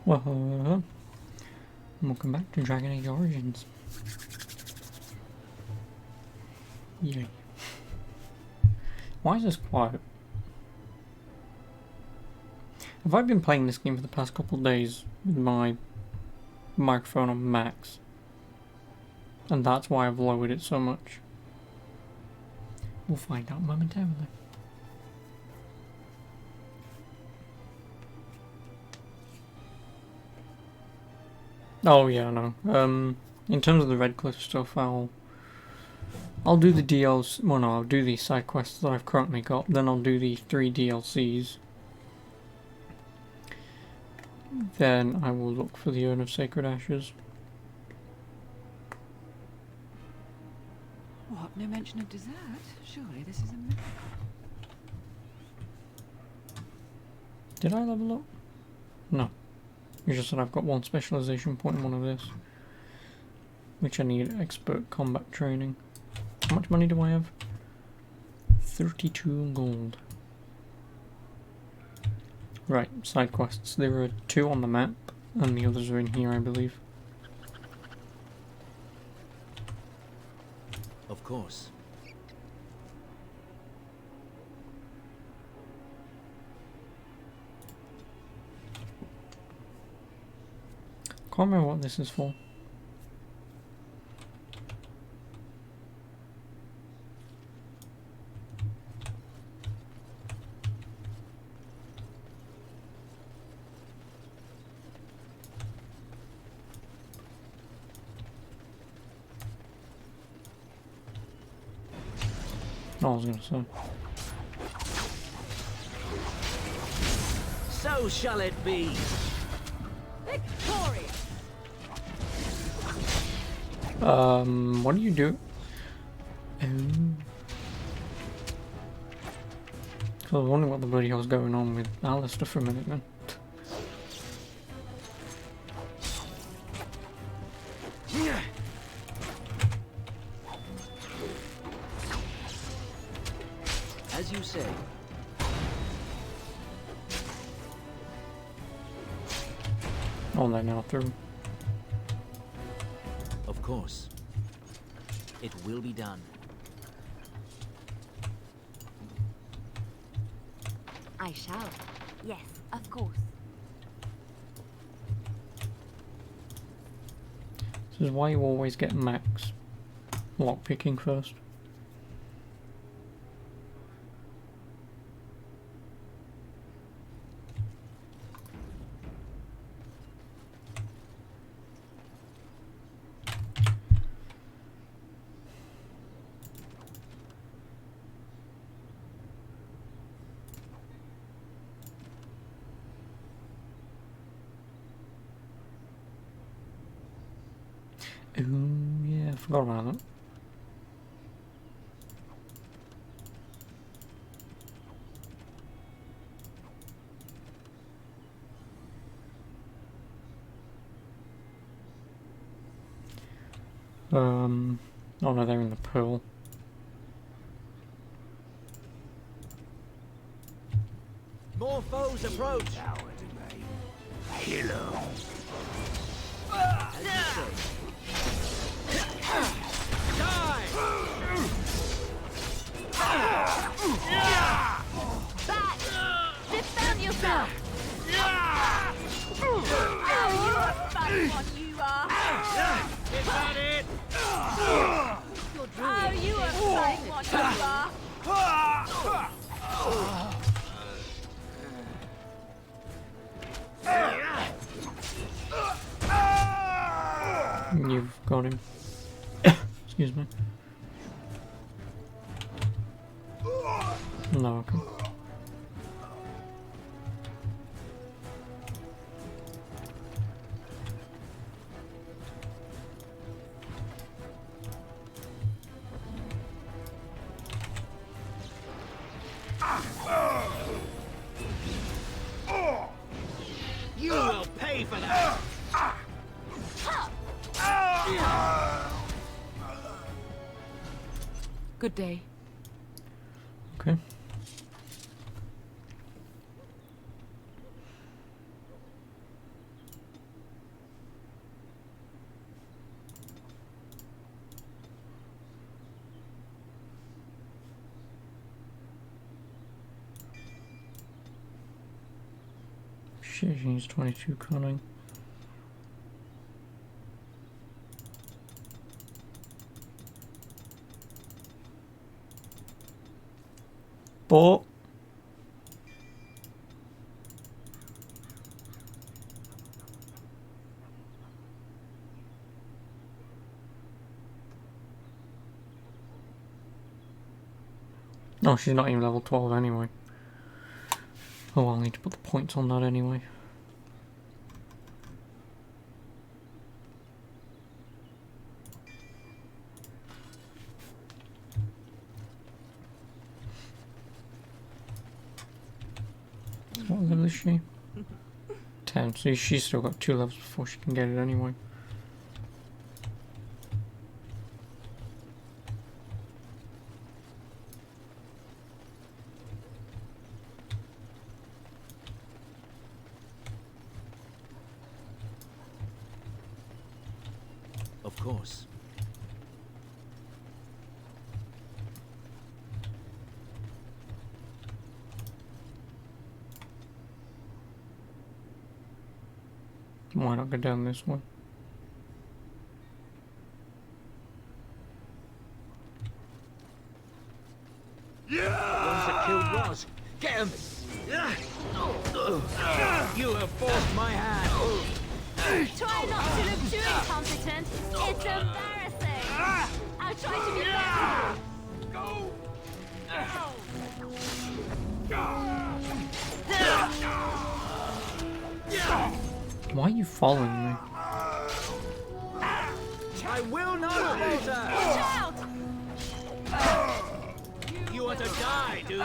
Well, welcome back to Dragon Age Origins. Yay. Why is this quiet? Have I been playing this game for the past couple of days with my microphone on max? And that's why I've lowered it so much. We'll find out momentarily. Oh yeah, no. In terms of the Redcliffe stuff, I'll do the DLCs. Well, no, I'll do the side quests that I've currently got. Then I'll do the 3 DLCs. Then I will look for the Urn of Sacred Ashes. What? No mention of dessert? Surely this is a miracle. Did I level up? No. It's just that I've got one specialization point in one of this. Which I need expert combat training. How much money do I have? 32 gold. Right, side quests. There are 2 on the map, and the others are in here, I believe. Of course. Can't remember what this is for. I was gonna say. So shall it be. Victorious! What do you do? I was wondering what the bloody hell's going on with Alistair for a minute then. As you say. Oh, they're now through. Of course. It will be done. I shall. Yes, of course. This is why you always get max lockpicking first. Ooh, yeah, I forgot about that. Oh no, they're in the pool. More foes approach. Hello. As you say. Die! Back! Defend yourself! Oh, you are funny one, you are! Is that it? Oh, you are funny one, you are! You've got him. Excuse me. No, okay. You will pay for that. Good day. Okay. Negotiations 22 cunning. But no, she's not even level 12 anyway. Oh, I'll need to put the points on that anyway. What level is she? 10, so she's still got 2 levels before she can get it anyway. Of course. Why not go down this way? Ones that killed Roz. Get him! You have forced my hand. Try not to look too incompetent. It's embarrassing. I'll try to be better. Why are you following me? I will not falter! Watch out! You want to die, do you?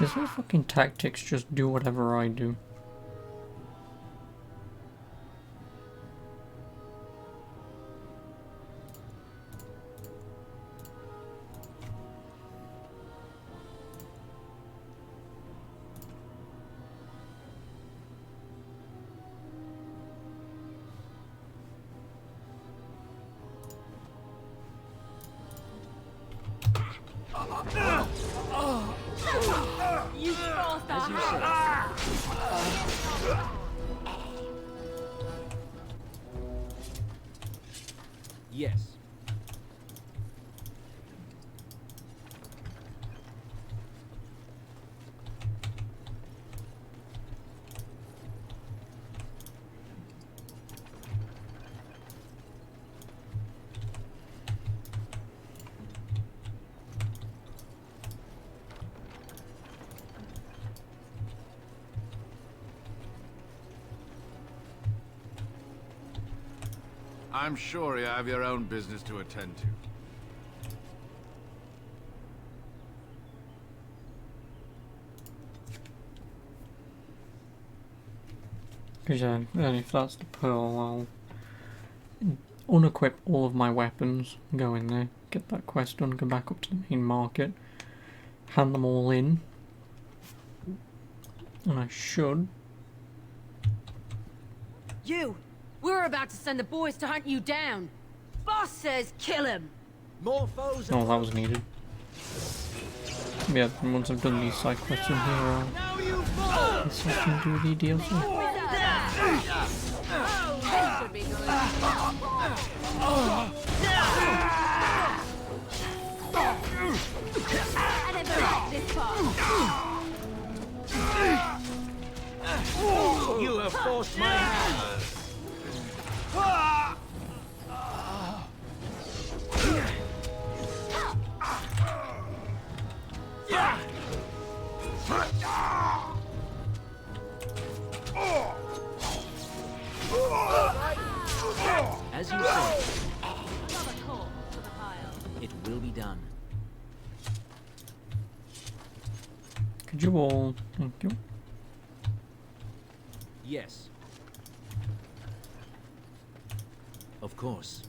Is my fucking tactics just do whatever I do? You forced As you our said. Yes. I'm sure you have your own business to attend to. Because then if that's the pearl, I'll unequip all of my weapons, go in there, get that quest done, go back up to the main market, hand them all in, and I should. You! We're about to send the boys to hunt you down. Boss says kill him. More foes. Oh, that was needed. Yeah, and once I've done these side quests in here, Now you fall. guess I can do the DLC. This should be good. I never liked this part. You have forced my hand. As you say, Another call for the pile. it will be done. Could you all... Thank you. Yes. Of course.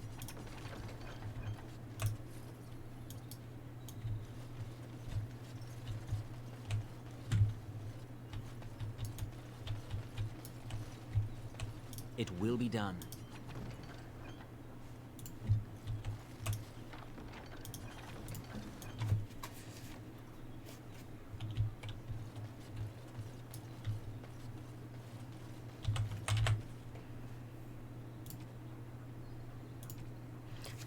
It will be done.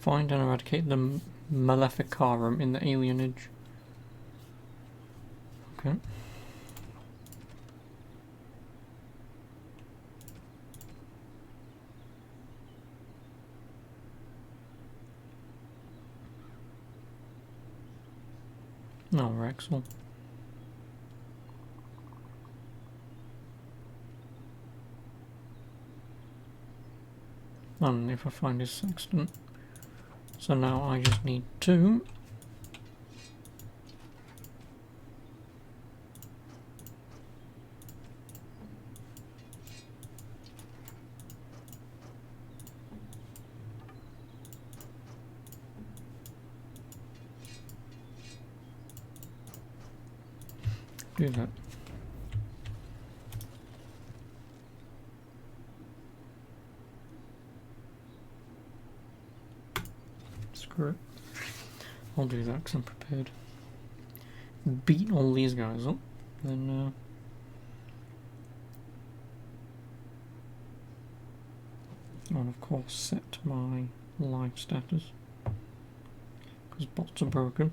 Find and eradicate the Maleficarum in the alienage. Okay. No, Rexel. And if I find his sextant. So now I just need to do that. Screw it. I'll do that because I'm prepared. Beat all these guys up, then and of course set my life status because bots are broken.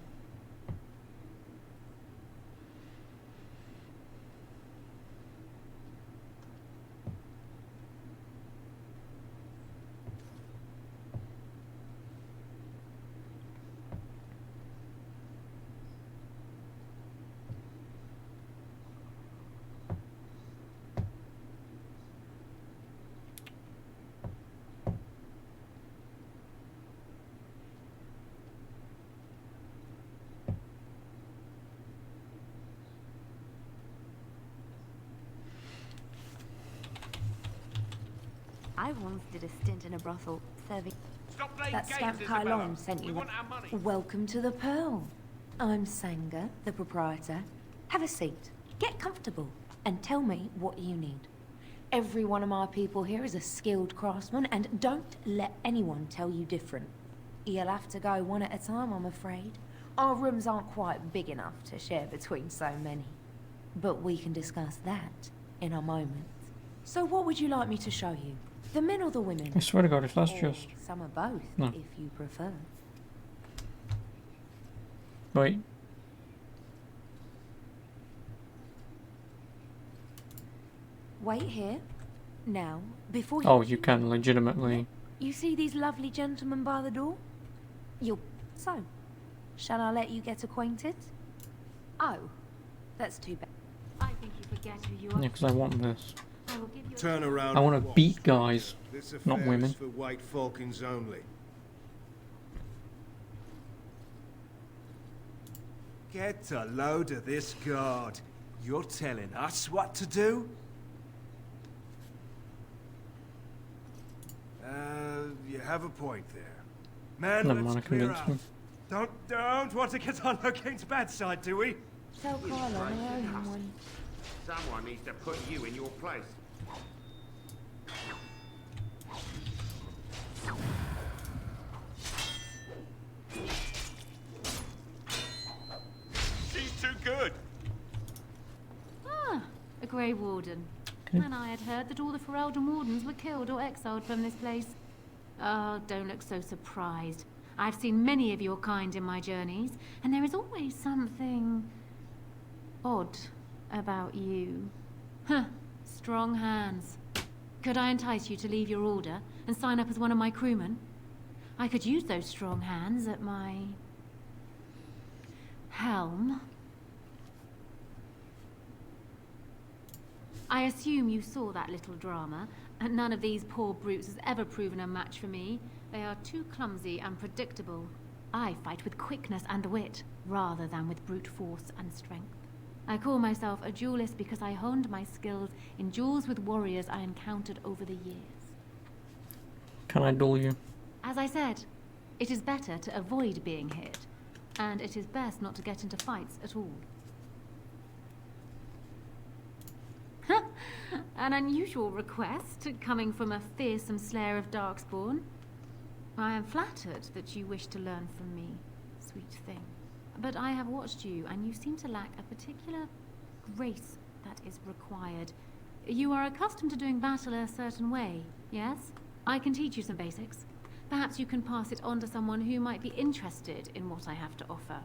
I once did a stint in a brothel serving. Stop playing That games, scamp Isabella. Kylon sent We you want our money. Welcome to the Pearl. I'm Sanga, the proprietor. Have a seat, get comfortable, and tell me what you need. Every one of my people here is a skilled craftsman, and don't let anyone tell you different. You'll have to go one at a time, I'm afraid. Our rooms aren't quite big enough to share between so many. But we can discuss that in a moment. So what would you like me to show you? The men or the women? I swear to God, if that's Or just... some of both, No. if you prefer. Wait. Wait here. Now, before you... Oh, you can legitimately... You see these lovely gentlemen by the door? So, shall I let you get acquainted? Oh, that's too bad. I think you forget who you Yeah, are. because I want this. I will give you Turn around. I want and to watch. beat guys, This not affair women. is for White Falcons only. Get a load of this guard. You're telling us what to do? You have a point there. Man, Never mind, I let's clear convinced out. him. Don't want to get on Locane's bad side, do we? Tell Kylon I owe him one. Someone needs to put you in your place. She's too good. Ah, a Grey Warden. Okay. And I had heard that all the Ferelden Wardens were killed or exiled from this place. Oh, don't look so surprised. I've seen many of your kind in my journeys, and there is always something odd about you. Huh, strong hands. Could I entice you to leave your order and sign up as one of my crewmen? I could use those strong hands at my helm. I assume you saw that little drama, and none of these poor brutes has ever proven a match for me. They are too clumsy and predictable. I fight with quickness and wit, rather than with brute force and strength. I call myself a duelist because I honed my skills in duels with warriors I encountered over the years. Can I duel you? As I said, it is better to avoid being hit, and it is best not to get into fights at all. An unusual request coming from a fearsome slayer of Darkspawn. I am flattered that you wish to learn from me, sweet thing. But I have watched you, and you seem to lack a particular grace that is required. You are accustomed to doing battle a certain way, yes? I can teach you some basics. Perhaps you can pass it on to someone who might be interested in what I have to offer.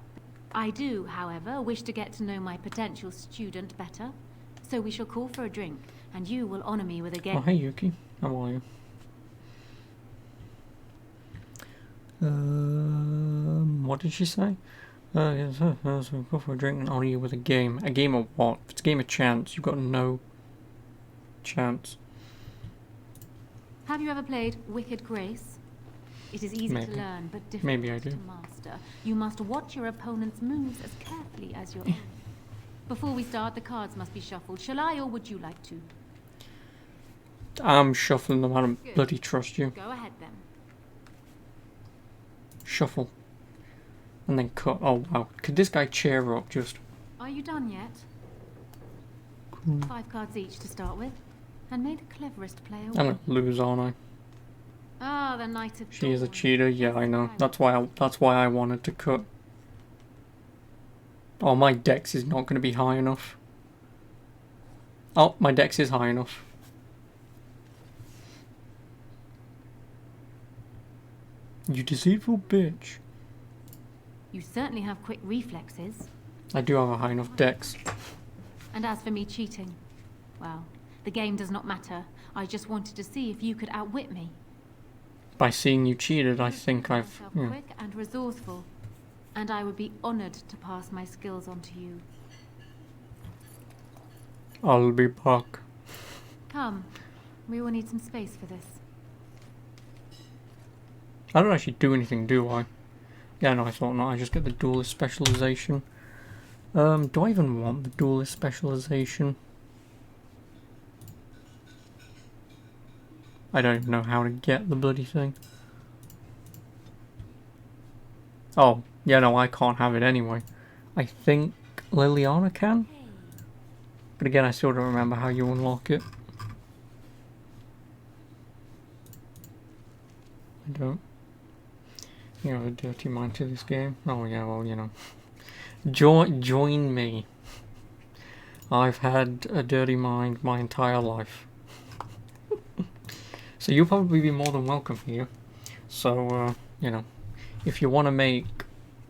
I do, however, wish to get to know my potential student better. So we shall call for a drink, and you will honor me with a Oh, game. hey Yuki. How are you? What did she say? Yes, so we'll go for a drink and honor you with a game. A game of what? If it's a game of chance, you've got no chance. Have you ever played Wicked Grace? It is easy Maybe. to learn, but difficult Maybe I do. to master. You must watch your opponent's moves as carefully as your own. Before we start, the cards must be shuffled. Shall I, or would you like to? I'm shuffling them. I don't Good. bloody trust you. Go ahead then. Shuffle. And then cut. Oh wow. Could this guy cheer up just? Are you done yet? 5 cards each to start with. And may the cleverest player I'm win. gonna lose, aren't I? Ah, the Knight of She is a Dawn. cheater. Yeah, I know. That's why I wanted to cut. Oh, my dex is not going to be high enough. Oh, my dex is high enough. You deceitful bitch. You certainly have quick reflexes. I do have a high enough dex. And as for me cheating, well, the game does not matter. I just wanted to see if you could outwit me. By seeing you cheated, I think I've... Myself Yeah. quick and resourceful, and I would be honored to pass my skills on to you. I'll be back. Come, we will need some space for this. I don't actually do anything, do I? Yeah, no, I thought not. I just get the duelist specialization. Do I even want the duelist specialization? I don't even know how to get the bloody thing. Oh, yeah, no, I can't have it anyway. I think Liliana can? But again, I still don't remember how you unlock it. I don't. You have a dirty mind to this game? Oh yeah, well, you know. Join me. I've had a dirty mind my entire life. So you'll probably be more than welcome here. So, you know, if you want to make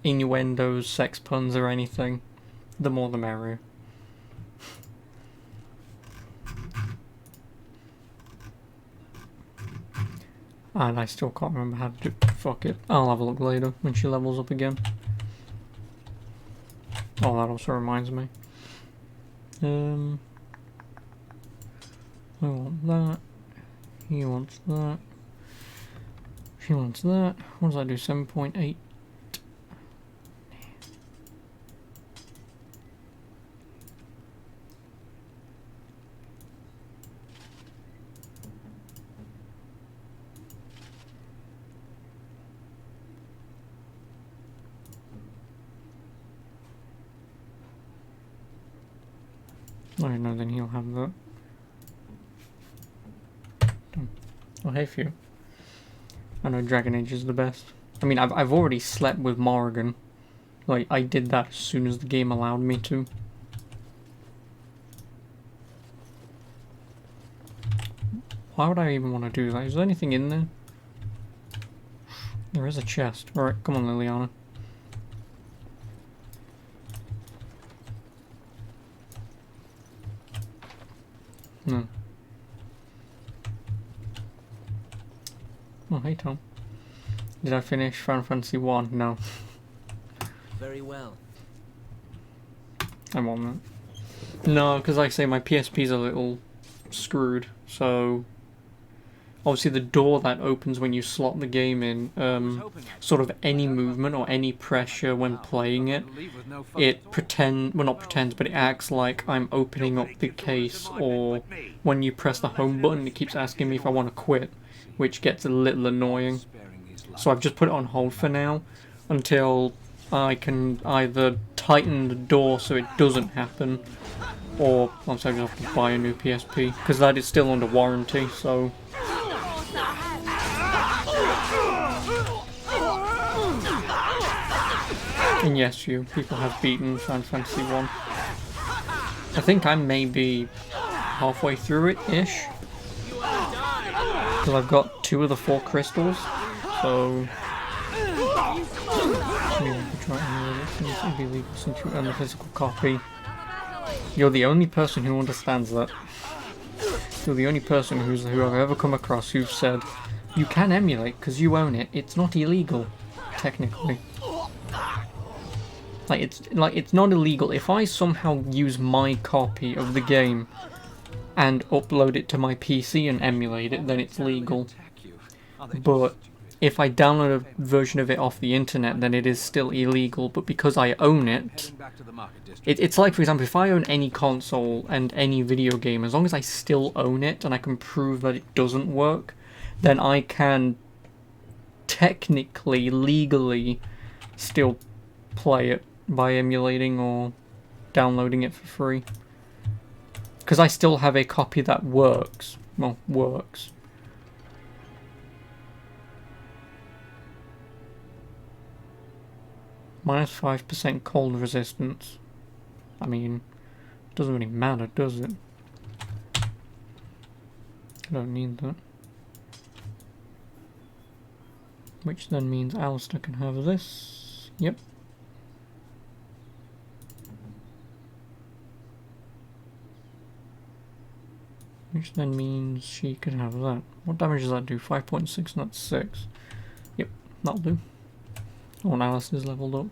innuendos, sex puns or anything, the more the merrier. And I still can't remember how to do... Fuck it. I'll have a look later when she levels up again. Oh, that also reminds me. I want that. He wants that. She wants that. What does that do? 7.8. I don't know, then he'll have that. Done. Oh, hey, Few. I know Dragon Age is the best. I mean, I've already slept with Morrigan. Like, I did that as soon as the game allowed me to. Why would I even want to do that? Is there anything in there? There is a chest. Alright, come on, Liliana. No. Oh, hey Tom. Did I finish Final Fantasy 1? No. Very well. I want that. No, because like I say, my PSP's a little screwed, so... Obviously the door that opens when you slot the game in, sort of any movement or any pressure when playing it, it well, not pretends, but it acts like I'm opening up the case, or when you press the home button it keeps asking me if I want to quit, which gets a little annoying. So I've just put it on hold for now, until I can either tighten the door so it doesn't happen, or I'm sorry, I have to buy a new PSP, because that is still under warranty, so... And yes, people have beaten Final Fantasy 1. I think I'm maybe halfway through it-ish. Because I've got 2 of the 4 crystals. so yeah, try and it'll be legal since you own the physical copy. You're the only person who understands that. You're the only person who I've ever come across who've said you can emulate because you own it. It's not illegal, technically. It's not illegal if I somehow use my copy of the game and upload it to my PC and emulate it, then it's legal. But if I download a version of it off the internet, then it is still illegal. But because I own it, it's like, for example, if I own any console and any video game, as long as I still own it and I can prove that it doesn't work, then I can technically, legally, still play it by emulating or downloading it for free. Because I still have a copy that works. Well, works. Minus 5% cold resistance. I mean, doesn't really matter, does it? I don't need that. Which then means Alistair can have this. Yep. Which then means she can have that. What damage does that do? 5.6, not 6. Yep, that'll do. Oh, and Alistair's leveled up.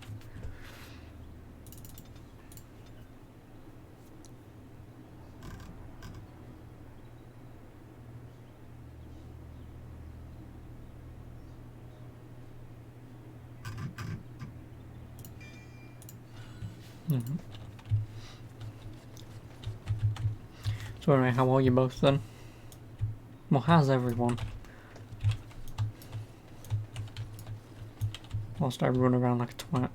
So anyway, how are you both then? Well, how's everyone? Whilst I run around like a twat.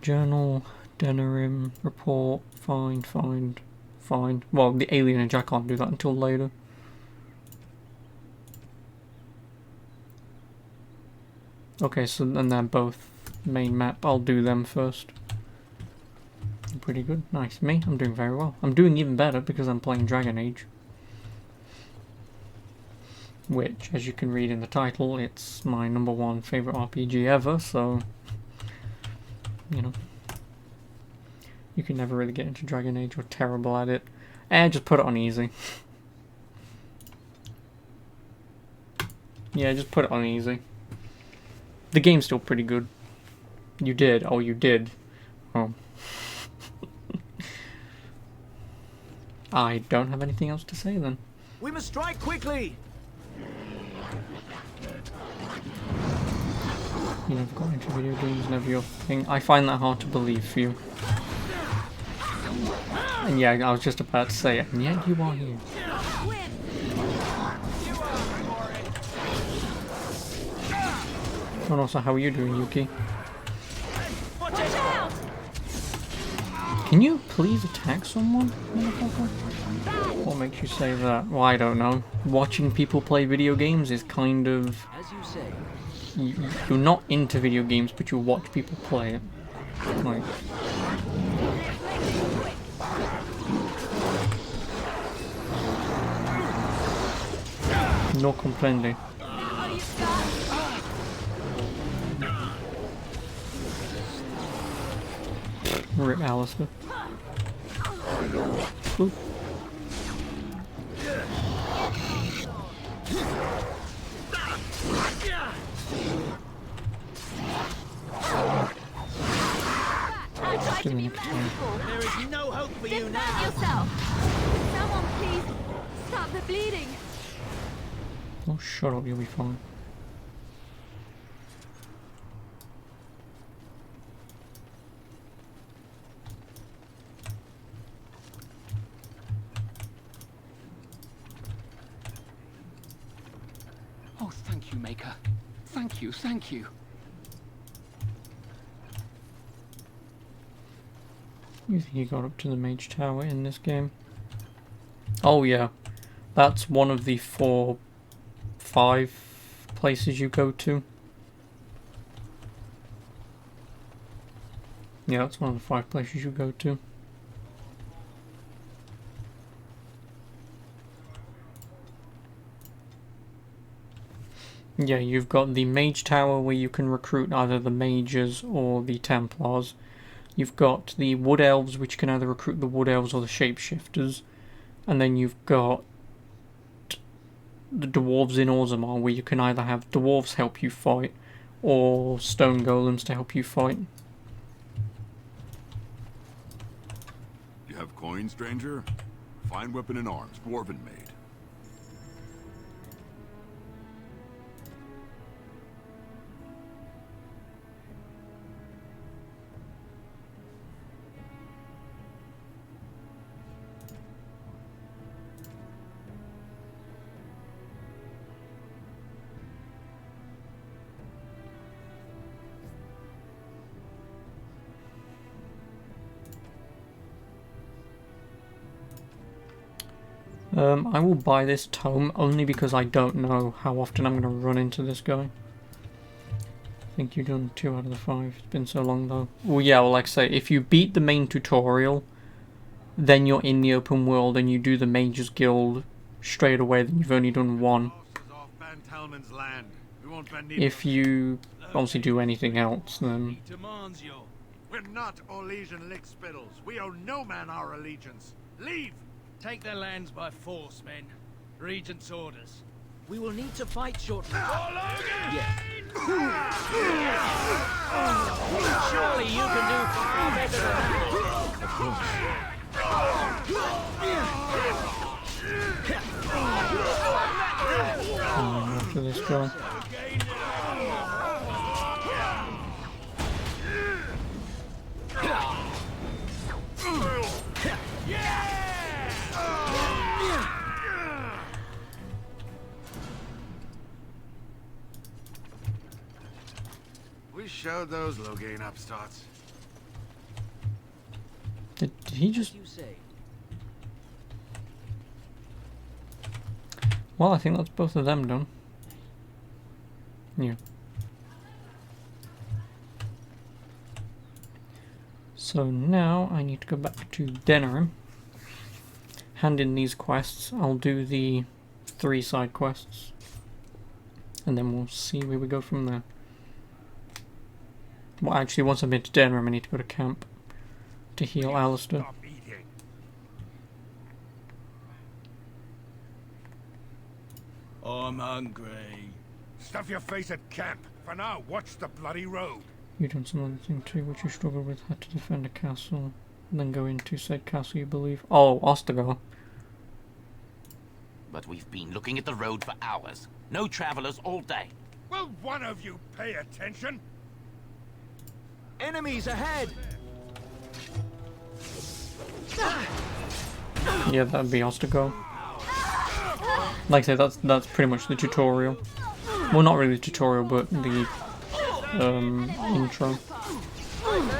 Journal, Denerim, report, find. Well, the alienage, I can't do that until later. Okay, so then they're both main map. I'll do them first. Pretty good. Nice. Me? I'm doing very well. I'm doing even better because I'm playing Dragon Age. Which, as you can read in the title, it's my #1 favourite RPG ever, so... You know. You can never really get into Dragon Age. We're terrible at it. And just put it on easy. Yeah, just put it on easy. The game's still pretty good. You did. Oh, you did. Oh. I don't have anything else to say then. We must strike quickly! You never got into video games, never your thing. I find that hard to believe for you. And yeah, I was just about to say it, and yet you are here. And also, how are you doing, Yuki? Can you please attack someone, motherfucker? What makes you say that? Well, I don't know. Watching people play video games is kind of... As you say. You're not into video games, but you watch people play it. Like... No comprende. Rip Alistair. Ooh. There is no hope for you now. Yourself. Someone please stop the bleeding. Oh, shut up, you'll be fine. Oh, thank you, Maker. Thank you, thank you. You think you got up to the Mage Tower in this game? Oh yeah, that's one of the 4-5 places you go to. Yeah, that's one of the 5 places you go to. Yeah, you've got the Mage Tower where you can recruit either the Mages or the Templars. You've got the Wood Elves, which can either recruit the Wood Elves or the Shapeshifters. And then you've got the Dwarves in Orzammar, where you can either have Dwarves help you fight or Stone Golems to help you fight. You have coin, stranger? Fine weapon and arms, dwarven made. I will buy this tome only because I don't know how often I'm going to run into this guy. I think you've done 2 out of the 5. It's been so long though. Well, yeah, well, like I say, if you beat the main tutorial, then you're in the open world and you do the Mages Guild straight away, then you've only done 1. If you obviously do anything else, then... We're not Orlesian lick-spittles. We owe no man our allegiance. Leave! Take their lands by force, men. Regent's orders. We will need to fight shortly. Yes. Surely you can do far better than that. Of course. After this guy. We showed those Loghain upstarts. Did he just... You say. Well, I think that's both of them done. Yeah. So now I need to go back to Denerim. Hand in these quests. I'll do the 3 side quests. And then we'll see where we go from there. Well, actually, once I've been to Denerim, I need to go to camp to heal Alistair. I'm hungry. Stuff your face at camp. For now, watch the bloody road. You've done some other thing too, which you struggled with. Had to defend a castle, and then go into said castle, you believe. Oh, Ostagar. But we've been looking at the road for hours. No travelers all day. Will one of you pay attention? Enemies ahead! Yeah, that'd be Ostagar. Like I say, that's pretty much the tutorial. Well, not really the tutorial, but the intro.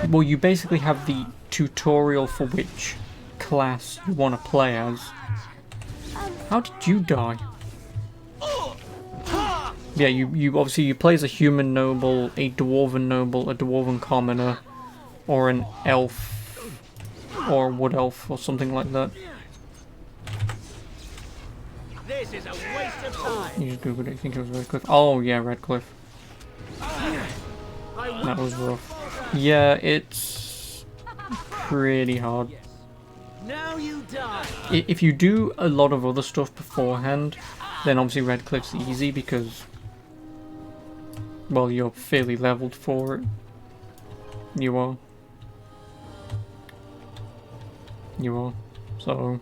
Well, you basically have the tutorial for which class you want to play as. How did you die? Yeah, you obviously you play as a human noble, a dwarven noble, a dwarven commoner, or an elf, or a wood elf, or something like that. This is a waste of time. You just googled it, I think it was Redcliffe. Oh yeah, Redcliffe. That was rough. Yeah, it's pretty hard. Now you die. If you do a lot of other stuff beforehand, then obviously Redcliffe's easy because, well, you're fairly leveled for it. You are. You are. So.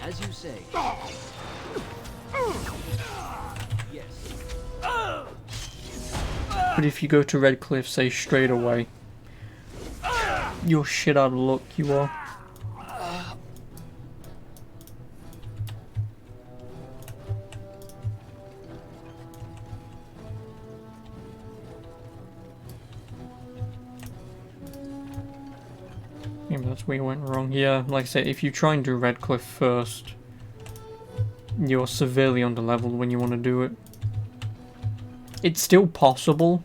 As you say. Yes. But if you go to Redcliffe, say straight away, you're shit out of luck, you are. Maybe that's where you went wrong. Yeah, like I said, if you try and do Redcliffe first, you're severely underleveled when you want to do it. It's still possible,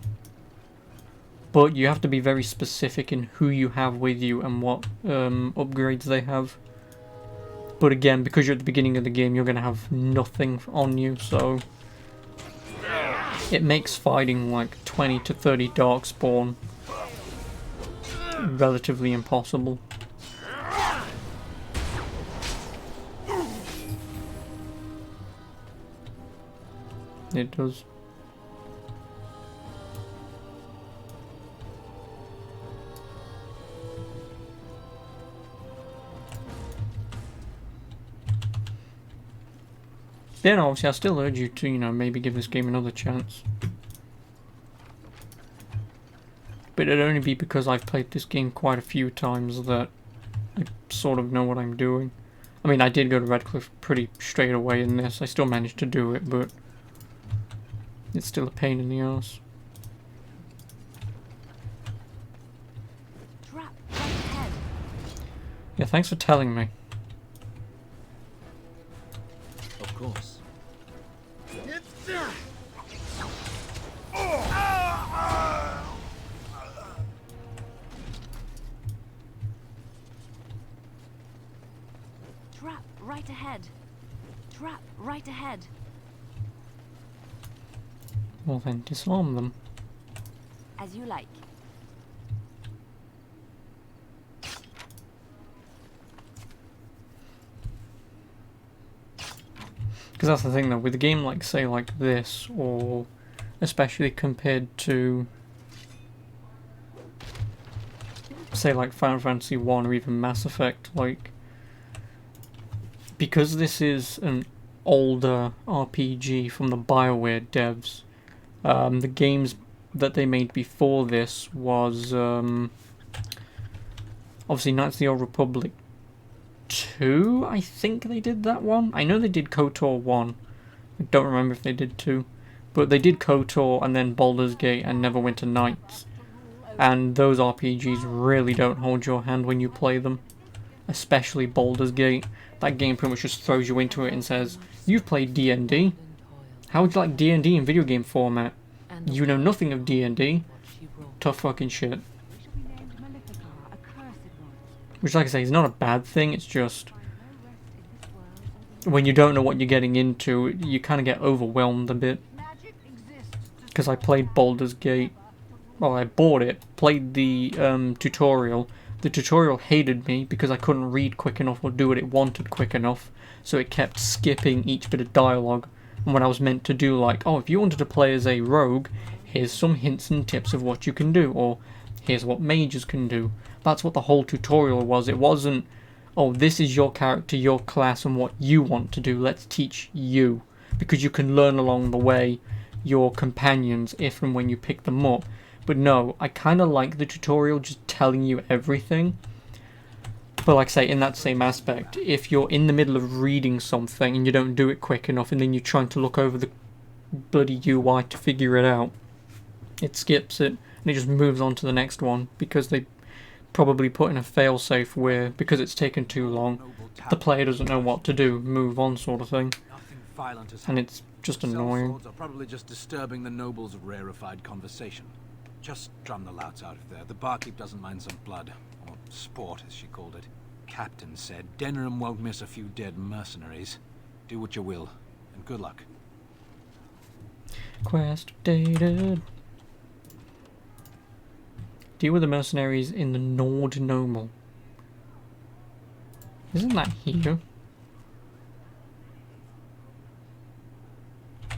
but you have to be very specific in who you have with you and what upgrades they have. But again, because you're at the beginning of the game, you're going to have nothing on you, so it makes fighting like 20 to 30 Darkspawn relatively impossible. It does. Then obviously I still urge you to, you know, maybe give this game another chance. But it'd only be because I've played this game quite a few times that I sort of know what I'm doing. I mean, I did go to Redcliffe pretty straight away in this. I still managed to do it, but it's still a pain in the ass. Yeah, thanks for telling me. Of course. Trap right ahead. Trap right ahead. Well then, disarm them. As you like. Because that's the thing though, with a game like, say, like this, or especially compared to, say, like Final Fantasy 1 or even Mass Effect, like, because this is an older RPG from the BioWare devs, the games that they made before this was, obviously Knights of the Old Republic 2, I think they did that one. I know they did KOTOR 1. I don't remember if they did 2. But they did KOTOR and then Baldur's Gate and Neverwinter Nights. And those RPGs really don't hold your hand when you play them. Especially Baldur's Gate. That game pretty much just throws you into it and says, you've played D&D. How would you like D&D in video game format? You know nothing of D&D. Tough fucking shit. Which, like I say, is not a bad thing, it's just when you don't know what you're getting into, you kind of get overwhelmed a bit. Because I played Baldur's Gate, well, I bought it, played the tutorial. The tutorial hated me because I couldn't read quick enough or do what it wanted quick enough, so it kept skipping each bit of dialogue. And when I was meant to do, like, oh, if you wanted to play as a rogue, here's some hints and tips of what you can do, or here's what mages can do. That's what the whole tutorial was. It wasn't, oh, this is your character, your class, and what you want to do. Let's teach you. Because you can learn along the way your companions if and when you pick them up. But no, I kind of like the tutorial just telling you everything. But like I say, in that same aspect, if you're in the middle of reading something and you don't do it quick enough and then you're trying to look over the bloody UI to figure it out, it skips it and it just moves on to the next one because they probably put in a failsafe where, because it's taken too long, the player doesn't know what to do, move on sort of thing. And it's just annoying. Are probably just disturbing the nobles' rarefied conversation. Just drum the louts out of there. The barkeep doesn't mind some blood. Or sport, as she called it. Captain said Denerim won't miss a few dead mercenaries. Do what you will, and good luck. Quest updated. Deal with the mercenaries in the Nord Noble. Isn't that here?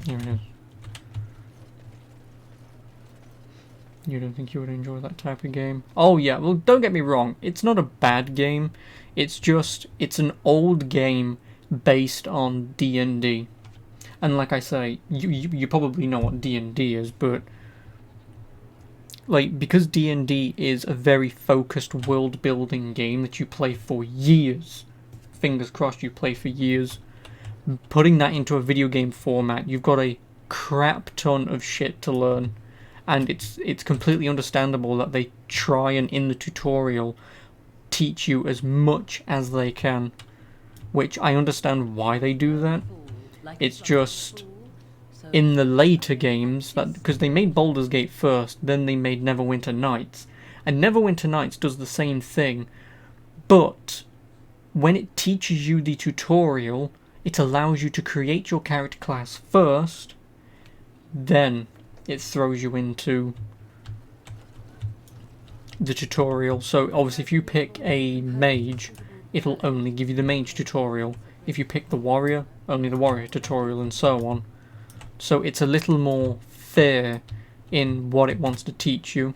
Here it is. You don't think you would enjoy that type of game? Oh yeah, well don't get me wrong, it's not a bad game. It's just, it's an old game based on D&D. And like I say, you probably know what D&D is, but like, because D&D is a very focused world building game that you play for years, fingers crossed you play for years, putting that into a video game format, you've got a crap ton of shit to learn. And it's completely understandable that they try and, in the tutorial, teach you as much as they can. Which I understand why they do that. It's just, in the later games, that because they made Baldur's Gate first, then they made Neverwinter Nights. And Neverwinter Nights does the same thing, but when it teaches you the tutorial, it allows you to create your character class first, then it throws you into the tutorial. So obviously if you pick a mage, it'll only give you the mage tutorial. If you pick the warrior, only the warrior tutorial, and so on. So it's a little more fair in what it wants to teach you,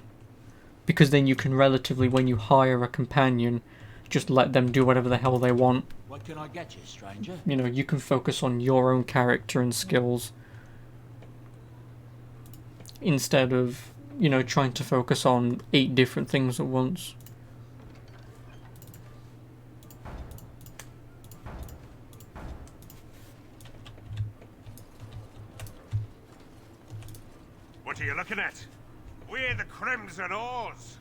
because then you can relatively, when you hire a companion, just let them do whatever the hell they want. What can I get you, stranger? You know, you can focus on your own character and skills instead of, you know, trying to focus on 8 different things at once. What are you looking at? We're the Crimson Oars.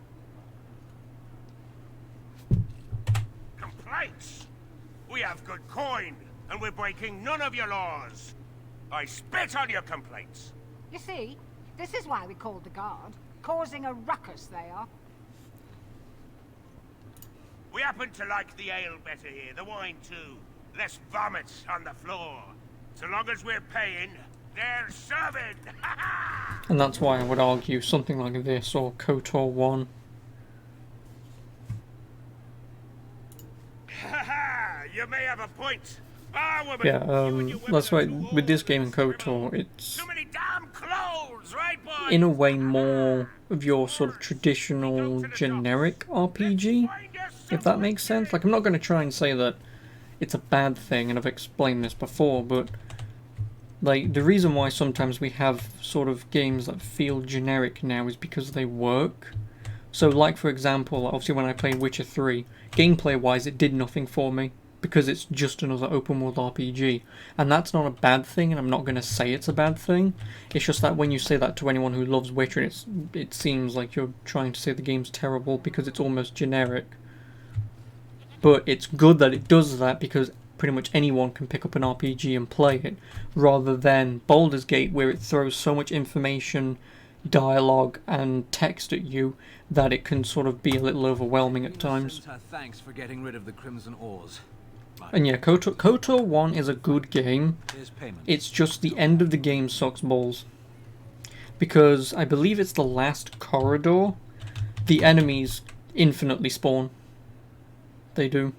Complaints? We have good coin, and we're breaking none of your laws. I spit on your complaints. You see, this is why we called the guard. Causing a ruckus, they are. We happen to like the ale better here, the wine too. Less vomit on the floor. So long as we're paying, they're serving. And that's why I would argue something like this, or KOTOR 1. You may have a point. Yeah, that's why with this game in KOTOR, it's Clothes, right, boy? in a way more of your sort of traditional generic RPG, if that makes sense. Like, I'm not going to try and say that it's a bad thing, and I've explained this before, but like, the reason why sometimes we have sort of games that feel generic now is because they work. So like, for example, obviously when I played Witcher 3, gameplay wise it did nothing for me, because it's just another open world RPG. And that's not a bad thing, and I'm not going to say it's a bad thing. It's just that when you say that to anyone who loves Witcher, it seems like you're trying to say the game's terrible because it's almost generic. But it's good that it does that, because pretty much anyone can pick up an RPG and play it, rather than Baldur's Gate, where it throws so much information, dialogue and text at you that it can sort of be a little overwhelming at times. Thanks for getting rid of the Crimson Oars. And yeah, KOTOR 1 is a good game. It's just the end of the game sucks balls. Because I believe it's the last corridor, the enemies infinitely spawn. They do.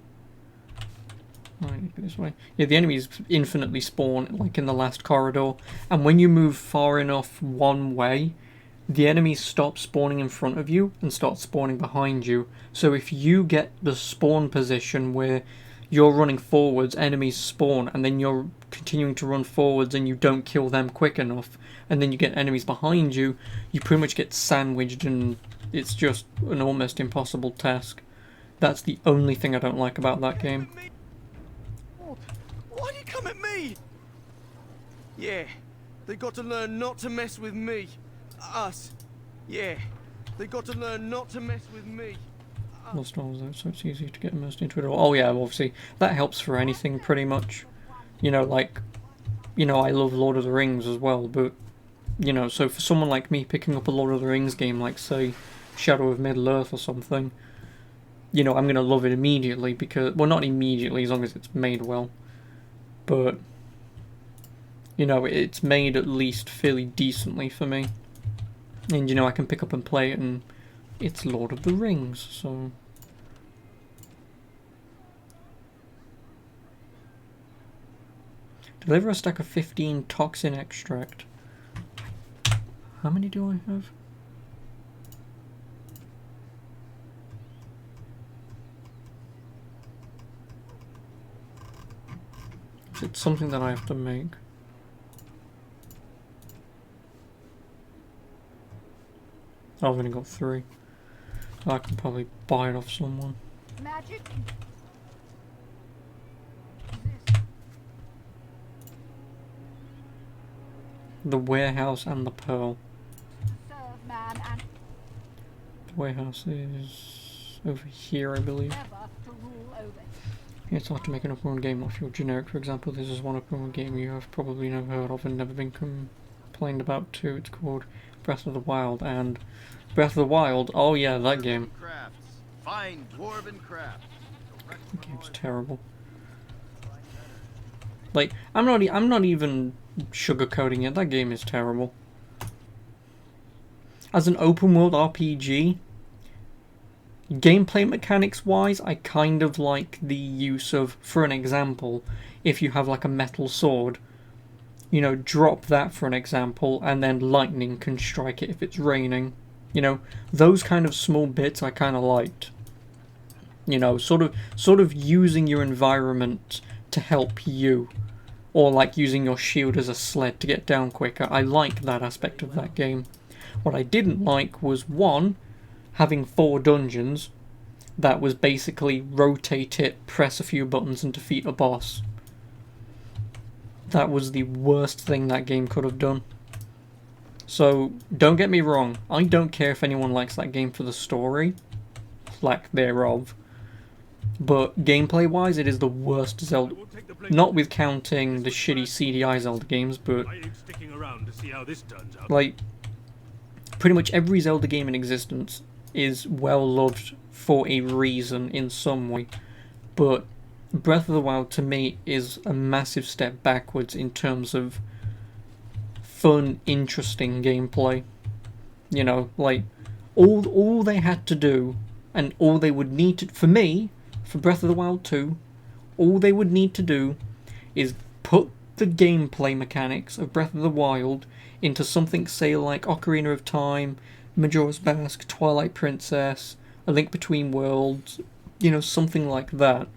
I need to go this way. Yeah, the enemies infinitely spawn, like in the last corridor. And when you move far enough one way, the enemies stop spawning in front of you and start spawning behind you. So if you get the spawn position where you're running forwards, enemies spawn, and then you're continuing to run forwards and you don't kill them quick enough, and then you get enemies behind you, you pretty much get sandwiched, and it's just an almost impossible task. That's the only thing I don't like about that game. Why do you come at me? Yeah, they got to learn not to mess with me. Us. Yeah, they got to learn not to mess with me. Lost all though, so it's easy to get immersed into it all. Oh yeah, obviously that helps for anything pretty much. You know, like, you know, I love Lord of the Rings as well, but you know, so for someone like me picking up a Lord of the Rings game, like say Shadow of Middle-earth or something, you know, I'm gonna love it immediately, because, well, not immediately as long as it's made well, but you know, it's made at least fairly decently for me, and you know, I can pick up and play it, and it's Lord of the Rings, so... Deliver a stack of 15 toxin extract. How many do I have? It's something that I have to make. I've only got 3. I can probably buy it off someone. Magic. The warehouse and the pearl. Serve, man, and The warehouse is over here, I believe. never to rule over. Yeah, it's hard to make an open world game not feel generic. For example, this is one open world game you have probably never heard of and never been complained about too. It's called Breath of the Wild, and Breath of the Wild, oh yeah, that game. Fine dwarven craft. The game's terrible. Like, I'm not even sugarcoating it. That game is terrible. as an open world RPG, gameplay mechanics wise, I kind of like the use of, for an example, if you have like a metal sword, you know, drop that for an example, and then lightning can strike it if it's raining. You know, those kind of small bits I kind of liked. You know, sort of using your environment to help you, or like using your shield as a sled to get down quicker. I like that aspect of that game. What I didn't like was, one, having 4 dungeons that was basically rotate it, press a few buttons and defeat a boss. That was the worst thing that game could have done. So, don't get me wrong, I don't care if anyone likes that game for the story, lack thereof, but gameplay-wise it is the worst Zelda, not with counting the shitty CDI Zelda games, but like, pretty much every Zelda game in existence is well loved for a reason in some way, but Breath of the Wild to me is a massive step backwards in terms of fun, interesting gameplay. You know, like, all they had to do, and all they would need to, for me, for Breath of the Wild 2, all they would need to do is put the gameplay mechanics of Breath of the Wild into something, say, like Ocarina of Time, Majora's Mask, Twilight Princess, A Link Between Worlds, you know, something like that.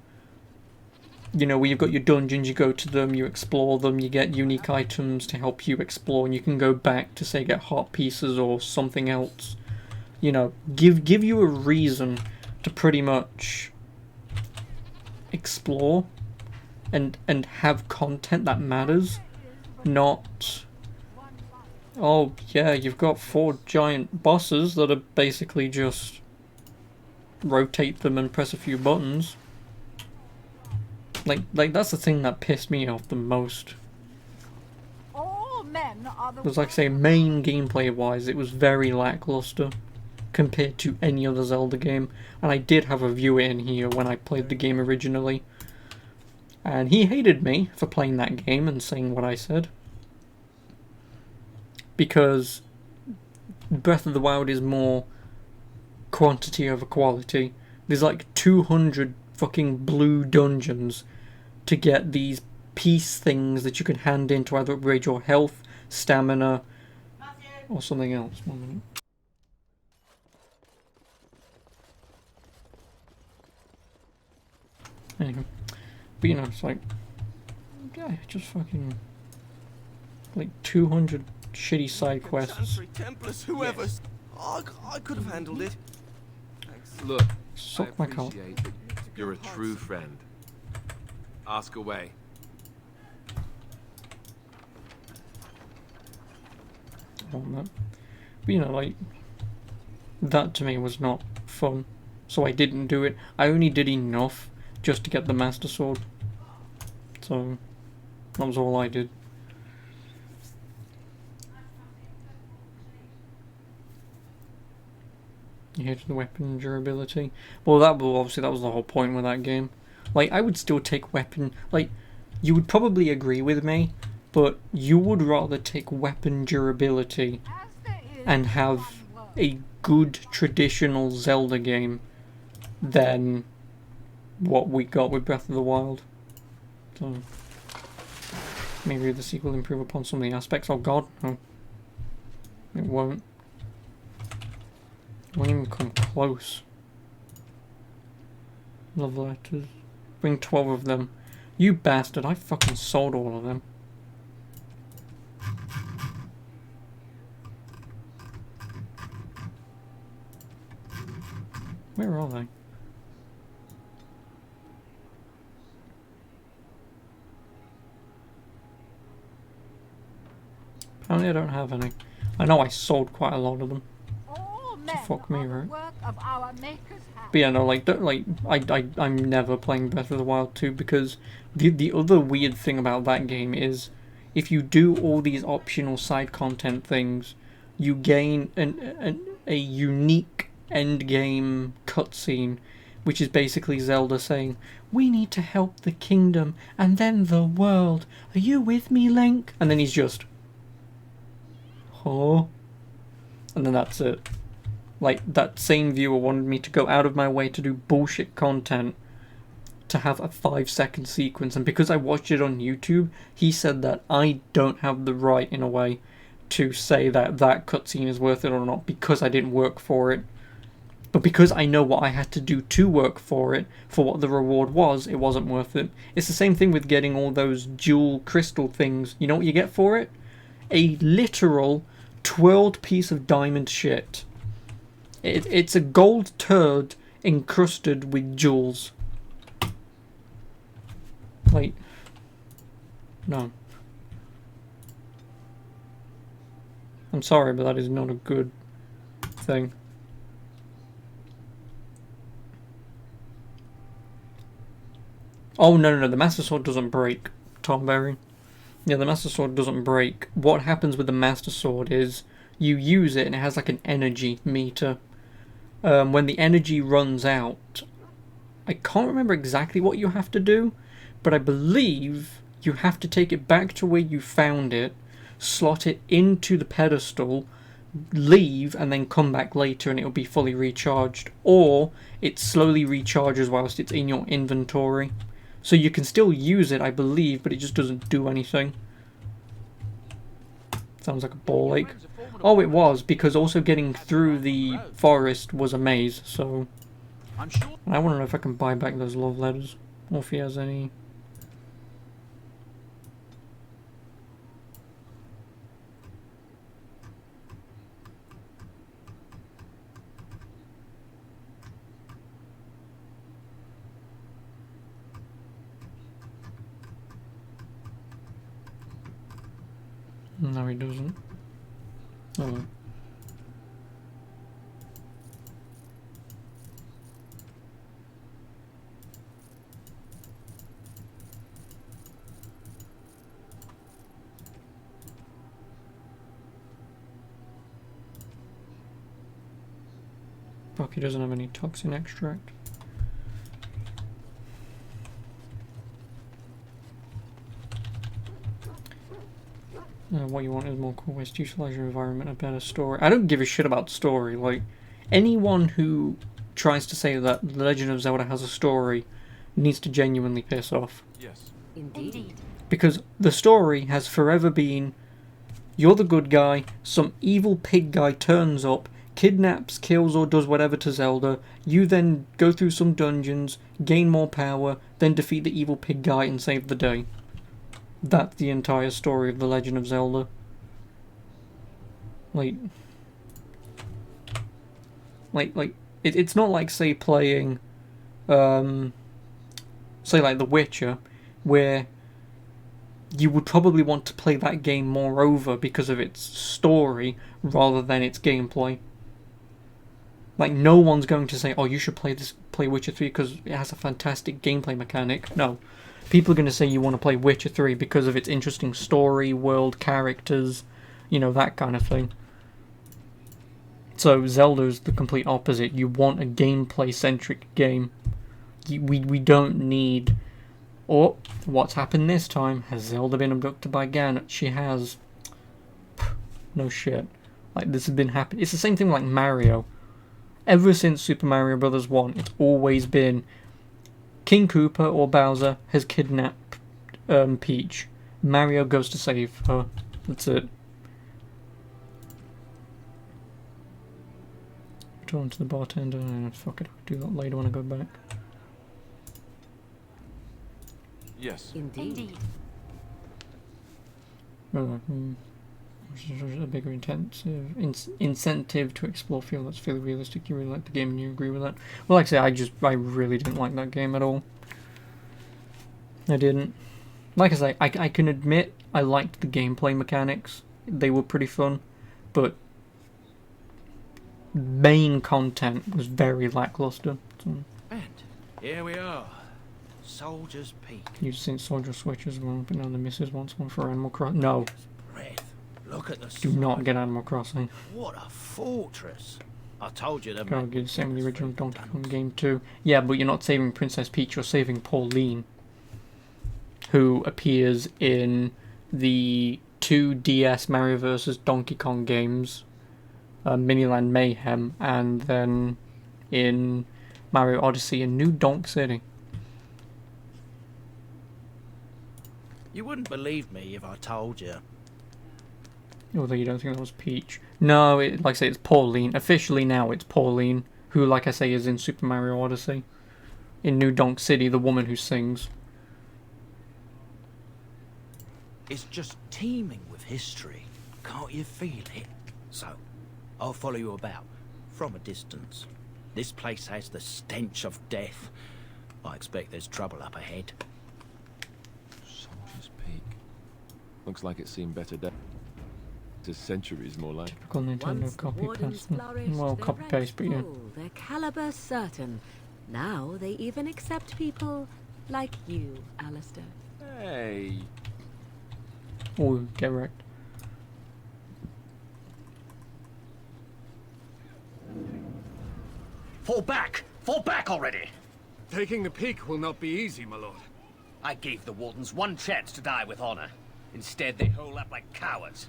You know, where you've got your dungeons, you go to them, you explore them, you get unique items to help you explore, and you can go back to, say, get heart pieces or something else. You know, give you a reason to pretty much explore and have content that matters, not, oh yeah, you've got 4 giant bosses that are basically just rotate them and press a few buttons. Like that's the thing that pissed me off the most. All men are the It was like I say, main gameplay wise, it was very lackluster compared to any other Zelda game. And I did have a viewer in here when I played the game originally, and he hated me for playing that game and saying what I said, because Breath of the Wild is more quantity over quality. There's like 200 fucking blue dungeons to get these piece things that you can hand in to either upgrade your health, stamina, or something else. 1 minute. Anyway, but you know, it's like, yeah, just fucking like 200 shitty side quests. Chancery, Templars, whoever. I could have handled it. Look, Suck my cock. You're a true friend. Ask away. On that. But you know, like, that to me was not fun, so I didn't do it. I only did enough just to get the Master Sword, so that was all I did. You hated the weapon durability. Well, that was the whole point with that game. Like, I would still take weapon, like, you would probably agree with me, but you would rather take weapon durability and have a good traditional Zelda game than what we got with Breath of the Wild. So, maybe the sequel improve upon some of the aspects. Oh god, no. It won't. It won't even come close. Love letters. Bring 12 of them. You bastard, I fucking sold all of them. Where are they? Apparently I don't have any. I know I sold quite a lot of them. So fuck me, right? But yeah, no, like, I'm never playing Breath of the Wild 2 because the other weird thing about that game is if you do all these optional side content things, you gain a unique end game cutscene, which is basically Zelda saying, "We need to help the kingdom and then the world. Are you with me, Link?" And then he's just, "Huh?" and then that's it. Like, that same viewer wanted me to go out of my way to do bullshit content to have a 5-second sequence, and because I watched it on YouTube, he said that I don't have the right, in a way, to say that that cutscene is worth it or not because I didn't work for it. But because I know what I had to do to work for it, for what the reward was, it wasn't worth it. It's the same thing with getting all those jewel crystal things. You know what you get for it? A literal twirled piece of diamond shit. It's a gold turd encrusted with jewels. Like, no. I'm sorry, but that is not a good thing. Oh, no, the Master Sword doesn't break, Tom Berry. Yeah, the Master Sword doesn't break. What happens with the Master Sword is you use it and it has like an energy meter. When the energy runs out, I can't remember exactly what you have to do, but I believe you have to take it back to where you found it, slot it into the pedestal, leave, and then come back later and it'll be fully recharged. Or it slowly recharges whilst it's in your inventory. So you can still use it, I believe, but it just doesn't do anything. Sounds like a ball ache. Oh, it was, because also getting through the forest was a maze, so... I want to know if I can buy back those love letters, or if he has any... No, he doesn't. Oh. Fuck, he doesn't have any toxin extract. What you want is more cool ways to utilize your environment, a better story. I don't give a shit about story. Like, anyone who tries to say that The Legend of Zelda has a story needs to genuinely piss off. Yes. Indeed. Because the story has forever been, you're the good guy, some evil pig guy turns up, kidnaps, kills, or does whatever to Zelda, you then go through some dungeons, gain more power, then defeat the evil pig guy and save the day. That's the entire story of The Legend of Zelda. It's not like, say, playing, say, like The Witcher, where you would probably want to play that game more over because of its story rather than its gameplay. Like, no one's going to say, oh, you should play Witcher 3 because it has a fantastic gameplay mechanic. No. People are going to say you want to play Witcher 3 because of its interesting story, world, characters, you know, that kind of thing. So Zelda's the complete opposite. You want a gameplay-centric game. We don't need... Oh, what's happened this time? Has Zelda been abducted by Ganon? She has. No shit. Like, this has been happening. It's the same thing like Mario. Ever since Super Mario Bros. 1, it's always been... King Koopa or Bowser has kidnapped Peach. Mario goes to save her. That's it. Return to the bartender. Fuck it, I'll do that later when I go back. Yes. Indeed. A bigger incentive to explore feel that's fairly realistic. You really like the game and you agree with that? Well, like I say, I really didn't like that game at all. I didn't. Like I say, I can admit I liked the gameplay mechanics. They were pretty fun, but main content was very lackluster. So. And here we are. Soldier's Peak. You've seen Soldier Switches run up and down the missus once one for Animal Crossing. No. Look at the Do not get Animal Crossing. What a fortress. I told you the Gotta get the same with the original Donkey Kong game too. Yeah, but you're not saving Princess Peach, you're saving Pauline, who appears in the 2 DS Mario vs. Donkey Kong games Miniland Mayhem, and then in Mario Odyssey in New Donk City. You wouldn't believe me if I told you. Although you don't think that was Peach. No, like I say, it's Pauline. Officially now it's Pauline, who, like I say, is in Super Mario Odyssey. In New Donk City, the woman who sings. It's just teeming with history. Can't you feel it? So, I'll follow you about, from a distance. This place has the stench of death. I expect there's trouble up ahead. Soldier's Peak. Looks like it's seen better days. To centuries, more like. Typical Nintendo copy paste. Well, copy paste, but yeah. Their caliber certain. Now they even accept people like you, Alistair. Hey. Oh, get wrecked. Fall back! Fall back already! Taking the peak will not be easy, my lord. I gave the Wardens one chance to die with honor. Instead, they hole up like cowards.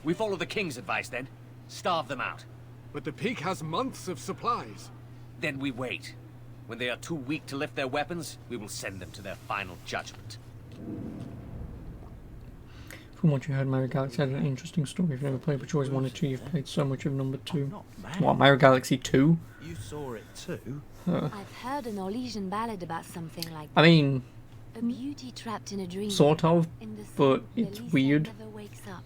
We follow the King's advice, then. Starve them out. But the peak has months of supplies. Then we wait. When they are too weak to lift their weapons, we will send them to their final judgment. From what you heard, Mario Galaxy had an interesting story. If you've never played, but you always wanted to, you've played so much of number 2. What, Mario Galaxy 2? You saw it too? I've heard a Norwegian ballad about something like I mean, a beauty trapped in a dream. sort of, in the but sun, it's Elisa weird. never wakes up.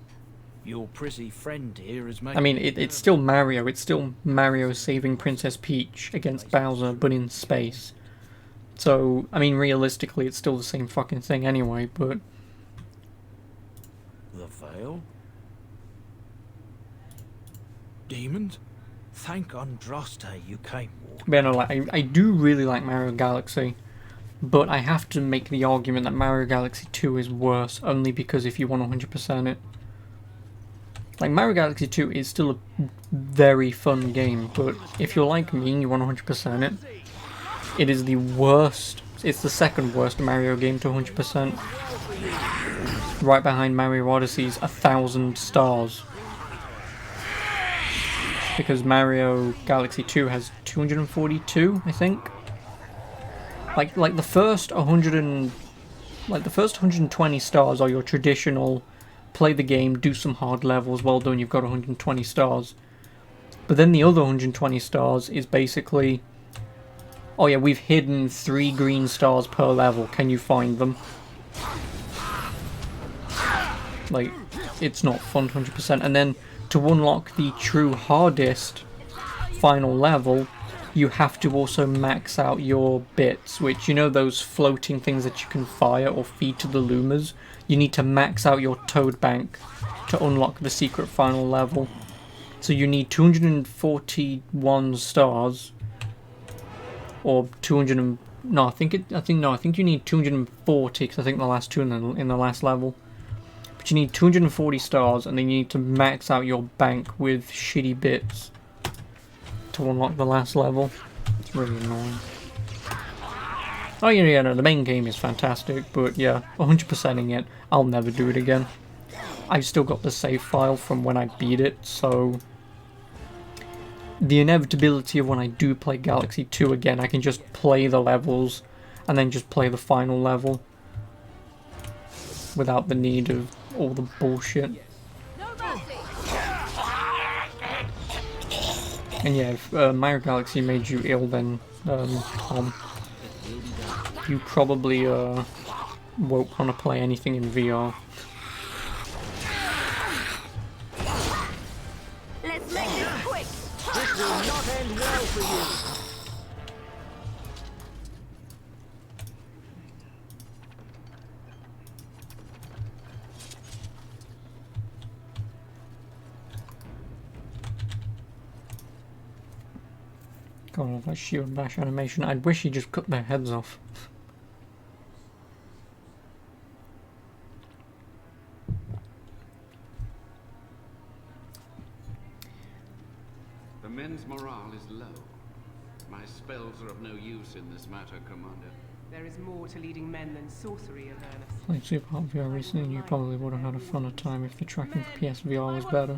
Your pretty friend here is making... I mean, it's still Mario. It's still Mario saving Princess Peach against Bowser, but in space. So, I mean, realistically, it's still the same fucking thing anyway, but... The Veil? Demons? Thank Andraste you came, War. But no, like, I do really like Mario Galaxy, but I have to make the argument that Mario Galaxy 2 is worse, only because if you want 100% it. Like, Mario Galaxy 2 is still a very fun game, but if you're like me and you want 100% it, it is the worst, it's the second worst Mario game to 100%. Right behind Mario Odyssey's 1,000 stars. Because Mario Galaxy 2 has 242, I think. Like the first 120 stars are your traditional play the game, do some hard levels, well done, you've got 120 stars. But then the other 120 stars is basically, oh yeah, we've hidden 3 green stars per level, can you find them? Like, it's not fun 100%. And then to unlock the true hardest final level, you have to also max out your bits, which, you know, those floating things that you can fire or feed to the Lumas? You need to max out your Toad Bank to unlock the secret final level. So you need 241 stars, or 200 and, no, I think you need 240, because I think the last two in the last level. But you need 240 stars, and then you need to max out your bank with shitty bits to unlock the last level. It's really annoying. Oh yeah, no, the main game is fantastic, but yeah, 100%ing it, I'll never do it again. I've still got the save file from when I beat it, so... The inevitability of when I do play Galaxy 2 again, I can just play the levels, and then just play the final level. Without the need of all the bullshit. And yeah, if Mario Galaxy made you ill, then Tom, you probably won't want to play anything in VR. Let's make this quick. This will not end well for you. God, that shield bash animation. I'd wish he just cut their heads off. The men's morale is low. My spells are of no use in this matter, Commander. There is more to leading men than sorcery, Avernus. Played Super Hot VR recently, and you probably would have had a funner time if the tracking for PSVR was better.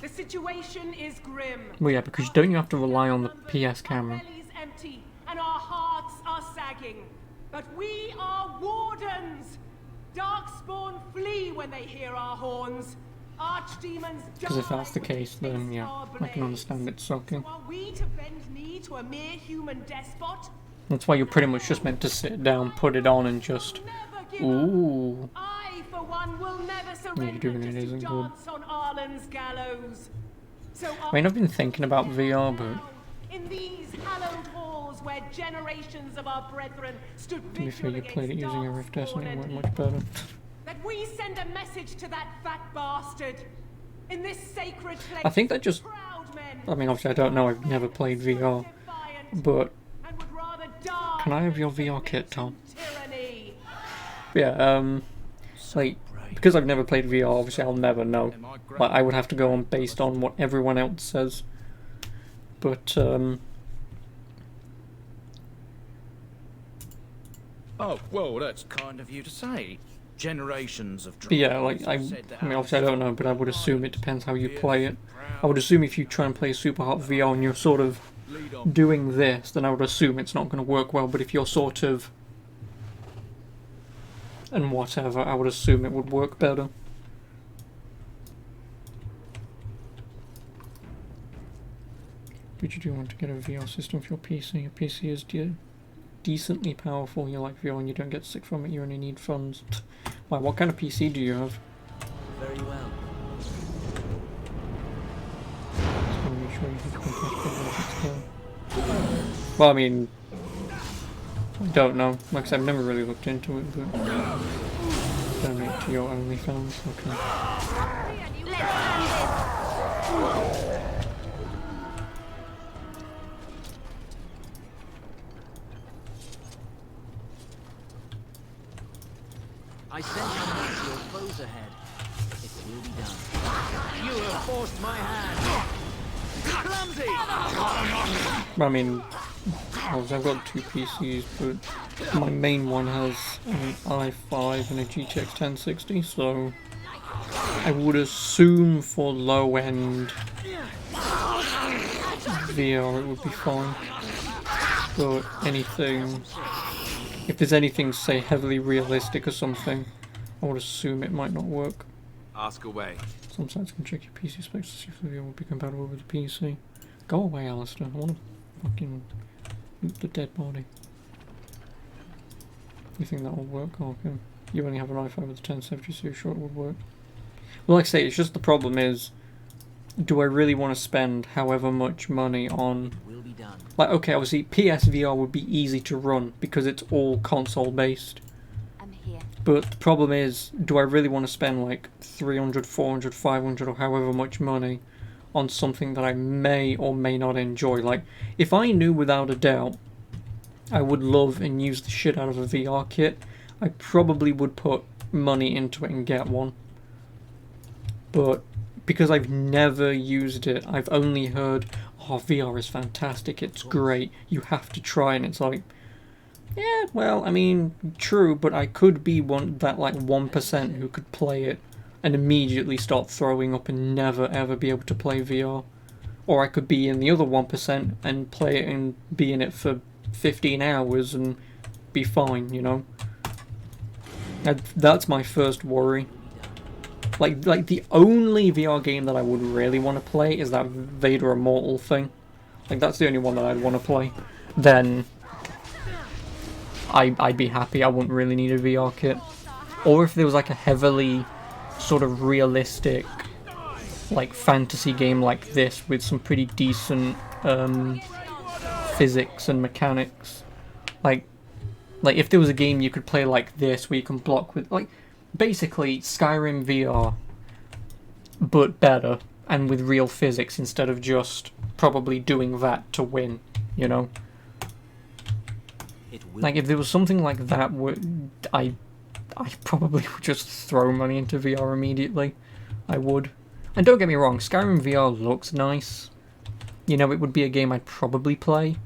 The situation is grim. Well, yeah, because don't you have to rely on the PS camera? Our bellies empty and our hearts are sagging. But we are wardens. Darkspawn flee when they hear our horns. Archdemons die. Because if that's the case, then yeah, I can understand it sucking. So are we to bend knee to a mere human despot? That's why you're pretty much just meant to sit down, put it on, and just ooh. I, for one, will never surrender You're doing it isn't good. on Arlen's gallows. So I mean, I've been thinking about VR, but in these hallowed halls where generations of our brethren stood to be fair, vigil you played it against using a Rift S and it Darkspawn went much better. that we send a message to that fat bastard in this sacred place. I think that just, I mean, obviously I don't know, I've never played VR, but can I have your VR kit, Tom? Yeah, like, because I've never played VR, obviously I'll never know. Like, I would have to go on based on what everyone else says. But, Oh, well, that's kind of you to say. Generations of but yeah, like, I mean, obviously I don't know, but I would assume it depends how you play it. I would assume if you try and play Super Hot VR and you're sort of doing this, then I would assume it's not going to work well, but if you're sort of and whatever, I would assume it would work better. But you do want to get a VR system for your PC. Your PC is decently powerful. You like VR and you don't get sick from it, you only need funds. Why, what kind of PC do you have? Very well. Just want to make sure you have compatible graphics. Well, I mean, I don't know. Like I said, I've never really looked into it, but donate to your OnlyFans. Okay. I sent my to your foes ahead. It will be done. You have forced my hand. Clumsy! I mean, obviously I've got two PCs, but my main one has an i5 and a GTX 1060, so I would assume for low-end VR it would be fine. But anything, if there's anything, say, heavily realistic or something, I would assume it might not work. Ask away. Some sites can check your PC specs to see if the VR will be compatible with the PC. Go away, Alistair. I want to fucking eat the dead body. You think that will work? Oh, okay. You only have an i5 with a 1070, so you're sure it would work. Well, like I say, it's just the problem is, do I really want to spend however much money on... Will be done. Like, okay, obviously PSVR would be easy to run because it's all console based. I'm here. But the problem is, do I really want to spend like 300, 400, 500 or however much money on something that I may or may not enjoy? Like, if I knew without a doubt I would love and use the shit out of a VR kit, I probably would put money into it and get one. But because I've never used it, I've only heard, oh, VR is fantastic, it's great, you have to try, and it's like, yeah, well, I mean, true, but I could be that like 1% who could play it and immediately start throwing up and never ever be able to play VR. Or I could be in the other 1% and play it and be in it for 15 hours and be fine, you know? That's my first worry. Like the only VR game that I would really want to play is that Vader Immortal thing. Like, that's the only one that I'd want to play. Then I'd be happy. I wouldn't really need a VR kit. Or if there was like a heavily sort of realistic like fantasy game like this with some pretty decent physics and mechanics. Like if there was a game you could play like this where you can block with, like, basically Skyrim VR, but better, and with real physics instead of just probably doing that to win, you know? Like, if there was something like that, I probably would just throw money into VR immediately. I would. And don't get me wrong, Skyrim VR looks nice. You know, it would be a game I'd probably play.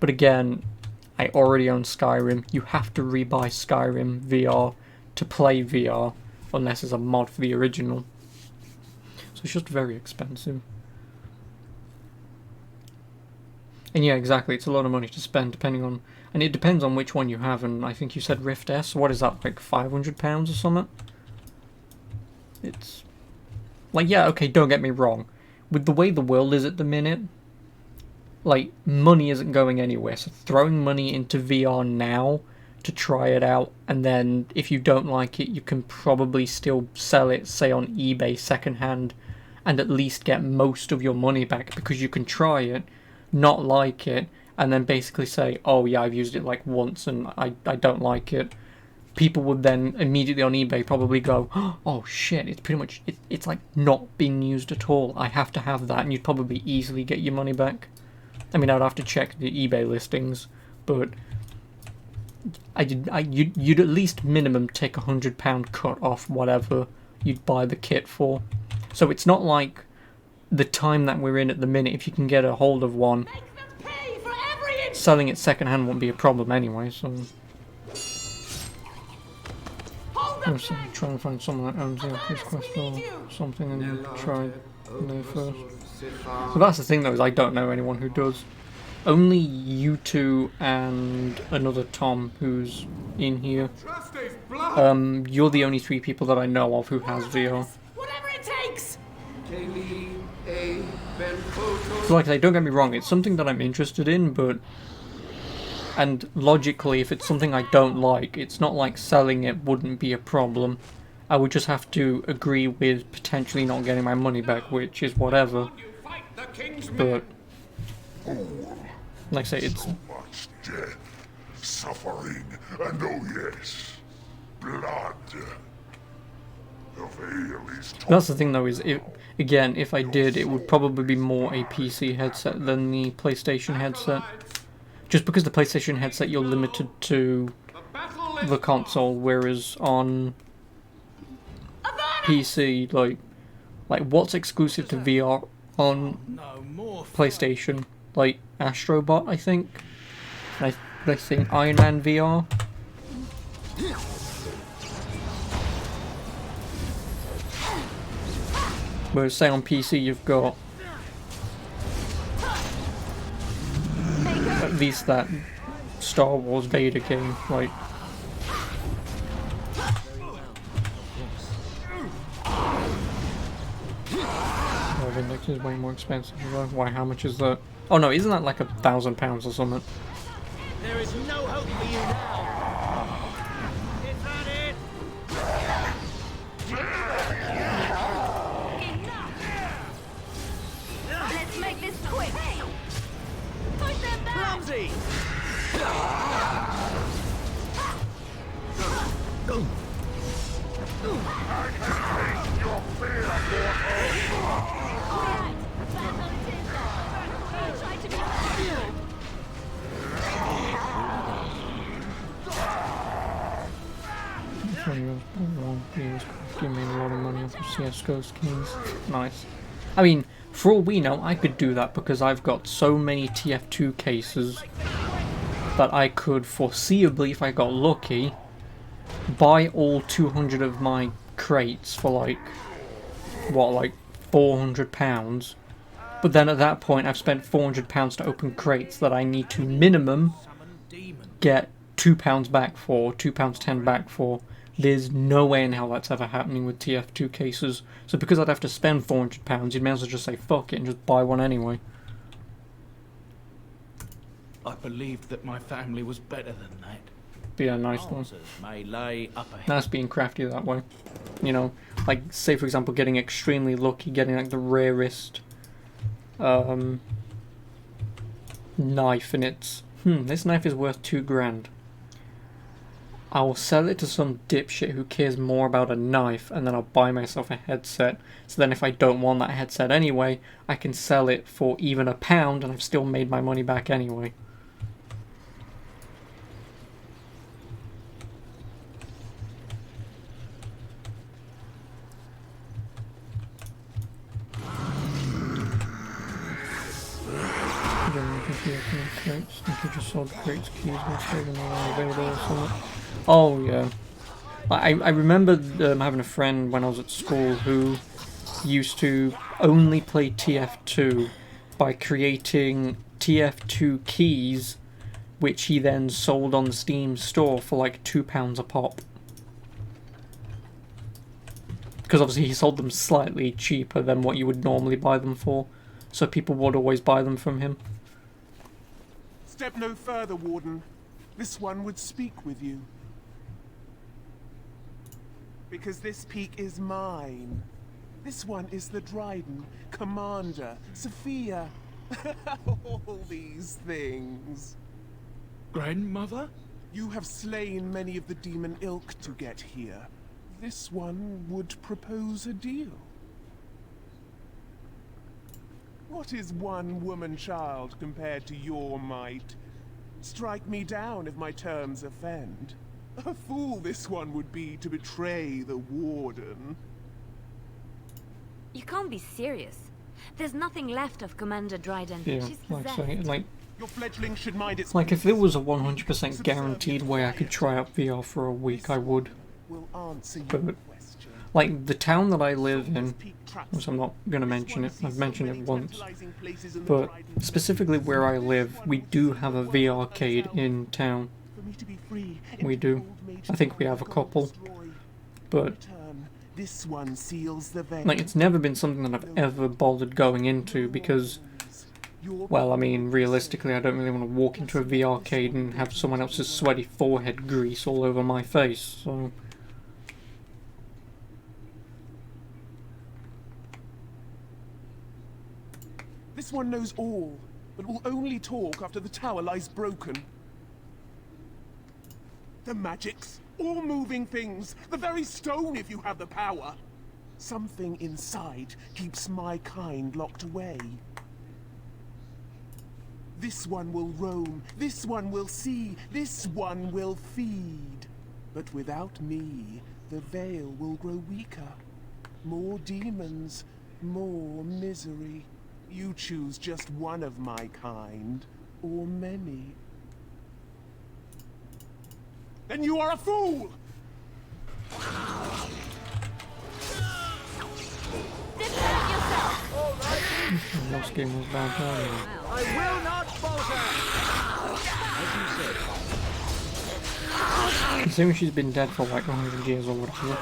But again, I already own Skyrim. You have to rebuy Skyrim VR to play VR, unless it's a mod for the original. So it's just very expensive. And yeah, exactly, it's a lot of money to spend depending on... And it depends on which one you have, and I think you said Rift S. What is that, like £500 or something? It's... Like, yeah, okay, don't get me wrong. With the way the world is at the minute, like, money isn't going anywhere, so throwing money into VR now to try it out, and then if you don't like it, you can probably still sell it, say on eBay secondhand, and at least get most of your money back, because you can try it, not like it, and then basically say, oh yeah, I've used it like once and I don't like it. People would then immediately on eBay probably go, oh shit, it's pretty much, it's like not being used at all, I have to have that, and you'd probably easily get your money back. I mean, I'd have to check the eBay listings, but you'd at least minimum take £100 cut off whatever you'd buy the kit for. So it's not like the time that we're in at the minute, if you can get a hold of one, selling it secondhand won't be a problem anyway, so... I'm trying to find someone that owns the Oculus Quest or something and try there first. So that's the thing though, is I don't know anyone who does. Only you two and another Tom who's in here. You're the only 3 people that I know of who has VR. Whatever it takes! So like I say, don't get me wrong, it's something that I'm interested in, but... And logically, if it's something I don't like, it's not like selling it wouldn't be a problem. I would just have to agree with potentially not getting my money back, which is whatever. But, like I say, it's... So much death, suffering, and oh yes, blood. The veil is torn. That's the thing though, is again, if I did, it would probably be more a PC headset than the PlayStation headset. Just because the PlayStation headset, you're limited to the console, whereas on PC, like what's exclusive to VR on PlayStation? Like Astrobot, I think. I think Iron Man VR. Whereas, say on PC, you've got at least that Star Wars Vader game, like. Oh, the Index is way more expensive. Why? How much is that? Oh no, isn't that like £1,000 or something? There is no hope for you now. Is that it? Let's make this quick. Push them back. Clumsy. Give me a lot of money off of CSGO skins. Nice. I mean, for all we know, I could do that because I've got so many TF2 cases that I could foreseeably, if I got lucky, buy all 200 of my crates for like, what, like £400? But then at that point I've spent £400 to open crates that I need to minimum get £2 back for, £2.10 back for. There's no way in hell that's ever happening with TF2 cases. So because I'd have to spend £400, you may as well just say fuck it and just buy one anyway. I believed that my family was better than that. Be a nice one. May lay up ahead. Nice being crafty that way. You know, like say for example getting extremely lucky, getting like the rarest knife, and it's this knife is worth £2,000. I will sell it to some dipshit who cares more about a knife, and then I'll buy myself a headset. So then if I don't want that headset anyway, I can sell it for even £1 and I've still made my money back anyway. Crates. I think you just sold crates, keys, and saving them available or something. Oh yeah, I remember having a friend when I was at school who used to only play TF2 by creating TF2 keys, which he then sold on the Steam store for like £2 a pop. Because obviously he sold them slightly cheaper than what you would normally buy them for, so people would always buy them from him. Step no further, Warden. This one would speak with you. Because this peak is mine. This one is the Dryden, Commander, Sophia. All these things. Grandmother? You have slain many of the demon ilk to get here. This one would propose a deal. What is one woman-child compared to your might? Strike me down if my terms offend. A fool this one would be to betray the Warden. You can't be serious. There's nothing left of Commander Dryden. Yeah, She's like possessed. saying, like, Your fledgling should mind its if there was a 100% guaranteed way I could try out VR for a week, I would. will answer your But, like, the town that I live in, which I'm not going to mention it, I've mentioned it once, but specifically where I live, we do have a VR-cade in town. We do. I think we have a couple, but this one seals the veil. like, it's never been something that I've ever bothered going into because, well, I mean, realistically, I don't really want to walk into a VR-cade and have someone else's sweaty forehead grease all over my face, so... This one knows all, but will only talk after the tower lies broken. The magics, all moving things, the very stone if you have the power. Something inside keeps my kind locked away. This one will roam, this one will see, this one will feed. But without me, the veil will grow weaker. More demons, more misery. You choose just one of my kind, or many. Then you are a fool! Defend yourself! Last game was bad timing. I will not falter! As you said. Considering she's been dead for like 100 years or whatever.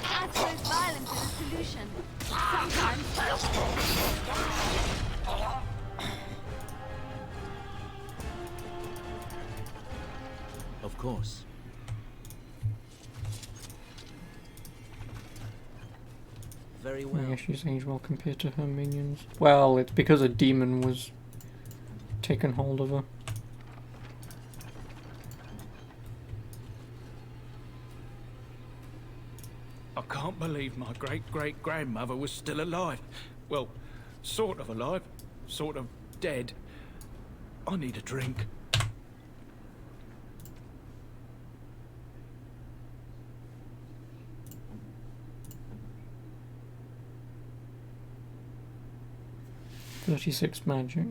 I suppose violence is a solution. Sometimes. Of course. Very I well. guess she's aged well compared to her minions. Well, it's because a demon was taken hold of her. I can't believe my great-great-grandmother was still alive. Well, sort of alive, sort of dead. I need a drink. .36 magic.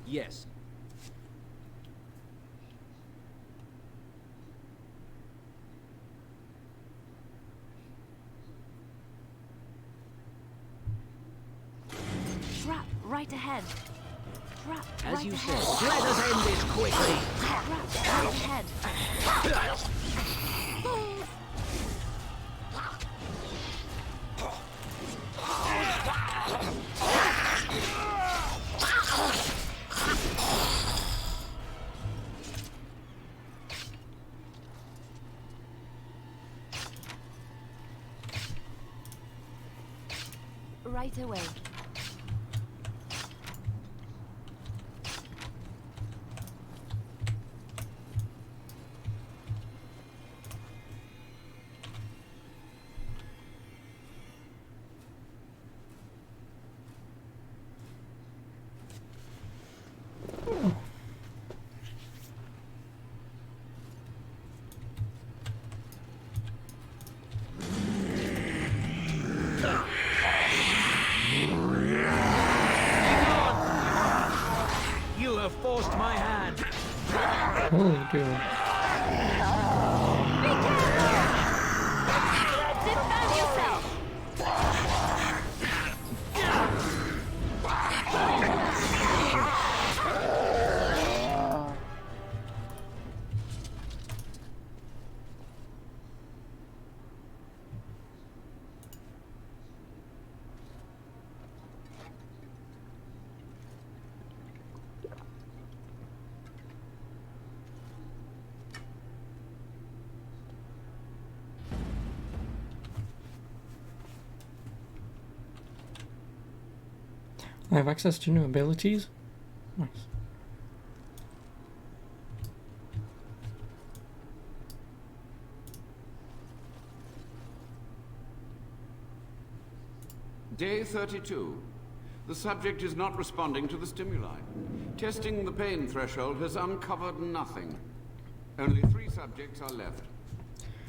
Yes. Trap right ahead. Trap As right you ahead. said, let us end this quickly. Trap right ahead. Fools! right away. You have forced my hand. Oh, dear. Defend yourself! I have access to new abilities. Nice. Day 32. The subject is not responding to the stimuli. Testing the pain threshold has uncovered nothing. Only 3 subjects are left.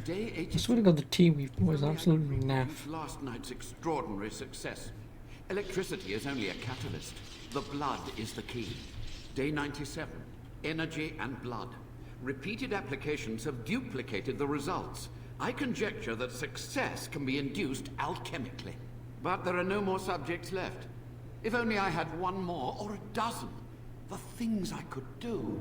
Day 82. I swear to God, the tea we've was absolutely naff. Last night's extraordinary success. Electricity is only a catalyst. The blood is the key. Day 97. Energy and blood. Repeated applications have duplicated the results. I conjecture that success can be induced alchemically. But there are no more subjects left. If only I had 1 more or 12. The things I could do.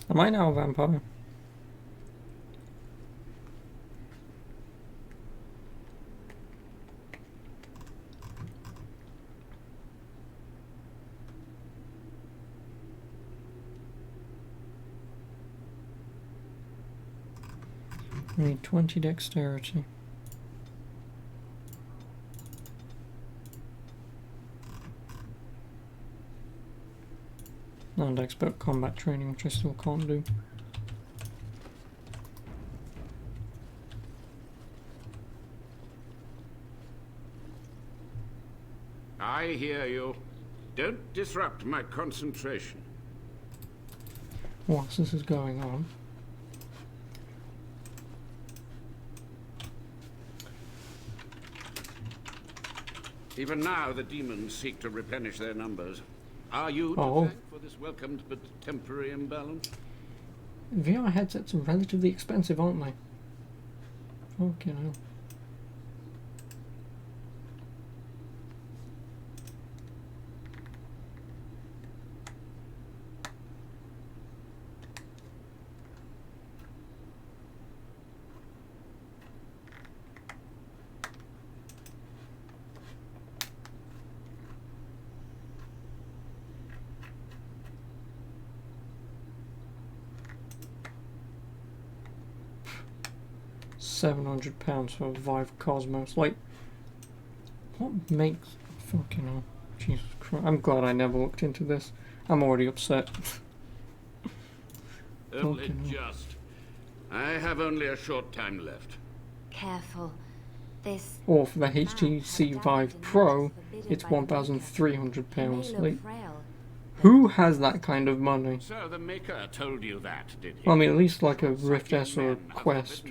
Am I now a vampire? I need 20 dexterity. And expert combat training, which I still can't do. I hear you. Don't disrupt my concentration. Whilst this is going on, even now, the demons seek to replenish their numbers. Are you to thank for this welcomed but temporary imbalance? VR headsets are relatively expensive, aren't they? Fucking hell. £700 for Vive Cosmos. Like, what makes fucking hell? Jesus Christ! I'm glad I never looked into this. I'm already upset. Only just. I have only a short time left. Careful. This. Or for the HTC Vive Pro, it's £1,300. Like, who has that kind of money? So the maker told you that, did he? Well, I mean, at least like a Rift S or a Quest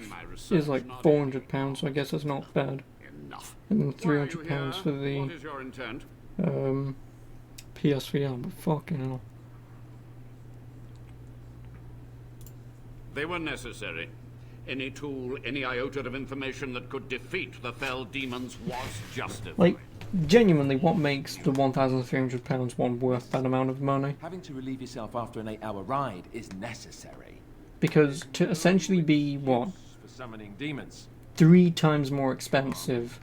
is like £400, so I guess that's not bad. Enough. And then £300 for the What is your intent? PSVR, but fucking hell. They were necessary. Any tool, any iota of information that could defeat the fell demons was justified. Like, genuinely, what makes the £1,300 one worth that amount of money? Having to relieve yourself after an 8-hour ride is necessary. Because to essentially be, what? For summoning demons. 3 times more expensive,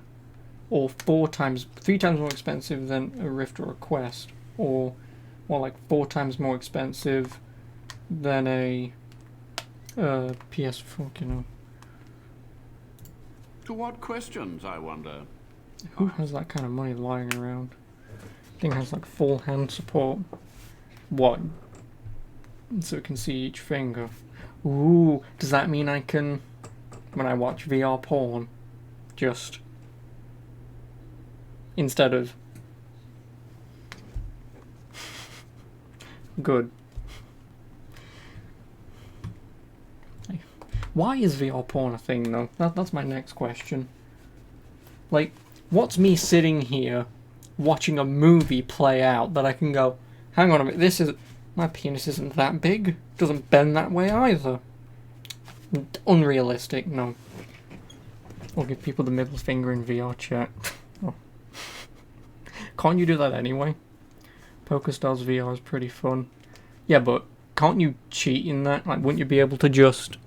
or 3 times more expensive than a Rift or a Quest, or like 4 times more expensive than a PS4, you know. To what questions, I wonder? Who has that kind of money lying around? Thing has like full hand support. What? So it can see each finger. Ooh, does that mean I can, when I watch VR porn, just instead of good. Why is VR porn a thing though? That's my next question. Like, what's me sitting here watching a movie play out that I can go, hang on a minute, my penis isn't that big, doesn't bend that way either. Unrealistic, no. Or give people the middle finger in VR chat. Oh. Can't you do that anyway? PokerStars VR is pretty fun. Yeah, but can't you cheat in that? Like, wouldn't you be able to just...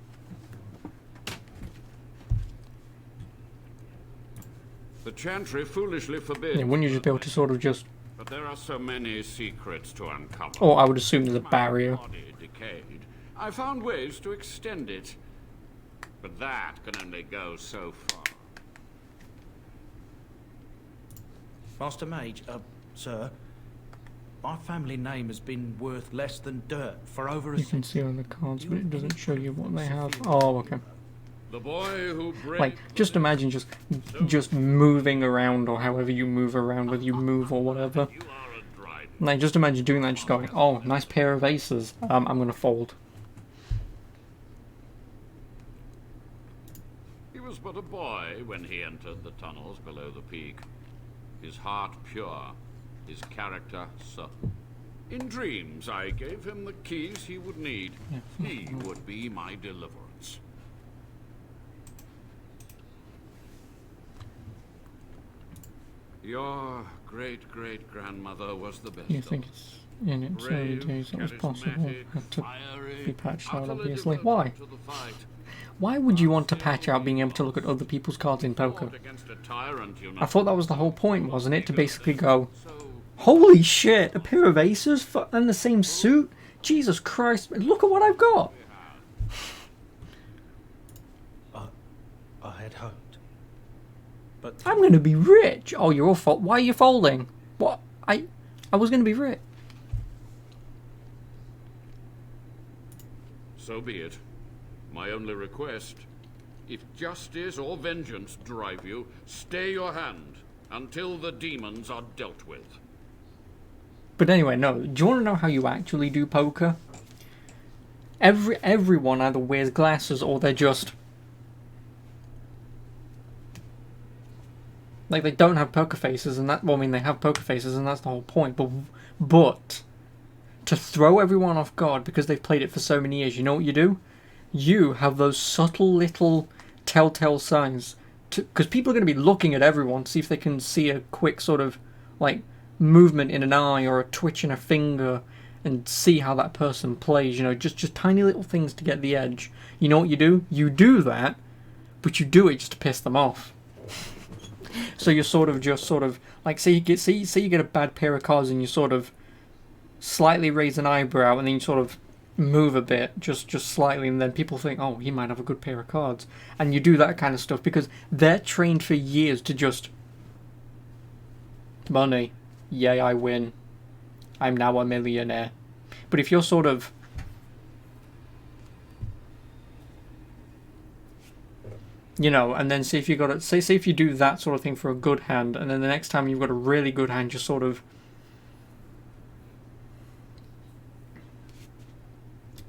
The Chantry foolishly forbids. Yeah, wouldn't you just be able to sort of just... But there are so many secrets to uncover. Oh, I would assume there's a barrier. My body decayed. I found ways to extend it. But that can only go so far. Master Mage, sir, my family name has been worth less than dirt for over a You can see on the cards, but it doesn't show you what they have. Oh, okay. The boy who like, just imagine just moving around, or however you move around, whether you move or whatever. Like, just imagine doing that, just going, oh, nice pair of aces. I'm gonna fold. He was but a boy when he entered the tunnels below the peak. His heart pure, his character subtle. In dreams, I gave him the keys he would need. He would be my deliverance. Your great-great-grandmother was the best. You think it's in its early days it was possible? Had to be patched out, obviously. Why? Why would you want to patch out being able to look at other people's cards in poker? I thought that was the whole point, wasn't it? To basically go, holy shit, a pair of aces and the same suit? Jesus Christ, look at what I've got! I had hoped. But I'm gonna be rich! Oh, you're all fault. Why are you folding? What? I was gonna be rich. So be it. My only request, if justice or vengeance drive you, stay your hand until the demons are dealt with. But anyway, no. Do you want to know how you actually do poker? Everyone either wears glasses or they're just... like, they don't have poker faces, and that... well, I mean, they have poker faces, and that's the whole point. But to throw everyone off guard because they've played it for so many years, you know what you do? You have those subtle little telltale signs. Because people are going to be looking at everyone to see if they can see a quick sort of, like, movement in an eye or a twitch in a finger and see how that person plays, you know, just tiny little things to get the edge. You know what you do? You do that, but you do it just to piss them off. So you're sort of like, say you get a bad pair of cards and you sort of slightly raise an eyebrow and then you sort of move a bit, just slightly, and then people think, oh, he might have a good pair of cards. And you do that kind of stuff because they're trained for years to just money. Yay, I win. I'm now a millionaire. But if you're sort of... you know, and then see if you got it. Say if you do that sort of thing for a good hand, and then the next time you've got a really good hand, just sort of,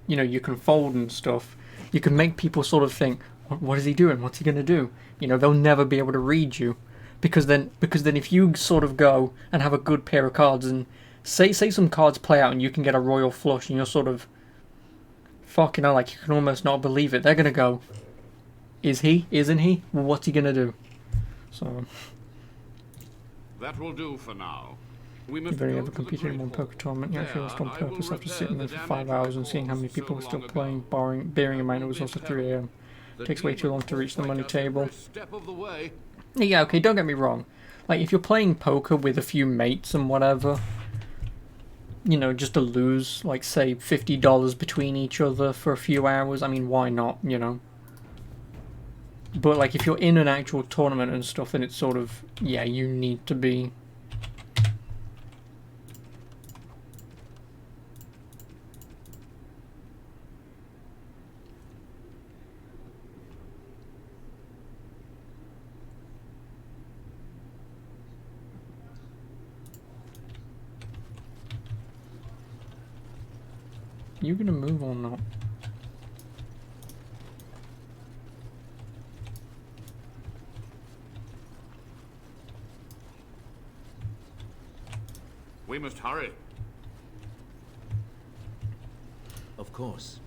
you know, you can fold and stuff. You can make people sort of think, what is he doing? What's he gonna do? You know, they'll never be able to read you, because then if you sort of go and have a good pair of cards, and say some cards play out, and you can get a royal flush, and you're sort of, fucking hell, like you can almost not believe it. They're gonna go, is he? Isn't he? Well, what's he gonna do? So that will do for now. If you ever competed in one poker tournament, you actually lost on purpose after sitting there for 5 hours and seeing how many people were still playing, bearing in mind it was also 3 AM. Takes way too long to reach the money table. Step of the way. Yeah, okay, don't get me wrong. Like, if you're playing poker with a few mates and whatever, you know, just to lose, like, say, $50 between each other for a few hours, I mean, why not, you know? But, like, if you're in an actual tournament and stuff, then it's sort of, yeah, you need to be... You gonna move or not? We must hurry. Of course.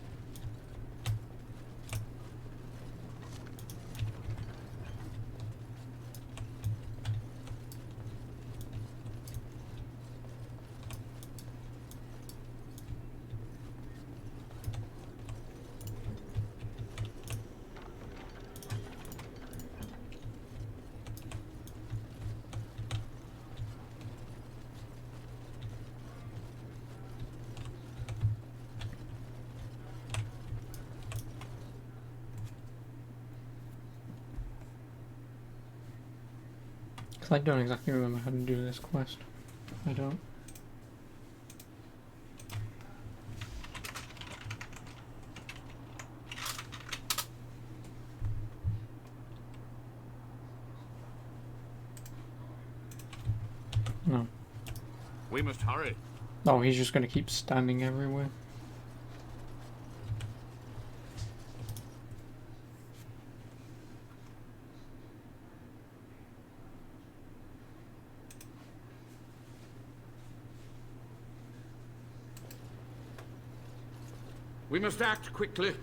I don't exactly remember how to do this quest. I don't. No. We must hurry. Oh, he's just gonna keep standing everywhere. We must act quickly.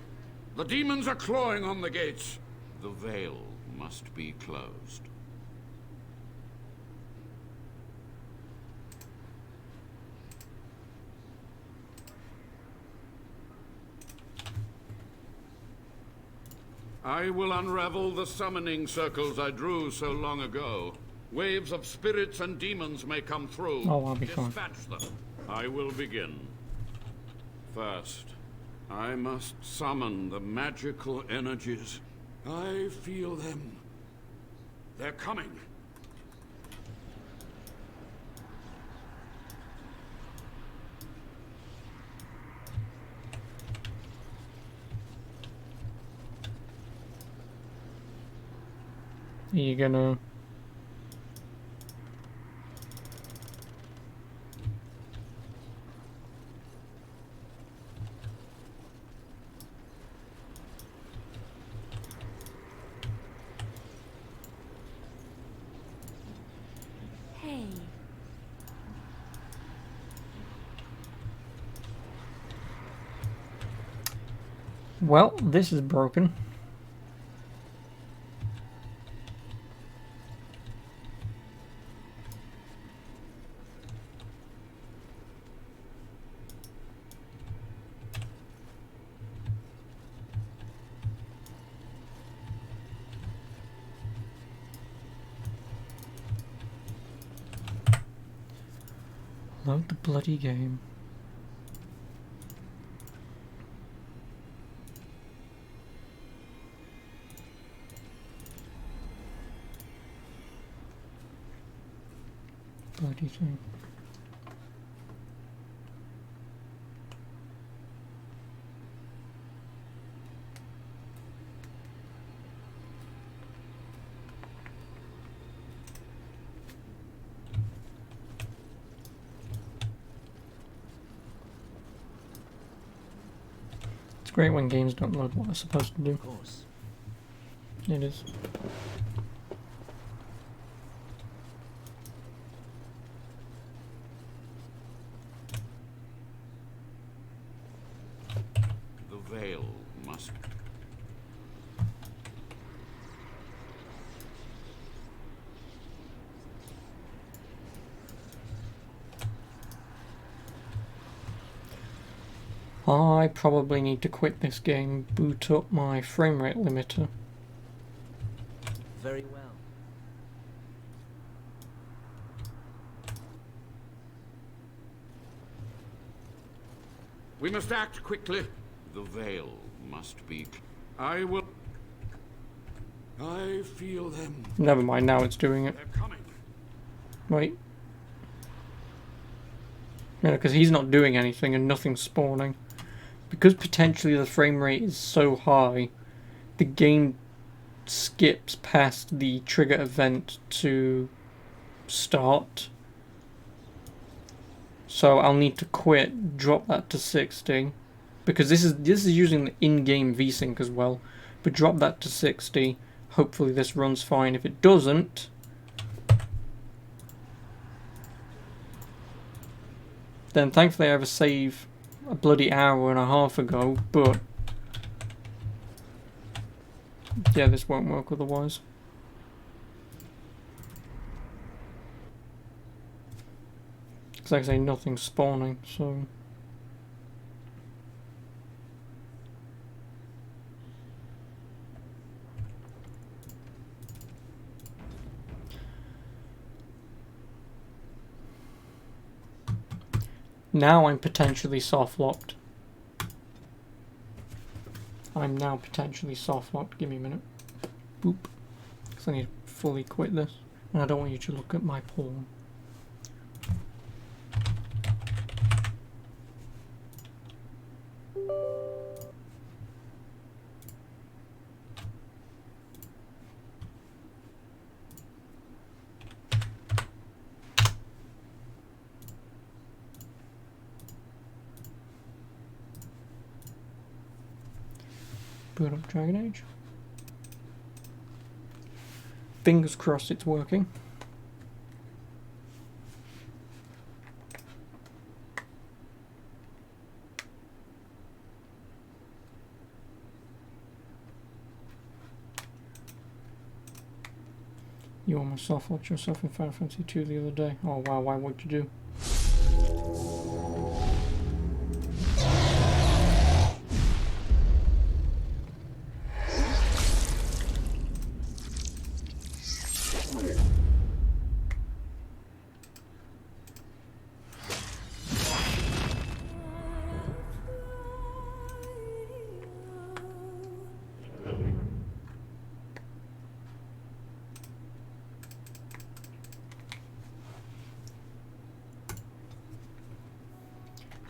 The demons are clawing on the gates. The veil must be closed. I will unravel the summoning circles I drew so long ago. Waves of spirits and demons may come through. Oh, I'll be fine. Dispatch them. I will begin. First, I must summon the magical energies. I feel them. They're coming. Are you gonna... Hey. Well, this is broken. Load the bloody game. Bloody thing. It's great when games don't load what they're supposed to do. Of course. It is. The veil must... I probably need to quit this game, boot up my frame rate limiter. Very well. We must act quickly. The veil must be... I will... I feel them. Never mind, now it's doing it. They're coming. Wait. Yeah, because he's not doing anything and nothing's spawning. Because potentially the frame rate is so high, the game skips past the trigger event to start. So I'll need to quit, drop that to 60, because this is using the in-game VSync as well. But drop that to 60. Hopefully this runs fine. If it doesn't, then thankfully I have a save a bloody hour and a half ago, but yeah, this won't work otherwise. Because like I say, nothing's spawning, so... Now I'm potentially soft-locked. I'm now potentially soft-locked. Give me a minute. Boop. Because I need to fully quit this. And I don't want you to look at my porn. Boot up Dragon Age. Fingers crossed it's working. You almost soft-locked yourself in Final Fantasy 2 the other day. Oh wow, why would you do?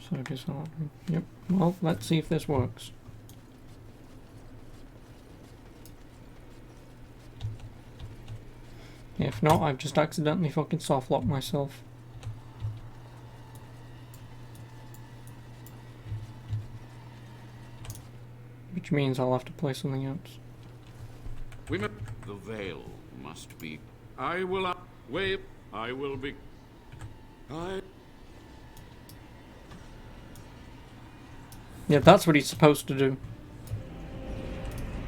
So I guess I'll... Yep. Well, let's see if this works. If not, I've just accidentally fucking soft-locked myself. Which means I'll have to play something else. The veil must be... I will... Wait. I will be... Yeah, that's what he's supposed to do.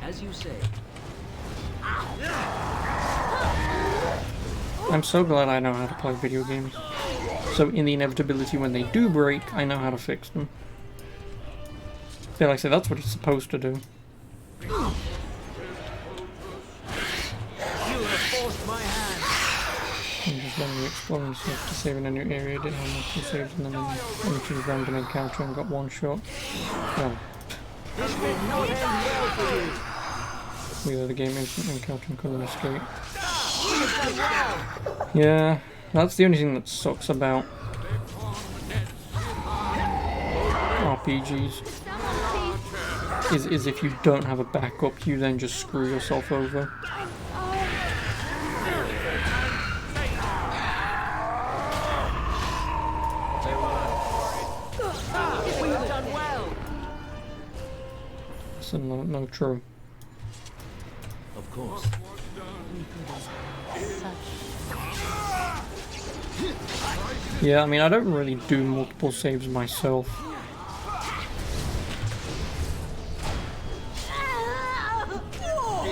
As you say. I'm so glad I know how to play video games. So in the inevitability when they do break, I know how to fix them. Yeah, like I said, that's what he's supposed to do. You have forced my hand. I'm just randomly exploring stuff to save in a new area, didn't have much to save, and then I went to a random encounter and got one shot. Well, This will not end well for you. reload the game, instant encounter and couldn't escape. Yeah, that's the only thing that sucks about RPGs. Is if you don't have a backup, you then just screw yourself over. We've done well. So no true. Of course. Yeah, I mean, I don't really do multiple saves myself.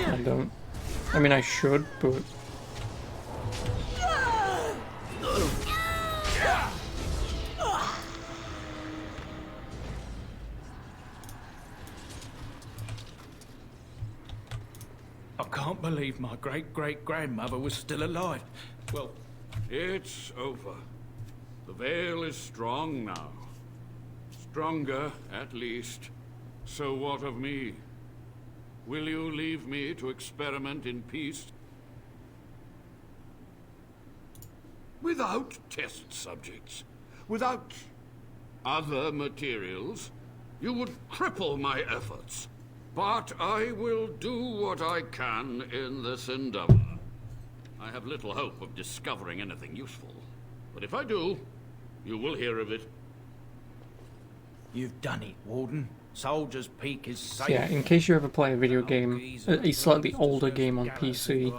I don't. I mean, I should, but... can't believe my great-great-grandmother was still alive. Well, it's over. The Veil is strong now. Stronger, at least. So what of me? Will you leave me to experiment in peace? Without test subjects, without other materials, you would cripple my efforts. But I will do what I can in this endeavor. I have little hope of discovering anything useful. But if I do, you will hear of it. You've done it, Warden. Soldier's Peak is safe. So yeah, in case you ever play a video game, a slightly older game on PC,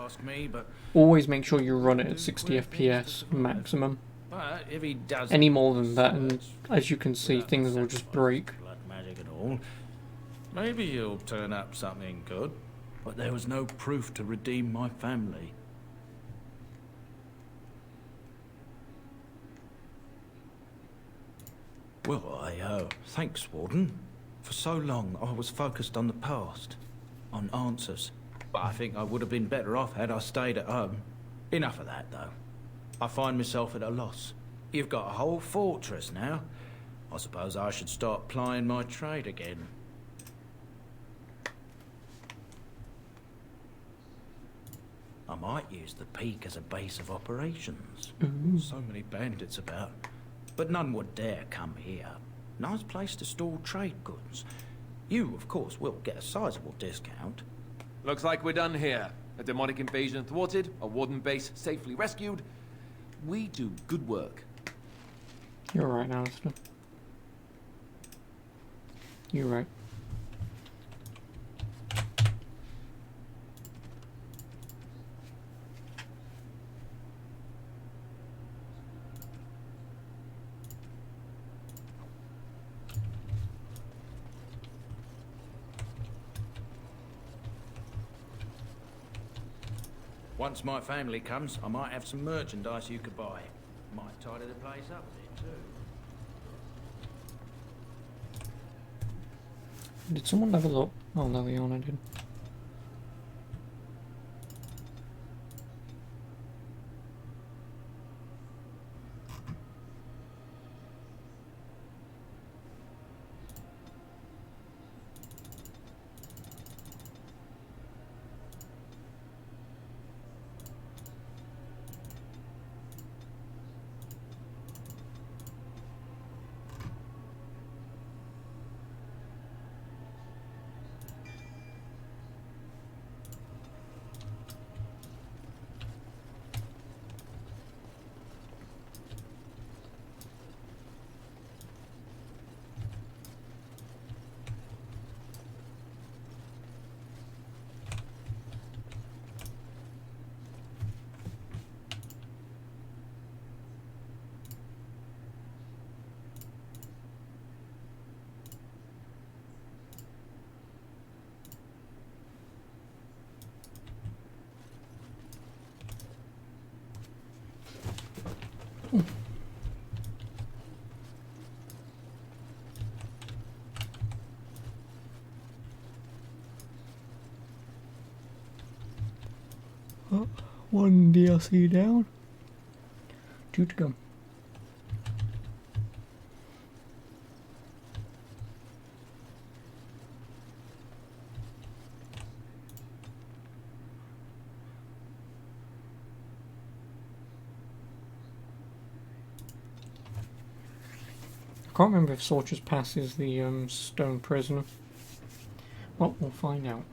always make sure you run it at 60 FPS maximum. But if he does any more than that, and as you can see, things will just break. Blood magic at all, maybe he'll turn up something good. But there was no proof to redeem my family. Well, thanks, Warden. For so long, I was focused on the past, on answers. But I think I would have been better off had I stayed at home. Enough of that, though. I find myself at a loss. You've got a whole fortress now. I suppose I should start plying my trade again. I might use the Peak as a base of operations. So many bandits about. But none would dare come here. Nice place to store trade goods. You, of course, will get a sizable discount. Looks like we're done here. A demonic invasion thwarted, a warden base safely rescued. We do good work. You're right, Alistair. You're right. Once my family comes, I might have some merchandise you could buy. Might tidy the place up a bit, too. Did someone level up? Oh, Leliana did. Oh, one DLC down. 2 to go. I can't remember if Sorcerer's Pass is the stone prisoner. Well, we'll find out.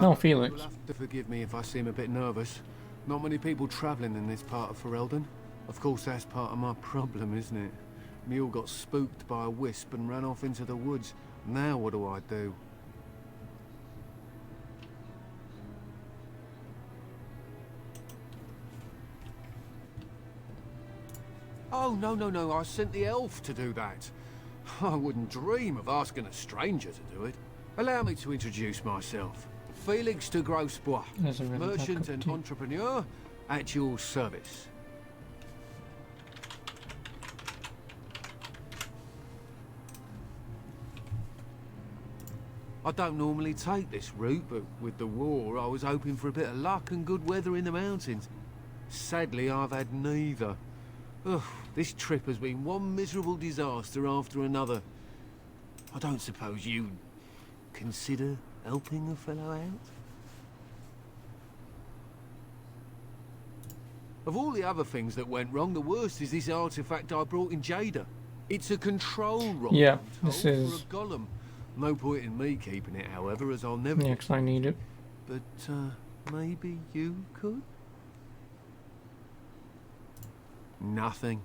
No, Felix. You'll have to forgive me if I seem a bit nervous. Not many people travelling in this part of Ferelden. Of course, that's part of my problem, isn't it? Mule got spooked by a wisp and ran off into the woods. Now what do I do? Oh, no, I sent the elf to do that. I wouldn't dream of asking a stranger to do it. Allow me to introduce myself. Felix de Grosbois, There's a really bad merchant cup and tea. entrepreneur at your service. I don't normally take this route, but with the war, I was hoping for a bit of luck and good weather in the mountains. Sadly, I've had neither. Ugh, this trip has been one miserable disaster after another. I don't suppose you'd consider helping a fellow out? Of all the other things that went wrong, the worst is this artifact I brought in Jada. It's a control rod, Yeah, I'm told, this is... for a golem. No point in me keeping it, however, as I'll never... Yeah, 'cause I need it. But, maybe you could? Nothing.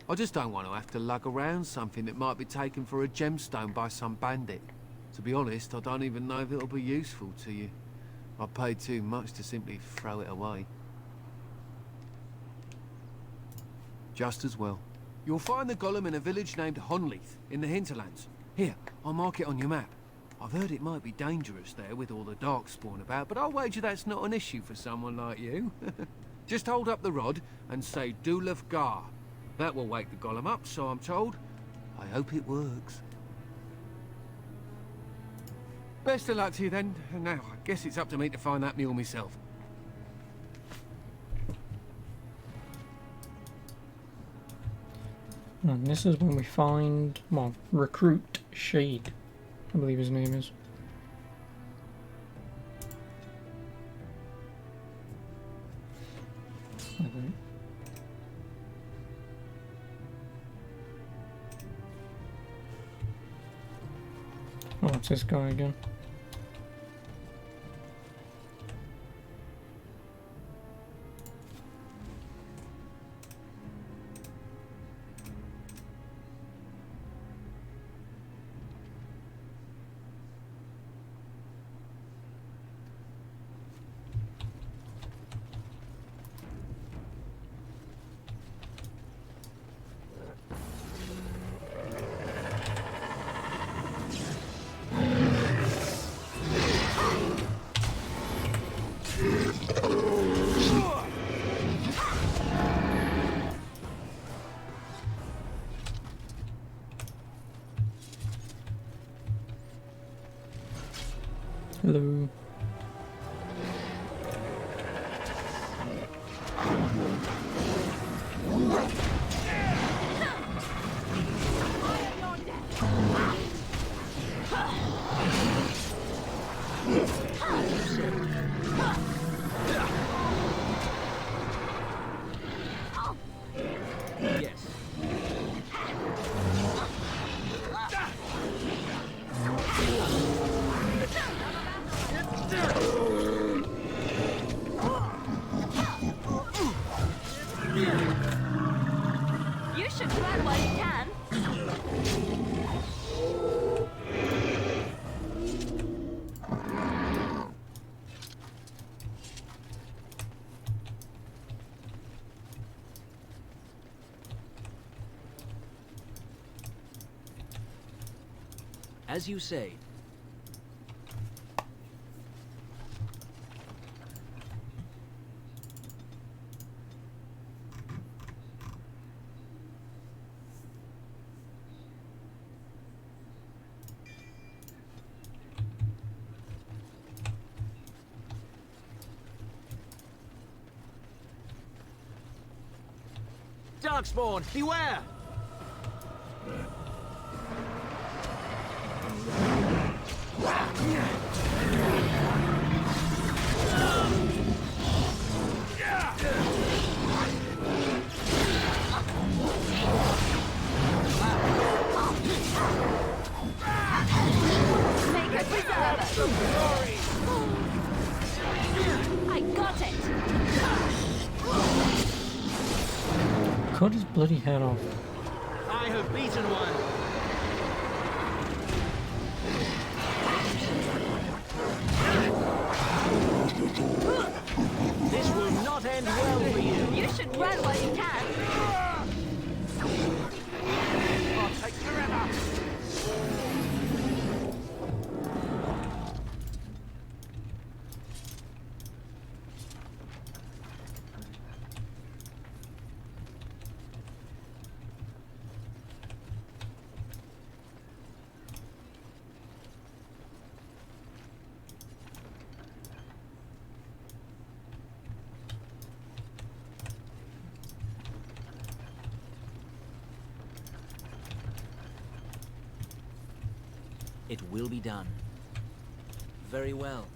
I just don't want to have to lug around something that might be taken for a gemstone by some bandit. To be honest, I don't even know if it'll be useful to you. I paid too much to simply throw it away. Just as well. You'll find the golem in a village named Honleith, in the hinterlands. Here, I'll mark it on your map. I've heard it might be dangerous there with all the darkspawn about, but I'll wager that's not an issue for someone like you. Just hold up the rod and say Dulaf Gar. That will wake the golem up, so I'm told. I hope it works. Best of luck to you then. Now, I guess it's up to me to find that mule myself. And this is when we find, well, Recruit Shade, I believe his name is. Okay. Oh, it's this guy again. Hello. Yes. You should run while you can. As you say. Darkspawn, beware! Make a preserver. I got it. Cut his bloody head off. I have beaten one. This will not end well for you. You should run while you can. I'll take forever. It will be done. Very well.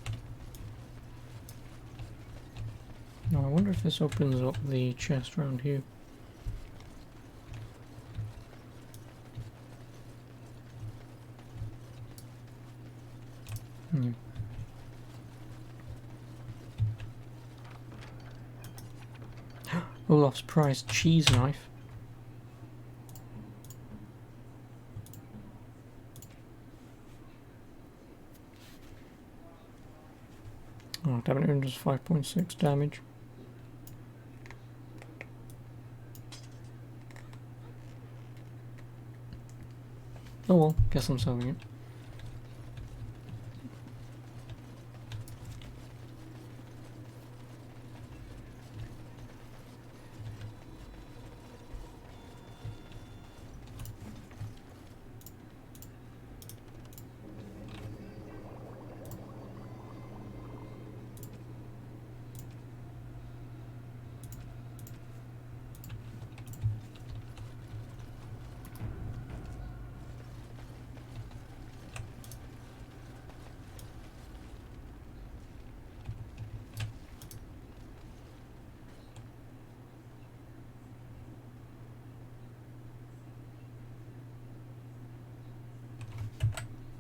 Now I wonder if this opens up the chest around here. Olaf's prized cheese knife. Oh, damn, does 5.6 damage. Oh well, guess I'm selling it.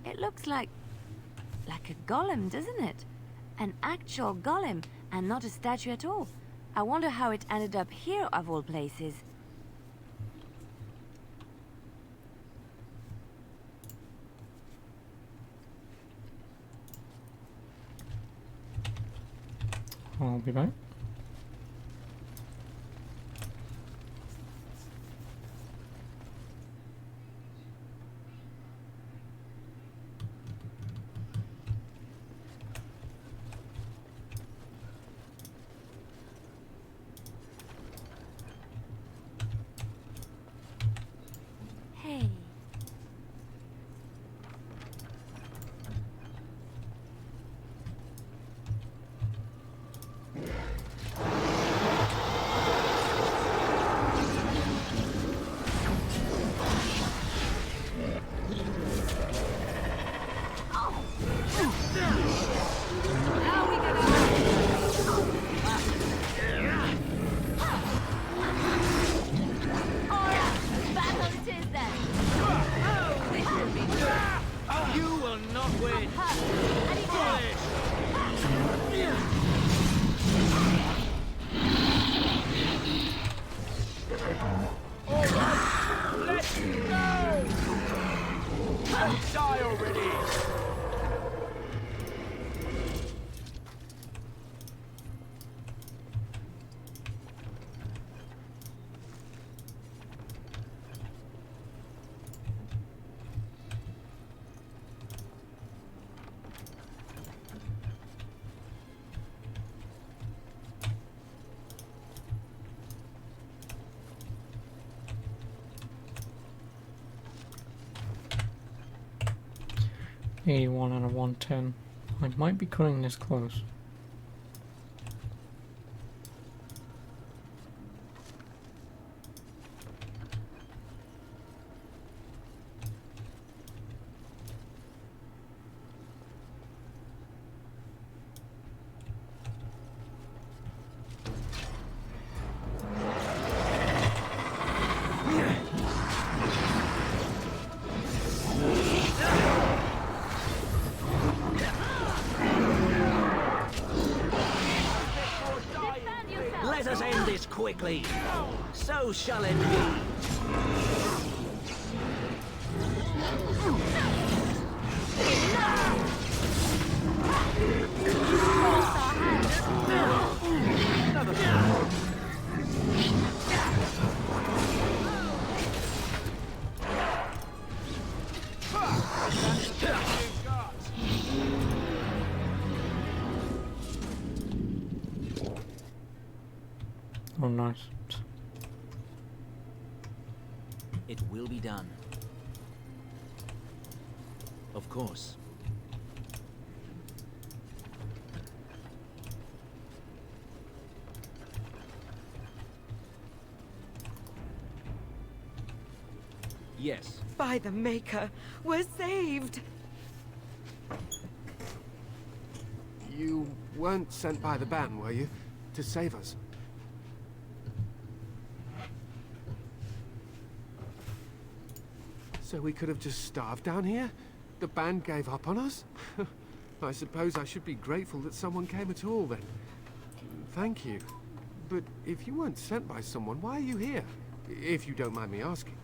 It looks like a golem, doesn't it? An actual golem, and not a statue at all. I wonder how it ended up here, of all places. I'll be back. Hey. You will not win. Let's go! Die already! $81 out of 110. I might be cutting this close. Let us end this quickly. So shall it be. Oh, nice. It will be done. Of course. Yes. By the Maker, we're saved. You weren't sent by the band, were you? To save us? So we could have just starved down here? The band gave up on us? I suppose I should be grateful that someone came at all, then. Thank you. But if you weren't sent by someone, why are you here? If you don't mind me asking.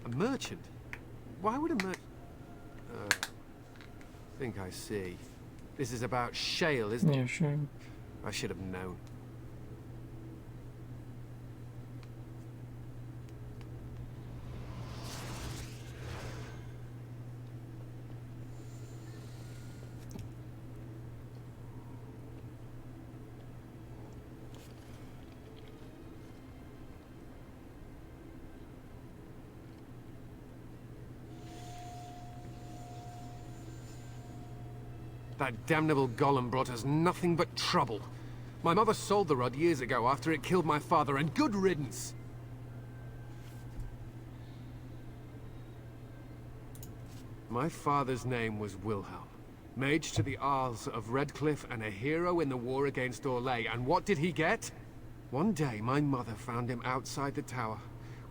A merchant? Why would a merchant... think I see. This is about Shale, isn't it? Yeah, sure. I should have known. That damnable golem brought us nothing but trouble. My mother sold the rod years ago after it killed my father, and good riddance! My father's name was Wilhelm, mage to the Isles of Redcliffe and a hero in the war against Orlais, and what did he get? One day, my mother found him outside the tower,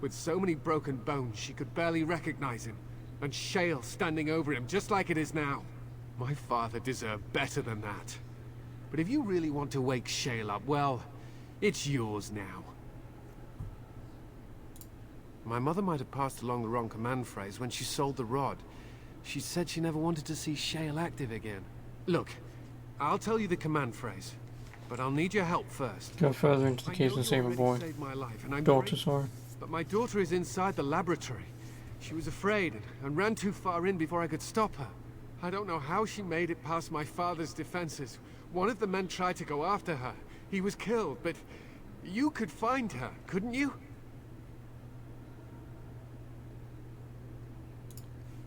with so many broken bones she could barely recognize him, and Shale standing over him just like it is now. My father deserved better than that. But if you really want to wake Shale up, well, it's yours now. My mother might have passed along the wrong command phrase when she sold the rod. She said she never wanted to see Shale active again. Look, I'll tell you the command phrase, but I'll need your help first. Go further into the case and save a boy. Daughter, sorry. But my daughter is inside the laboratory. She was afraid and ran too far in before I could stop her. I don't know how she made it past my father's defenses. One of the men tried to go after her. He was killed, but you could find her, couldn't you?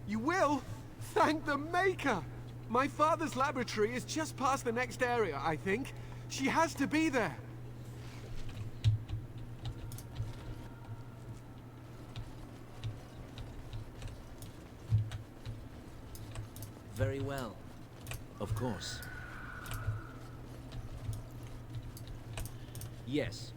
You will? Thank the Maker! My father's laboratory is just past the next area, I think. She has to be there. Very well. Of course. Yes.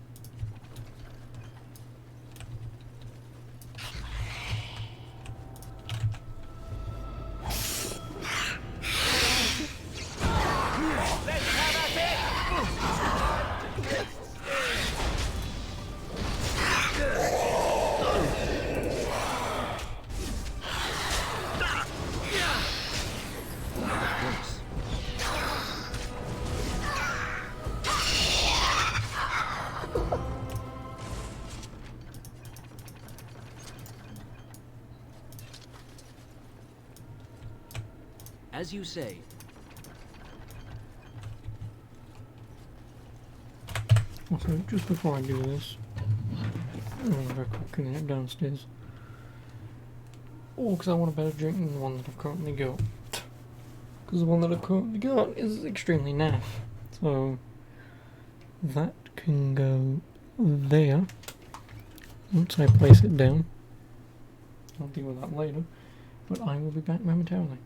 As you say. Also, just before I do this, I'm going to go cooking it downstairs. Oh, because I want a better drink than the one that I've currently got. Because the one that I've currently got is extremely naff. So, that can go there. Once I place it down. I'll deal with that later. But I will be back momentarily.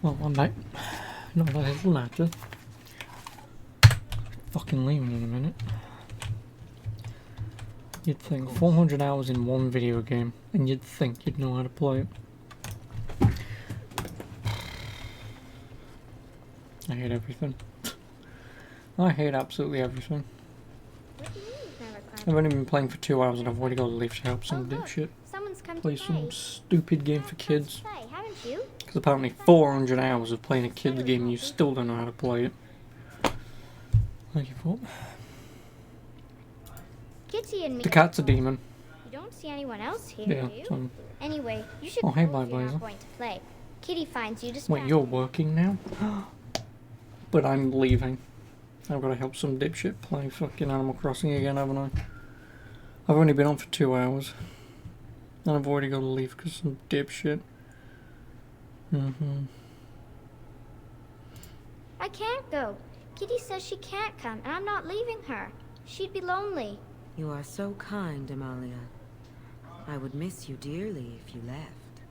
Well, I'm back. Not that it will matter. Fucking leaving in a minute. You'd think 400 hours in one video game, and you'd think you'd know how to play it. I hate everything. I hate absolutely everything. I've only been playing for 2 hours and I've already got to leave to help some dipshit play some stupid game for kids. Because apparently 400 hours of playing a kid's game and you still don't know how to play it. Thank you for. Kitty and me. The cat's a demon. You don't see anyone else here, Yeah. do you? Anyway, you should Oh, hey, go if you're Blazer. not going to play. Kitty finds you distracted. Wait, you're working now? But I'm leaving. I've got to help some dipshit play fucking Animal Crossing again, haven't I? I've only been on for 2 hours. And I've already got to leave because some dipshit. I can't go. Kitty says she can't come, and I'm not leaving her. She'd be lonely. You are so kind, Amalia. I would miss you dearly if you left.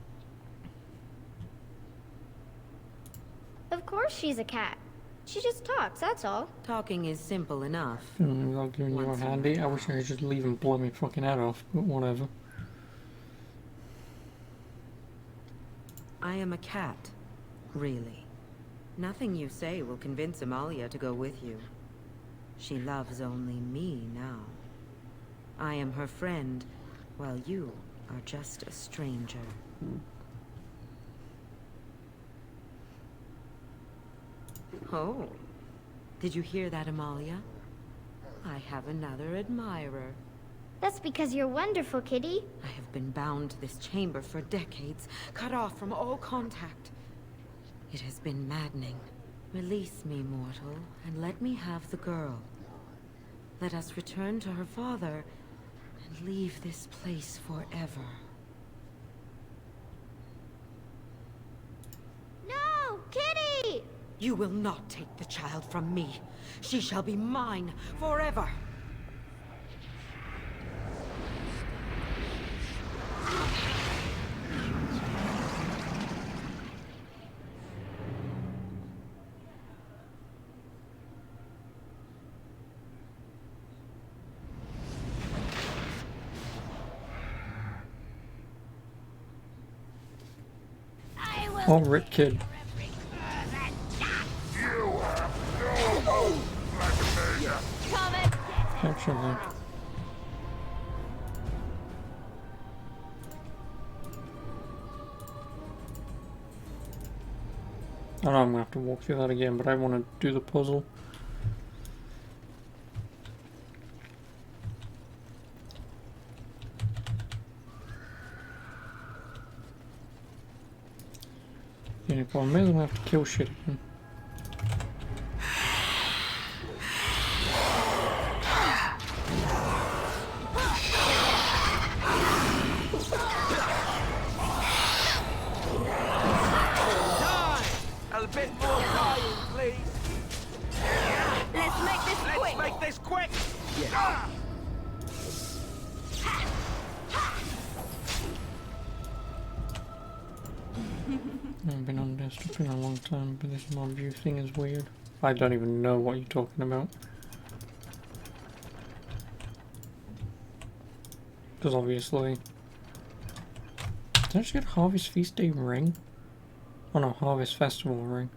Of course she's a cat. She just talks, that's all. Talking is simple enough. Without giving you a handy. I wish I could just leave and blow my fucking head off, but whatever. I am a cat, really. Nothing you say will convince Amalia to go with you. She loves only me now. I am her friend, while you are just a stranger. Oh, did you hear that, Amalia? I have another admirer. That's because you're wonderful, Kitty. I have been bound to this chamber for decades, cut off from all contact. It has been maddening. Release me, mortal, and let me have the girl. Let us return to her father and leave this place forever. No! Kitty! You will not take the child from me. She shall be mine forever. Oh, Rick Kid. Actually. I know I'm gonna have to walk through that again, but I want to do the puzzle. The only problem is I'm gonna have to kill shit again. A bit more dying, please. Let's make this quick. Let's make this quick. I've been on desktop in a long time, but this mob view thing is weird. I don't even know what you're talking about. Because obviously... Did I just get a Harvest Feast Day ring? Oh no, Harvest Festival ring.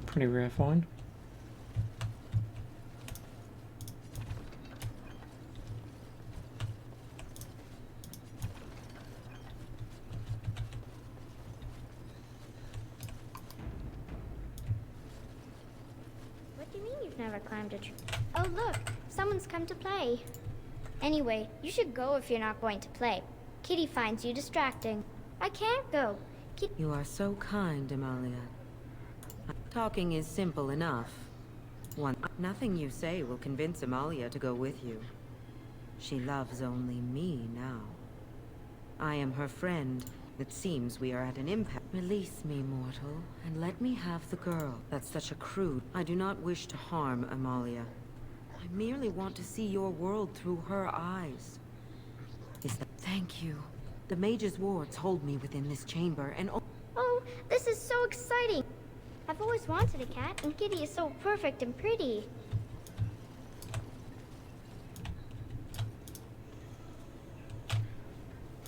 Pretty rare find. What do you mean you've never climbed a tree? Oh, look! Someone's come to play. Anyway, you should go if you're not going to play. Kitty finds you distracting. I can't go. You are so kind, Amalia. Talking is simple enough. Nothing you say will convince Amalia to go with you. She loves only me now. I am her friend. It seems we are at an impasse. Release me, mortal, and let me have the girl. That's such a crude... I do not wish to harm Amalia. I merely want to see your world through her eyes. Thank you. The mage's wards hold me within this chamber, and Oh, this is so exciting! I've always wanted a cat, and Kitty is so perfect and pretty.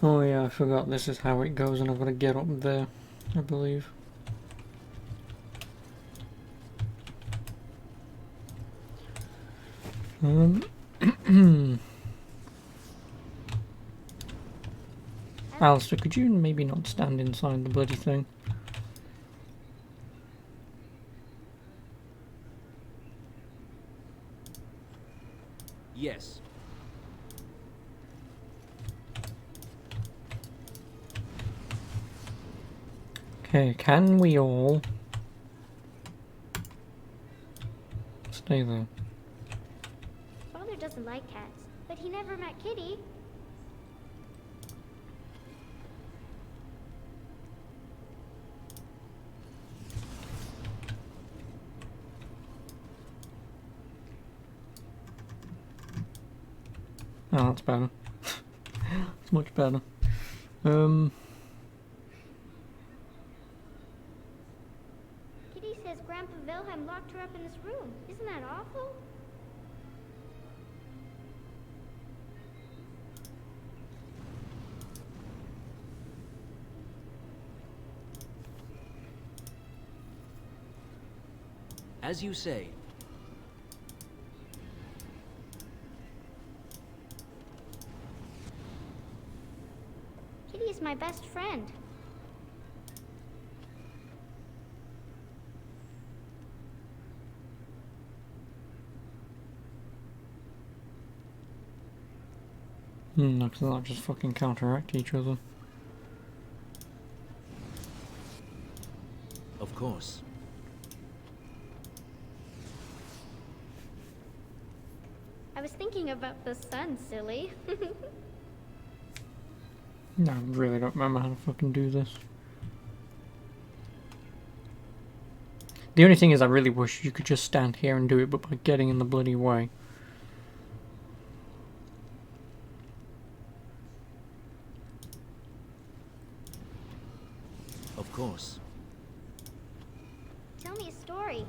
Oh yeah, I forgot this is how it goes and I've got to get up there, I believe. Alistair, could you maybe not stand inside the bloody thing? Yes. Okay, can we all stay there? Father doesn't like cats, but he never met Kitty. Oh, that's better. It's much better. Kitty says Grandpa Wilhelm locked her up in this room. Isn't that awful? As you say. Kitty is my best friend. No, because they'll just fucking counteract each other. Of course. I was thinking about the sun, silly. No, I really don't remember how to fucking do this. The only thing is I really wish you could just stand here and do it, but by getting in the bloody way. Of course. Tell me a story.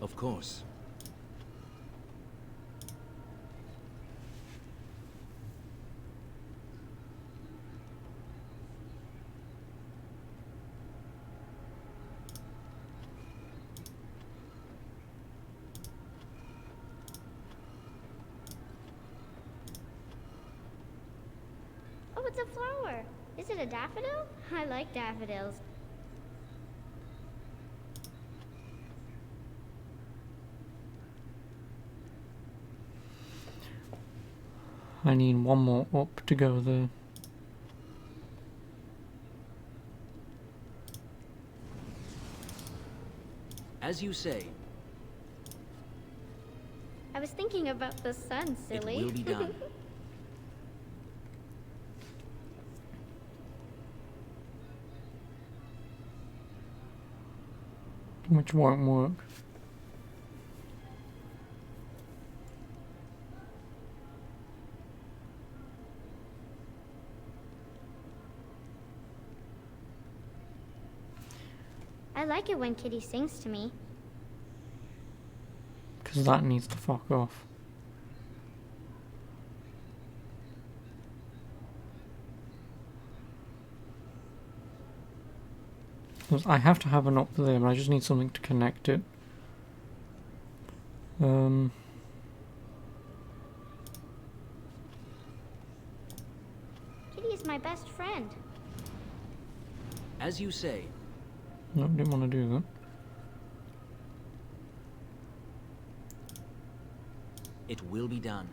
Of course. Oh, it's a flower. Is it a daffodil? I like daffodils. I need one more up to go there. As you say. I was thinking about the sun, silly. It will be done. Which won't work. I like it when Kitty sings to me. Because that needs to fuck off. I have to have an up there, but I just need something to connect it. Kitty is my best friend. As you say. No, didn't want to do that. It will be done.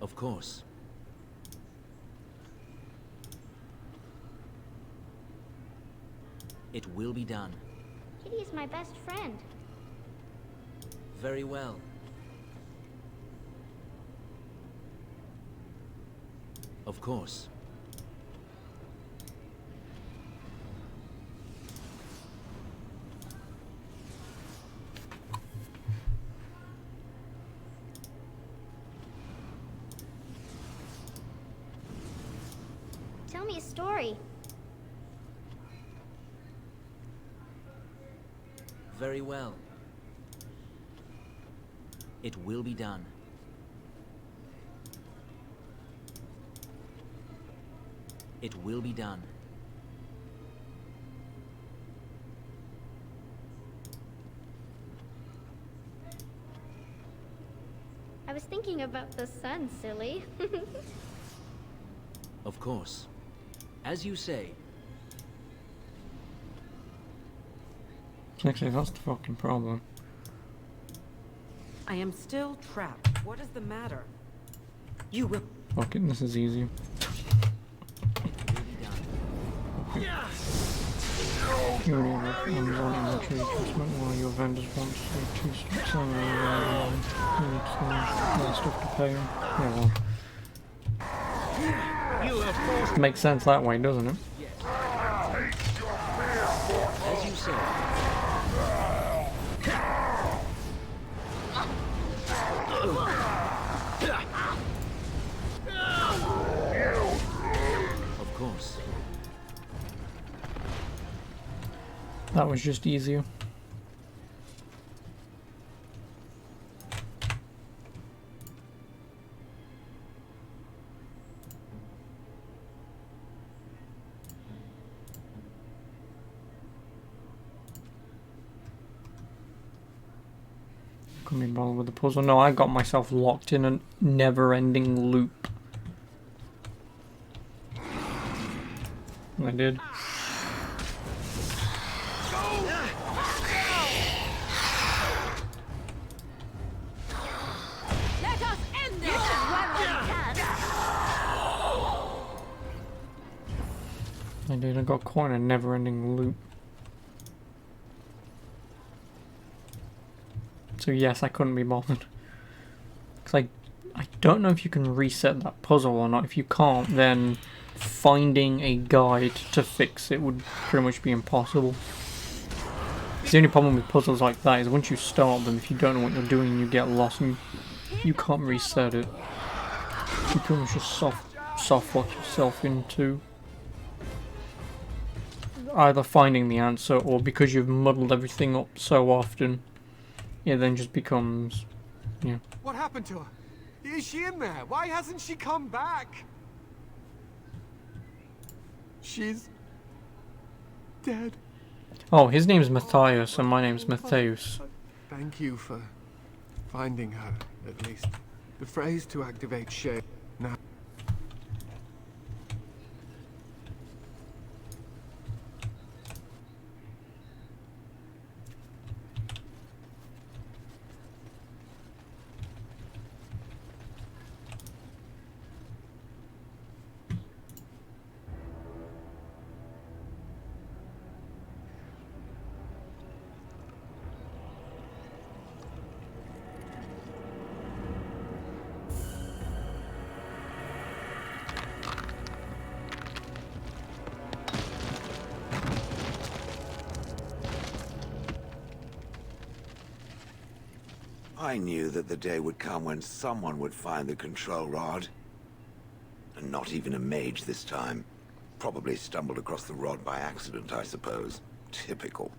Of course. It will be done. Kitty is my best friend. Very well. Of course. tell me a story. Very well. It will be done. It will be done. I was thinking about the sun, silly. Of course. As you say. Actually, that's the fucking problem. I am still trapped. What is the matter? You will. Fuck it, this is easy. You already have Amazon inventory adjustment while your vendors want to say 2 steps on the you need some more stuff to pay. Yeah, well. Makes sense that way, doesn't it? As you say. Of course. That was just easier. Couldn't be bothered with the puzzle. No, I got myself locked in a never-ending loop. I did. Let us end this while we can. I did. I got caught in a never-ending loop. So yes, I couldn't be bothered. Because I don't know if you can reset that puzzle or not. If you can't, then finding a guide to fix it would pretty much be impossible. The only problem with puzzles like that is once you start them, if you don't know what you're doing, you get lost and you can't reset it. You pretty much just soft lock yourself into either finding the answer, or because you've muddled everything up so often, it then just becomes, yeah. What happened to her? Is she in there? Why hasn't she come back? She's dead. Oh, his name's Matthias and my name's Matthäus. Thank you for finding her, at least. The phrase to activate Shay now. I knew that the day would come when someone would find the control rod. And not even a mage this time. Probably stumbled across the rod by accident, I suppose. Typical.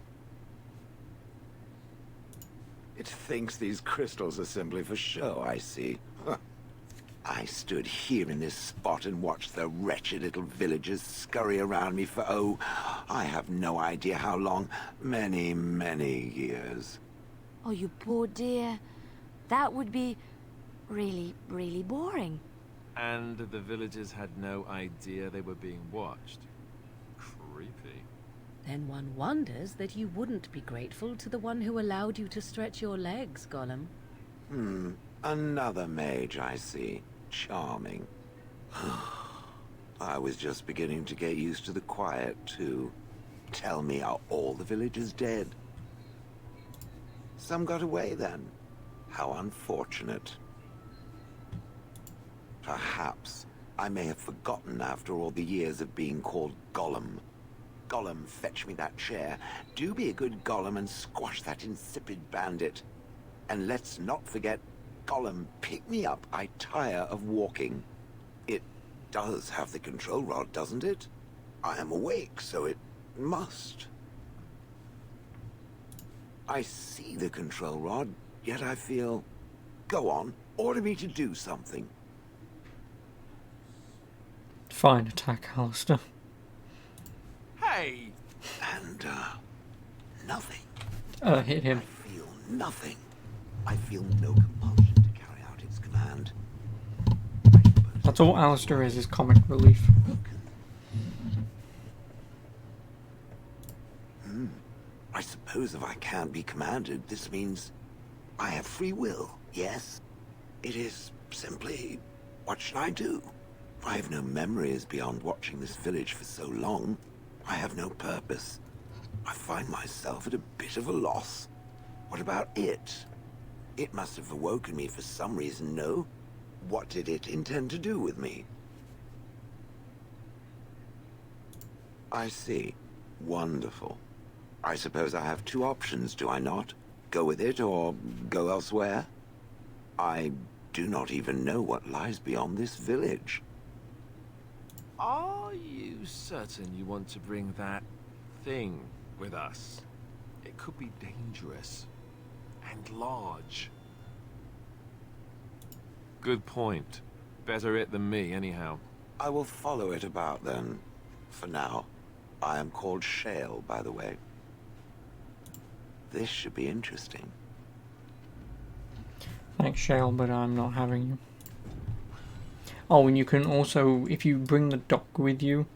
It thinks these crystals are simply for show, I see. Huh. I stood here in this spot and watched the wretched little villagers scurry around me for, oh, I have no idea how long. Many, many years. Oh, you poor dear. That would be really, really boring. And the villagers had no idea they were being watched. Creepy. Then one wonders that you wouldn't be grateful to the one who allowed you to stretch your legs, Gollum. Another mage, I see. Charming. I was just beginning to get used to the quiet, too. Tell me, are all the villagers dead? Some got away, then. How unfortunate. Perhaps I may have forgotten after all the years of being called Gollum. Gollum, fetch me that chair. Do be a good Gollum and squash that insipid bandit. And let's not forget, Gollum, pick me up. I tire of walking. It does have the control rod, doesn't it? I am awake, so it must. I see the control rod, yet I feel... Go on, order me to do something. Fine, attack Alistair. Hey! And, nothing. Hit him. I feel nothing. I feel no compulsion to carry out its command. That's all Alistair is comic relief. I suppose if I can't be commanded, this means I have free will, yes? It is simply, what should I do? I have no memories beyond watching this village for so long. I have no purpose. I find myself at a bit of a loss. What about it? It must have awoken me for some reason, no? What did it intend to do with me? I see. Wonderful. I suppose I have two options, do I not? Go with it or go elsewhere? I do not even know what lies beyond this village. Are you certain you want to bring that thing with us? It could be dangerous and large. Good point. Better it than me, anyhow. I will follow it about then. For now. I am called Shale, by the way. This should be interesting. Thanks, Shale, but I'm not having you. Oh, and you can also, if you bring the dog with you,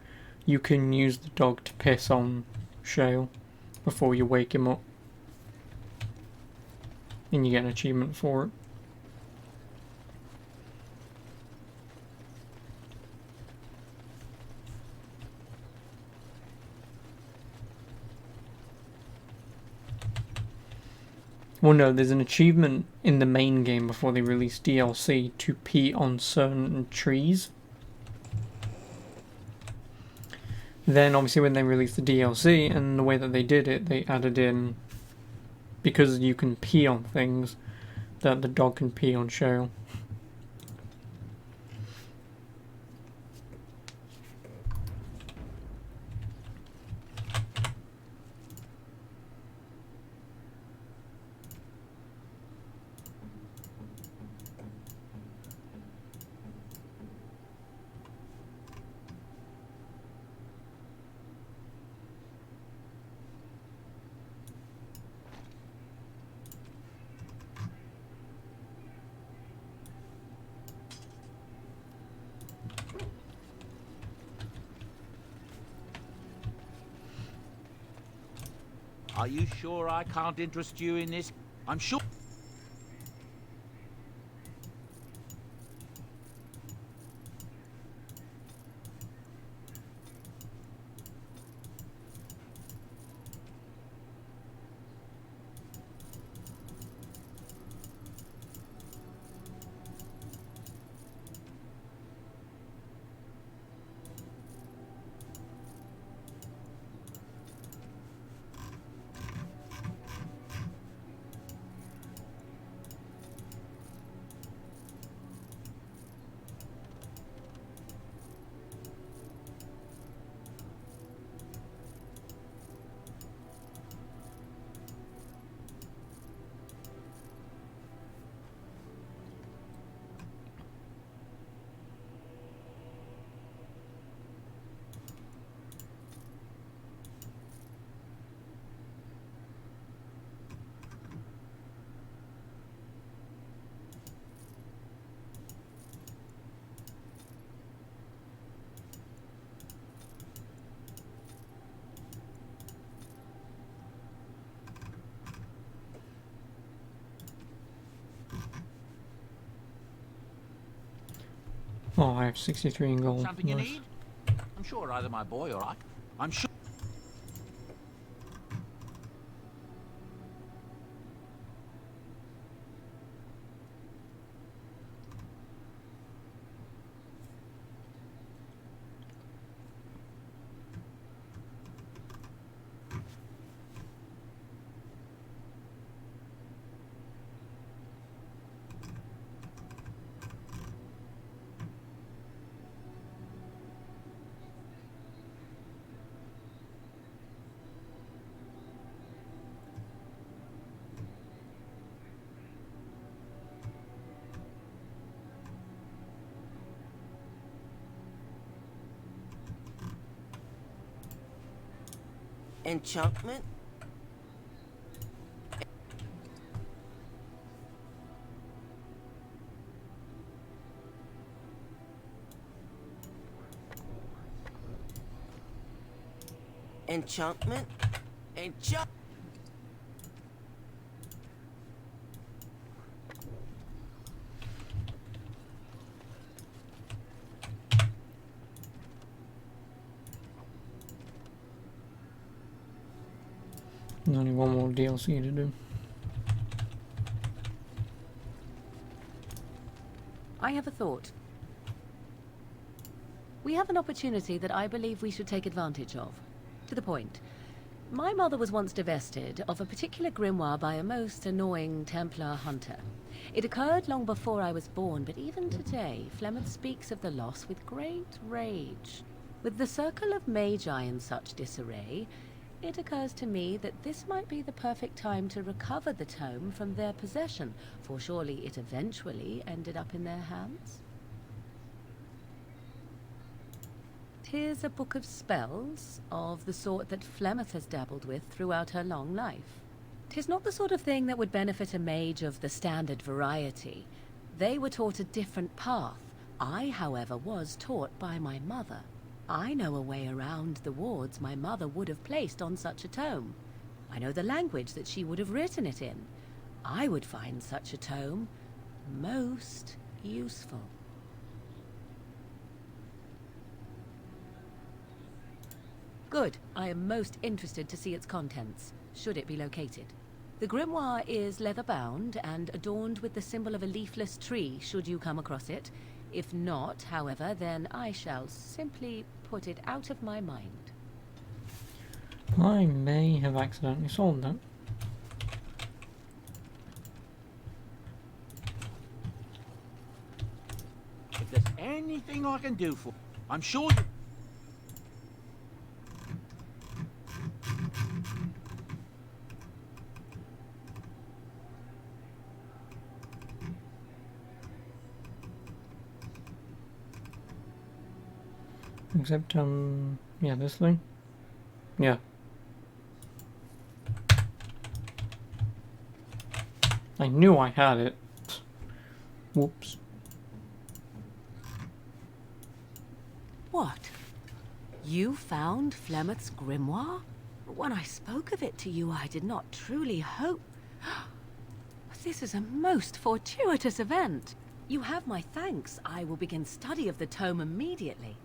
you can use the dog to piss on Shale before you wake him up. And you get an achievement for it. Well, no, there's an achievement in the main game before they release DLC to pee on certain trees. Then, obviously, when they released the DLC, and the way that they did it, they added in, because you can pee on things, that the dog can pee on Shale. Are you sure I can't interest you in this? I'm sure... Oh, I have 63 in gold. Something you Nice. need? I'm sure either my boy or I... I'm sure... Enchantment? Enchantment? Enchant... There's only one more DLC to do. I have a thought. We have an opportunity that I believe we should take advantage of. To the point. My mother was once divested of a particular grimoire by a most annoying Templar hunter. It occurred long before I was born, but even today, Flemeth speaks of the loss with great rage. With the Circle of Magi in such disarray, it occurs to me that this might be the perfect time to recover the tome from their possession, for surely it eventually ended up in their hands. 'Tis a book of spells, of the sort that Flemeth has dabbled with throughout her long life. 'Tis not the sort of thing that would benefit a mage of the standard variety. They were taught a different path. I, however, was taught by my mother. I know a way around the wards my mother would have placed on such a tome. I know the language that she would have written it in. I would find such a tome most useful. Good. I am most interested to see its contents, should it be located. The grimoire is leather-bound and adorned with the symbol of a leafless tree, should you come across it. If not, however, then I shall simply put it out of my mind. I may have accidentally sold that. If there's anything I can do for... I'm sure you... Except, yeah, this thing? Yeah. I knew I had it. Whoops. What? You found Flemeth's grimoire? When I spoke of it to you, I did not truly hope... This is a most fortuitous event. You have my thanks. I will begin study of the tome immediately.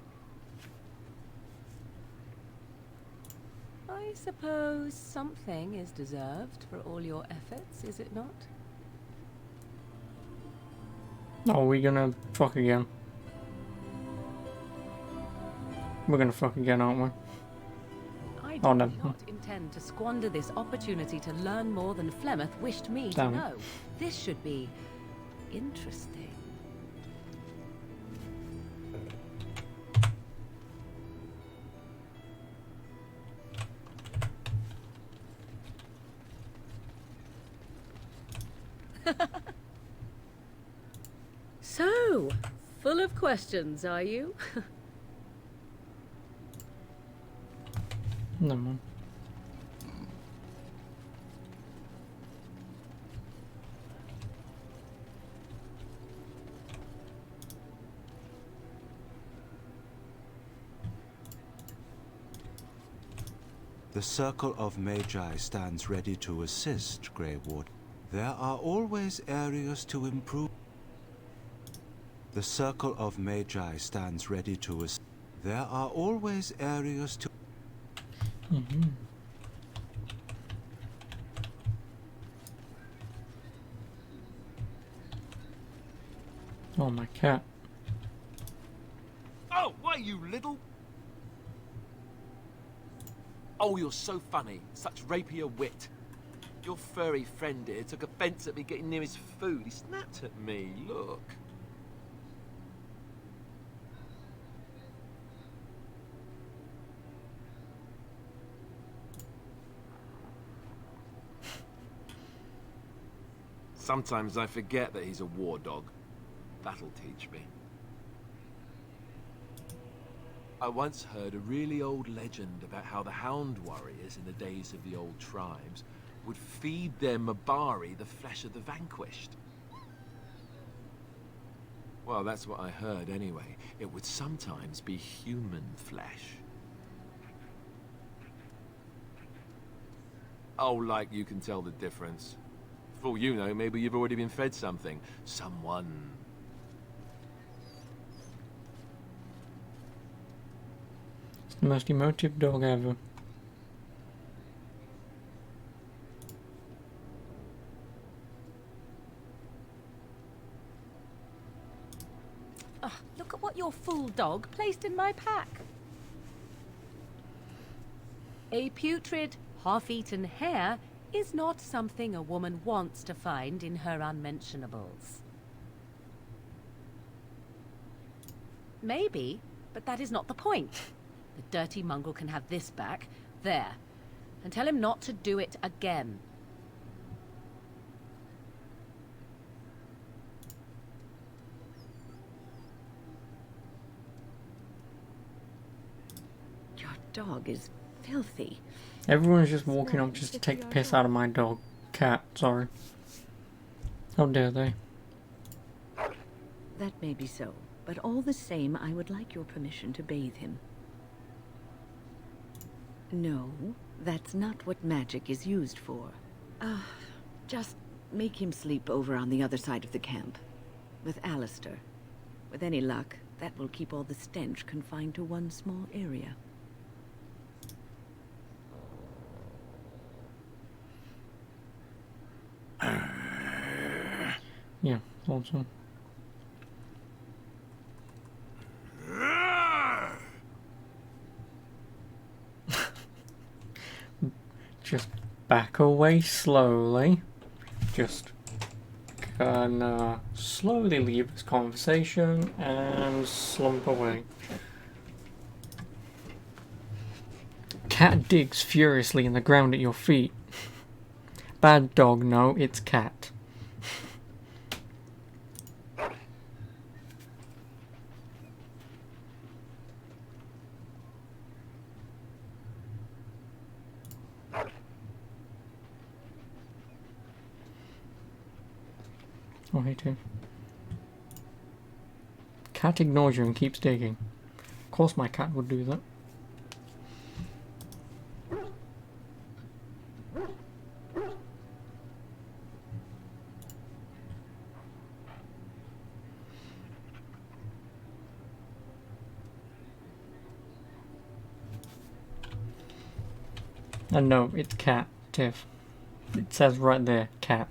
I suppose something is deserved for all your efforts, is it not? Oh, we gonna fuck again? We're gonna fuck again, aren't we? I do not intend to squander this opportunity to learn more than Flemeth wished me to know. This should be interesting. So, full of questions, are you? No man. The Circle of Magi stands ready to assist, Grey Ward. There are always areas to improve. The Circle of Magi stands ready to assist. There are always areas to... Oh, my cat. Oh, why, you little... Oh, you're so funny. Such rapier wit. Your furry friend here took offence at me getting near his food. He snapped at me. Look. Sometimes I forget that he's a war dog. That'll teach me. I once heard a really old legend about how the Hound warriors in the days of the old tribes would feed their Mabari the flesh of the vanquished. Well, that's what I heard anyway. It would sometimes be human flesh. Oh, like you can tell the difference. For all you know, maybe you've already been fed something. Someone. It's the most emotive dog ever. Look at what your fool dog placed in my pack. A putrid, half-eaten hare is not something a woman wants to find in her unmentionables. Maybe, but that is not the point. The dirty mongrel can have this back, there, and tell him not to do it again. Your dog is filthy. Everyone's just walking up just to take the piss out of my dog. Cat, sorry. How dare they? That may be so, but all the same, I would like your permission to bathe him. No, that's not what magic is used for. Just make him sleep over on the other side of the camp. With Alistair. With any luck, that will keep all the stench confined to one small area. Yeah, thought so. Just back away slowly. Just gonna slowly leave this conversation and slump away. Cat digs furiously in the ground at your feet. Bad dog, no, it's cat. Oh, hey, too. Cat ignores you and keeps digging. Of course my cat would do that. And no, it's cat, Tiff. It says right there, cat.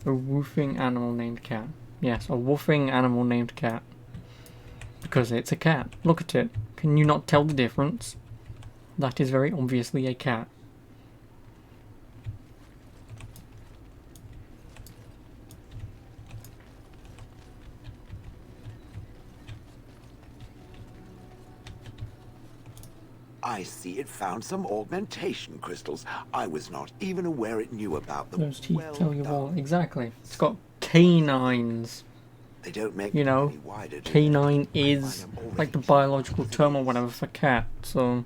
A woofing animal named cat. Yes, a woofing animal named cat. Because it's a cat. Look at it. Can you not tell the difference? That is very obviously a cat. I see it found some augmentation crystals. I was not even aware it knew about them. Those teeth tell you all. Exactly. It's got canines. They don't make you know, any wider, do canine is like the biological term or whatever for cat, so...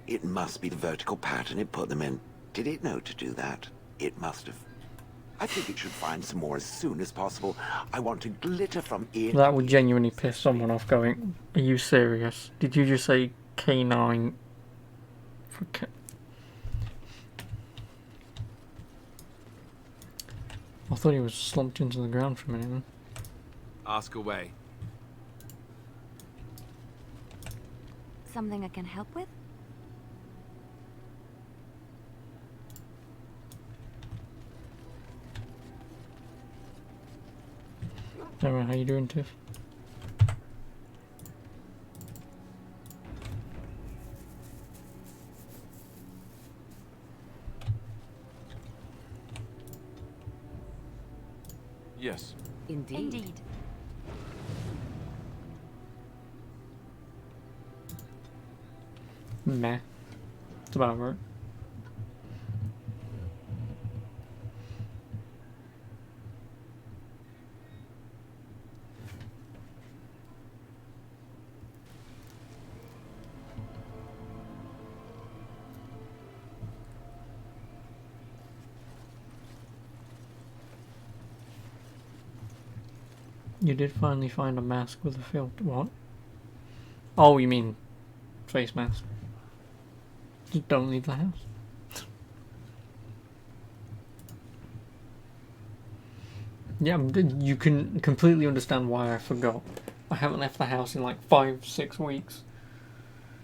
It must be the vertical pattern it put them in. Did it know to do that? It must have. I think it should find some more as soon as possible. I want to glitter from ear. That would genuinely piss someone off going, are you serious? Did you just say canine for cat? I thought he was slumped into the ground for a minute then. Ask away. Something I can help with? Alright, how you doing, Tiff? Yes. Indeed. Meh. It's about right. You did finally find a mask with a filter. What? Oh, you mean face mask. Just don't leave the house. Yeah, you can completely understand why I forgot. I haven't left the house in like 5-6 weeks.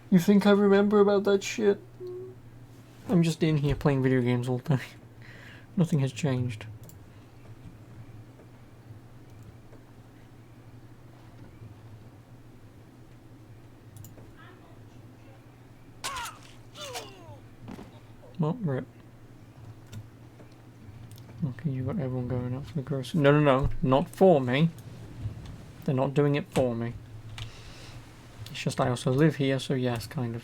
You think I remember about that shit? I'm just in here playing video games all day. Nothing has changed. Well, rip. Okay, you got everyone going up for the grocery. No, no, no. Not for me. They're not doing it for me. It's just I also live here, so yes, kind of.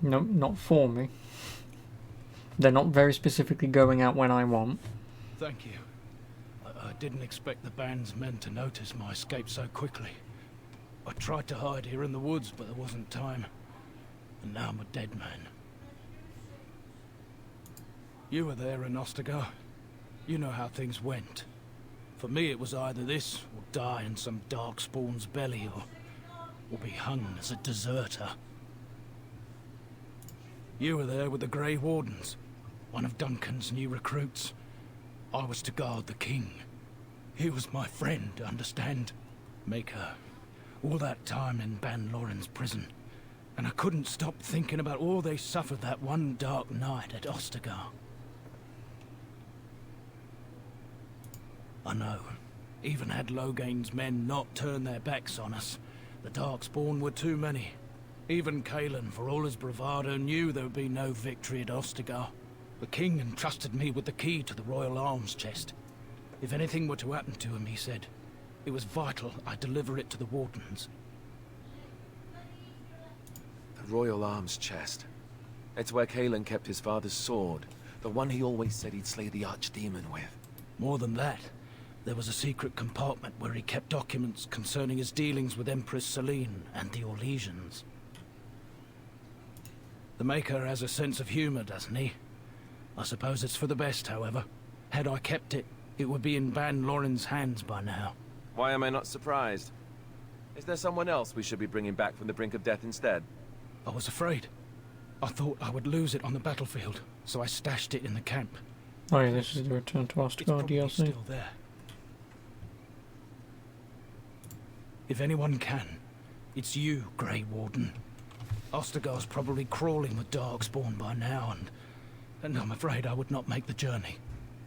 No, not for me. They're not very specifically going out when I want. Thank you. I didn't expect the band's men to notice my escape so quickly. I tried to hide here in the woods, but there wasn't time. And now I'm a dead man. You were there in Ostagar. You know how things went. For me, it was either this, or die in some darkspawn's belly, or be hung as a deserter. You were there with the Grey Wardens, one of Duncan's new recruits. I was to guard the king. He was my friend, understand? Maker. All that time in Ban Loren's prison. And I couldn't stop thinking about all they suffered that one dark night at Ostagar. I know. Even had Logain's men not turned their backs on us, the Darkspawn were too many. Even Cailan, for all his bravado, knew there would be no victory at Ostagar. The king entrusted me with the key to the Royal Arms chest. If anything were to happen to him, he said, it was vital I deliver it to the Wardens. The Royal Arms chest. It's where Cailan kept his father's sword. The one he always said he'd slay the Archdemon with. More than that, there was a secret compartment where he kept documents concerning his dealings with Empress Celine and the Orlesians. The Maker has a sense of humor, doesn't he? I suppose it's for the best, however. Had I kept it, it would be in Ban Loren's hands by now. Why am I not surprised? Is there someone else we should be bringing back from the brink of death instead? I was afraid. I thought I would lose it on the battlefield, so I stashed it in the camp. Oh yeah, this is the Return to Ostagar DLC. Still there. If anyone can, it's you, Grey Warden. Ostagar's probably crawling with Darkspawn by now, and I'm afraid I would not make the journey.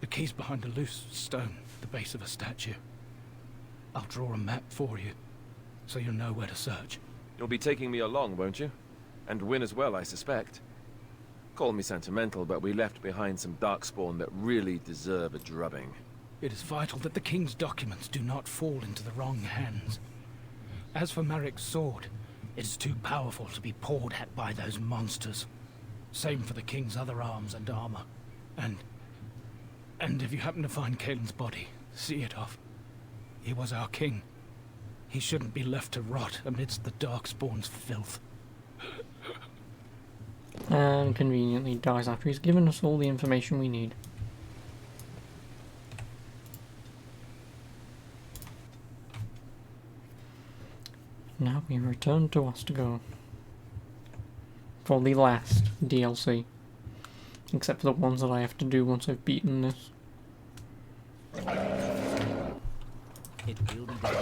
The key's behind a loose stone at the base of a statue. I'll draw a map for you, so you'll know where to search. You'll be taking me along, won't you? And Wynne as well, I suspect. Call me sentimental, but we left behind some Darkspawn that really deserve a drubbing. It is vital that the King's documents do not fall into the wrong hands. As for Marik's sword, it is too powerful to be pawed at by those monsters. Same for the King's other arms and armor. And if you happen to find Cailan's body, see it off. He was our king. He shouldn't be left to rot amidst the Darkspawn's filth. And conveniently dies after he's given us all the information we need. Now we return to Ostagar for the last DLC, except for the ones that I have to do once I've beaten this. It will be done.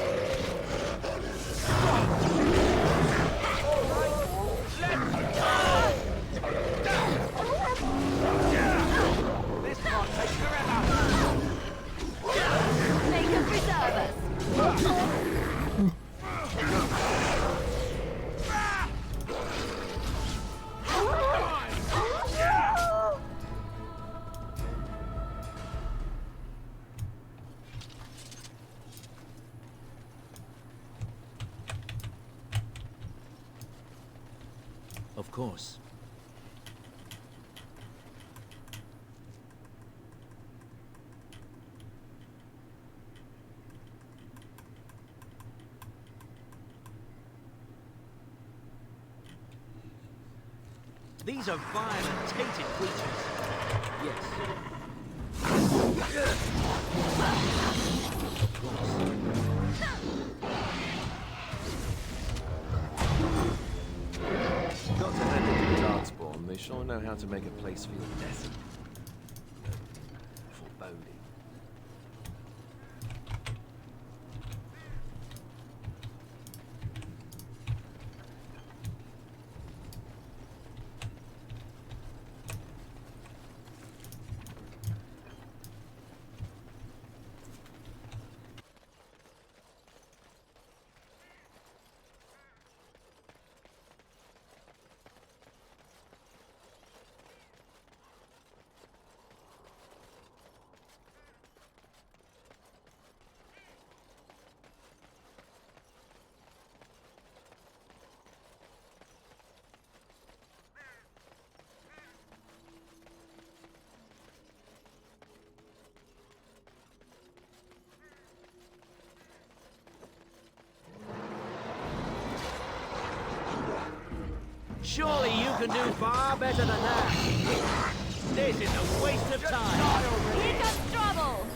This can't take forever. Make them preserve us. Of course. These are vile and tainted creatures. Yes. Of course. Got to hand it to the Darkspawn. They sure know how to make a place feel desolate. Foreboding. Surely you can do far better than that. This is a waste of time. Here comes trouble.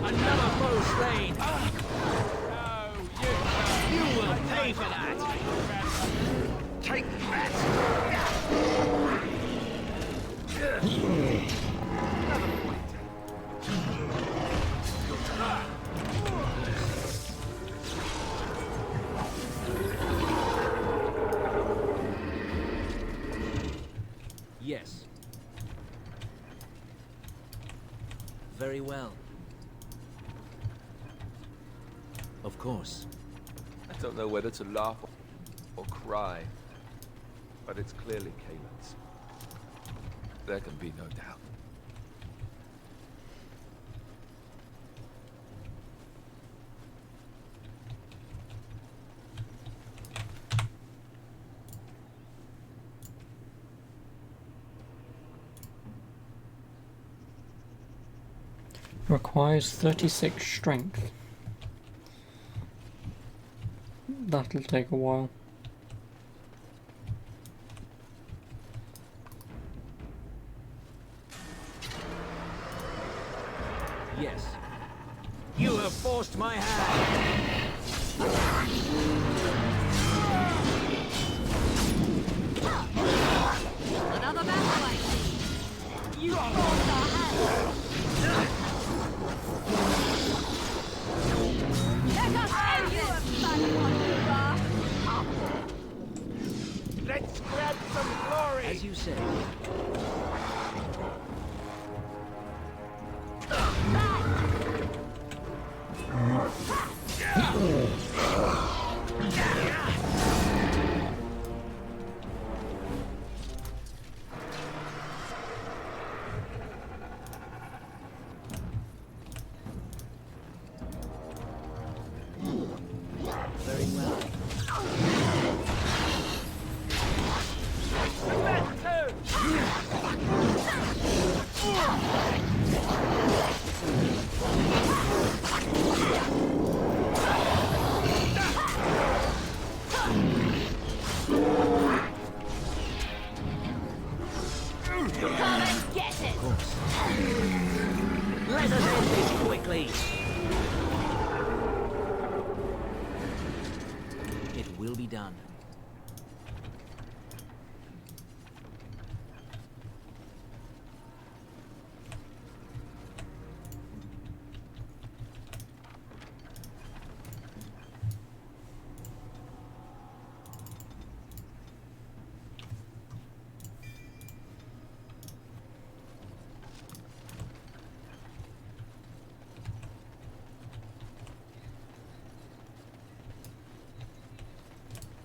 Another foe slain. You will pay for that. Take that. Yes. Very well. Of course. I don't know whether to laugh or cry, but it's clearly Kalen's. There can be no doubt. Requires 36 strength. That'll take a while. Yes. You have forced my hand. Another battle, I see. You forced our hand. Let us end this! Let's grab some glory! As you say. Very well. Come and get it! Of course. Let us end this quickly. It will be done.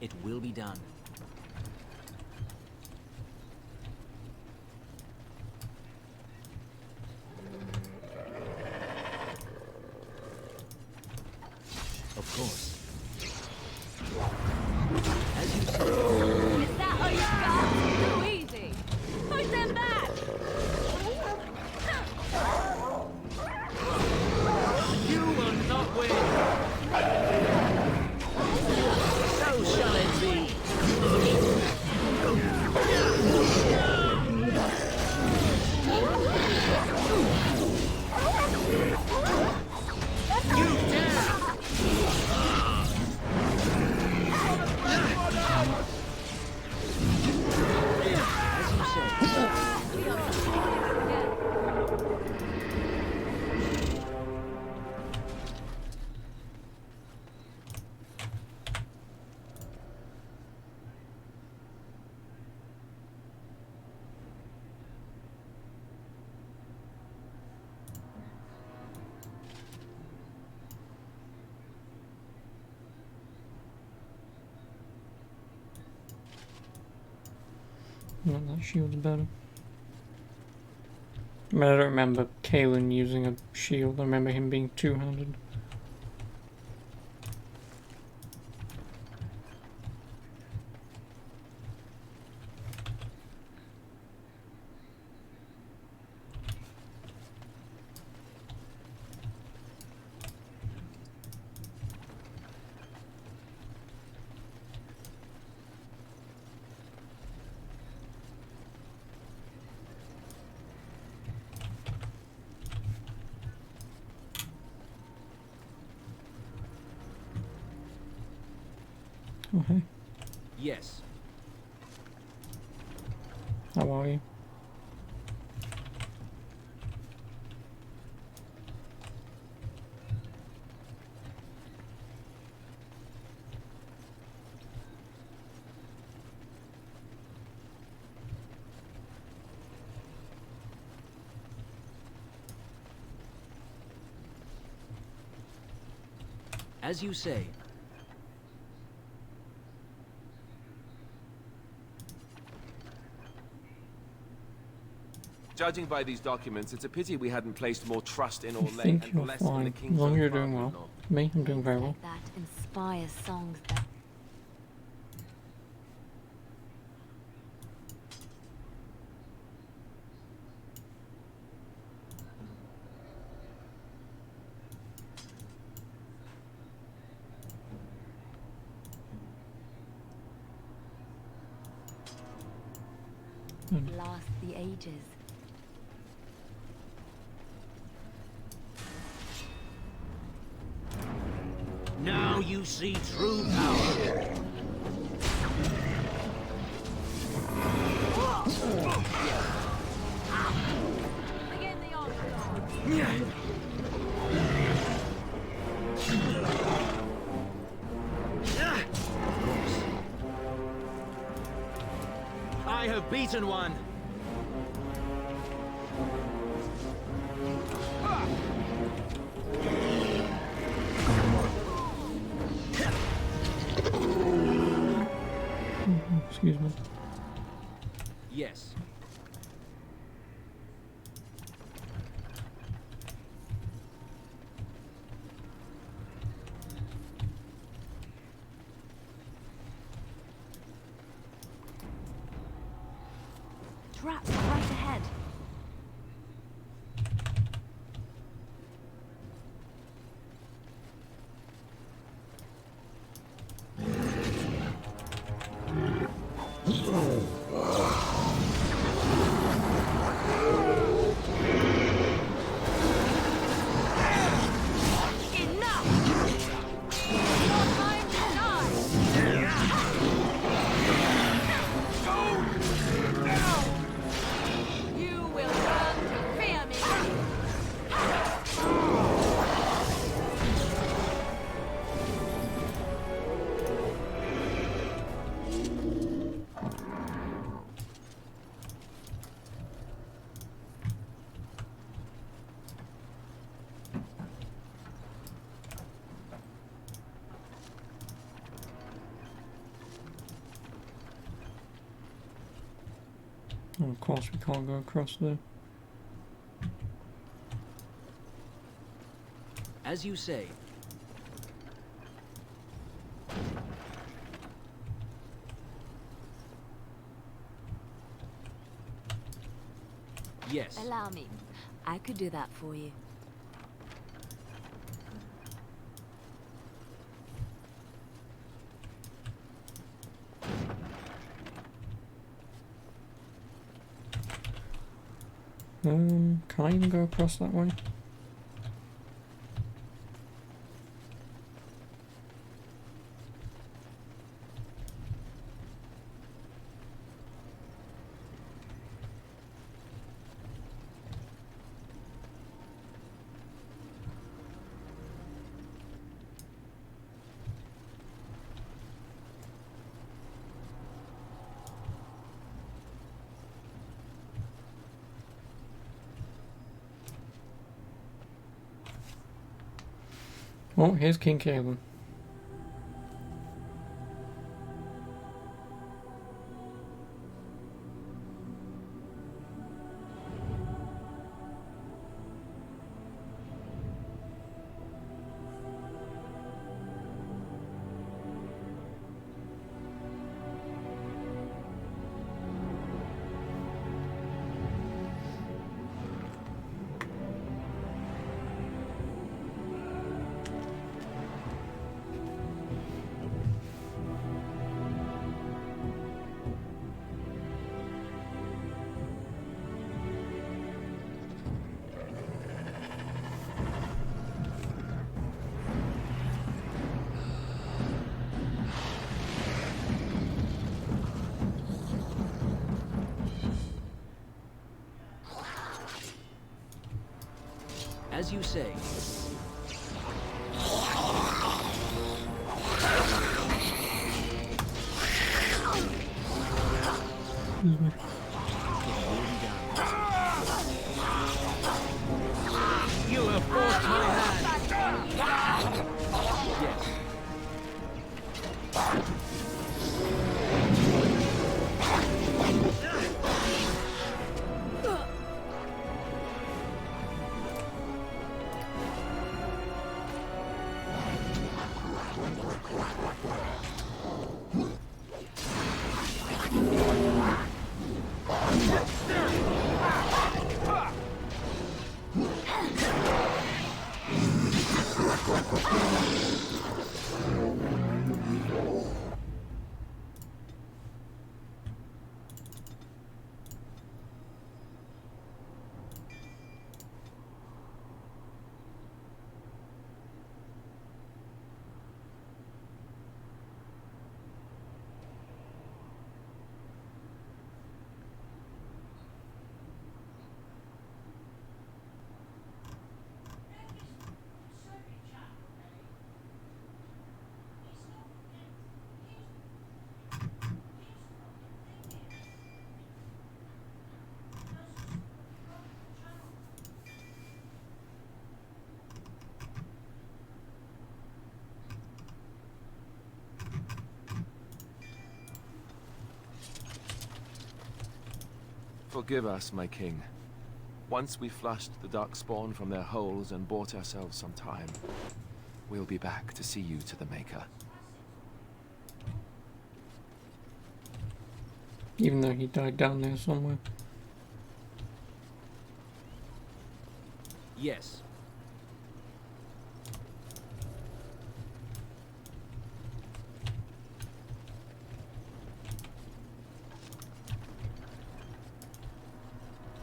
It will be done. Of course. As you say. Is that all you got? Too easy. Push them back! You will not win. No, that shield's better. I mean, I don't remember Kalen using a shield. I remember him being two-handed. Oh, hey. Yes. How are you? As you say. Judging by these documents, it's a pity we hadn't placed more trust in I Orlais think and you're less in the fine. king's As long as own you're doing well. father-in-law. Me, I'm doing very well. That inspires songs that... last the ages. Now you see true power. Begin the onslaught. I have beaten one. Excuse me. Yes. Traps right ahead. Oh, of course we can't go across there. As you say. Yes. Allow me. I could do that for you. Can I even go across that way? Oh, here's King Kalen. As you say. You have forced my hand. Yes. Forgive us, my king. Once we flushed the Darkspawn from their holes and bought ourselves some time, we'll be back to see you to the Maker. Even though he died down there somewhere. Yes.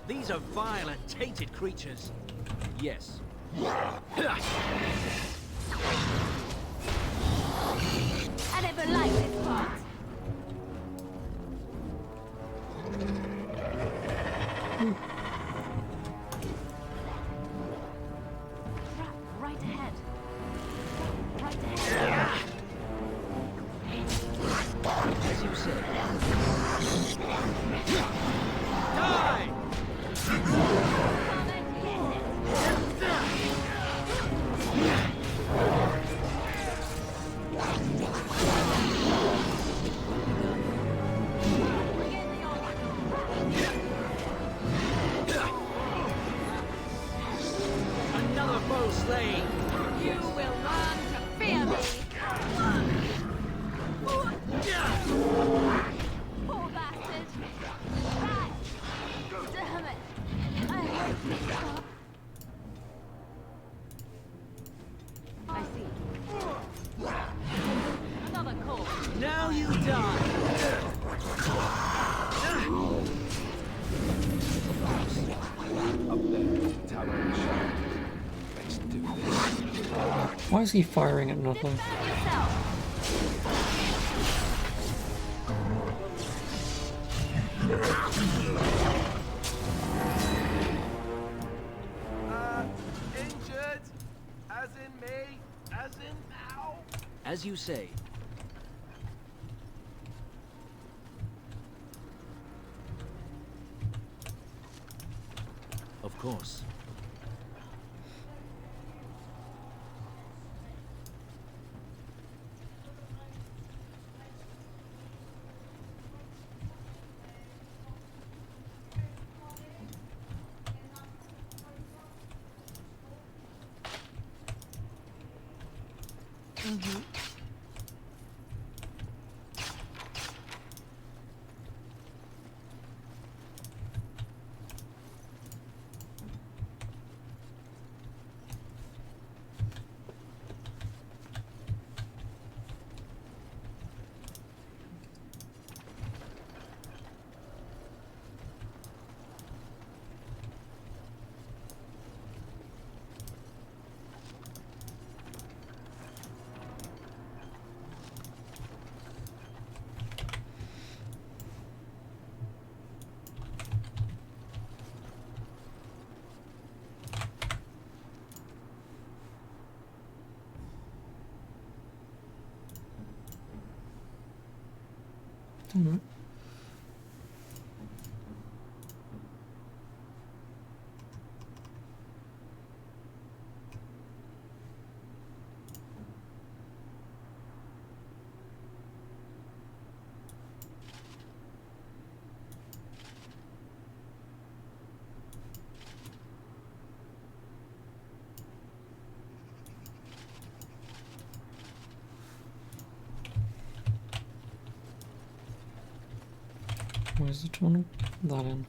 These are vile and tainted creatures. Yes. I never liked this part. Trap right ahead. Right ahead. As you say. Die! Another foe slain. You will learn to fear me. Poor bastard. Right. Damn it. I hate this part. I see. Another call. Now you die. Up there, Tower of the Shadow. Let's do this. Why is he firing at nothing? Injured? As in me? As in now? As you say. Of course. Damn it. Where's the tunnel? That in.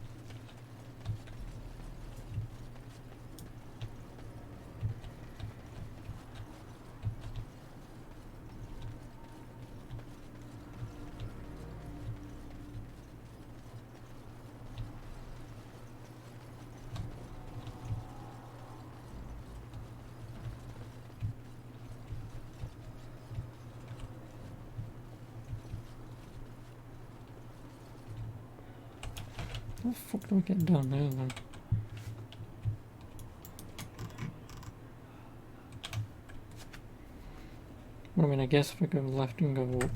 How the fuck do I get down there then? Well, I mean, I guess if I go left and go up.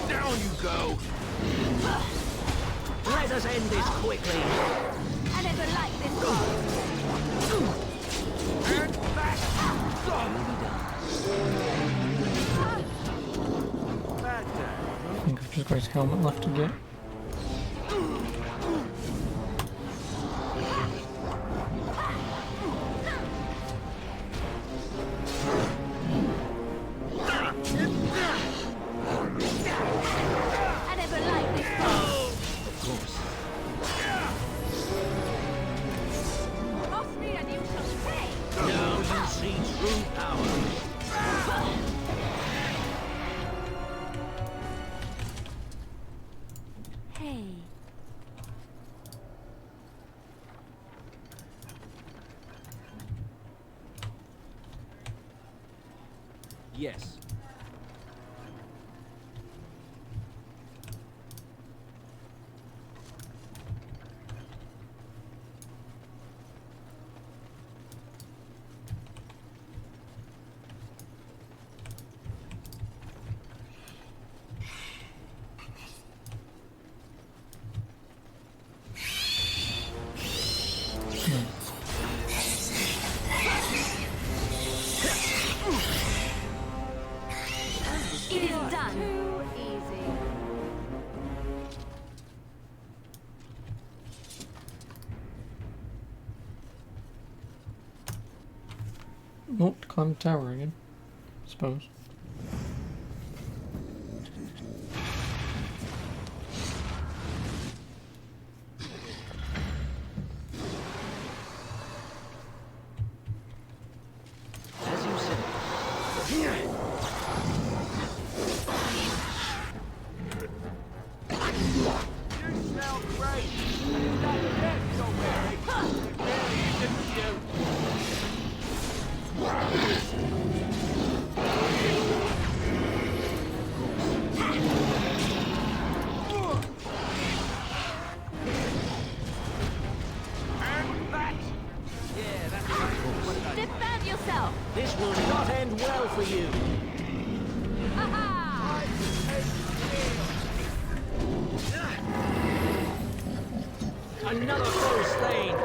Down you go! Let us end this quickly! I never liked this one. And back! I think I've just got his helmet left to get. I never liked this one. Of course. Cross me and you shall pay. Now you see true power. Hey. Yes. It is done. Too easy. Oh, to climb the tower again, I suppose. As you said. You smell great. You got the next, don't worry. Very easy for you. This will not end well for you. Another foe slain.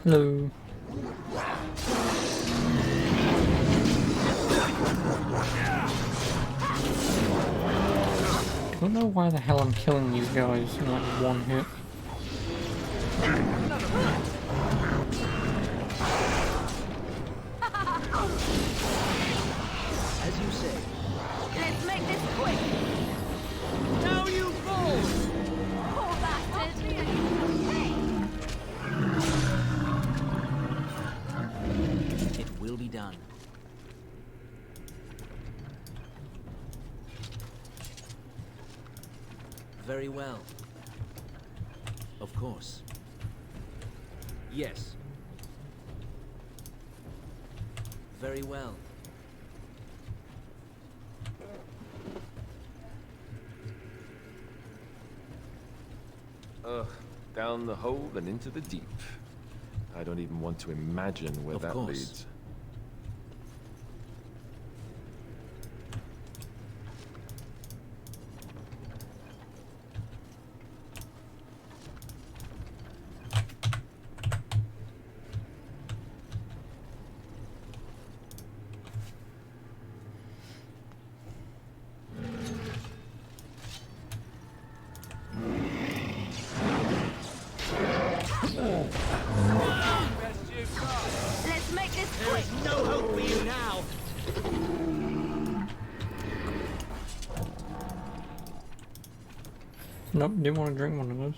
Hello. I don't know why the hell I'm killing these guys in like one hit. As you say. Let's make this quick. Now you fall! Poor bastard. It will be done. Very well. Of course. Yes. Very well. Down the hole and into the deep. I don't even want to imagine where that leads. Let's make this There quick. is no hope for you now. Nope, didn't want to drink one of those.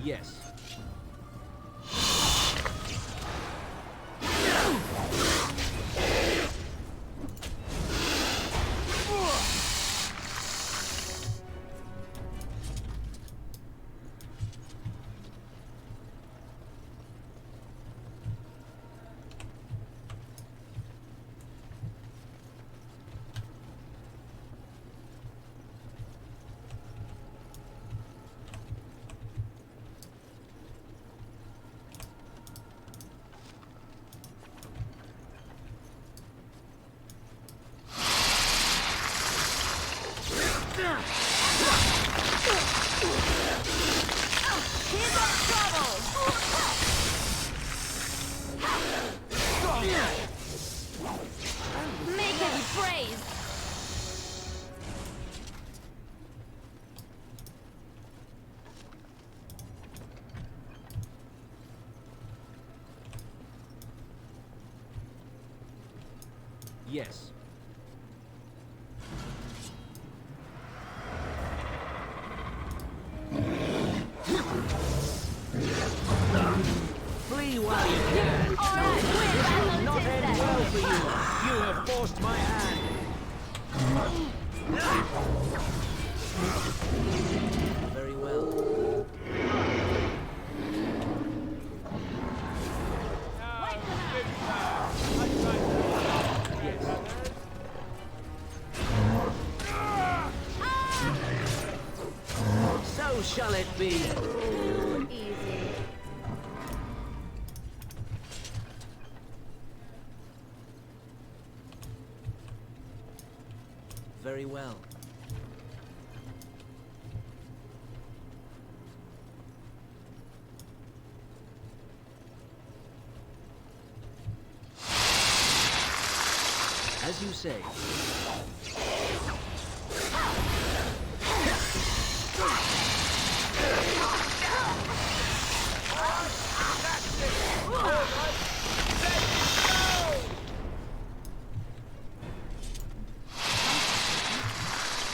Yes. Here's our trouble. Make it praise. Yes. Flee while you can. This will not end well for you. You have forced my hand. Very well. So shall it be. Easy. Very well. As you say.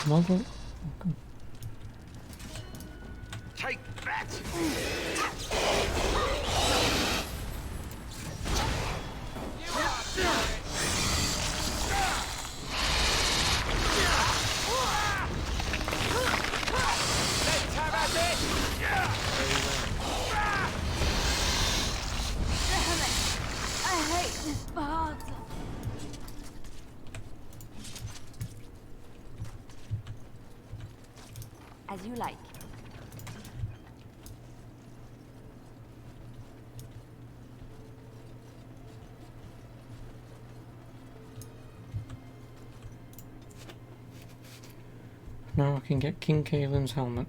Muggle? Okay. Take that! Let's have it! Damn it! I hate this part. As you like. Now I can get King Kaelin's helmet.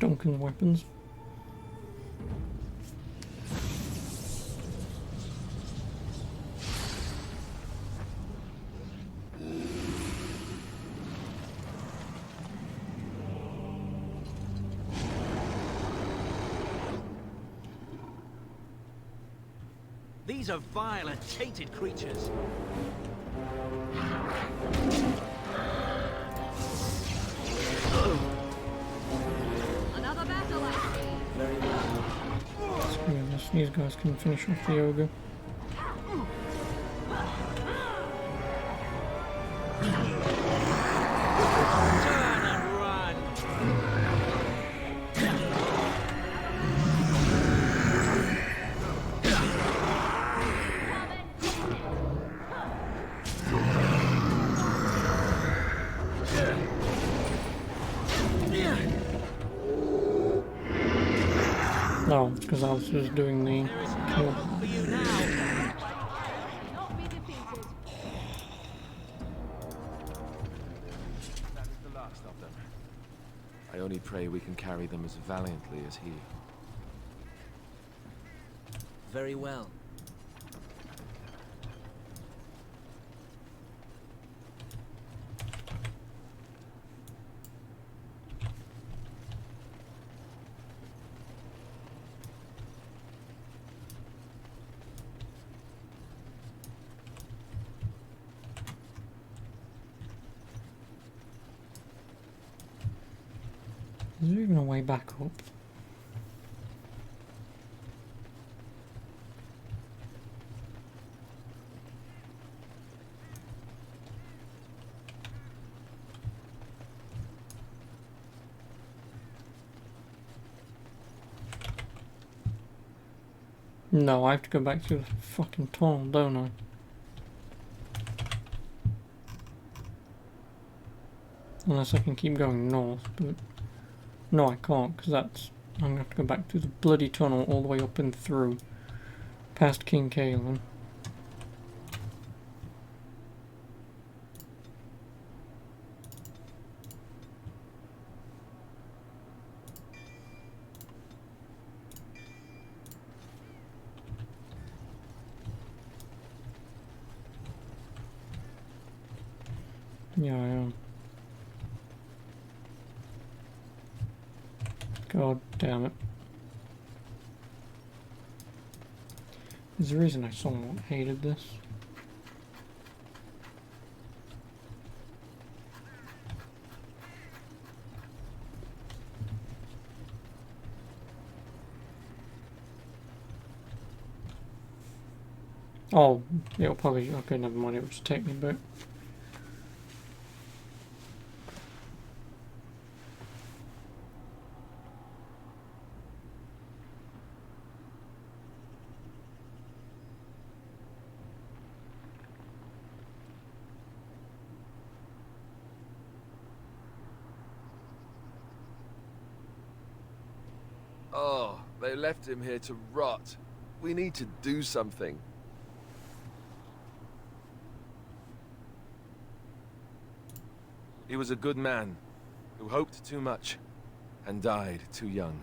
Duncan's weapons. These are vile and tainted creatures. Another battle, I see. Very well. Screw this, these guys can finish off the ogre. Turn and run. No, it's because Alistair was doing the kill. For you now. That is the last of them. I only pray we can carry them as valiantly as he. Very well. Is there even a way back up? No, I have to go back to the fucking tunnel, don't I? Unless I can keep going north, but no, I can't, because that's... I'm going to have to go back through the bloody tunnel all the way up and through, past King Kaelin. Yeah, I am. God damn it. There's a reason I somewhat hated this. Oh, it'll probably... okay, never mind, it'll just take me back. Oh, they left him here to rot. We need to do something. He was a good man, who hoped too much, and died too young.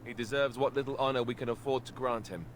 He deserves what little honor we can afford to grant him.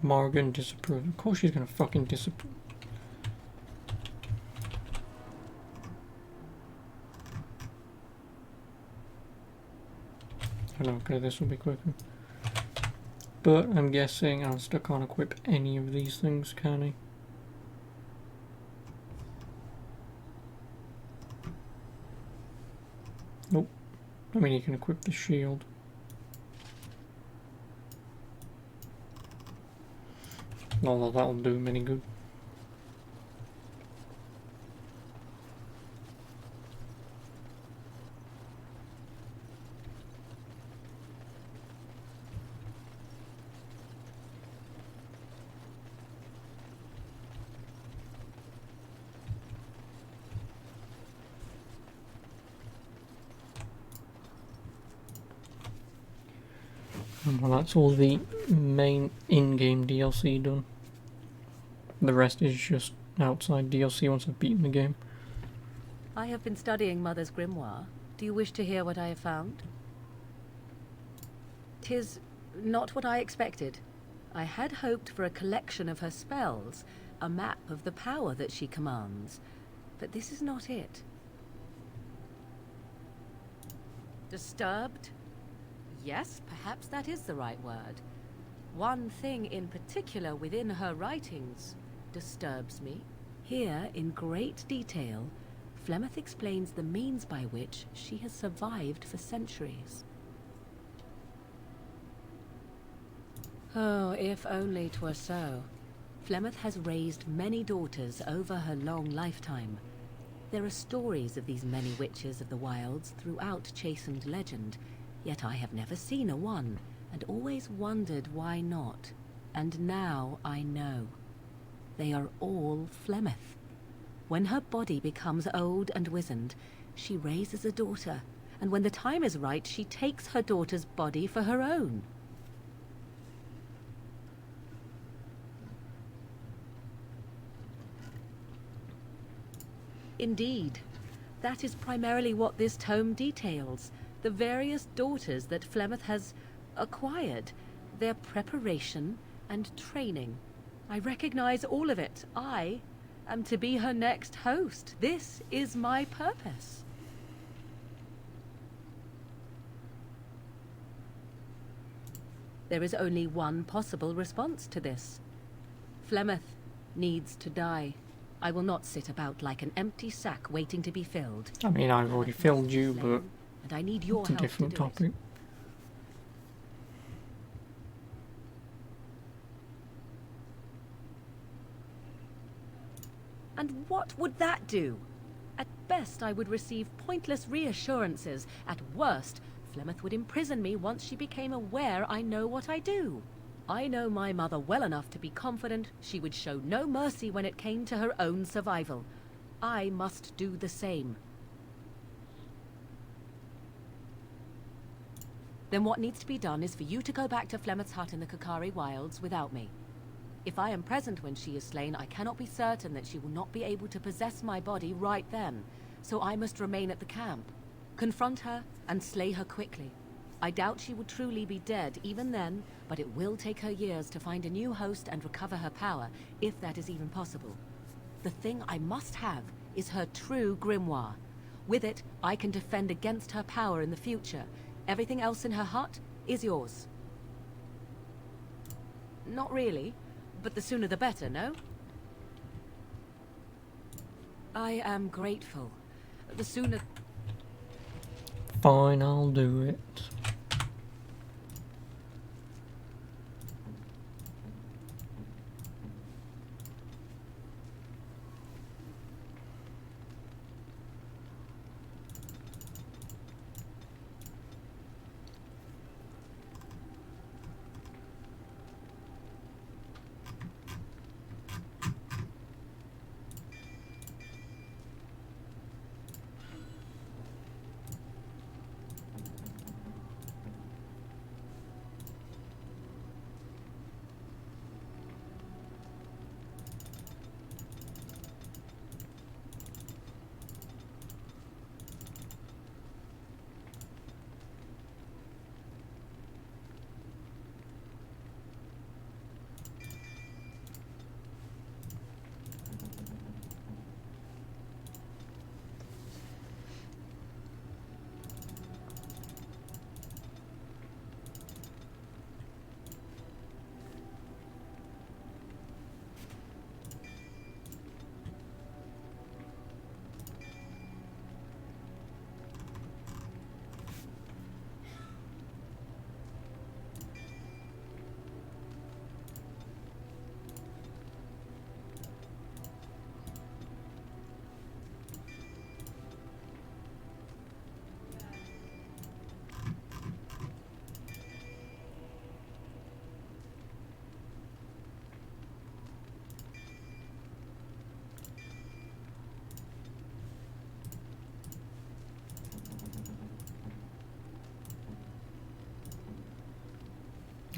Morgan disapproved. Of course she's gonna fucking disapprove. I know, okay, this will be quicker. But I'm guessing Alistair can't equip any of these things, can he? Nope. I mean, he can equip the shield. Not that that'll do him any good. Well, that's all the main in-game DLC done. The rest is just outside DLC once I've beaten the game. I have been studying Mother's grimoire. Do you wish to hear what I have found? 'Tis not what I expected. I had hoped for a collection of her spells, a map of the power that she commands. But this is not it. Disturbed? Yes, perhaps that is the right word. One thing in particular within her writings disturbs me. Here, in great detail, Flemeth explains the means by which she has survived for centuries. Oh, if only 'twere so. Flemeth has raised many daughters over her long lifetime. There are stories of these many witches of the wilds throughout chastened legend, yet I have never seen a one, and always wondered why not. And now I know. They are all Flemeth. When her body becomes old and wizened, she raises a daughter, and when the time is right, she takes her daughter's body for her own. Indeed. That is primarily what this tome details. The various daughters that Flemeth has acquired, their preparation and training. I recognize all of it. I am to be her next host. This is my purpose. There is only one possible response to this. Flemeth needs to die. I will not sit about like an empty sack waiting to be filled. I mean, I've already filled you, but and I need your it's a help different to do topic. it. And what would that do? At best, I would receive pointless reassurances. At worst, Flemeth would imprison me once she became aware I know what I do. I know my mother well enough to be confident she would show no mercy when it came to her own survival. I must do the same. Then what needs to be done is for you to go back to Flemeth's hut in the Kakari Wilds without me. If I am present when she is slain, I cannot be certain that she will not be able to possess my body right then, so I must remain at the camp. Confront her and slay her quickly. I doubt she will truly be dead even then, but it will take her years to find a new host and recover her power, if that is even possible. The thing I must have is her true grimoire. With it, I can defend against her power in the future. Everything else in her hut is yours. Not really, but the sooner the better, no? I am grateful. The sooner... Fine, I'll do it.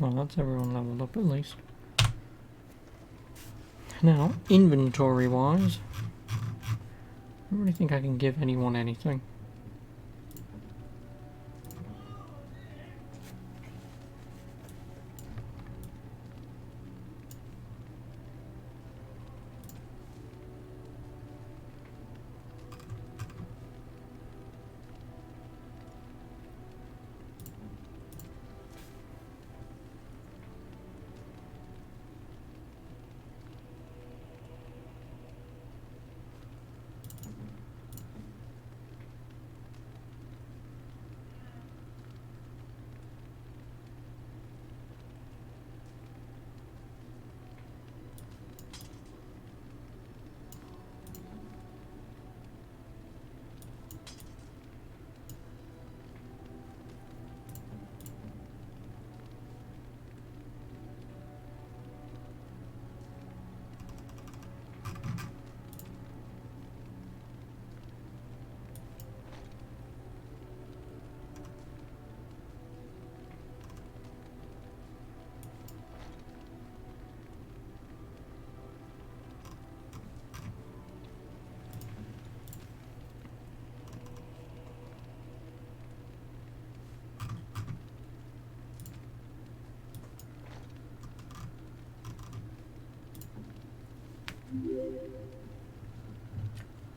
Well, that's everyone leveled up at least. Now, inventory-wise, I don't really think I can give anyone anything.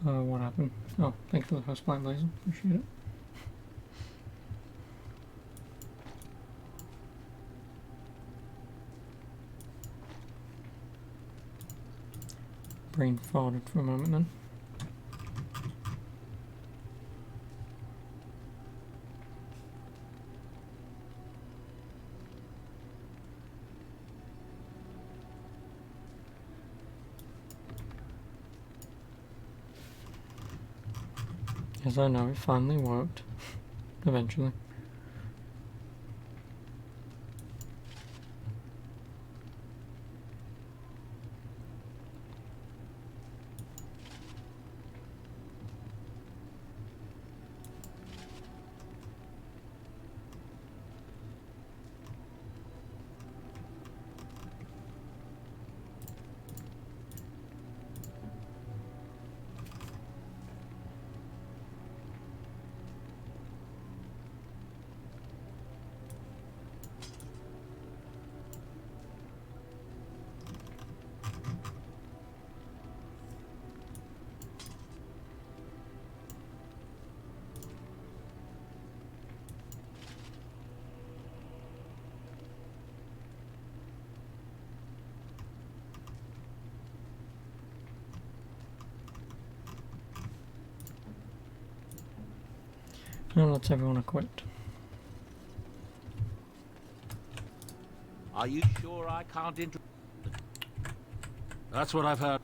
What happened? Oh, thanks for the first blind laser. Appreciate it. Brain farted for a moment then. Yes, I know, it finally worked. Eventually. Now let's everyone equipped. Are you sure I can't That's what I've heard.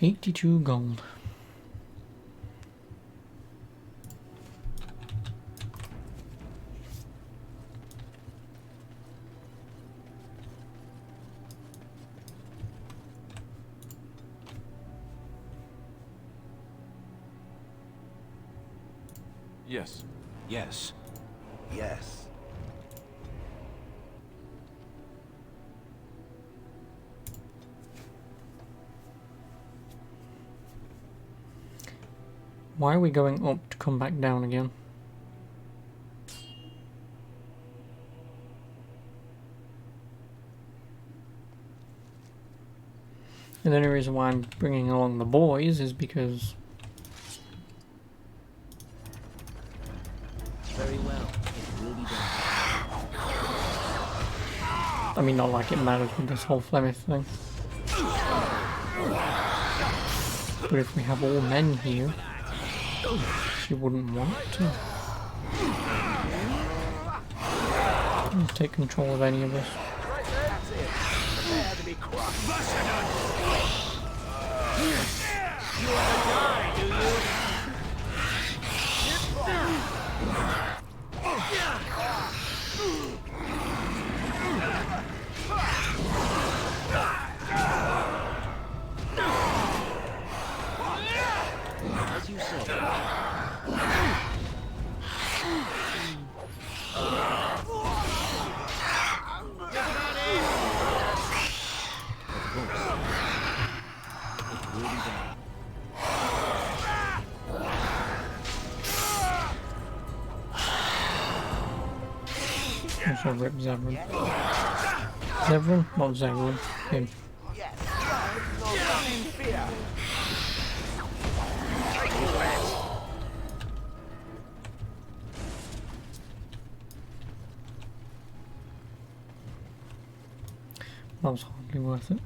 $82 gold. Yes. Yes. Yes. Why are we going up to come back down again? And the only reason why I'm bringing along the boys is because... Very well. It will be done. I mean, not like it matters with this whole Flemeth thing. But if we have all men here, she wouldn't want to take control of any of us. You want to die, do you? As you say. I shall rip Zevran. Zevran? Not Zevran. Him. That was hardly worth it.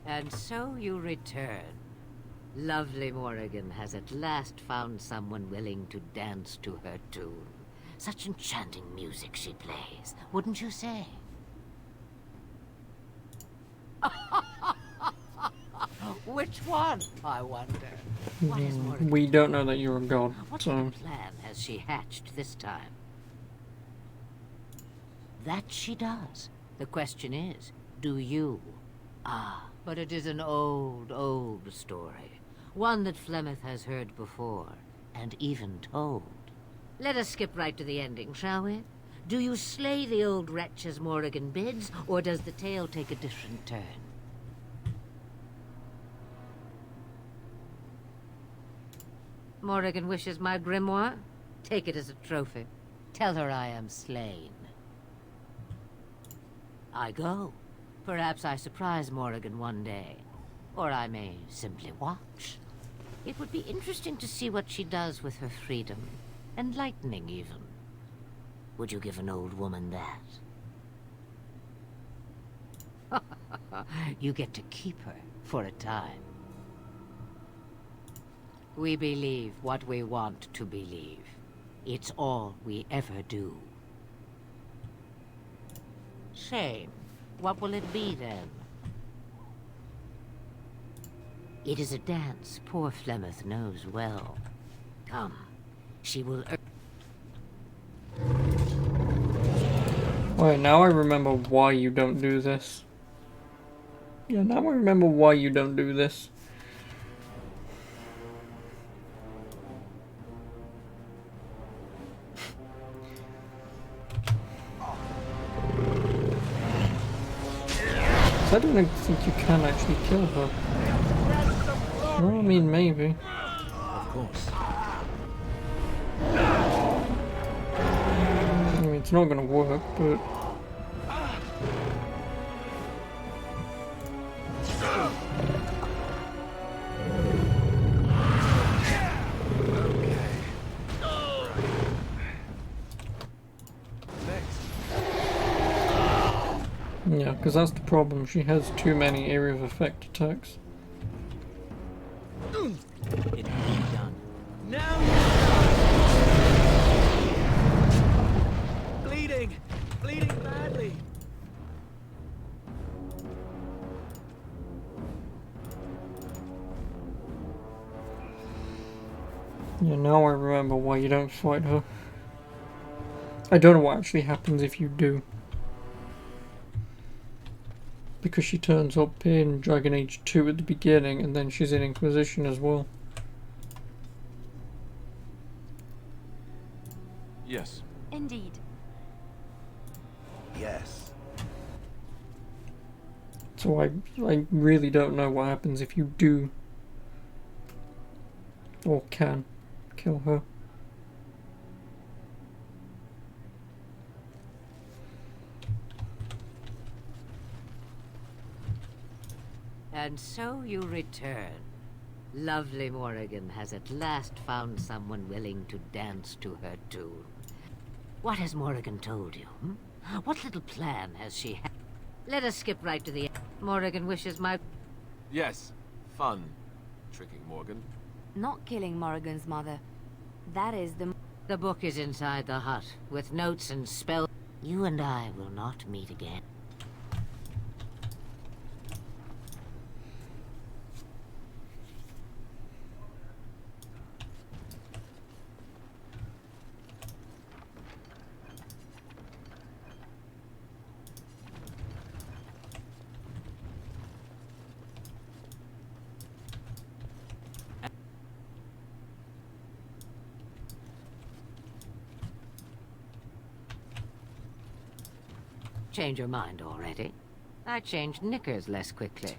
And so you return. Lovely Morrigan has at last found someone willing to dance to her tune. Such enchanting music she plays, wouldn't you say? Which one, I wonder? What has Morrigan We don't know that you're a god, What so... sort of plan has she hatched this time? That she does. The question is, do you? Ah, but it is an old, old story. One that Flemeth has heard before, and even told. Let us skip right to the ending, shall we? Do you slay the old wretch as Morrigan bids, or does the tale take a different turn? Morrigan wishes my grimoire? Take it as a trophy. Tell her I am slain. I go. Perhaps I surprise Morrigan one day. Or I may simply watch. It would be interesting to see what she does with her freedom. Enlightening, even. Would you give an old woman that? You get to keep her for a time. We believe what we want to believe. It's all we ever do. Shame. What will it be, then? It is a dance poor Flemeth knows well. Come, she will... Wait, now I remember why you don't do this. Yeah, now I remember why you don't do this. I don't think you can actually kill her. Well, I mean, maybe. Of course. I mean, it's not gonna work, but... Yeah, because that's the problem. She has too many area of effect attacks. It can be done. Now you're bleeding! Bleeding badly! Yeah, now I remember why you don't fight her. I don't know what actually happens if you do. Because she turns up in Dragon Age 2 at the beginning, and then she's in Inquisition as well. Yes. Indeed. Yes. So I really don't know what happens if you do or can kill her. And so you return. Lovely Morrigan has at last found someone willing to dance to her tune. What has Morrigan told you? What little plan has she had? Let us skip right to the end. Morrigan wishes my... Yes, fun. Tricking Morgan. Not killing Morrigan's mother. That is the... The book is inside the hut, with notes and spells. You and I will not meet again. Change your mind already? I change knickers less quickly.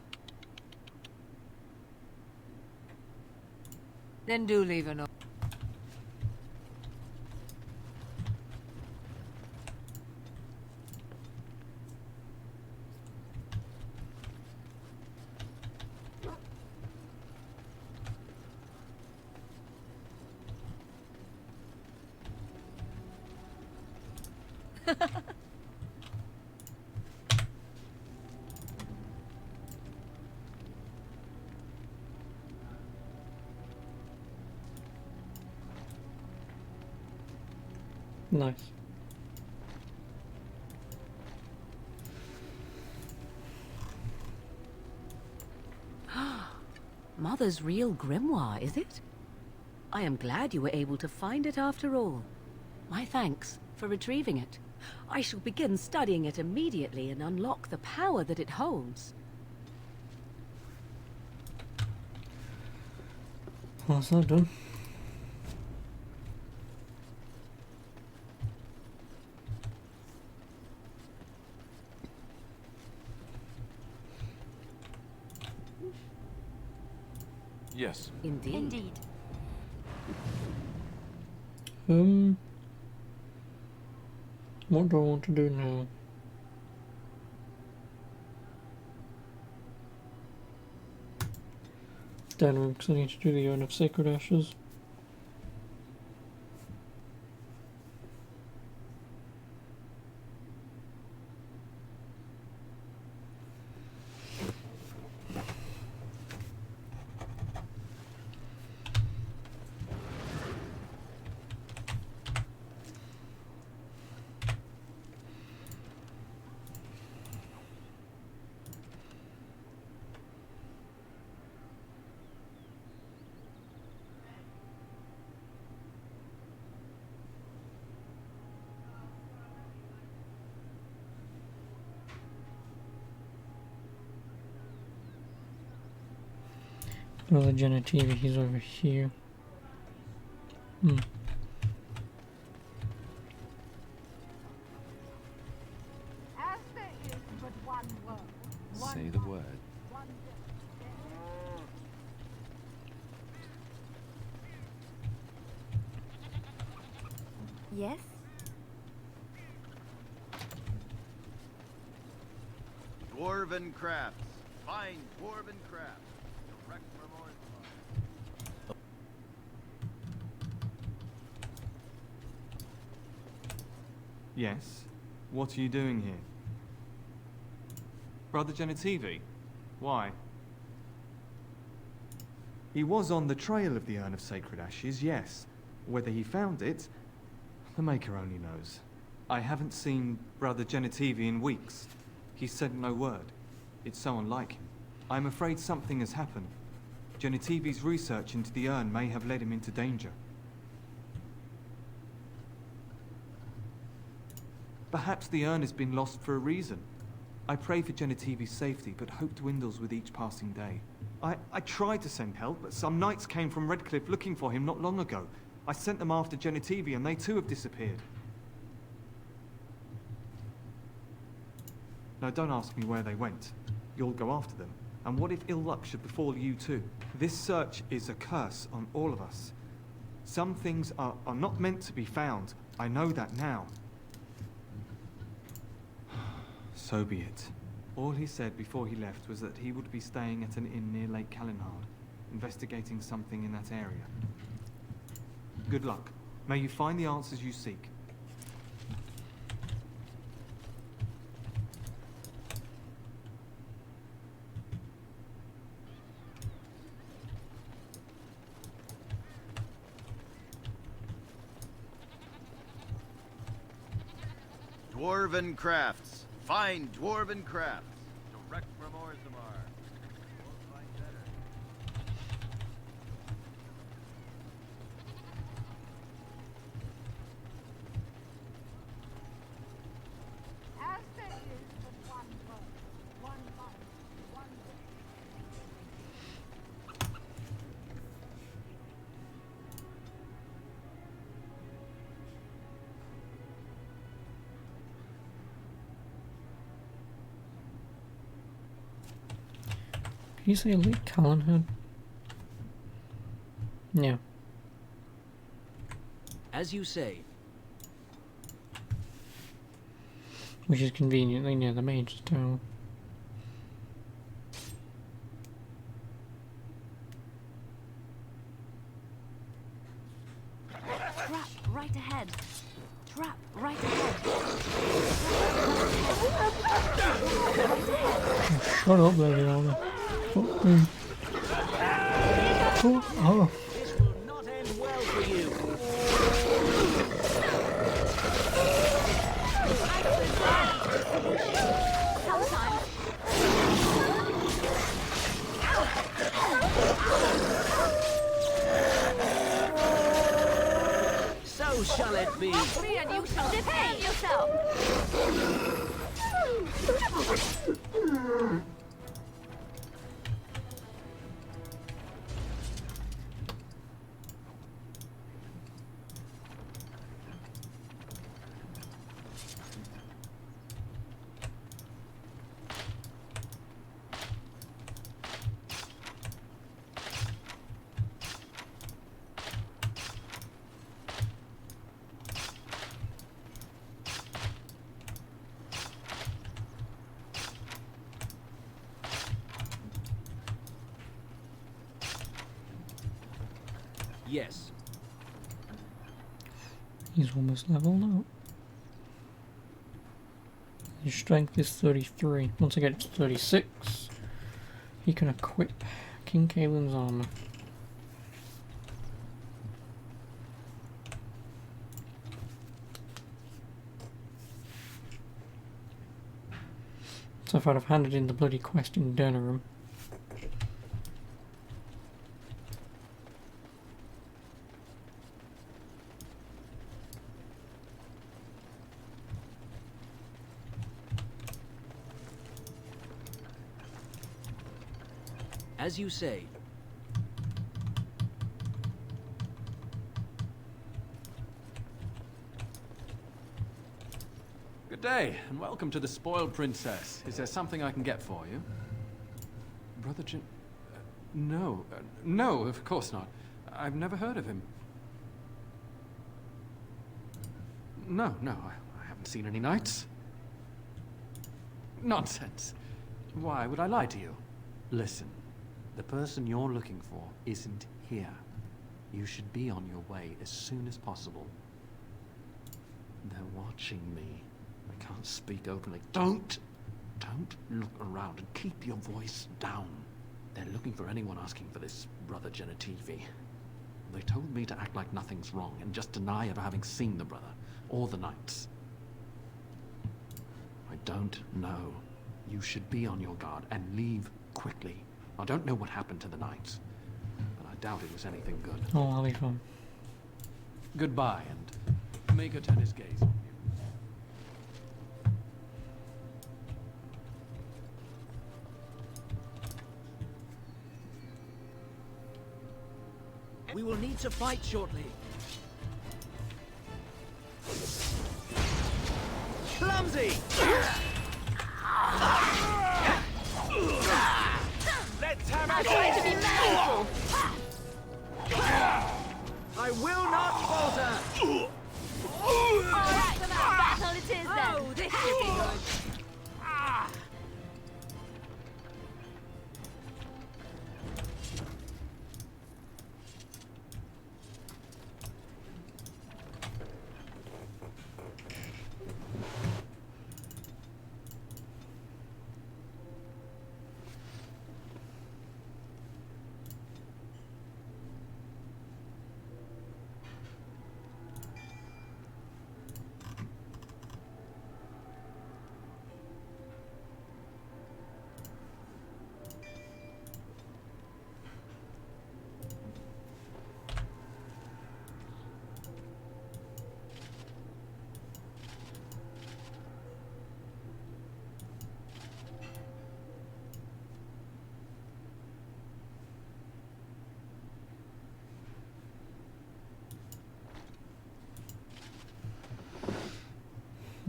Then do leave a note. Nice. Mother's real grimoire, is it? I am glad you were able to find it after all. My thanks for retrieving it. I shall begin studying it immediately and unlock the power that it holds. What's that done? Yes. Indeed. What do I want to do now? Down because I need to do the Urn of Sacred Ashes. Brother Genetivi, he's over here. Say the word. Yes? Dwarven crafts. Fine dwarven crafts. Direct from Orthanc. Yes? What are you doing here? Brother Genetivi? Why? He was on the trail of the Urn of Sacred Ashes, yes. Whether he found it, the Maker only knows. I haven't seen Brother Genetivi in weeks. He said no word. It's so unlike him. I'm afraid something has happened. Genetivi's research into the urn may have led him into danger. Perhaps the urn has been lost for a reason. I pray for Genetivi's safety, but hope dwindles with each passing day. I tried to send help, but some knights came from Redcliffe looking for him not long ago. I sent them after Genetivi, and they too have disappeared. Now don't ask me where they went. You'll go after them. And what if ill luck should befall you too? This search is a curse on all of us. Some things are not meant to be found. I know that now. So be it. All he said before he left was that he would be staying at an inn near Lake Calenhard, investigating something in that area. Good luck. May you find the answers you seek. Dwarven crafts. Fine dwarven crafts. Direct from Orzammar. Won't find better. Did you say Lake Calenhard? Yeah. As you say. Which is conveniently near the Mage's Tower. Trap right ahead. Trap right ahead. Shut up, Lady Alda. Fuck me. Oh. This will not end well for you. So shall it be. Free and you shall defend yourself. Yes. He's almost leveled up. His strength is 33. Once I get it to 36, he can equip King Kaelin's armor. So if I'd have handed in the bloody quest in Denerim, as you say. Good day, and welcome to the Spoiled Princess. Is there something I can get for you? Brother Jin... no. No, of course not. I've never heard of him. No, I haven't seen any knights. Nonsense. Why would I lie to you? Listen, the person you're looking for isn't here. You should be on your way as soon as possible. They're watching me. I can't speak openly. Don't look around and keep your voice down. They're looking for anyone asking for this Brother Genitivi. They told me to act like nothing's wrong and just deny ever having seen the brother or the knights. I don't know. You should be on your guard and leave quickly. I don't know what happened to the knights, but I doubt it was anything good. oh, I'll be fine. Goodbye, and may God turn his gaze on you. We will need to fight shortly. Clumsy! Let's have I'm it trying to be merciful. I will not falter! All right, battle it is then. Oh, this should be good.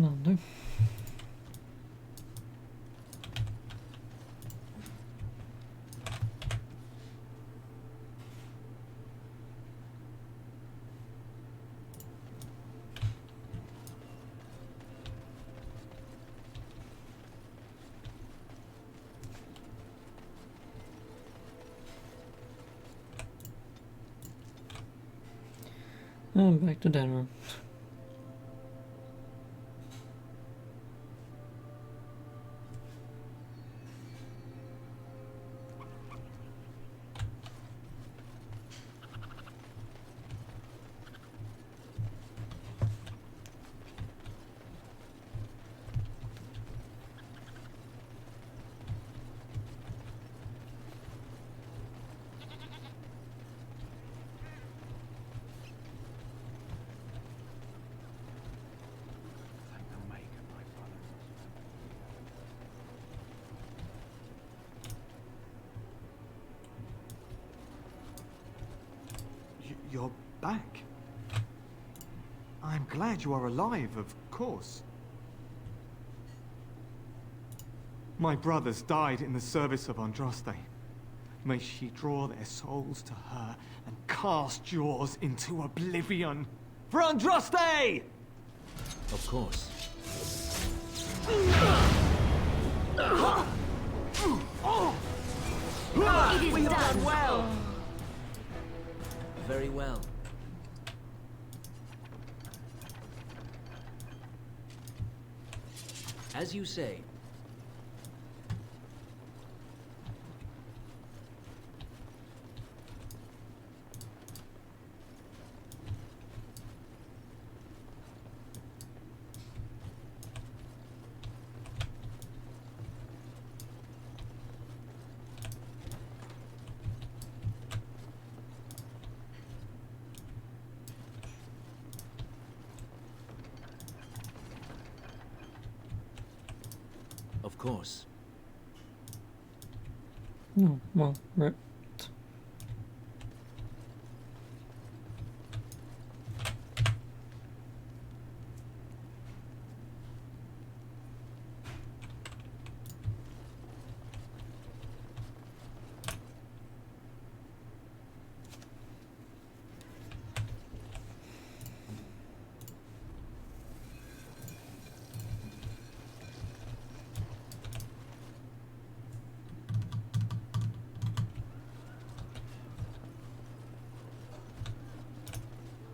No, no. And back to Denver. You're back. I'm glad you are alive, of course. My brothers died in the service of Andraste. May she draw their souls to her and cast yours into oblivion. For Andraste! Of course. It is done well. Very well. As you say. Of course. Oh, well, right.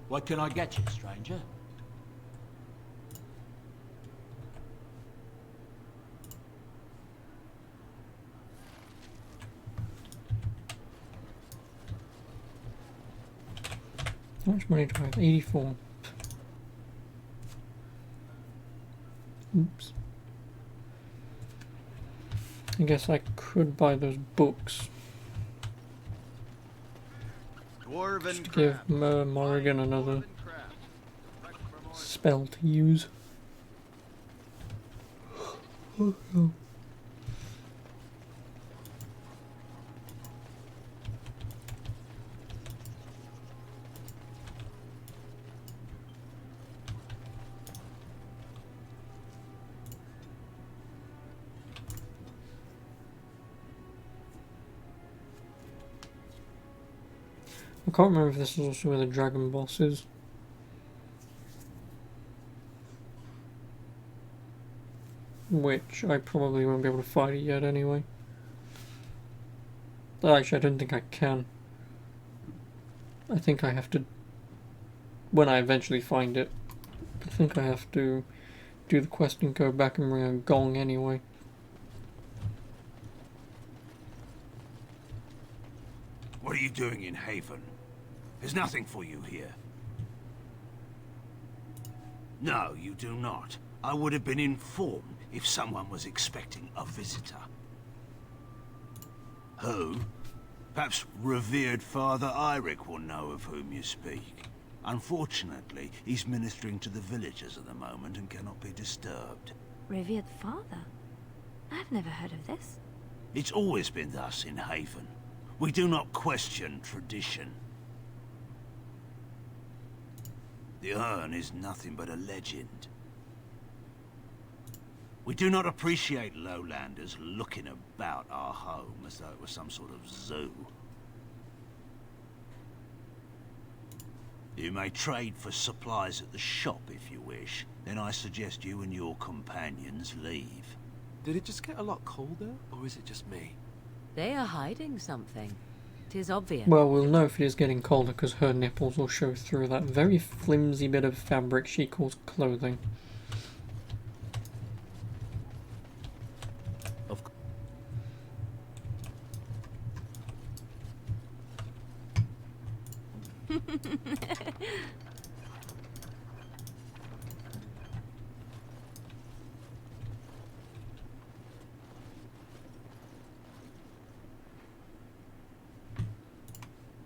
What can I get you, stranger? How much money do I have? 84. Oops. I guess I could buy those books. Just to give Morrigan another spell to use. Oh, no. I can't remember if this is also where the dragon boss is. Which I probably won't be able to fight it yet anyway. Actually, I don't think I can. I think I have to, when I eventually find it, I think I have to do the quest and go back and bring a gong anyway. What are you doing in Haven? There's nothing for you here. No, you do not. I would have been informed if someone was expecting a visitor. Who? Perhaps revered Father Eirik will know of whom you speak. Unfortunately, he's ministering to the villagers at the moment and cannot be disturbed. Revered father? I've never heard of this. It's always been thus in Haven. We do not question tradition. The urn is nothing but a legend. We do not appreciate lowlanders looking about our home as though it was some sort of zoo. You may trade for supplies at the shop if you wish. Then I suggest you and your companions leave. Did it just get a lot colder, or is it just me? They are hiding something. 'Tis obvious. Well, we'll know if it is getting colder because her nipples will show through that very flimsy bit of fabric she calls clothing.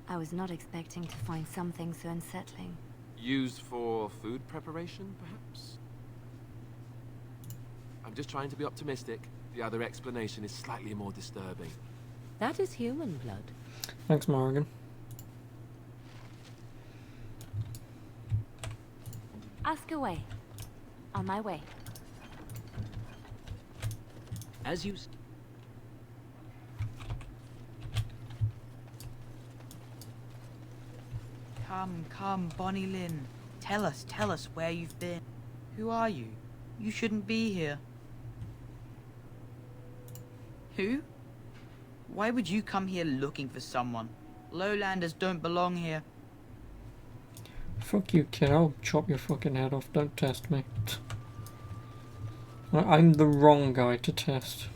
I was not expecting to find something so unsettling. Used for food preparation, perhaps? I'm just trying to be optimistic. The other explanation is slightly more disturbing. That is human blood. Thanks, Morrigan. Ask away. On my way. As you... Come, Bonnie Lynn. Tell us where you've been. Who are you? You shouldn't be here. Who? Why would you come here looking for someone? Lowlanders don't belong here. Fuck you, kid. I'll chop your fucking head off. Don't test me. I'm the wrong guy to test.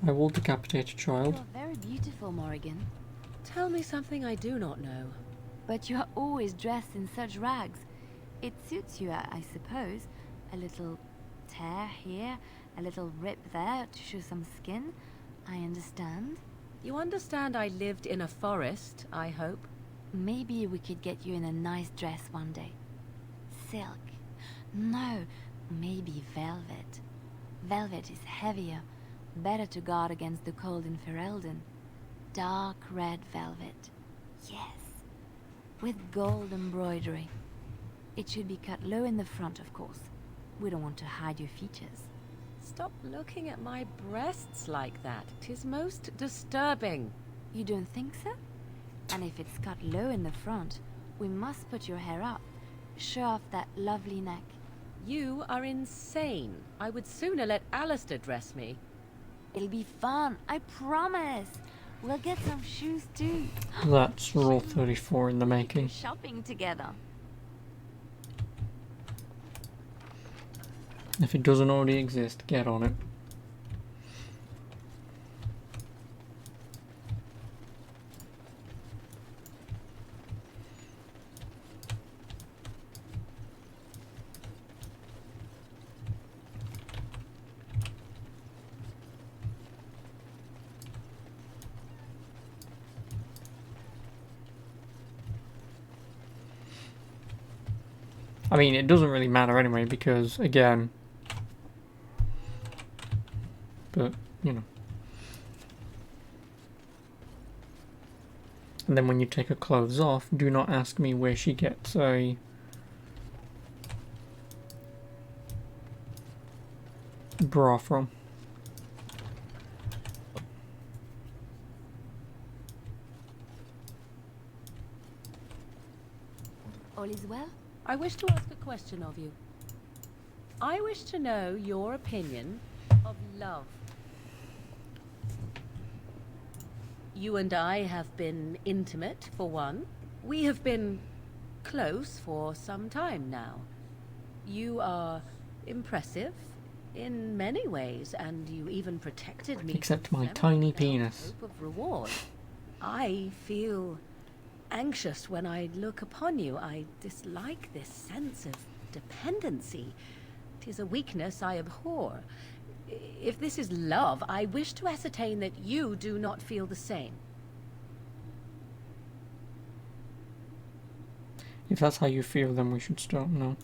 I will decapitate a child. You're very beautiful, Morrigan. Tell me something I do not know. But you are always dressed in such rags. It suits you, I suppose. A little tear here, a little rip there to show some skin. I understand. You understand I lived in a forest, I hope? Maybe we could get you in a nice dress one day. Silk. No, maybe velvet. Velvet is heavier, better to guard against the cold in Ferelden. Dark red velvet. Yes. With gold embroidery. It should be cut low in the front, of course. We don't want to hide your features. Stop looking at my breasts like that. 'Tis most disturbing. You don't think so? And if it's cut low in the front, we must put your hair up. Show off that lovely neck. You are insane. I would sooner let Alistair dress me. It'll be fun, I promise. We'll get some shoes too. That's Rule 34 in the making. Shopping together. If it doesn't already exist, get on it. I mean, it doesn't really matter anyway, because, again... But, you know. And then when you take her clothes off, do not ask me where she gets a... bra from. All is well? I wish to ask a question of you. I wish to know your opinion of love. You and I have been intimate, for one. We have been close for some time now. You are impressive in many ways, and you even protected me. Except my tiny penis. Hope of reward. I feel anxious when I look upon you. I dislike this sense of dependency. 'Tis a weakness I abhor. If this is love, I wish to ascertain that you do not feel the same. If that's how you feel, then we should stop now.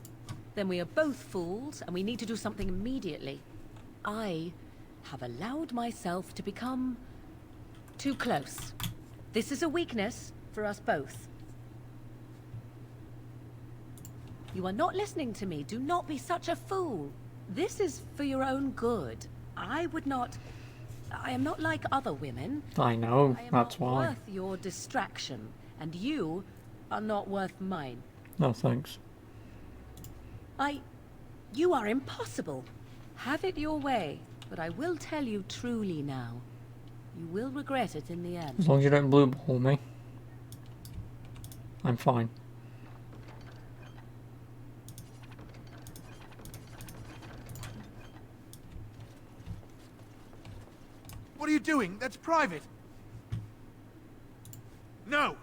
Then we are both fools, and we need to do something immediately. I have allowed myself to become too close. This is a weakness for us both. You are not listening to me. Do not be such a fool. This is for your own good. I am not like other women. I know, I am that's not why. worth your distraction, and you are not worth mine. No thanks. You are impossible. Have it your way, but I will tell you truly now. You will regret it in the end. As long as you don't blue ball me, I'm fine. What are you doing? That's private. No.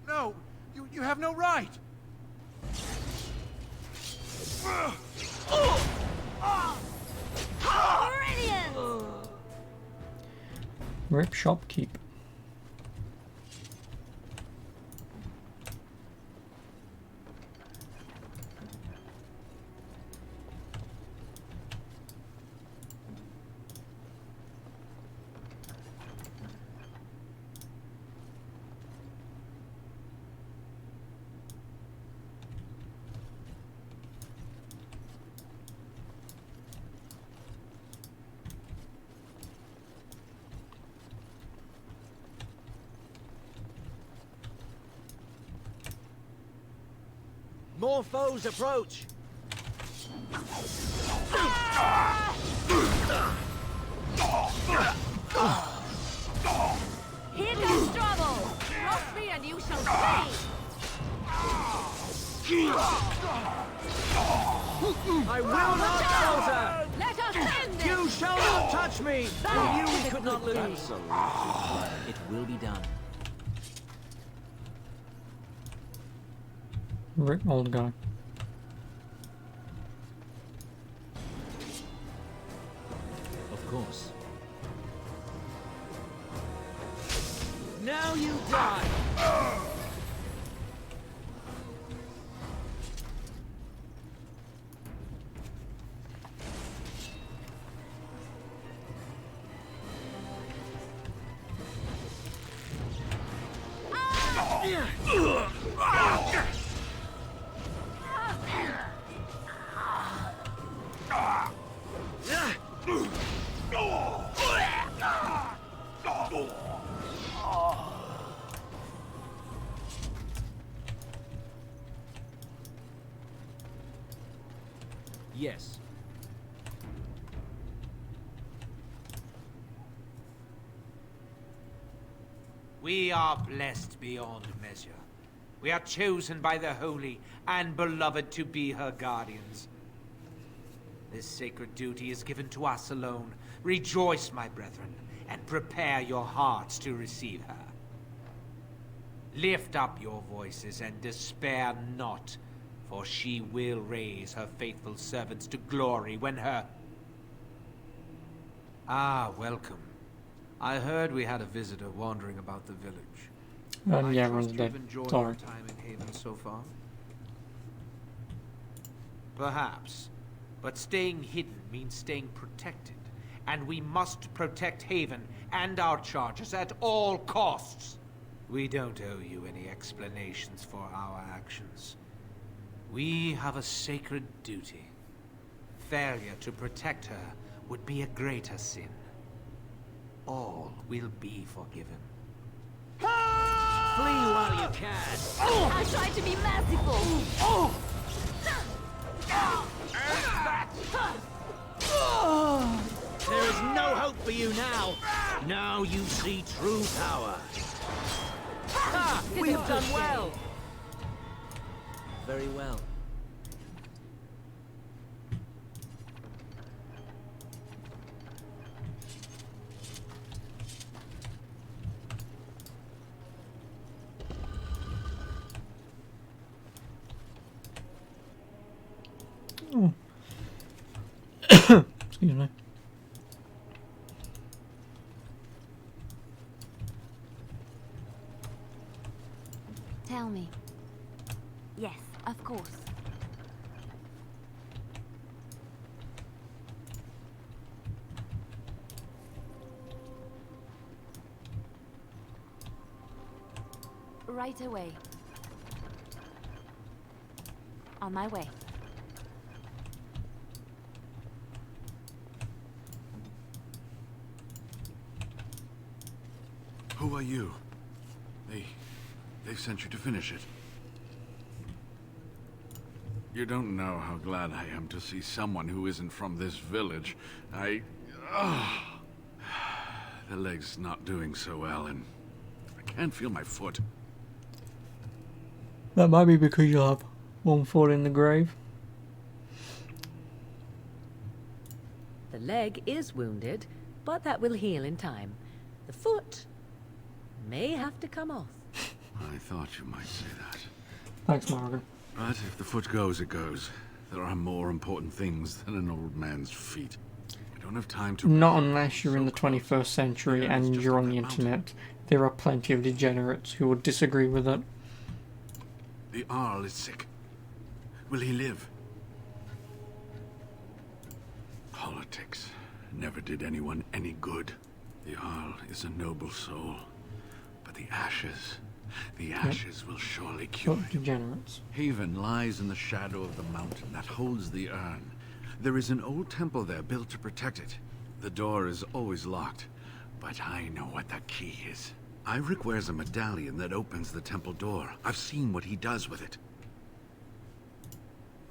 No, you have no right. Brilliant! Rip shopkeep. More foes approach. Here comes trouble! Cross me and you shall pay! I will not falter! Let us end this! You shall not touch me! I knew we could not lose. It will be done. Rip old guy. Of course. Now you die! Yes. We are blessed beyond measure. We are chosen by the holy and beloved to be her guardians. This sacred duty is given to us alone. Rejoice, my brethren, and prepare your hearts to receive her. Lift up your voices and despair not, for she will raise her faithful servants to glory when her... Ah, welcome. I heard we had a visitor wandering about the village. Yeah, I everyone's trust dead. you've enjoyed Sorry. your time in Haven so far? Perhaps. But staying hidden means staying protected. And we must protect Haven and our charges at all costs. We don't owe you any explanations for our actions. We have a sacred duty. Failure to protect her would be a greater sin. All will be forgiven. Flee while you can. I tried to be merciful! There is no hope for you now. Now you see true power. Ha! We've done well. Very well. Oh. Excuse me. Tell me. Yes, of course. Right away. On my way. Who are you? They've sent you to finish it. You don't know how glad I am to see someone who isn't from this village. The leg's not doing so well, and I can't feel my foot. That might be because you'll have one foot in the grave. The leg is wounded, but that will heal in time. The foot may have to come off. I thought you might say that. Thanks, Morgan. But if the foot goes, it goes. There are more important things than an old man's feet. We don't have time to... Not unless you're in the 21st century and you're on the internet. There are plenty of degenerates who would disagree with it. The Arl is sick. Will he live? Politics never did anyone any good. The Arl is a noble soul. But the ashes will surely cure him. Degenerates. Haven lies in the shadow of the mountain that holds the urn. There is an old temple there built to protect it. The door is always locked, but I know what the key is. Ivric wears a medallion that opens the temple door. I've seen what he does with it.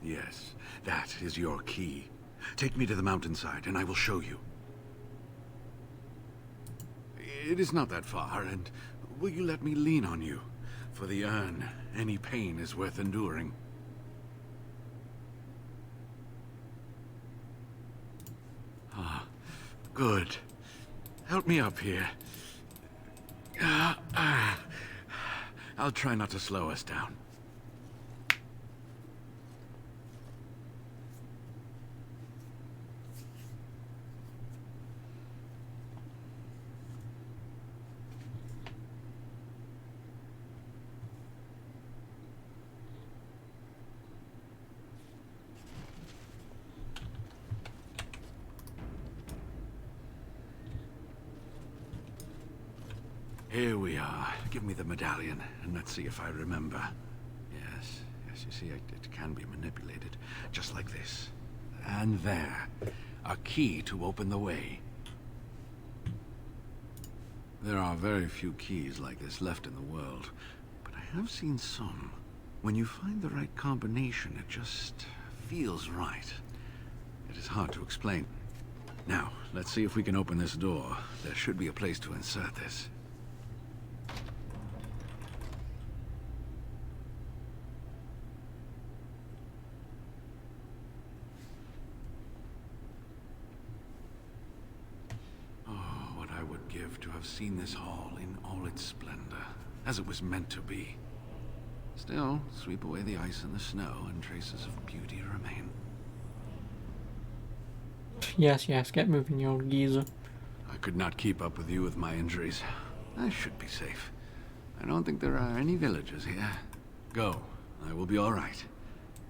Yes, that is your key. Take me to the mountainside, and I will show you. It is not that far, and will you let me lean on you? For the urn, any pain is worth enduring. Ah, good. Help me up here. I'll try not to slow us down. Here we are. Give me the medallion, and let's see if I remember. Yes, you see, it can be manipulated, just like this. And there. A key to open the way. There are very few keys like this left in the world, but I have seen some. When you find the right combination, it just feels right. It is hard to explain. Now, let's see if we can open this door. There should be a place to insert this. To have seen this hall in all its splendor, as it was meant to be. Still, sweep away the ice and the snow, and traces of beauty remain. Yes, get moving, you old geezer. I could not keep up with you with my injuries. I should be safe. I don't think there are any villagers here. Go. I will be all right.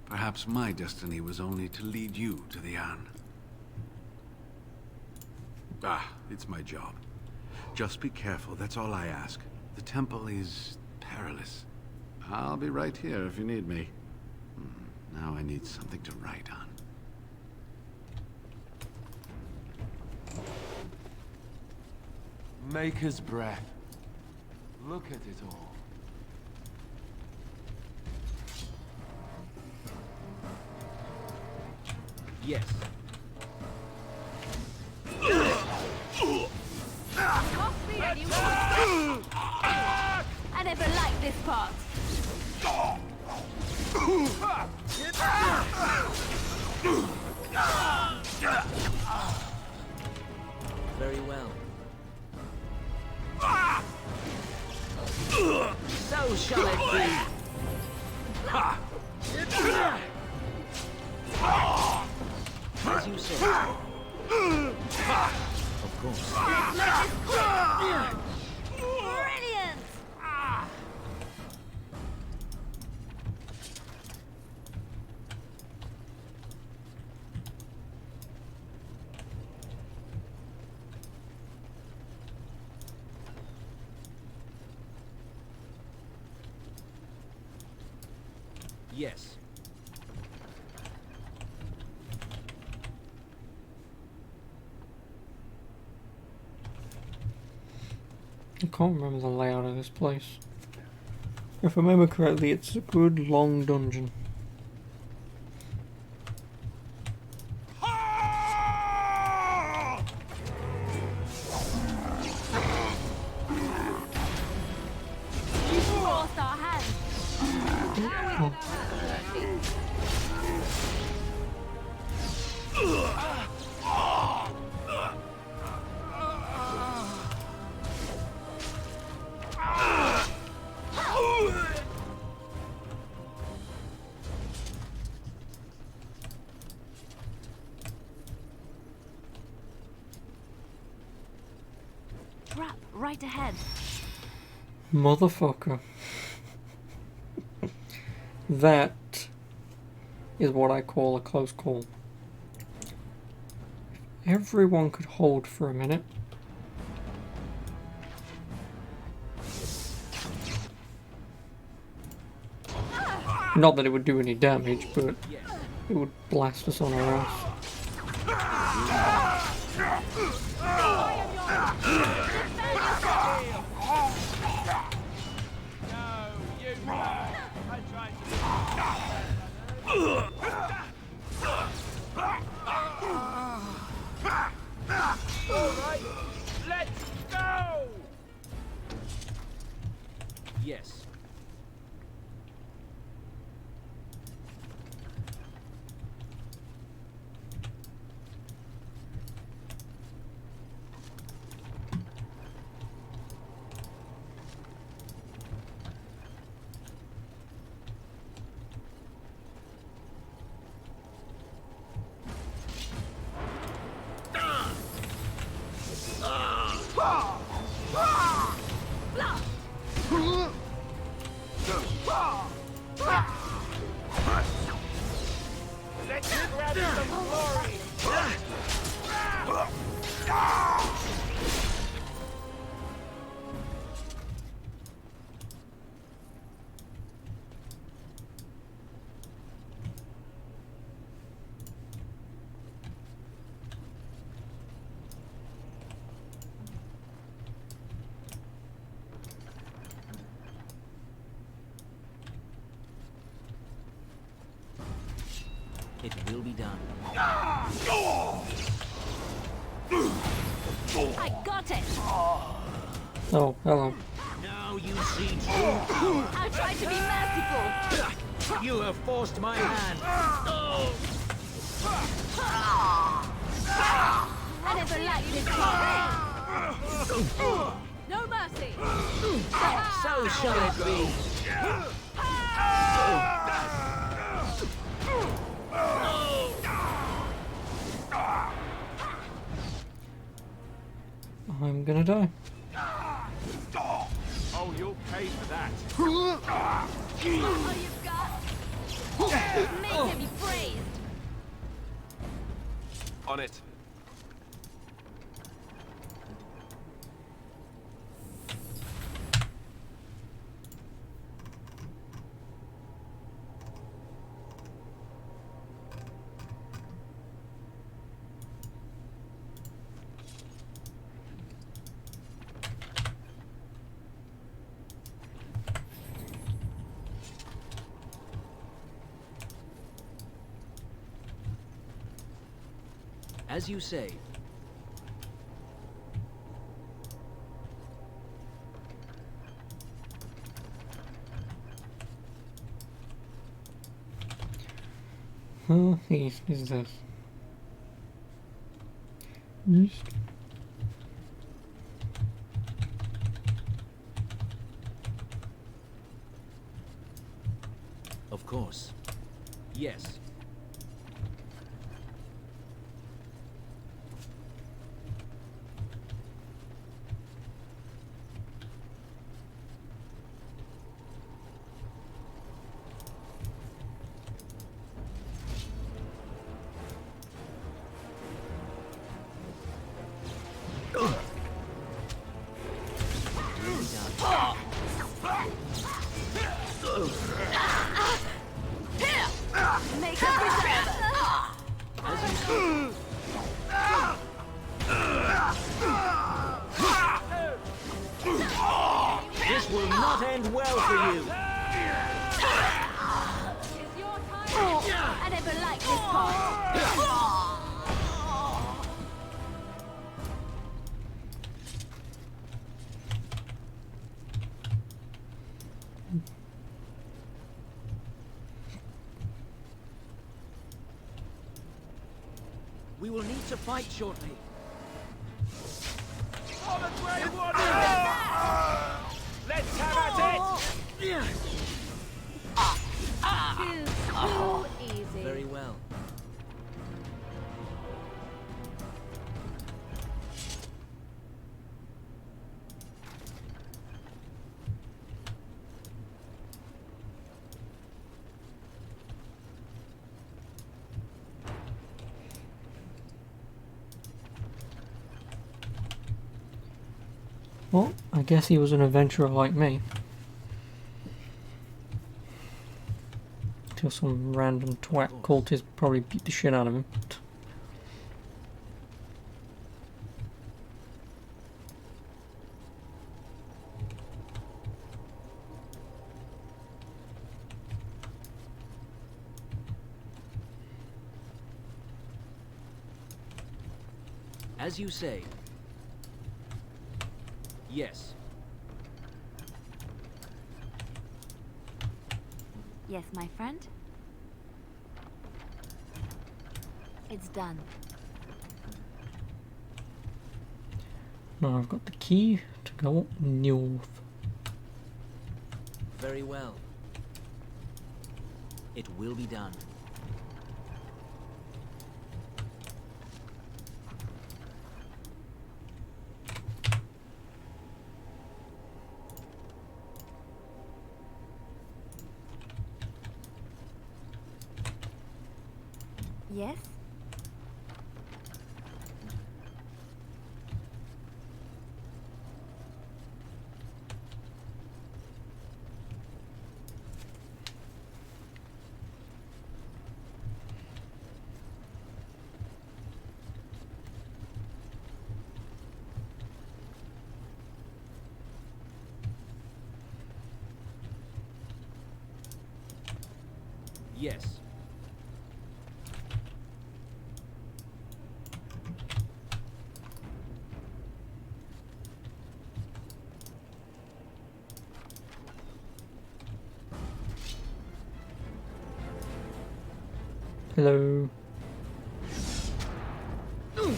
Perhaps my destiny was only to lead you to the urn. It's my job. Just be careful, that's all I ask. The temple is perilous. I'll be right here if you need me. Now I need something to write on. Maker's breath. Look at it all. Yes. Coffee, anyone? I never liked this part. Very well. So shall it be. As you say. Of course. Let's make this quick. Brilliant. Yes. can't remember the layout of this place. If I remember correctly, it's a good long dungeon. Forced our hands. Trap right ahead. Motherfucker. That is what I call a close call. If everyone could hold for a minute. Not that it would do any damage, but it would blast us on our ass. Alright, let's go! Yes. Let's grab some glory! It will be done. I got it. Oh, hello. Now you see true power. I'll try to be merciful. You have forced my hand. I never liked this part. No mercy. So shall it be. I'm gonna die. Oh, you'll pay for that. All you've got. Make him be praised. On it. As you say. Oh, east is this. East. Of course. Yes. Make him preserve. We will need to fight shortly. Oh, the Grey One! Let's have at it! Too easy. Very well. Well, I guess he was an adventurer like me. Till some random twat cultist probably beat the shit out of him. As you say. Yes. Yes, my friend? It's done. Now I've got the key to go up north. Very well. It will be done. Yes? Yes. Hello. You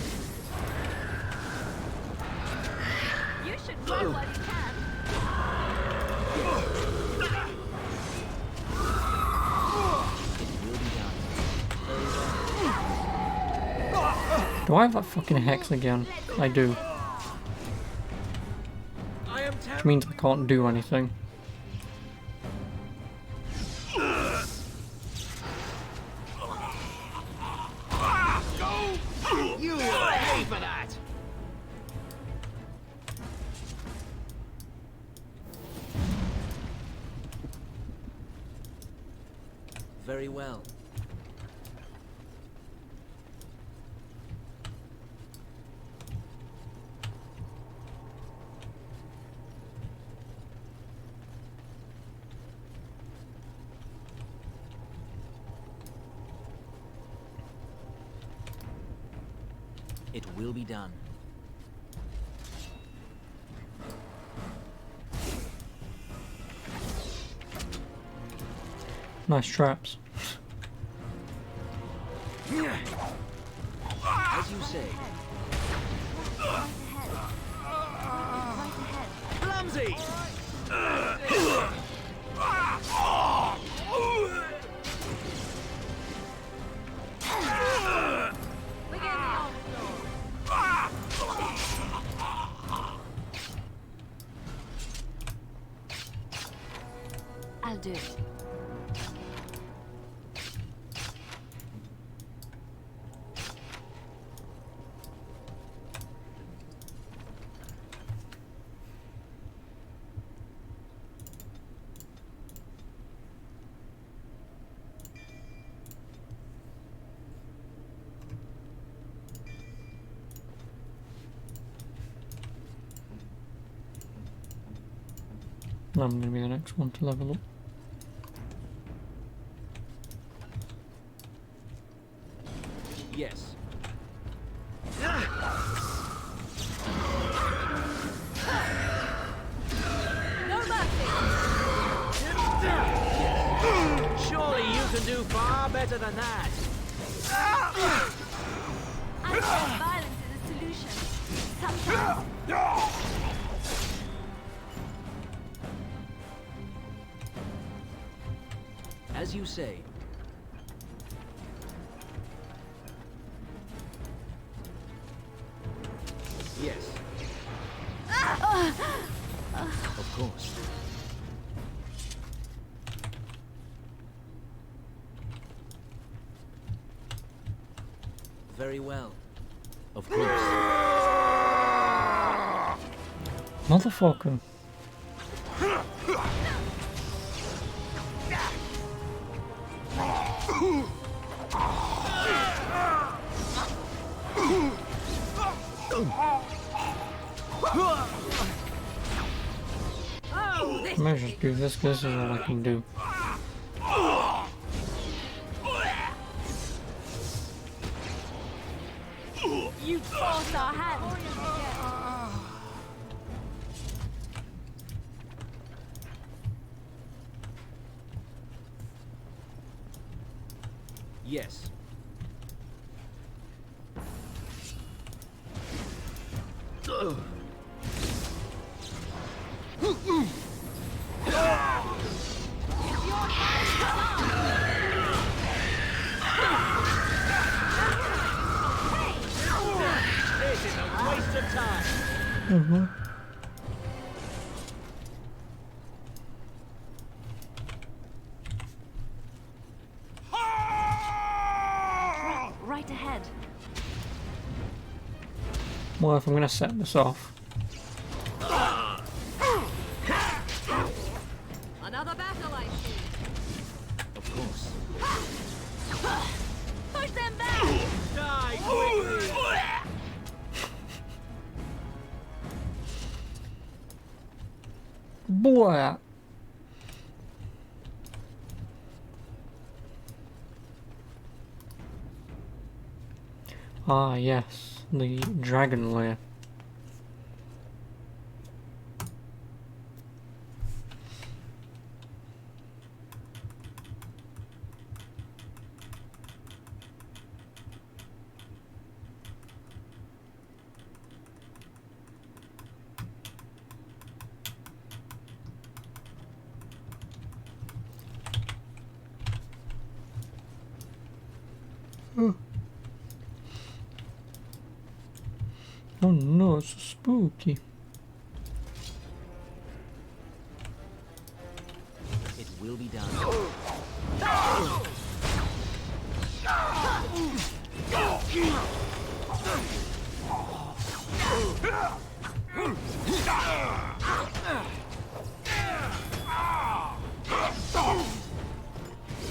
should run while you can. Do I have that fucking hex again? I do. Which means I can't do anything. You will pay for that! Very well. It will be done. Nice traps. As you say. Clumsy! I'll do it. I'm going to be the next one to level up. Yes. No mercy! Surely you can do far better than that. I think violence is a solution. Sometimes. As you say. Yes. Of course. Very well. Of course. Motherfucker. I might just do this because this is all I can do. You forced our hand. Yes. This is a waste of time. Mm-hmm. Right ahead. Well, if I'm gonna set this off, Another battle, I see. Of course. Push them back! Die quickly. boy. Ah, yes, the dragon lair. Oh no, it's so spooky. It will be done.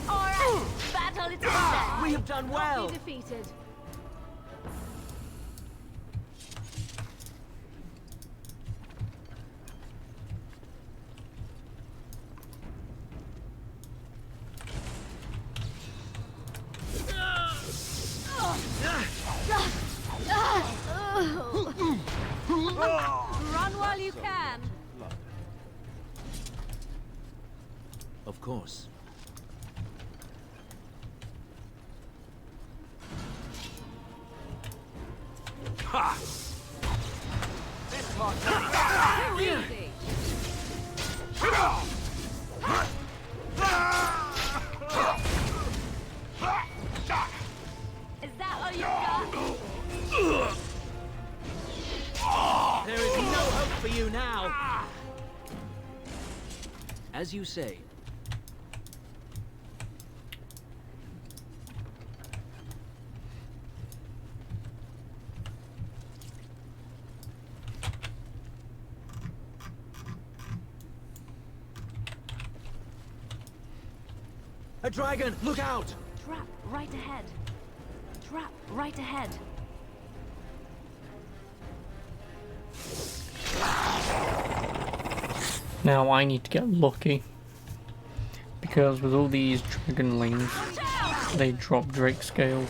Alright, battle it is. We have done well. Be defeated. Run while you can. Of course. Ha! This part. Too easy. Is that all you got? There is no hope for you now. As you say. A dragon! Look out! Trap right ahead. Trap right ahead. Now I need to get lucky, because with all these dragonlings, they drop Drake scales,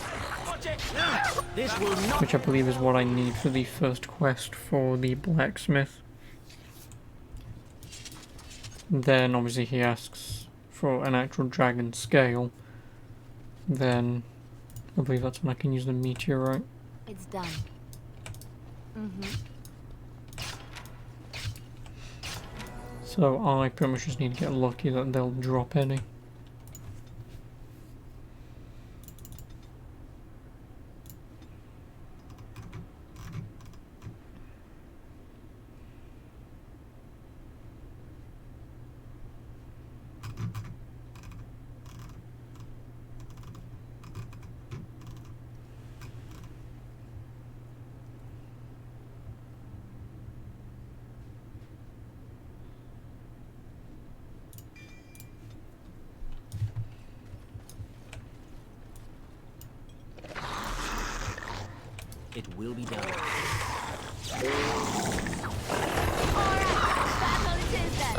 This will not. which I believe is what I need for the first quest for the blacksmith. Then obviously he asks for an actual dragon scale, then I believe that's when I can use the meteorite. It's done. So I pretty much just need to get lucky that they'll drop any. It will be done. Battle it is then.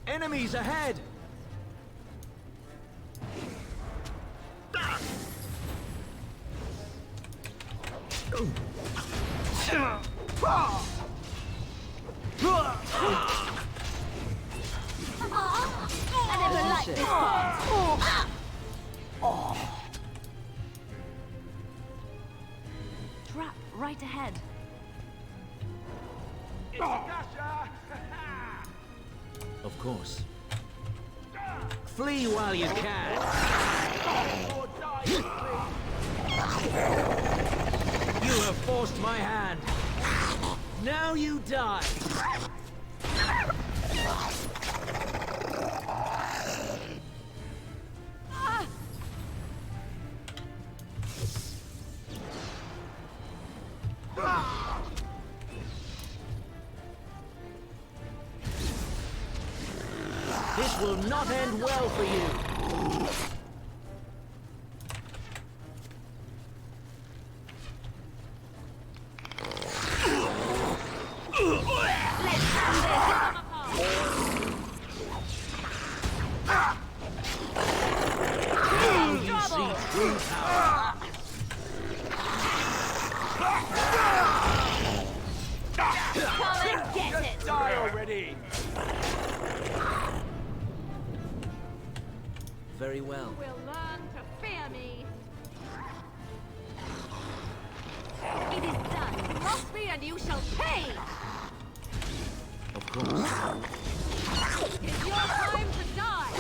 Enemies ahead! I never liked this part. Trap right ahead. Of course. Flee while you can. You have forced my hand. Now you die. This will not end well for you. Die already! Very well. You will learn to fear me. It is done. Cross me and you shall pay. Of course. It's your time to die.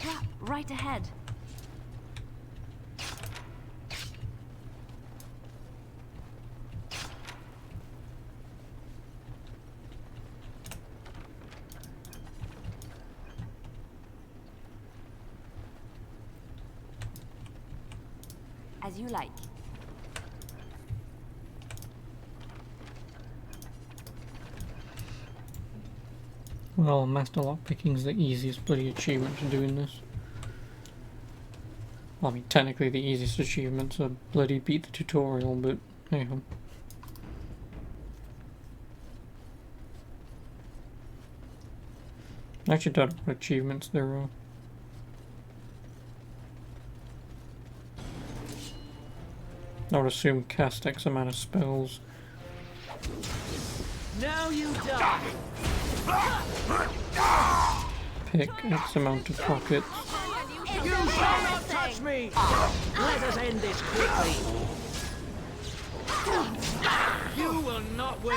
Trap right ahead. As you like. Well, Master Lockpicking is the easiest bloody achievement to do in this. Well, I mean, technically the easiest achievement to bloody beat the tutorial, but anyhow. I actually don't know what achievements there are. I would assume cast X amount of spells. Now you die. Pick X amount of pockets. You shall not touch me. Let us end this quickly. You will not win.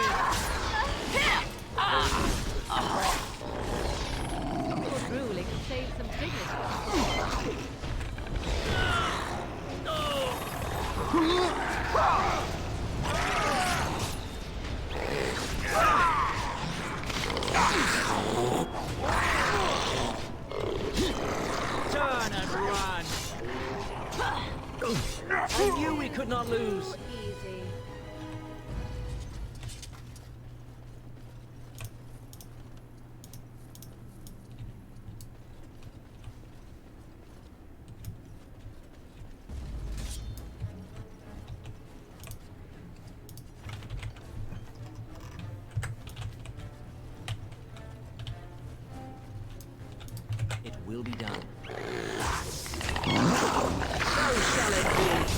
Good ruling saves some dignity. Turn and run. I knew we could not lose. Easy. will be done. So shall it be.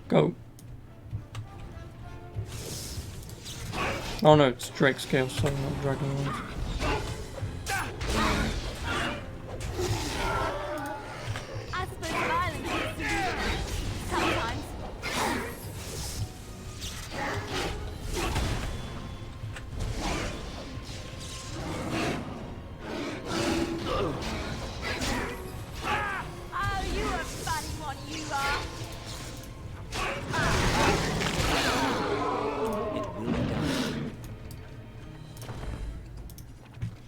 Go. Oh no, it's Drake scale, so not Dragon Lord. I suppose violence is solution. Sometimes. Oh, you a funny one, you are.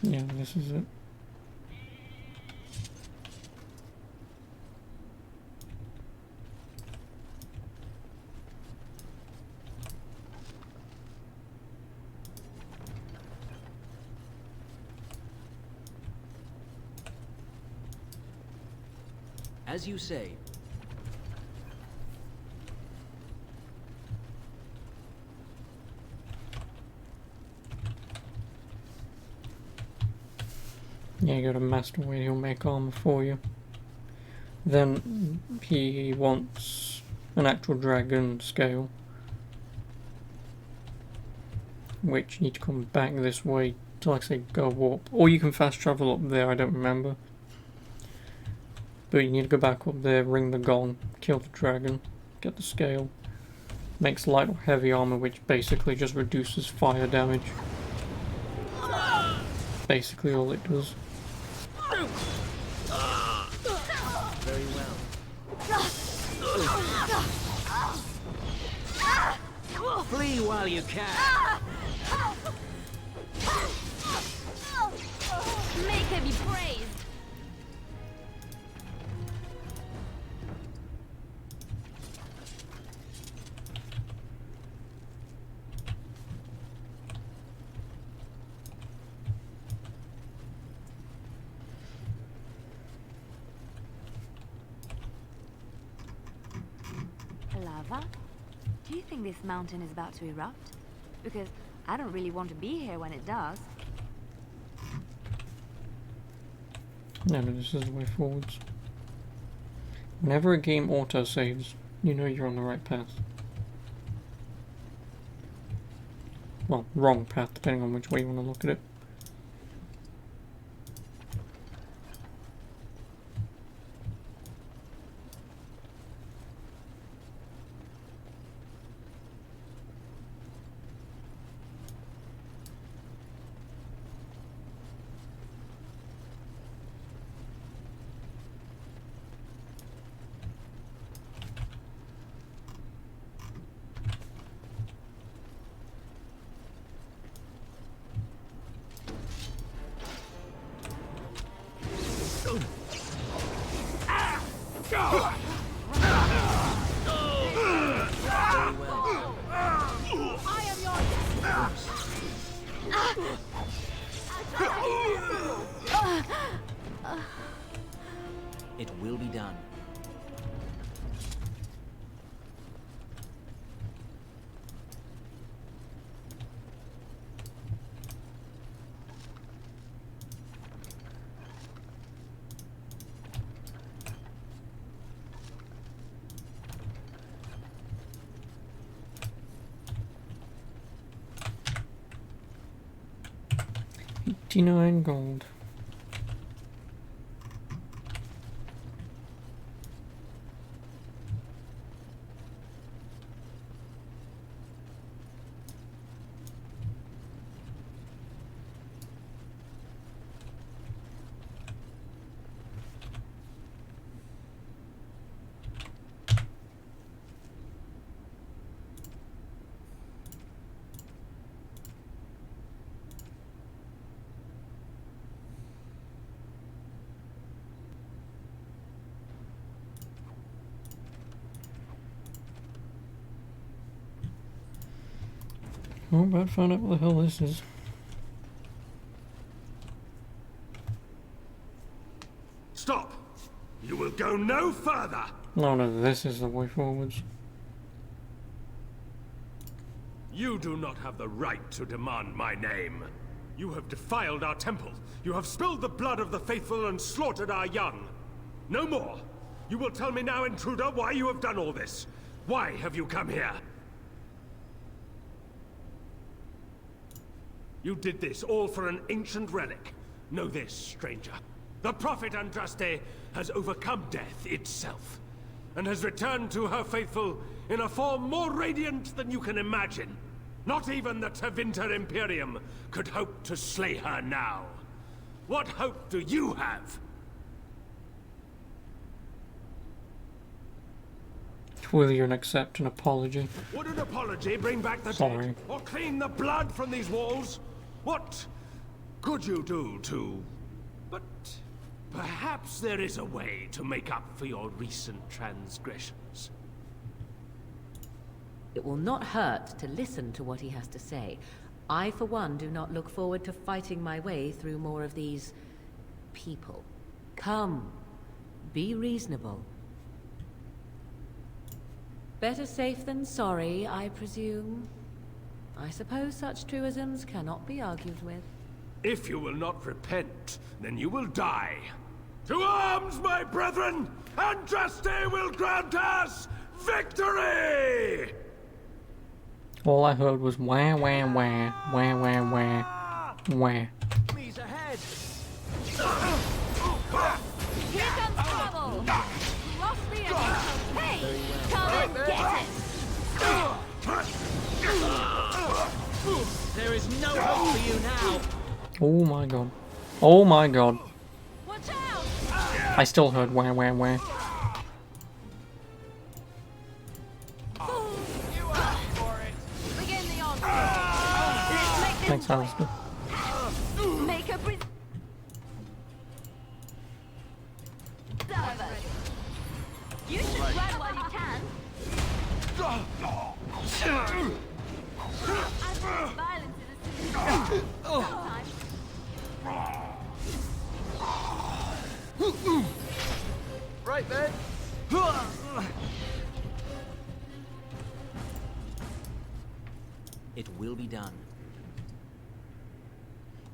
Yeah, this is it. As you say. Yeah, you go to Master Wade, he'll make armor for you. Then he wants an actual dragon scale, which you need to come back this way to, like I say, go warp. Or you can fast travel up there, I don't remember. But you need to go back up there, ring the gong, kill the dragon, get the scale. Makes light or heavy armor, which basically just reduces fire damage. Basically all it does. Very well. Flee while you can. Make her be praised. Lava? Do you think this mountain is about to erupt? Because I don't really want to be here when it does. No, this is the way forwards. Whenever a game auto-saves, you know you're on the right path. Well, wrong path, depending on which way you want to look at it. It will be done. $89 gold. Oh, about to find out what the hell this is. Stop! You will go no further! No, this is the way forwards. You do not have the right to demand my name. You have defiled our temple. You have spilled the blood of the faithful and slaughtered our young. No more. You will tell me now, intruder, why you have done all this. Why have you come here? You did this all for an ancient relic. Know this, stranger. The prophet Andraste has overcome death itself, and has returned to her faithful in a form more radiant than you can imagine. Not even the Tevinter Imperium could hope to slay her now. What hope do you have? Will you accept an apology? Would an apology bring back the Sorry. dead? Or clean the blood from these walls? What could you do to... But perhaps there is a way to make up for your recent transgressions. It will not hurt to listen to what he has to say. I, for one, do not look forward to fighting my way through more of these... people. Come. Be reasonable. Better safe than sorry, I presume. I suppose such truisms cannot be argued with. If you will not repent, then you will die. To arms, my brethren! Andraste will grant us victory! All I heard was wah, wah, wah, wah, wah, wah, wah. Me's ahead. Here comes trouble. Lost the enemy. Hey, come and get it. There is no hope for you now. Oh my god. Oh my god. Watch out! I still heard wah, wah, wah. Begin the onslaught. Let's make this Thanks, Alistair. Make a breath. You should run while you can. Violence is a sin. Sometimes. Right then. It will be done.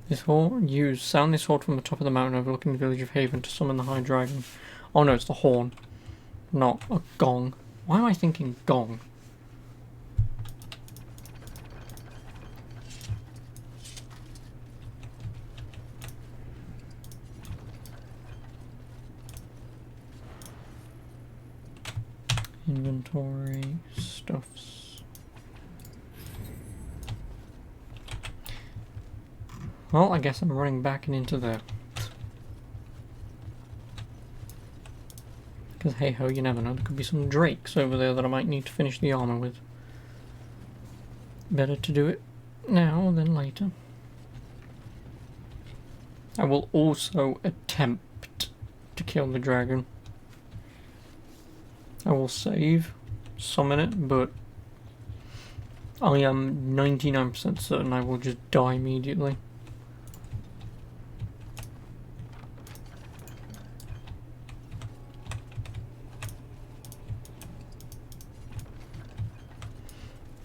This horn, sound this horn from the top of the mountain overlooking the village of Haven to summon the High Dragon. Oh no, it's the horn, not a gong. Why am I thinking gong? Inventory, stuffs. Well, I guess I'm running back and into there. Because hey ho, you never know, there could be some drakes over there that I might need to finish the armor with. Better to do it now than later. I will also attempt to kill the dragon. I will save, summon it, but I am 99% certain I will just die immediately.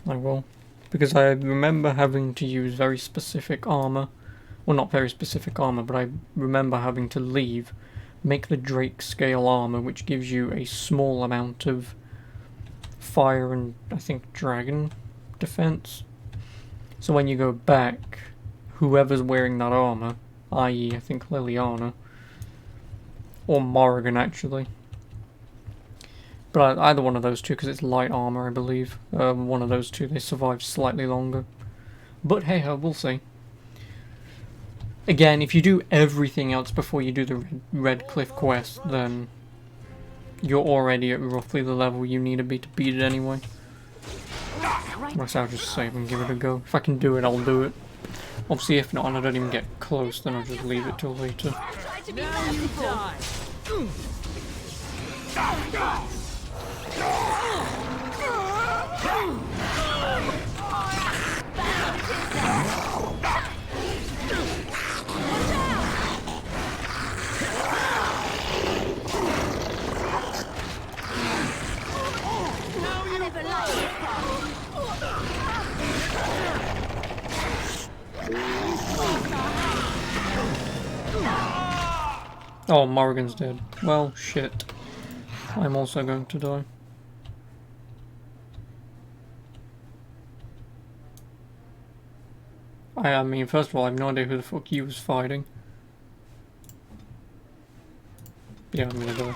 I will, because I remember having to use very specific armor. Well, not very specific armor, but I remember having to leave, make the Drake scale armor, which gives you a small amount of fire and, I think, dragon defense. So when you go back, whoever's wearing that armor, i.e. I think Liliana, or Morrigan actually, but either one of those two, because it's light armor I believe, one of those two, they survive slightly longer. But hey ho, we'll see. Again, if you do everything else before you do the Red Cliff quest, then you're already at roughly the level you need to be it anyway. I'll just save and give it a go. If I can do it, I'll do it. Obviously, if not, and I don't even get close, then I'll just leave it till later. Now you die. Oh, Morrigan's dead. Well, shit. I'm also going to die. I mean, first of all, I have no idea who the fuck he was fighting. Yeah, I'm gonna die.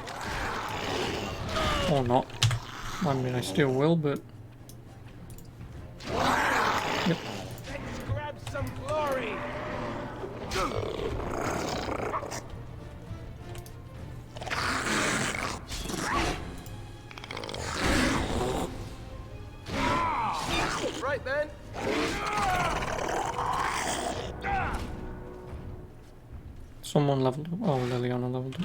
Or not. I mean, I still will, but... Yep. Let's grab some glory. Right then. Someone leveled up. Oh, Liliana leveled up.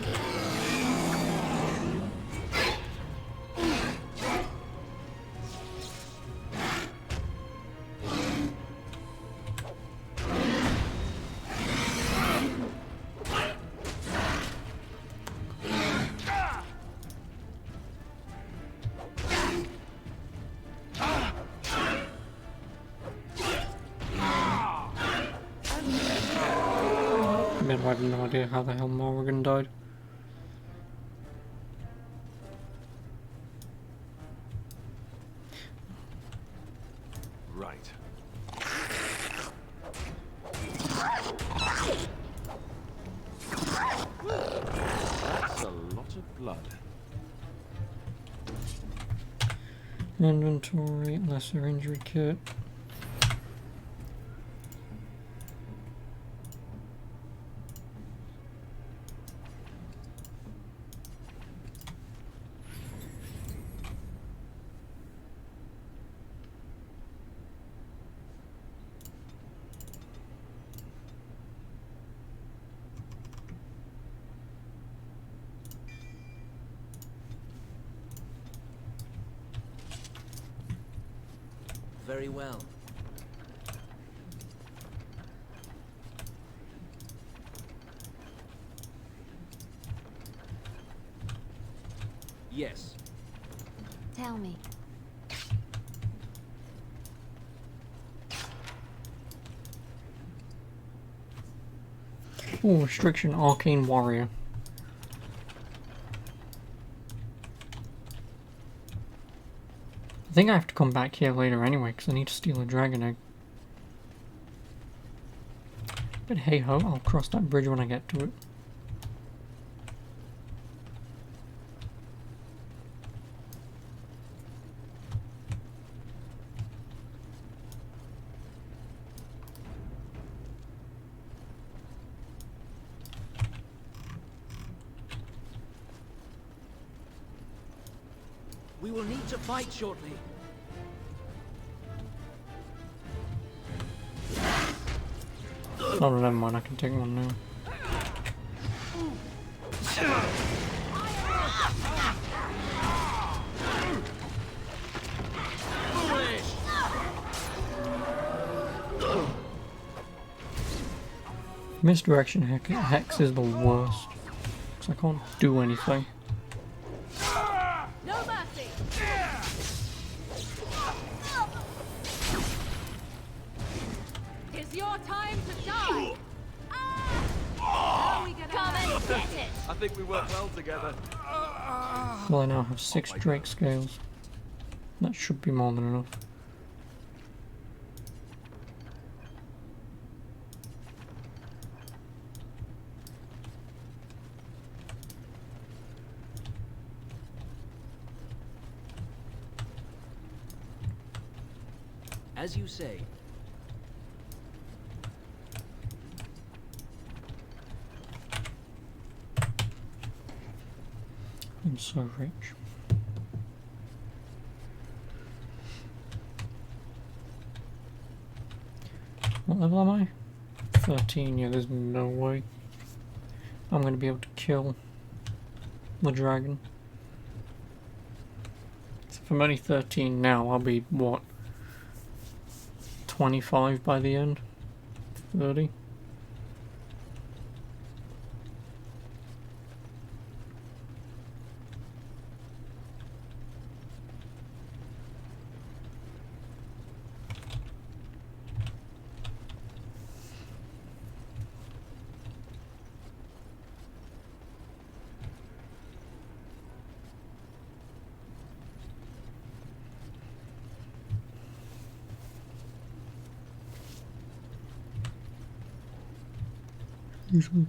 I have no idea how the hell Morrigan died. Right. That's a lot of blood. Inventory, lesser injury kit. Very well. Yes. Tell me. Oh, restriction Arcane Warrior. I think I have to come back here later anyway, because I need to steal a dragon egg. But hey ho, I'll cross that bridge when I get to it. We will need to fight shortly. Oh, never mind, I can take one now. Misdirection hex is the worst, because I can't do anything. No mercy. It's your time to die. Come and get it. I think we work well together. Well, I now have 6 Drake scales. That should be more than enough. As you say. I'm so rich. What level am I? 13, yeah, there's no way I'm gonna be able to kill the dragon. So if I'm only 13 now, I'll be, what, 25 by the end? 30? Excuse me.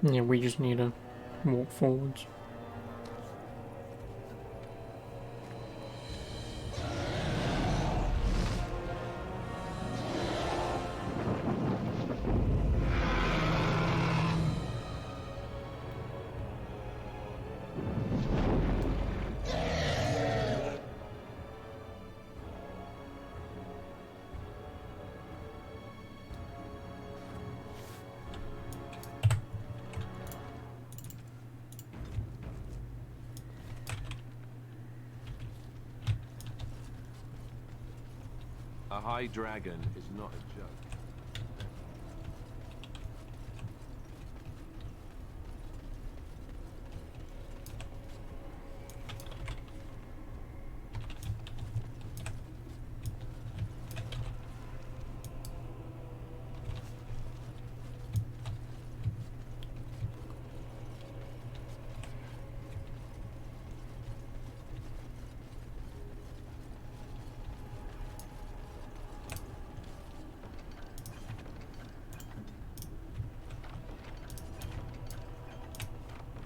Yeah, we just need to walk forwards. A high dragon is not a joke.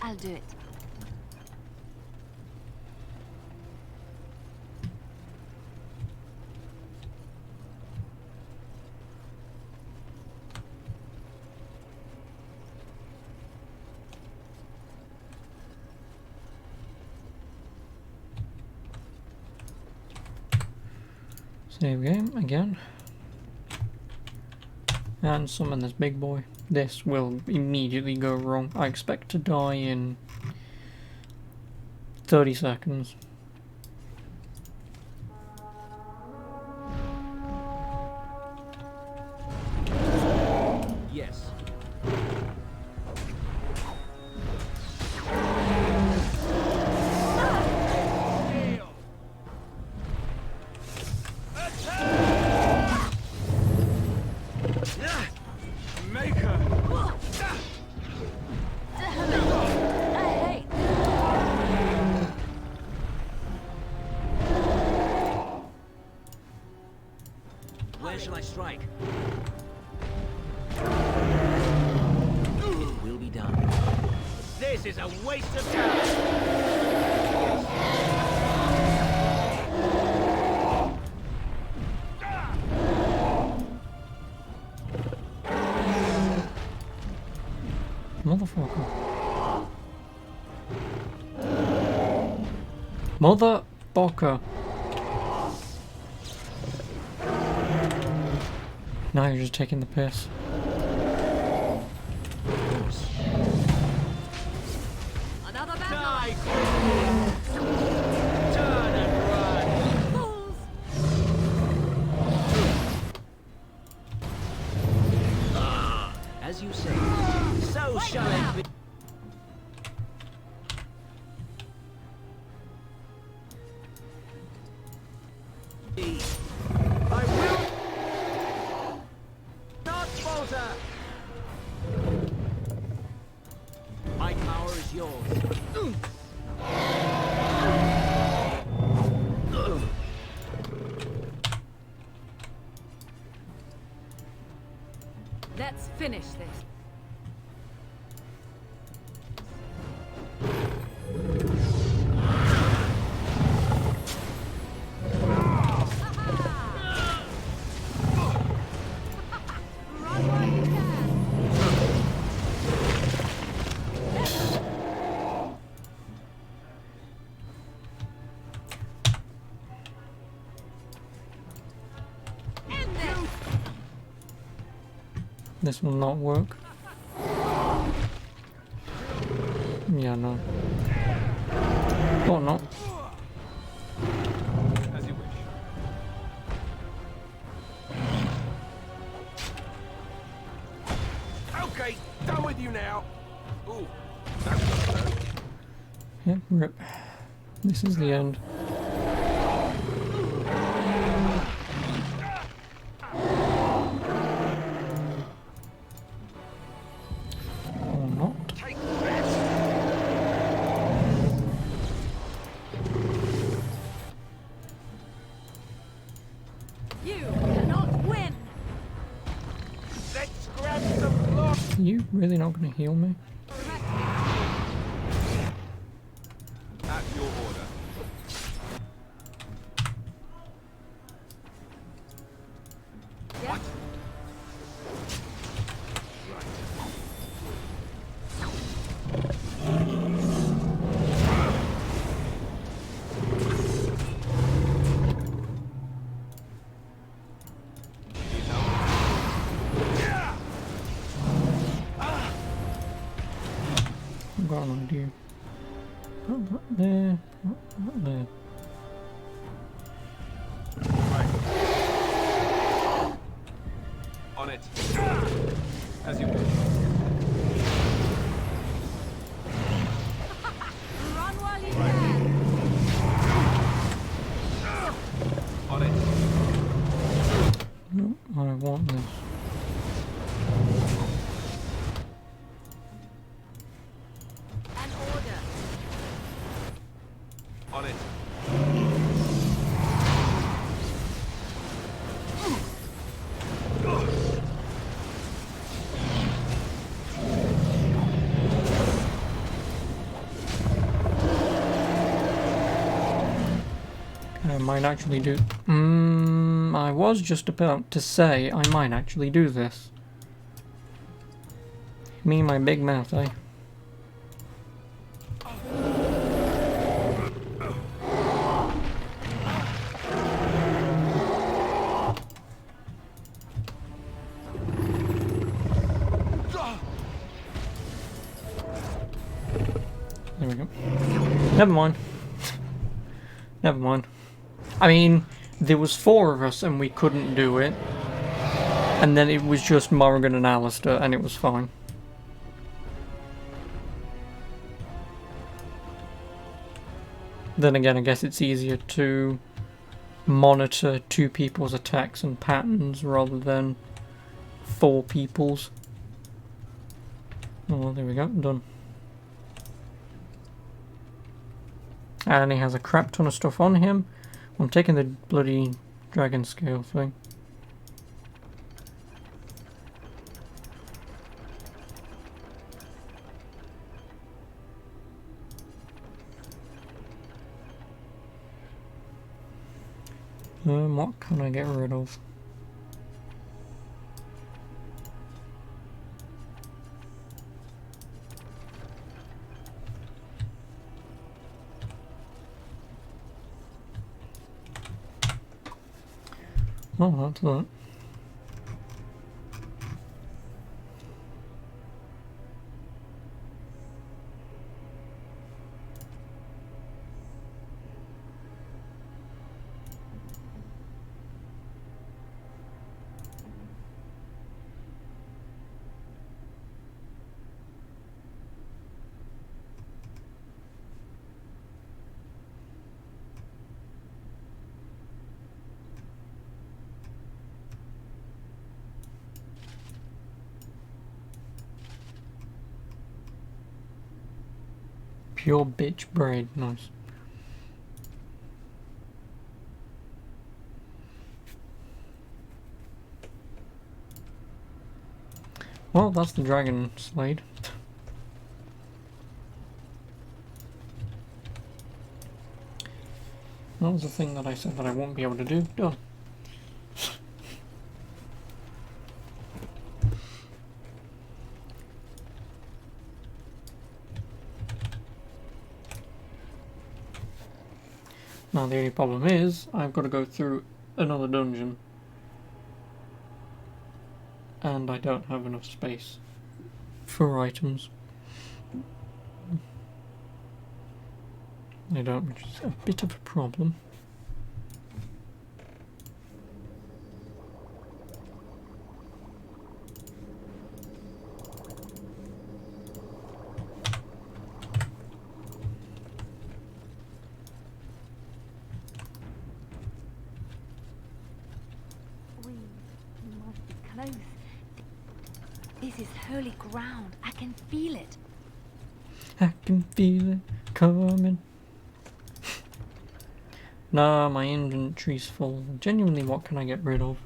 I'll do it. Save game again. And summon this big boy. This will immediately go wrong. I expect to die in 30 seconds. Yes. Where shall I strike? It will be done. This is a waste of time. Motherfucker. Motherfucker. Now you're just taking the piss. Another battle. Turn and run. Fools. As you say, so shall it be. I will not falter. My power is yours. Let's finish this. Run while you can. This will not work. Yeah, no. Or not. As you wish. Okay, done with you now. Ooh. Yep, rip. This is the end. Or not. You cannot win. Let's grab some blood. Are you really not going to heal me? At your order. What? I've got an idea. Put that there, put that there. On it. As you wish. Run while you can. On it. No, I want this. An order. On it. I might actually do. I was just about to say I might actually do this. Me and my big mouth, eh? There we go. Never mind. Never mind. I mean, there was 4 of us and we couldn't do it. And then it was just Morrigan and Alistair and it was fine. Then again, I guess it's easier to monitor 2 people's attacks and patterns rather than 4 people's. Oh, there we go, done. And he has a crap ton of stuff on him. I'm taking the bloody dragon scale thing. What can I get rid of? Oh, that's that. Pure bitch braid, nice. Well, that's the dragon slade. That was the thing that I said that I won't be able to do. Done. Now the only problem is, I've got to go through another dungeon. and I don't have enough space for items. I don't, which is a bit of a problem. We must be close. This is holy ground. I can feel it. I can feel it coming. Nah, my inventory's full. Genuinely, what can I get rid of?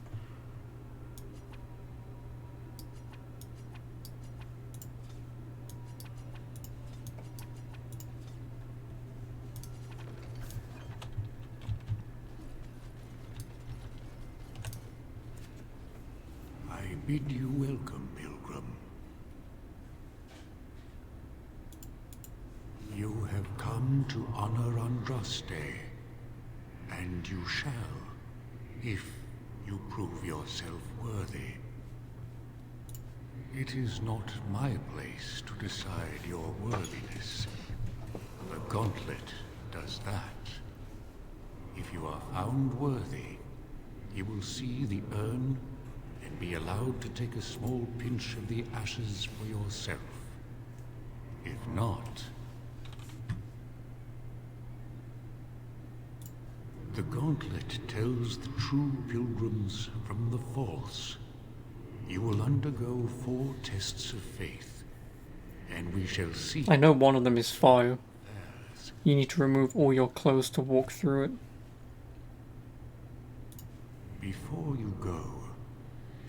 I bid you welcome, Pilgrim. You have come to honor Andraste, and you shall, if you prove yourself worthy. It is not my place to decide your worthiness. The Gauntlet does that. If you are found worthy, you will see the urn and be allowed to take a small pinch of the ashes for yourself. If not, the Gauntlet tells the true pilgrims from the false. You will undergo 4 tests of faith, and we shall see. I know one of them is fire. You need to remove all your clothes to walk through it. Before you go,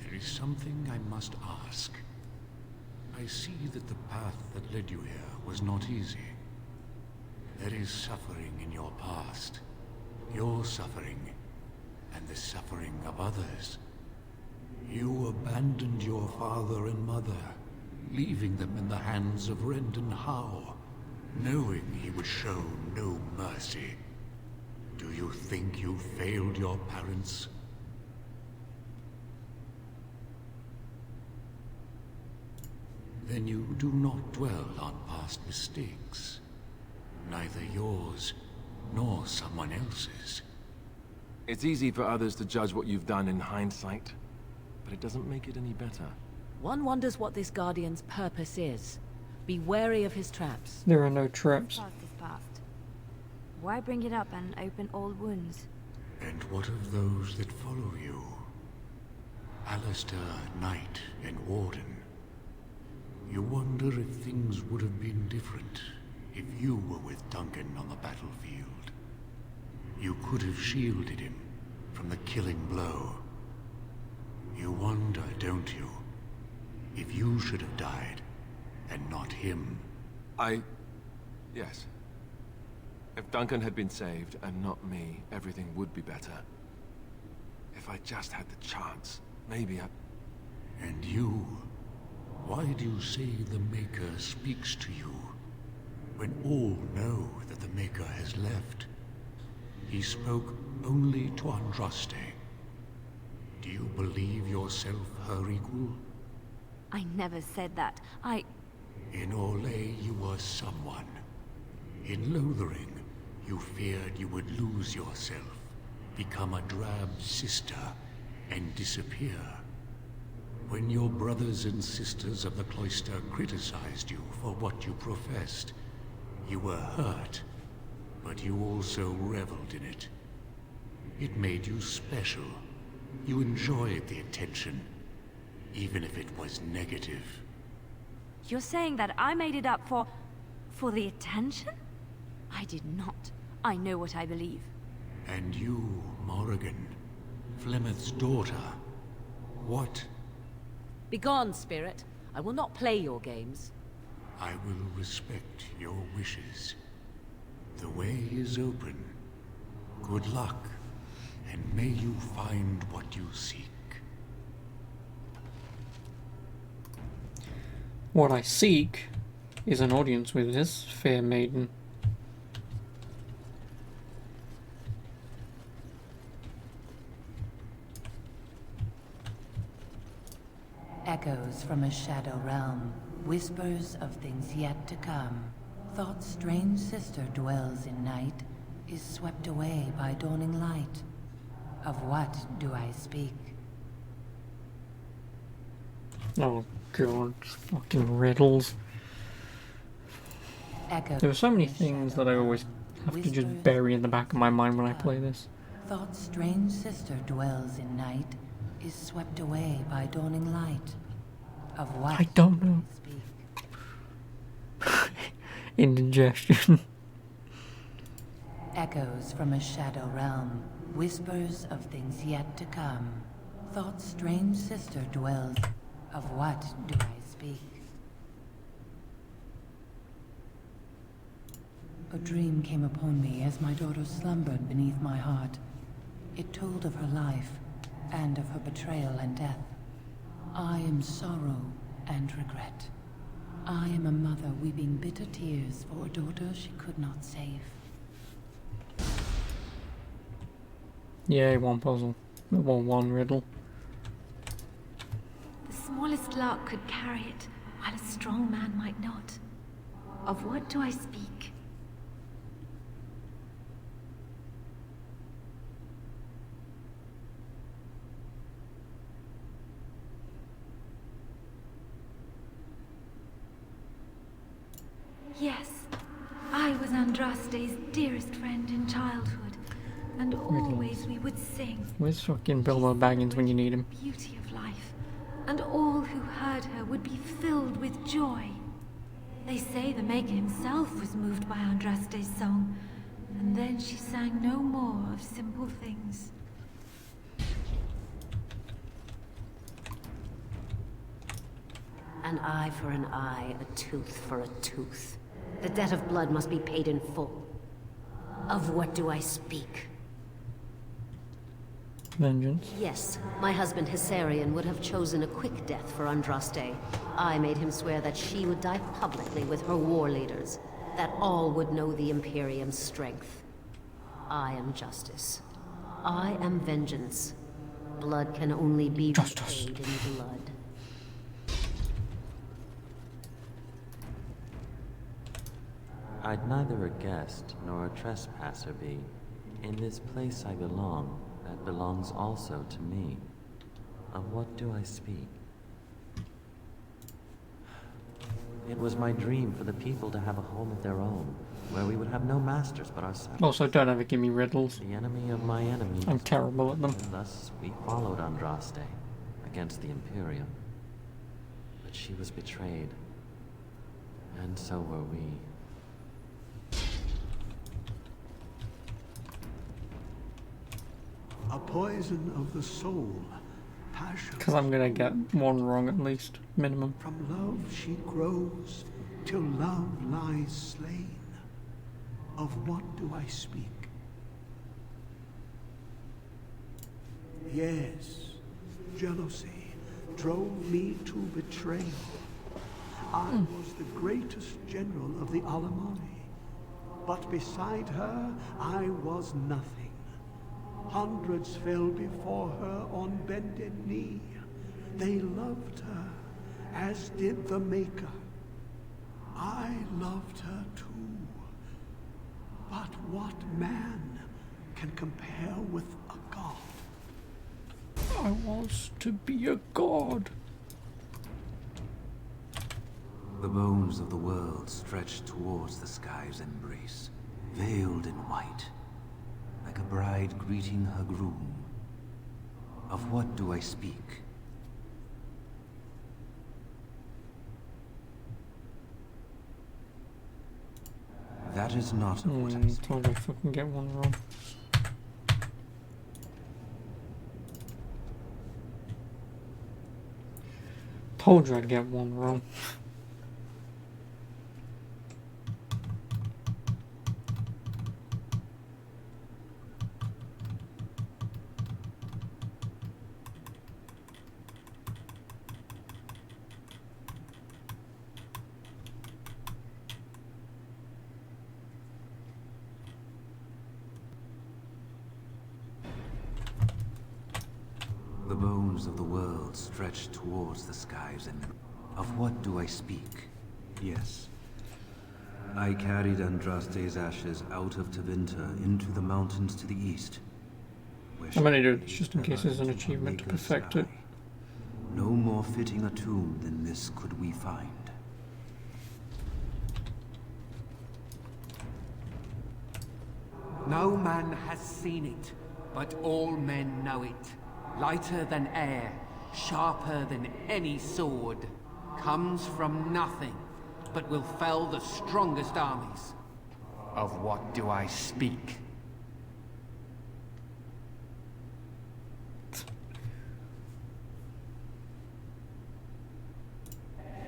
there is something I must ask. I see that the path that led you here was not easy. There is suffering in your past. Your suffering, and the suffering of others. You abandoned your father and mother, leaving them in the hands of Rendon Howe, knowing he would show no mercy. Do you think you failed your parents? Then you do not dwell on past mistakes, neither yours nor someone else's. It's easy for others to judge what you've done in hindsight, but it doesn't make it any better. One wonders what this Guardian's purpose is. Be wary of his traps. There are no traps. Past is past. Why bring it up and open old wounds? And what of those that follow you? Alistair, Knight, and Warden. You wonder if things would have been different if you were with Duncan on the battlefield. You could have shielded him from the killing blow. You wonder, don't you, if you should have died and not him? Yes. If Duncan had been saved and not me, everything would be better. If I just had the chance, maybe I... And you? Why do you say the Maker speaks to you, when all know that the Maker has left? He spoke only to Andraste. Do you believe yourself her equal? I never said that. In Orlais, you were someone. In Lothering, you feared you would lose yourself, become a drab sister, and disappear. When your brothers and sisters of the cloister criticized you for what you professed, you were hurt, but you also reveled in it. It made you special. You enjoyed the attention, even if it was negative. You're saying that I made it up for the attention? I did not. I know what I believe. And you, Morrigan, Flemeth's daughter, what? Begone, spirit. I will not play your games. I will respect your wishes. The way is open. Good luck, and may you find what you seek. What I seek is an audience with this fair maiden. Echoes from a shadow realm, whispers of things yet to come. Thought's strange sister dwells in night, is swept away by dawning light. Of what do I speak? Oh god, fucking riddles. There are so many things that I always have to just bury in the back of my mind when I play this. Thought's strange sister dwells in night, is swept away by dawning light. Of what I don't know. Indigestion. Echoes from a shadow realm, whispers of things yet to come. Thought's strange sister dwells. Of what do I speak? A dream came upon me as my daughter slumbered beneath my heart. It told of her life, and of her betrayal and death. I am sorrow and regret. I am a mother weeping bitter tears for a daughter she could not save. Yay, one puzzle. Well, one riddle. The smallest lark could carry it, while a strong man might not. Of what do I speak? Yes, I was Andraste's dearest friend in childhood, and always we would sing. Where's fucking Bilbo Baggins when you need him? Beauty of life, and all who heard her would be filled with joy. They say the Maker himself was moved by Andraste's song, and then she sang no more of simple things. An eye for an eye, a tooth for a tooth. The debt of blood must be paid in full. Of what do I speak? Vengeance. Yes, my husband Hissarion would have chosen a quick death for Andraste. I made him swear that she would die publicly with her war leaders, that all would know the Imperium's strength. I am justice. I am vengeance. Blood can only be repaid in blood. I'd neither a guest nor a trespasser be. In this place I belong, that belongs also to me. Of what do I speak? It was my dream for the people to have a home of their own, where we would have no masters but ourselves. Also, don't ever give me riddles. The enemy of my enemies. I'm terrible at them. And thus we followed Andraste against the Imperium. But she was betrayed. And so were we. A poison of the soul, passion. Because I'm gonna get one wrong at least, minimum. From love she grows, till love lies slain. Of what do I speak? Yes, jealousy drove me to betrayal. I was the greatest general of the Alemanni, but beside her I was nothing. Hundreds fell before her on bended knee. They loved her, as did the Maker. I loved her too. But what man can compare with a god? I was to be a god. The bones of the world stretched towards the sky's embrace, veiled in white, like a bride greeting her groom. Of what do I speak? That is not of what I speak. Told you I fucking get one wrong. Told you I'd get one wrong. The bones bones of the world stretch towards the skies, and of what do I speak? Yes. I carried Andraste's ashes out of Tevinter into the mountains to the east. I'm gonna do this just in case there's an achievement to perfect it. No more fitting a tomb than this could we find. No man has seen it, but all men know it. Lighter than air, sharper than any sword. Comes from nothing, but will fell the strongest armies. Of what do I speak?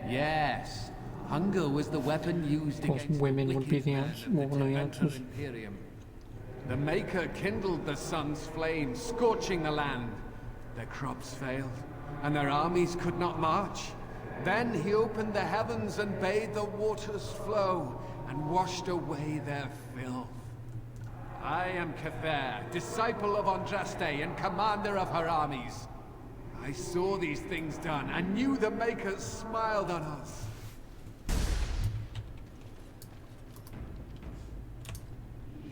Yes, hunger was the weapon used Of course, against women the would be wicked the men answer, of the one of the Tevinter answers. Imperium. The Maker kindled the sun's flame, scorching the land. Their crops failed, and their armies could not march. Then he opened the heavens and bade the waters flow, and washed away their filth. I am Cather, disciple of Andraste and commander of her armies. I saw these things done, and knew the Makers smiled on us.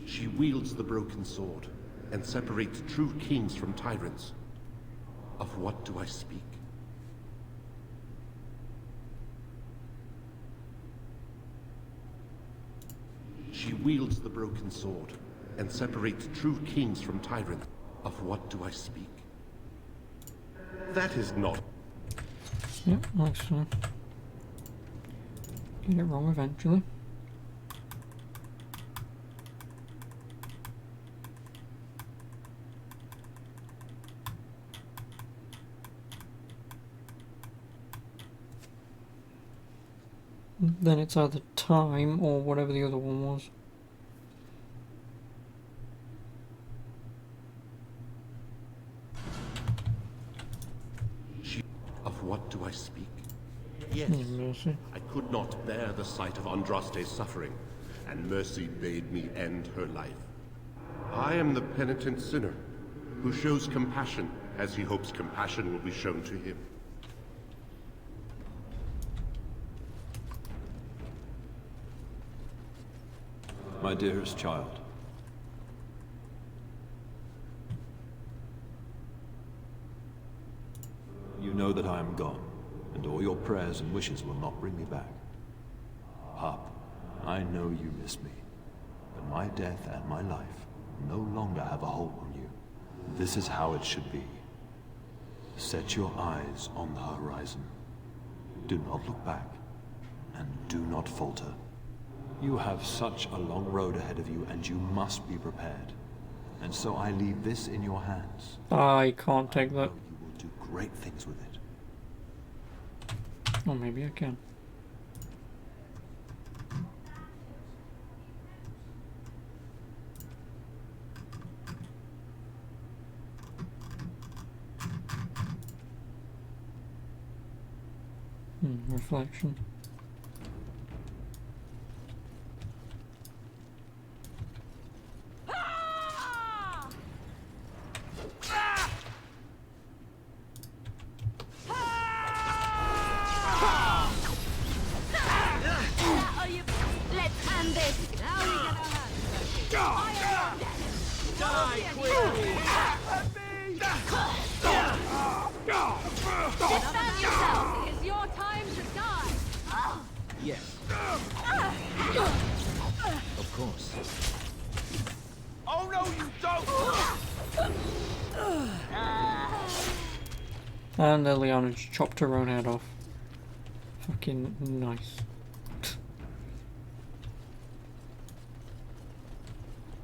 She wields the broken sword, and separates true kings from tyrants. Of what do I speak? She wields the broken sword, and separates true kings from tyrants. Of what do I speak? That is not... Yep, actually. Get it wrong eventually. Then it's either time or whatever the other one was. Of what do I speak? Yes, Mercy. I could not bear the sight of Andraste's suffering, and Mercy bade me end her life. I am the penitent sinner, who shows compassion as he hopes compassion will be shown to him. My dearest child. You know that I am gone, and all your prayers and wishes will not bring me back. Pup, I know you miss me, but my death and my life no longer have a hold on you. This is how it should be. Set your eyes on the horizon. Do not look back, and do not falter. You have such a long road ahead of you, and you must be prepared. And so I leave this in your hands. I can't take that. You will do great things with it. Or maybe I can. Reflection. Let's end this. Now we get our hands dirty. Die quickly! Defend yourself. It is your time to die. Yes. Of course. Oh no, you don't! And Eliana just chopped her own head off. Fucking nice.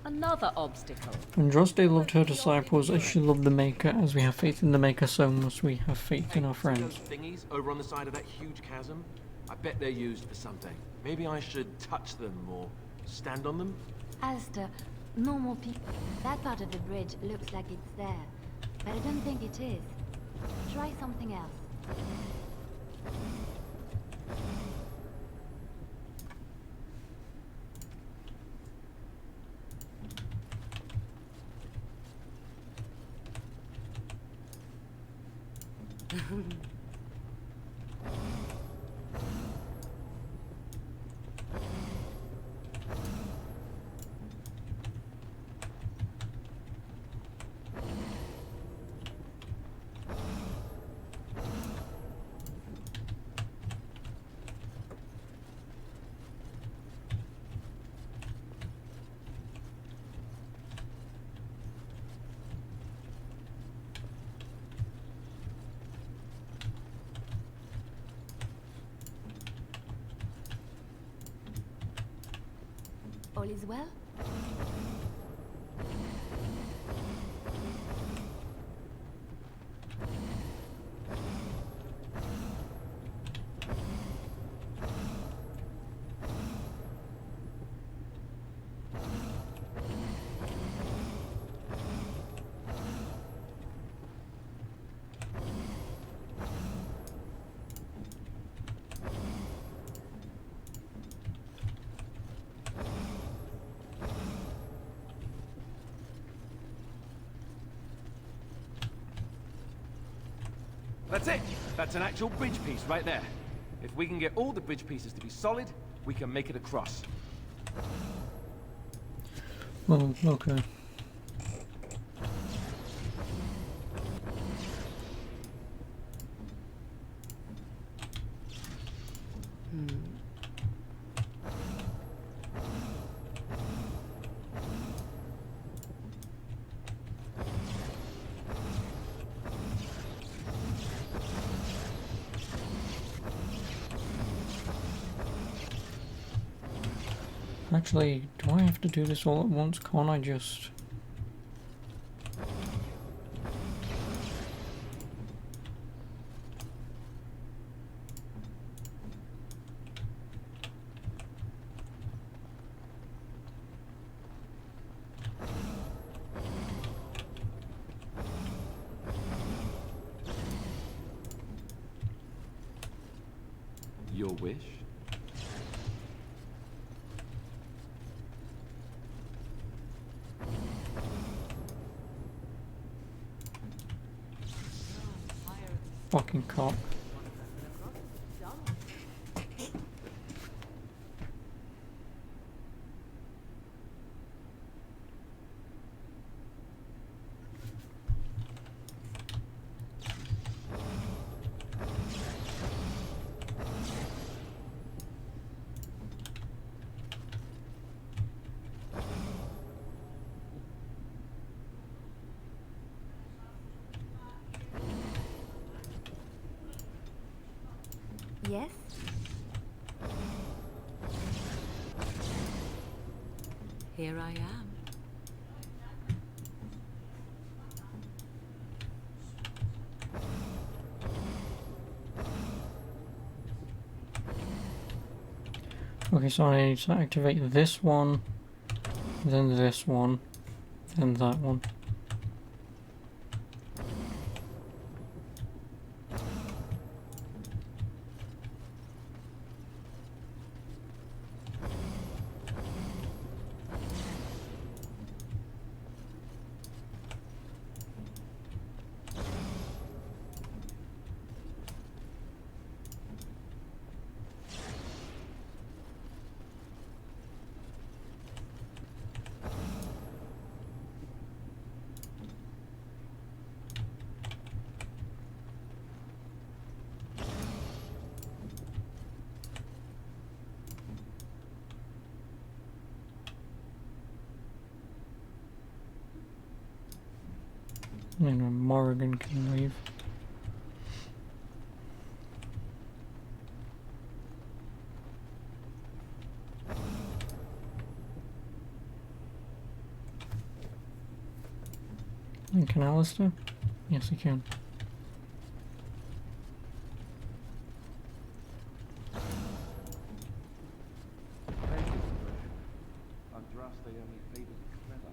Another obstacle. Andraste loved her disciples as she loved the Maker. As we have faith in the Maker, so must we have faith in our friends. Those thingies over on the side of that huge chasm? I bet they're used for something. Maybe I should touch them or stand on them? Alistair, normal people. That part of the bridge looks like it's there, but I don't think it is. Try something else. All is well? That's it! That's an actual bridge piece right there. If we can get all the bridge pieces to be solid, we can make it across. Well, okay. Actually, do I have to do this all at once? Can't I just... Your wish? Fucking cock. Yes? Here I am. Okay, so I need to activate this one, then this one, then that one. And Morrigan can leave. And can Alistair? Yes, he can. Thank you, Andraste only favored the clever,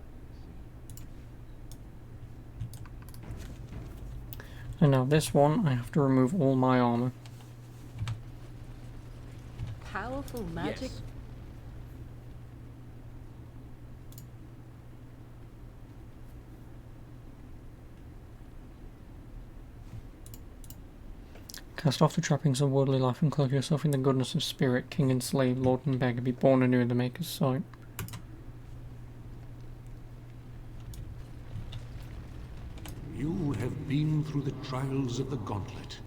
And now this one, I have to remove all my armor. Powerful magic. Yes. Cast off the trappings of worldly life and clothe yourself in the goodness of spirit. King and slave, lord and beggar, be born anew in the Maker's sight. You have been through the trials of the Gauntlet.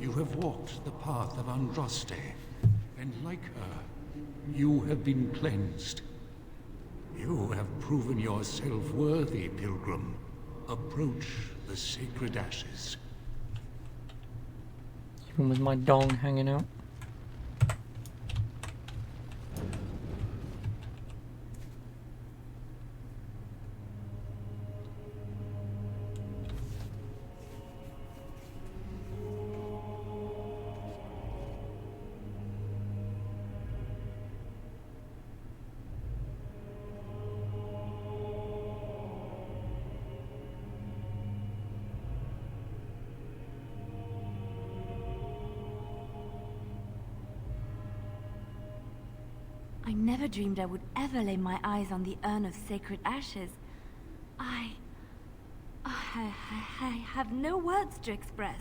You have walked the path of Andraste, and like her, you have been cleansed. You have proven yourself worthy, Pilgrim. Approach the sacred ashes. Even with my dong hanging out. I never dreamed I would ever lay my eyes on the urn of sacred ashes. I have no words to express.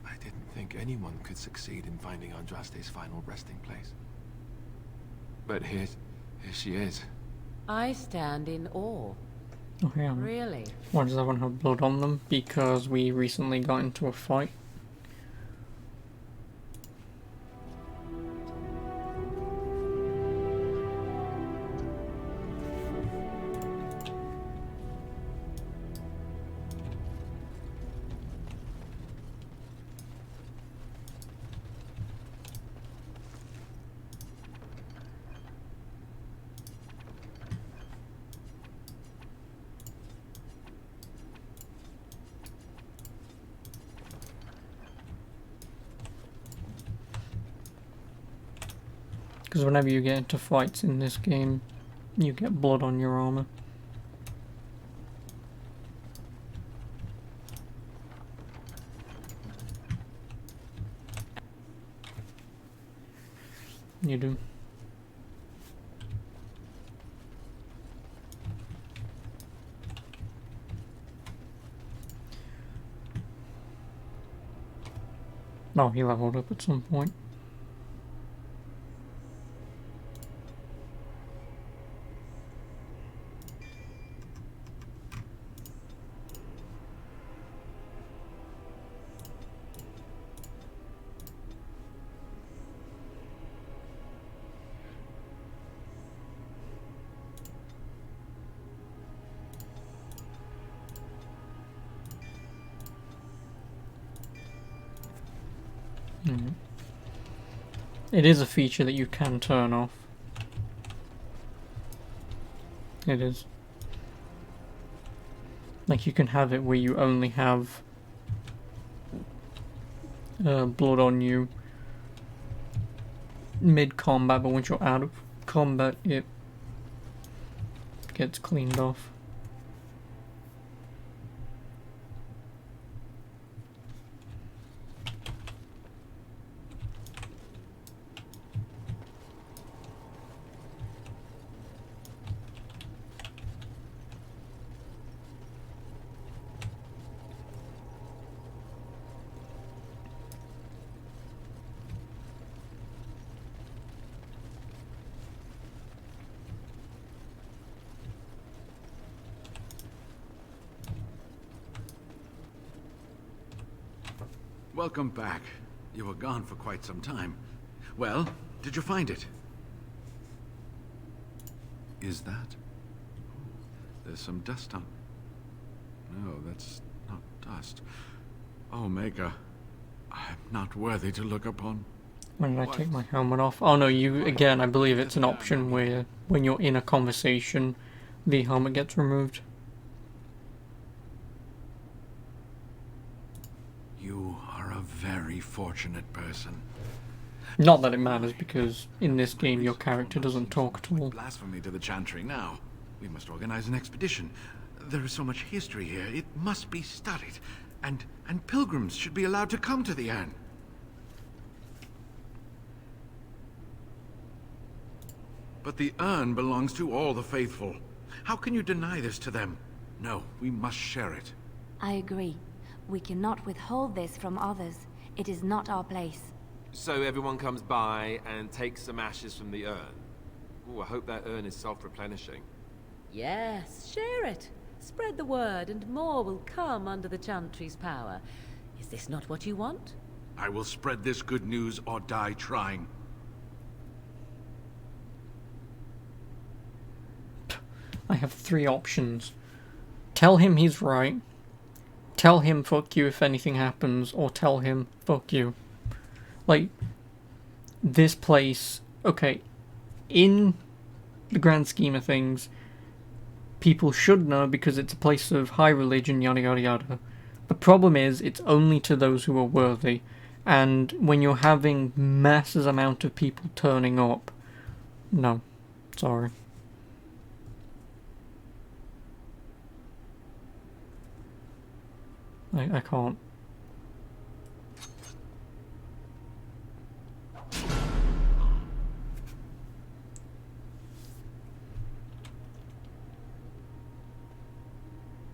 I didn't think anyone could succeed in finding Andraste's final resting place. But here she is. I stand in awe. Oh yeah. Really? Why does everyone have blood on them? Because we recently got into a fight. Because whenever you get into fights in this game, you get blood on your armor. You do. Oh, he leveled up at some point. It is a feature that you can turn off. It is. Like, you can have it where you only have blood on you mid-combat, but once you're out of combat, it gets cleaned off. Welcome back. You were gone for quite some time. Well, did you find it? Is that? There's some dust on... No, that's not dust. Oh, Maker. I'm not worthy to look upon. When did I take my helmet off? Oh no, you, again, I believe it's an option where when you're in a conversation, the helmet gets removed. You are a very fortunate person. Not that it matters, because in this game your character doesn't talk at all. Blasphemy to the Chantry now. We must organize an expedition. There is so much history here, it must be studied. And pilgrims should be allowed to come to the urn. But the urn belongs to all the faithful. How can you deny this to them? No, we must share it. I agree. We cannot withhold this from others. It is not our place. So everyone comes by and takes some ashes from the urn. Ooh, I hope that urn is self-replenishing. Yes, share it. Spread the word, and more will come under the Chantry's power. Is this not what you want? I will spread this good news or die trying. I have 3 options. Tell him he's right. Tell him fuck you if anything happens, or tell him fuck you. Like, this place, okay, in the grand scheme of things, people should know because it's a place of high religion, yada yada yada. The problem is, it's only to those who are worthy, and when you're having masses amount of people turning up, no, sorry. I can't.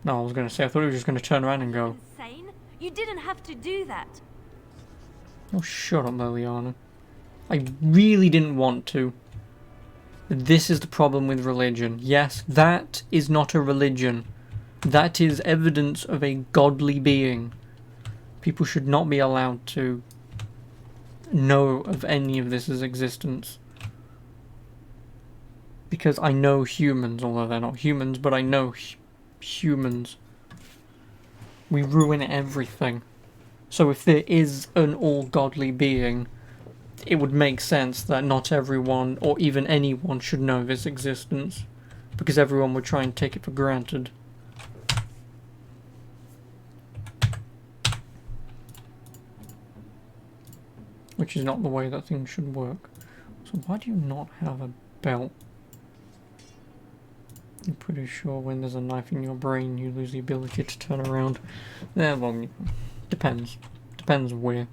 No, I was going to say, I thought he was just going to turn around and go. Insane? You didn't have to do that. Oh, shut up, Leliana. I really didn't want to. But this is the problem with religion. Yes, that is not a religion. That is evidence of a godly being. People should not be allowed to know of any of this as existence. Because I know humans, although they're not humans, but I know humans. We ruin everything. So if there is an all-godly being, it would make sense that not everyone, or even anyone, should know of its existence. Because everyone would try and take it for granted. Which is not the way that things should work. So why do you not have a belt? I'm pretty sure when there's a knife in your brain you lose the ability to turn around. Yeah, well, depends. Depends where.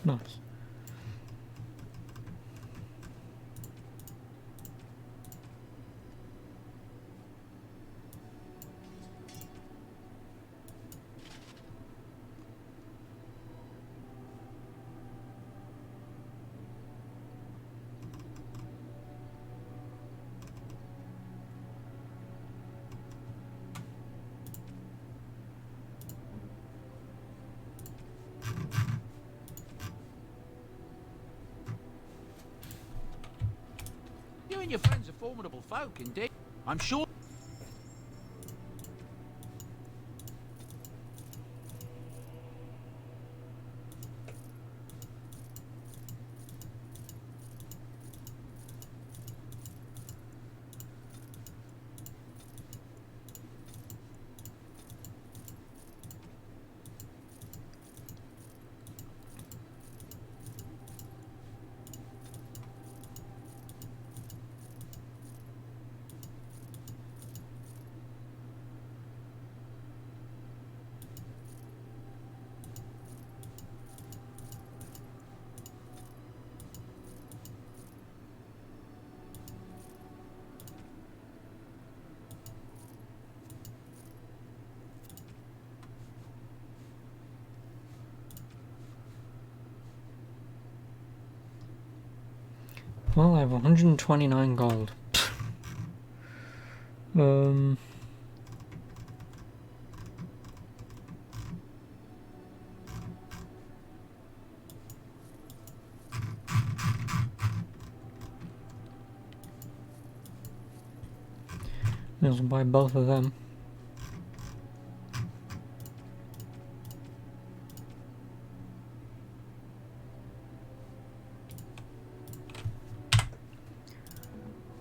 Nice. You and your friends are formidable folk, indeed. I'm sure. Well, I have 129 gold. May as well buy both of them.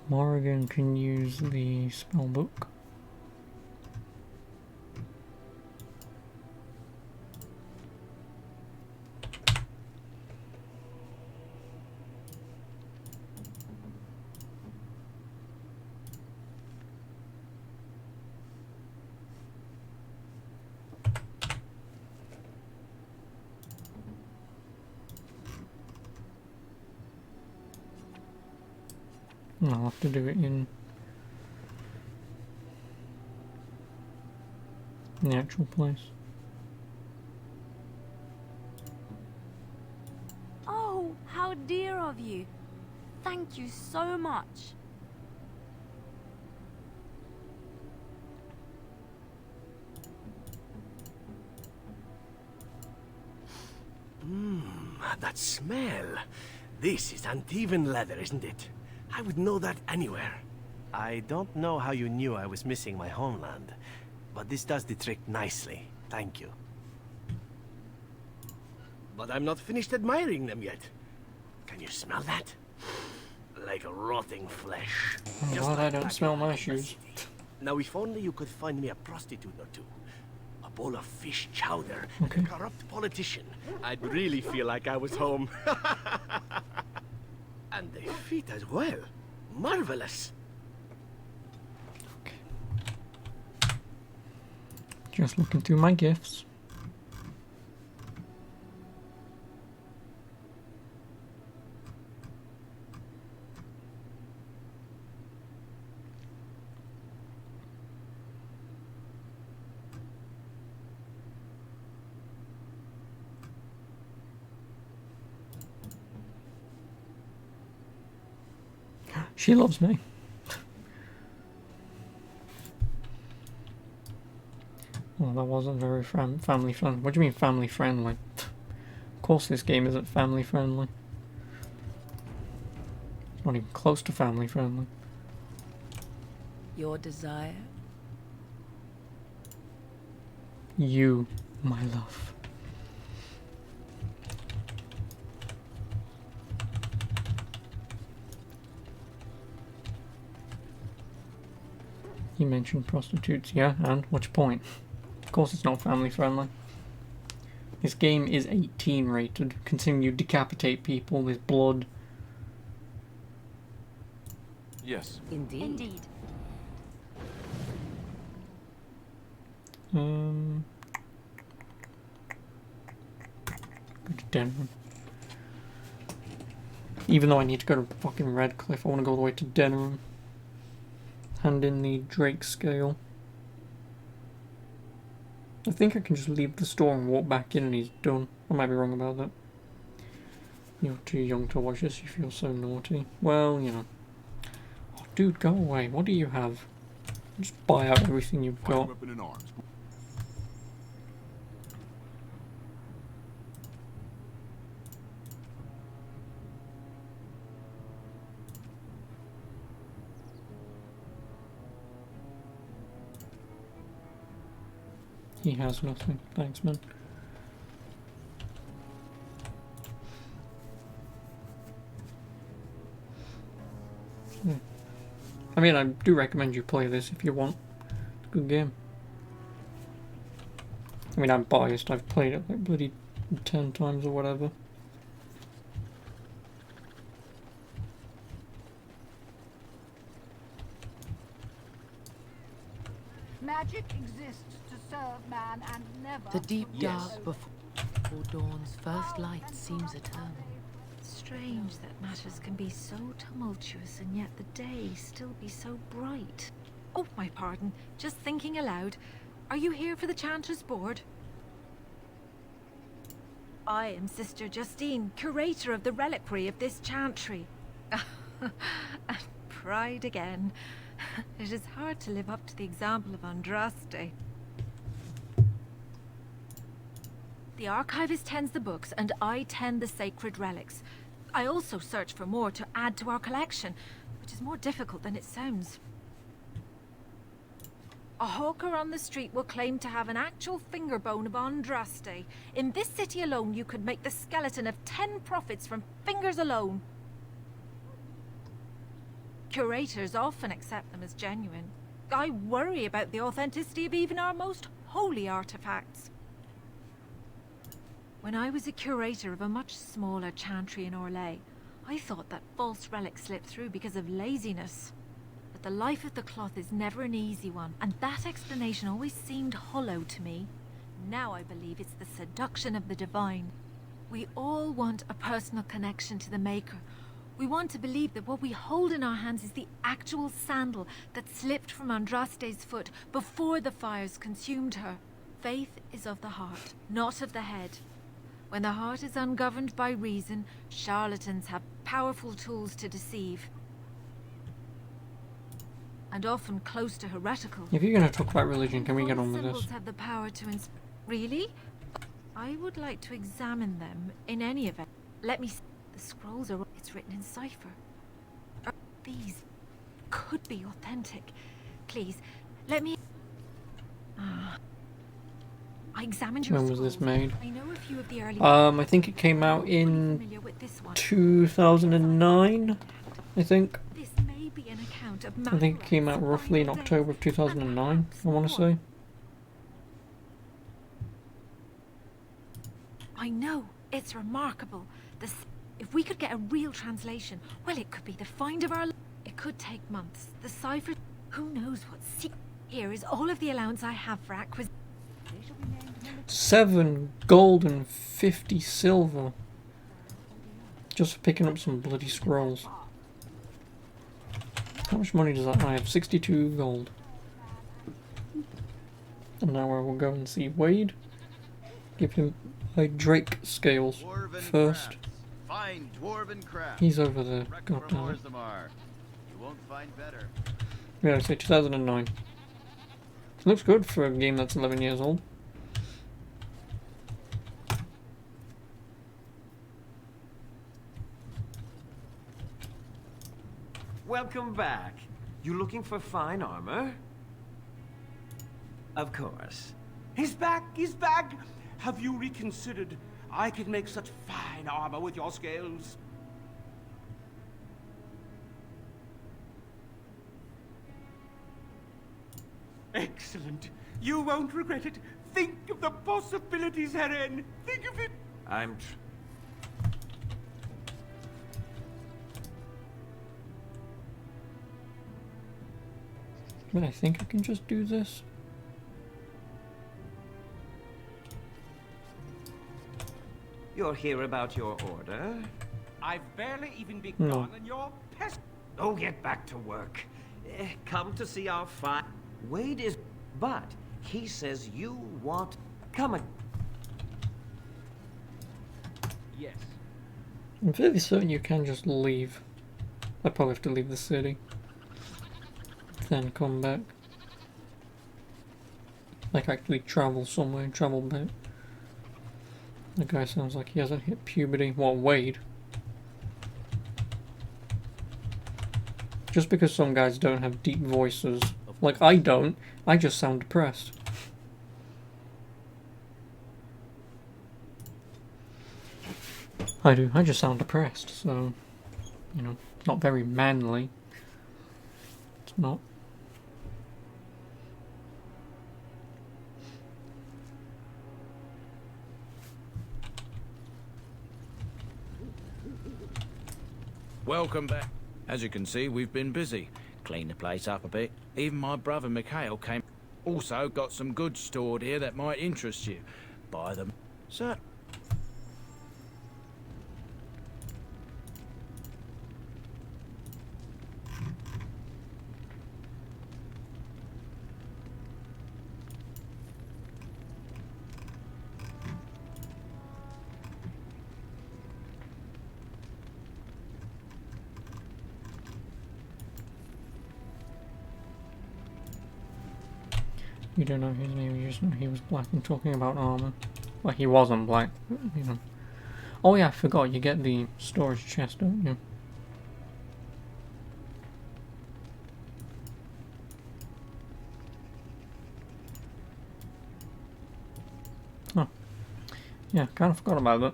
Morrigan can use the spell book. I'll have to do it in the actual place. Oh, how dear of you. Thank you so much. That smell. This is Antivan leather, isn't it? I would know that anywhere. I don't know how you knew I was missing my homeland, but this does the trick nicely. Thank you. But I'm not finished admiring them yet. Can you smell that? Like a rotting flesh. I'm glad I don't smell my shoes. Now, if only you could find me a prostitute or two. A bowl of fish chowder and a corrupt politician. I'd really feel like I was home. And the feet as well. Marvelous. Just looking through my gifts. She loves me. Well, that wasn't very family friendly. What do you mean family friendly? Of course this game isn't family friendly. It's not even close to family friendly. Your desire? You, my love. You mentioned prostitutes, yeah, and what's your point? Of course it's not family friendly. This game is 18 rated. Considering you decapitate people with blood. Yes. Indeed. Indeed. Go to Denham. Even though I need to go to fucking Redcliffe, I want to go all the way to Denham. Hand in the Drake scale. I think I can just leave the store and walk back in and he's done. I might be wrong about that. You're too young to watch this, you feel so naughty. Well, you know. Oh, dude, go away. What do you have? Just buy out everything you've got. He has nothing. Thanks, man. I mean, I do recommend you play this if you want. It's a good game. I mean, I'm biased. I've played it like bloody 10 times or whatever. Magic exists to serve man and never... The deep dark before dawn's first light seems eternal. Strange that matters can be so tumultuous and yet the day still be so bright. Oh, my pardon. Just thinking aloud. Are you here for the Chanter's Board? I am Sister Justine, curator of the reliquary of this chantry. And pride again. It is hard to live up to the example of Andraste. The archivist tends the books, and I tend the sacred relics. I also search for more to add to our collection, which is more difficult than it sounds. A hawker on the street will claim to have an actual finger bone of Andraste. In this city alone, you could make the skeleton of 10 prophets from fingers alone. Curators often accept them as genuine. I worry about the authenticity of even our most holy artifacts. When I was a curator of a much smaller chantry in Orlais, I thought that false relics slipped through because of laziness. But the life of the cloth is never an easy one, and that explanation always seemed hollow to me. Now I believe it's the seduction of the divine. We all want a personal connection to the Maker. We want to believe that what we hold in our hands is the actual sandal that slipped from Andraste's foot before the fires consumed her. Faith is of the heart, not of the head. When the heart is ungoverned by reason, charlatans have powerful tools to deceive. And often close to heretical. If you're going to talk about religion, can we get on with this? Symbols have the power to Really? I would like to examine them in any event. Let me see. The scrolls are... It's written in cipher. These could be authentic. Please, let me... I examined your When was this made? I know a few of the early... I think it came out in 2009, I think. This may be an account of I think it came out roughly in October of 2009, I want to say. I know, it's remarkable. If we could get a real translation, well, it could be the find of our... It could take months. The cipher... Who knows what... Here is all of the allowance I have for acquisition. 7 gold and 50 silver. Just for picking up some bloody scrolls. How much money does that? I have 62 gold. And now I will go and see Wade. Give him a Drake scales first. Fine dwarven craft. He's over there. God damn it. You won't find better. Yeah, I say 2009. Looks good for a game that's 11 years old. Welcome back. You looking for fine armor? Of course. He's back! He's back! Have you reconsidered? I could make such fine armor with your scales. Excellent. You won't regret it. Think of the possibilities, Heren. Think of it. But I think I can just do this. You're here about your order? I've barely even begun and you're pest. Oh, get back to work. Come to see our fight. Wade is... But he says you want... Come on. Yes. I'm fairly certain you can just leave. I probably have to leave the city. Then come back. Like actually travel somewhere and travel back. The guy sounds like he hasn't hit puberty. What, Wade? Just because some guys don't have deep voices, like I don't, I just sound depressed. I do, I just sound depressed, so, you know, not very manly. It's not. Welcome back. As you can see, we've been busy. Cleaned the place up a bit. Even my brother Mikhail came. Also got some goods stored here that might interest you. Buy them. Sir. You don't know his name, you just know he was black and talking about armor. Well, he wasn't black, but, you know. Oh yeah, I forgot, you get the storage chest, don't you? Oh. Yeah, kind of forgot about that.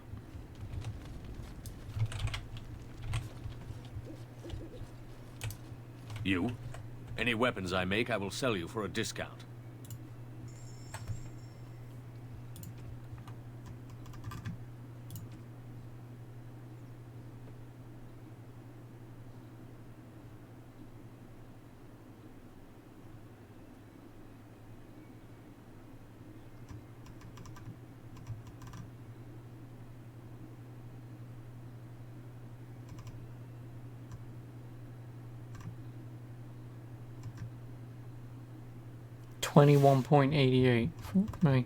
You? Any weapons I make, I will sell you for a discount. $21.88. Fuck me.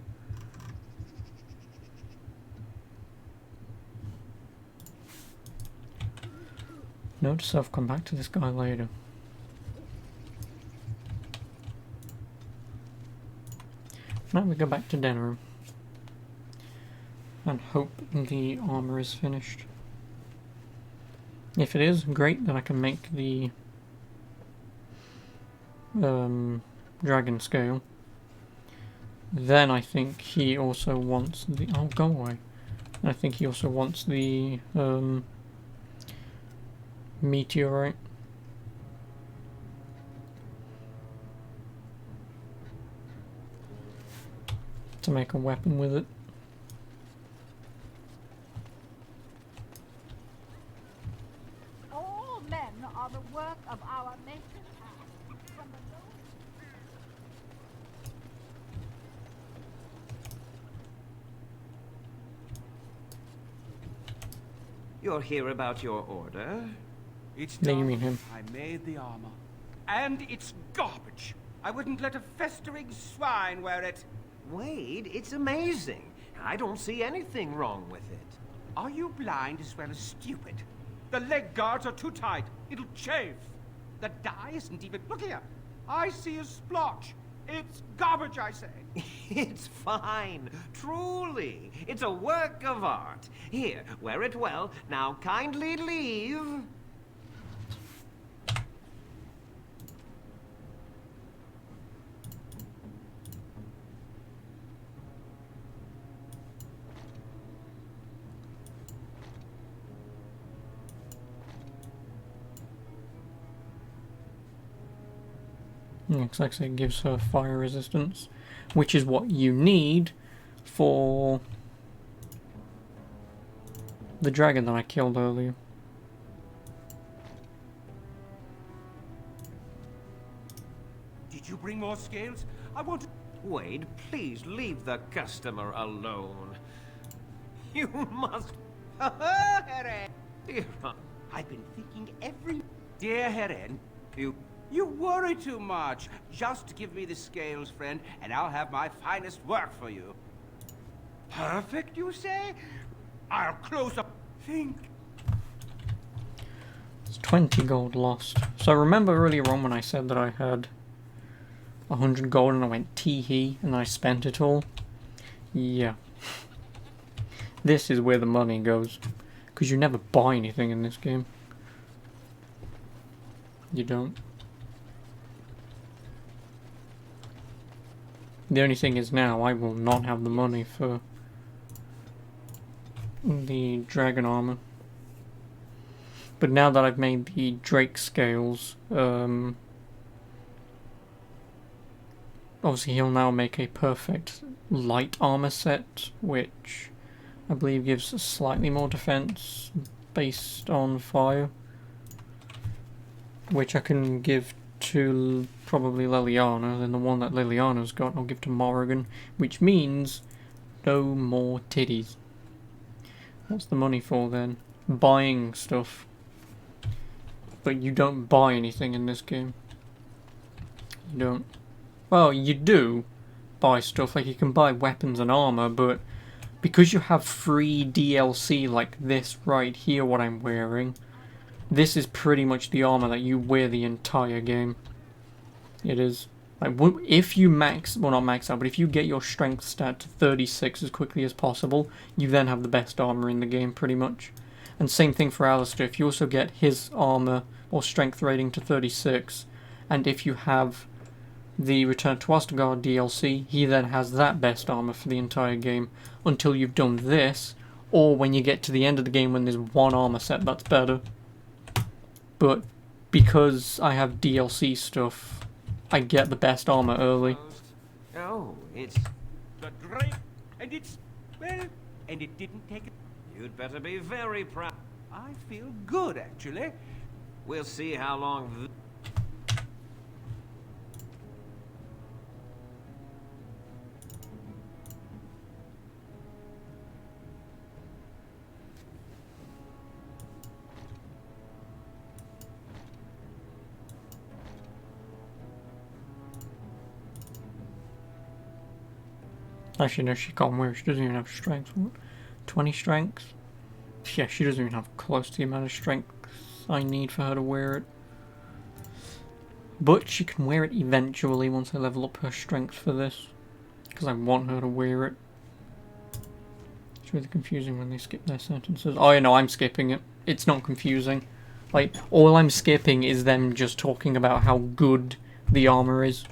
Note to self, come back to this guy later. Now we go back to Denerim and hope the armor is finished. If it is, great, then I can make the dragon scale. Then I think he also wants the... oh, go away. I think he also wants the meteorite. To make a weapon with it. All men are the work of our maker's hand. From the You're here about your order? It's No, you done. mean him. I made the armor. And it's garbage. I wouldn't let a festering swine wear it. Wade, it's amazing. I don't see anything wrong with it. Are you blind as well as stupid? The leg guards are too tight. It'll chafe. The dye isn't even... Look here. I see a splotch. It's garbage, I say. It's fine. Truly. It's a work of art. Here, wear it well. Now kindly leave. Looks like it gives her fire resistance, which is what you need for the dragon that I killed earlier. Did you bring more scales? I want to... Wade, please leave the customer alone. You must... Heren! Dear, I've been thinking every... Dear Heren, you worry too much. Just give me the scales, friend, and I'll have my finest work for you. Perfect, you say? I'll close up. Think. It's 20 gold lost. So remember earlier on when I said that I had 100 gold and I went tee-hee and I spent it all? Yeah. This is where the money goes. Because you never buy anything in this game. You don't. The only thing is now I will not have the money for the dragon armor. But now that I've made the Drake scales, obviously he'll now make a perfect light armor set, which I believe gives slightly more defense based on fire, which I can give to probably Leliana, then the one that Leliana's got I'll give to Morrigan, which means no more titties. What's the money for then? Buying stuff. But you don't buy anything in this game. You don't. Well, you do buy stuff, like you can buy weapons and armor, but because you have free DLC like this right here, what I'm wearing, this is pretty much the armor that you wear the entire game. It is. Like, if you max, well not max out, but if you get your strength stat to 36 as quickly as possible, you then have the best armor in the game, pretty much. And same thing for Alistair. If you also get his armor or strength rating to 36, and if you have the Return to Ostergard DLC, he then has that best armor for the entire game until you've done this, or when you get to the end of the game when there's one armor set that's better. But because I have DLC stuff, I get the best armor early. Oh, it's the Drake, and it's, well, and it didn't take it. You'd better be very proud. I feel good, actually. We'll see how long. Actually, no, she can't wear it. She doesn't even have strength. What? 20 strength? Yeah, she doesn't even have close to the amount of strength I need for her to wear it. But she can wear it eventually once I level up her strength for this. Because I want her to wear it. It's really confusing when they skip their sentences. Oh, yeah, no, I'm skipping it. It's not confusing. Like, all I'm skipping is them just talking about how good the armor is.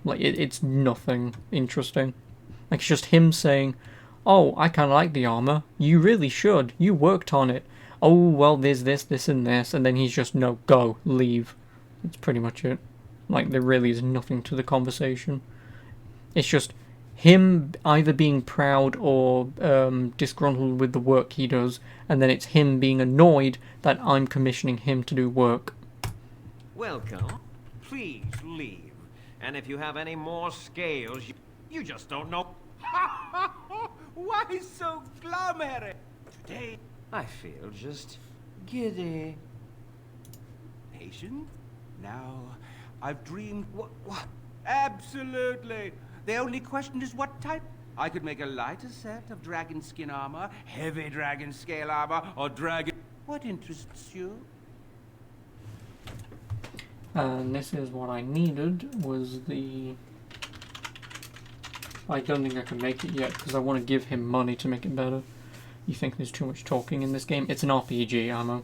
Like, it's nothing interesting. Like, it's just him saying, oh, I kind of like the armor. You really should. You worked on it. Oh, well, there's this, this, and this. And then he's just, no, go, leave. That's pretty much it. Like, there really is nothing to the conversation. It's just him either being proud or disgruntled with the work he does. And then it's him being annoyed that I'm commissioning him to do work. Welcome. Please leave. And if you have any more scales, you just don't know. Why so glum, Harry? Today, I feel just giddy. Patient? Now, I've dreamed. What? Absolutely. The only question is what type. I could make a lighter set of dragon skin armor, heavy dragon scale armor, or dragon. What interests you? And this is what I needed, was the... I don't think I can make it yet, because I want to give him money to make it better. You think there's too much talking in this game? It's an RPG, Ammo.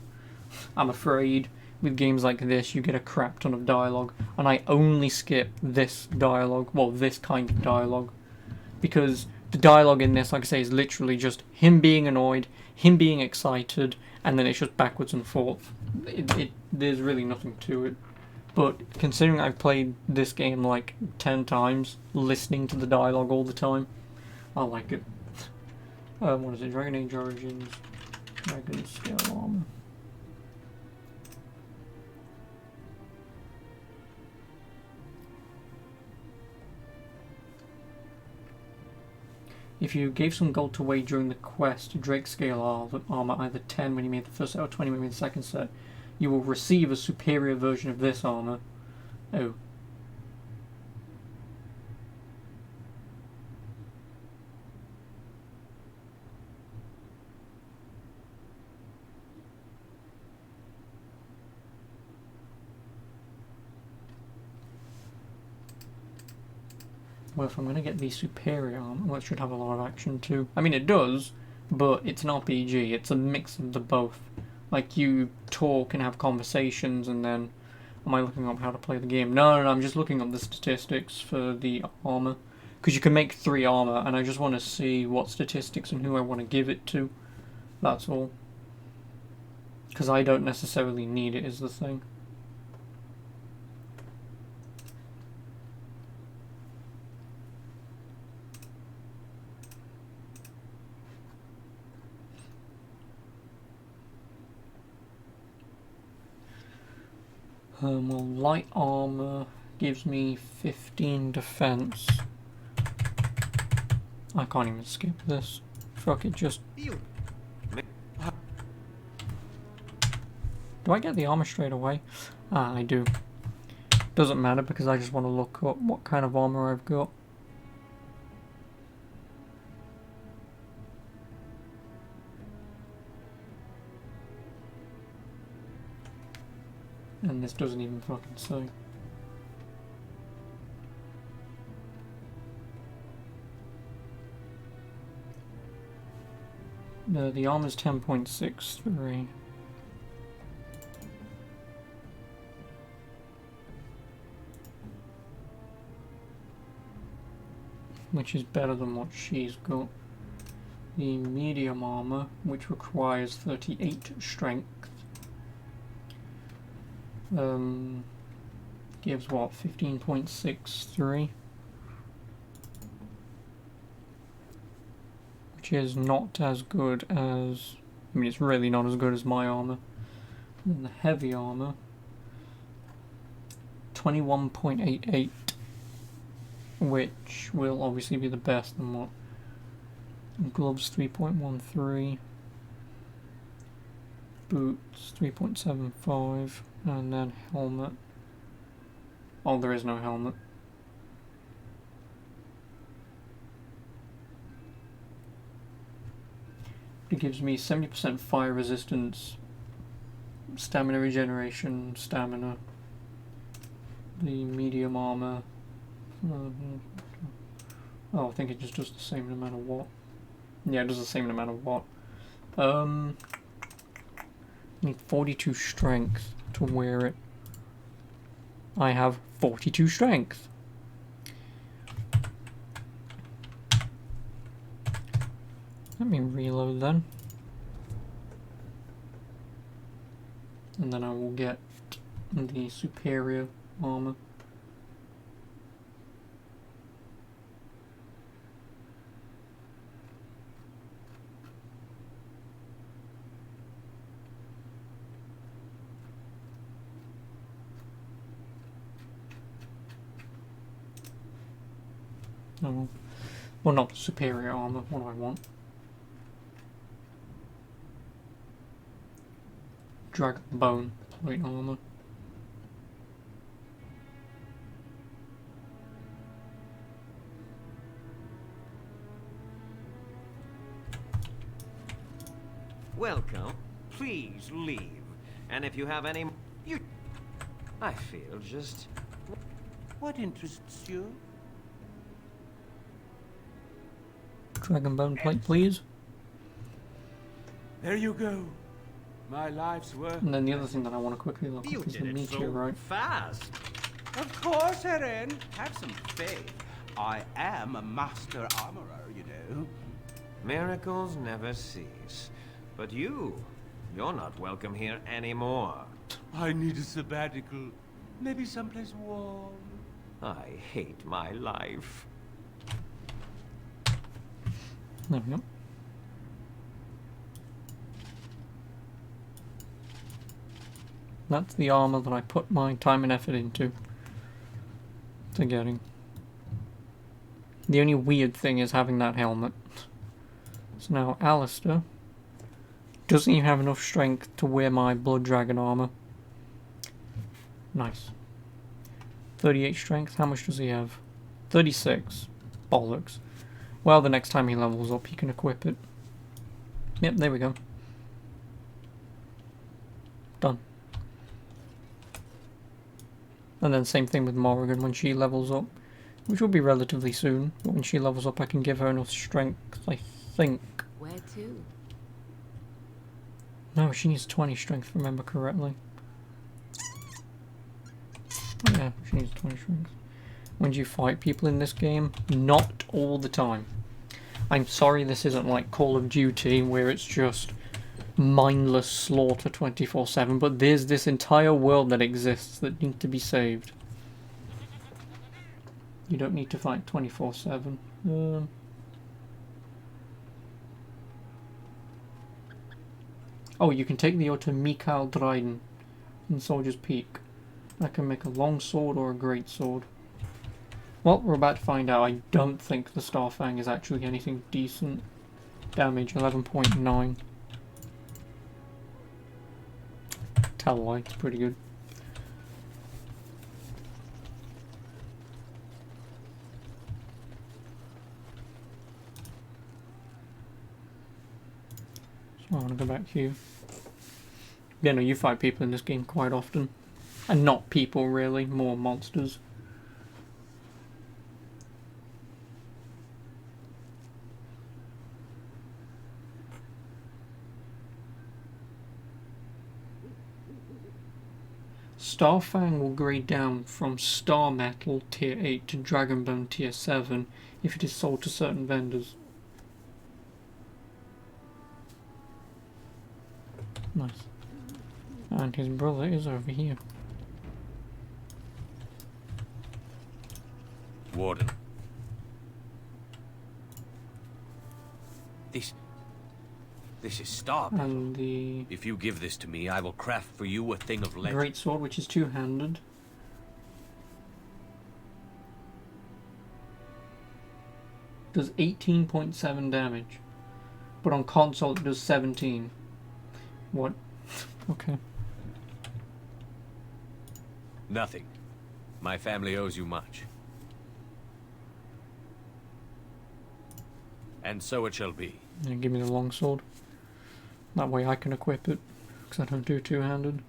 I'm afraid with games like this, you get a crap ton of dialogue, and I only skip this dialogue, well, this kind of dialogue, because the dialogue in this, like I say, is literally just him being annoyed, him being excited, and then it's just backwards and forth. There's really nothing to it. But considering I've played this game like 10 times, listening to the dialogue all the time, I like it. What is it? Dragon Age Origins, Dragon Scale Armor. If you gave some gold to Wade during the quest, Drake Scale Armor, either 10 when you made the first set or 20 when you made the second set, you will receive a superior version of this armor. Oh. Well, if I'm going to get the superior armor, well, it should have a lot of action too. I mean, it does, but it's an RPG. It's a mix of the both. Like, you talk and have conversations, and then... Am I looking up how to play the game? No, I'm just looking up the statistics for the armor. Because you can make 3 armor, and I just want to see what statistics and who I want to give it to. That's all. Because I don't necessarily need it, is the thing. Well, light armor gives me 15 defense. I can't even skip this. Fuck it, just... Do I get the armor straight away? Ah, I do. Doesn't matter because I just want to look up what kind of armor I've got. And this doesn't even fucking say. The armor's 10.63. Which is better than what she's got. The medium armor, which requires 38 strength, gives what, 15.63? Which is not as good as, I mean, it's really not as good as my armor. And the heavy armor, 21.88, which will obviously be the best than what? Gloves 3.13, boots 3.75, and then helmet. Oh, there is no helmet. It gives me 70% fire resistance, stamina regeneration, stamina. The medium armor. Oh, I think it just does the same no matter what. Yeah, it does the same no matter what. I need 42 strength to wear it. I have 42 strength. Let me reload then. And then I will get the superior armor. Oh, well, not superior armor. What do I want? Dragon bone plate armor. Welcome. Please leave. And if you have any... You... I feel just... What interests you? Dragon bone plate, please. There you go. My life's work. And then the other thing that I want to quickly look up is the meteorite. Fast. Of course, Eren. Have some faith. I am a master armorer, you know. Miracles never cease. But you're not welcome here anymore. I need a sabbatical. Maybe someplace warm. I hate my life. There we go. That's the armor that I put my time and effort into to getting. The only weird thing is having that helmet. So now Alistair doesn't even have enough strength to wear my blood dragon armor. Nice. 38 strength, how much does he have? 36. Bollocks. Well, the next time he levels up, he can equip it. Yep, there we go. Done. And then same thing with Morrigan when she levels up, which will be relatively soon. But when she levels up, I can give her enough strength, I think. Where to? No, she needs 20 strength, if I remember correctly. Oh, yeah, she needs 20 strength. When do you fight people in this game? Not all the time. I'm sorry this isn't like Call of Duty where it's just mindless slaughter 24/7, but there's this entire world that exists that needs to be saved. You don't need to fight 24/7. Oh, you can take the oath to Mikael Dryden in Soldier's Peak. That can make a long sword or a great sword. Well, we're about to find out. I don't think the Starfang is actually anything decent. Damage 11.9. Tell a lie, it's pretty good. So I want to go back here. Yeah, no, you fight people in this game quite often. And not people really, more monsters. Starfang will grade down from Star Metal Tier 8 to Dragonbone Tier 7 if it is sold to certain vendors. Nice. And his brother is over here. Warden. This is Star Metal. And the If you give this to me, I will craft for you a thing of legend. Great Sword, which is two-handed. Does 18.7 damage. But on console it does 17. What? Okay. Nothing. My family owes you much. And so it shall be. Yeah, give me the longsword. That way I can equip it, because I don't do two-handed.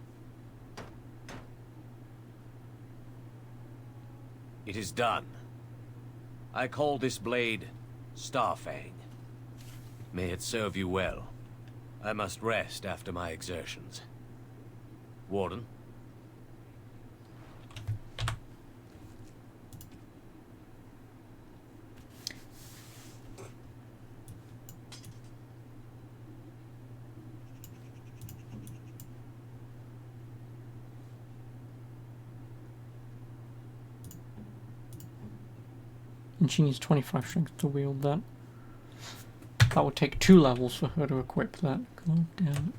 It is done. I call this blade Starfang. May it serve you well. I must rest after my exertions. Warden? And she needs 25 strength to wield that. That would take 2 levels for her to equip that. God damn it.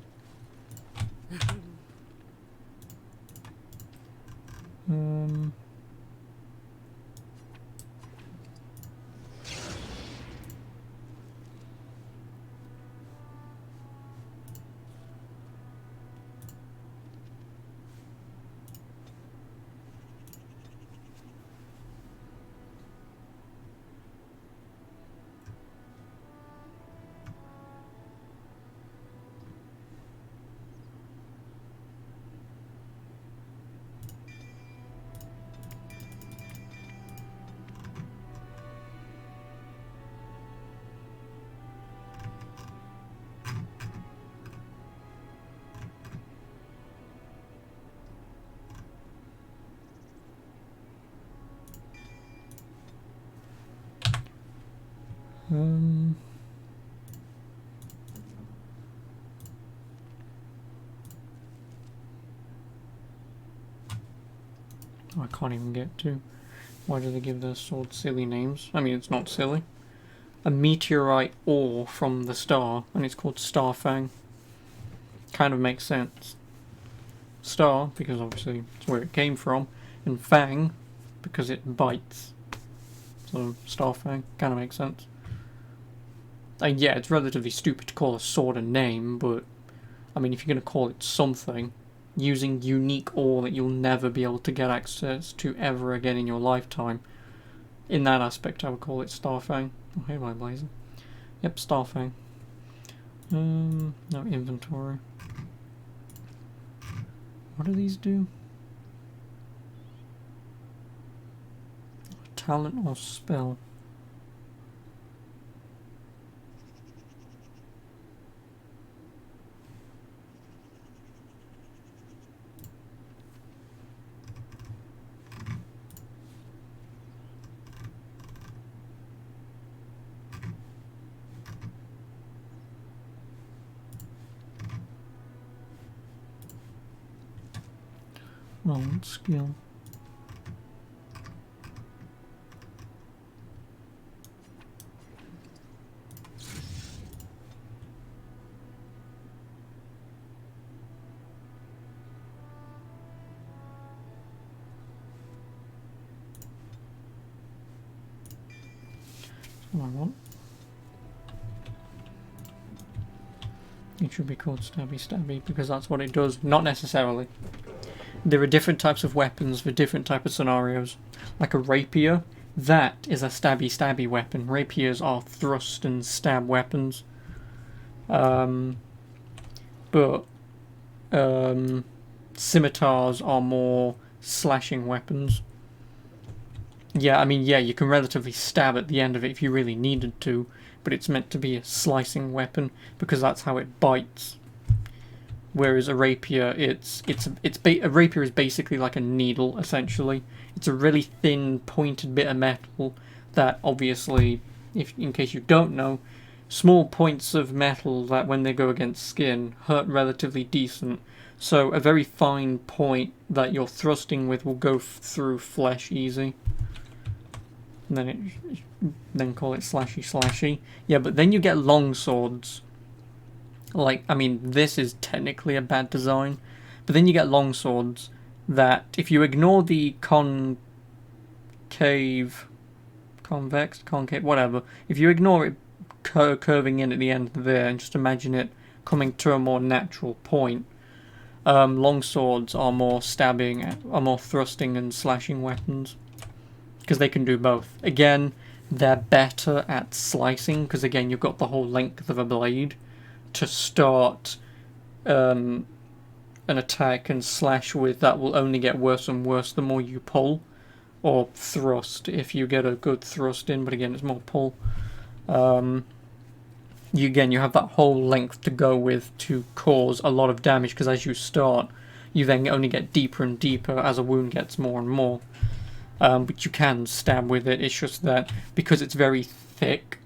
I can't even get to. Why do they give their swords silly names? I mean, it's not silly. A meteorite ore from the star, and it's called Starfang. Kind of makes sense. Star, because obviously it's where it came from, and Fang, because it bites. So, Starfang, kind of makes sense. And yeah, it's relatively stupid to call a sword a name, but I mean, if you're going to call it something, using unique ore that you'll never be able to get access to ever again in your lifetime, in that aspect I would call it Starfang. Oh, hey, my blazer. Yep, Starfang. No inventory. What do these do? Talent or spell? Wrong skill. That's what I want. It should be called Stabby Stabby because that's what it does. Not necessarily. There are different types of weapons for different type of scenarios. Like a rapier, that is a stabby stabby weapon. Rapiers are thrust and stab weapons. Scimitars are more slashing weapons. Yeah, I mean, yeah, you can relatively stab at the end of it if you really needed to, but it's meant to be a slicing weapon because that's how it bites. whereas a rapier, a rapier is basically like a needle, essentially. It's a really thin, pointed bit of metal that, obviously, in case you don't know, small points of metal that when they go against skin hurt relatively decent. So a very fine point that you're thrusting with will go through flesh easy. And then call it slashy. Yeah, but then you get long swords. Like, I mean, this is technically a bad design, but then you get long swords that, if you ignore the concave, whatever, if you ignore it curving in at the end there and just imagine it coming to a more natural point, long swords are more thrusting and slashing weapons, because they can do both. Again, they're better at slicing, because again, you've got the whole length of a blade to start an attack and slash with. That will only get worse and worse the more you pull, or thrust if you get a good thrust in, but again, it's more pull. You have that whole length to go with to cause a lot of damage, because as you start, you then only get deeper and deeper as a wound gets more and more. But you can stab with it. It's just that because it's very thick,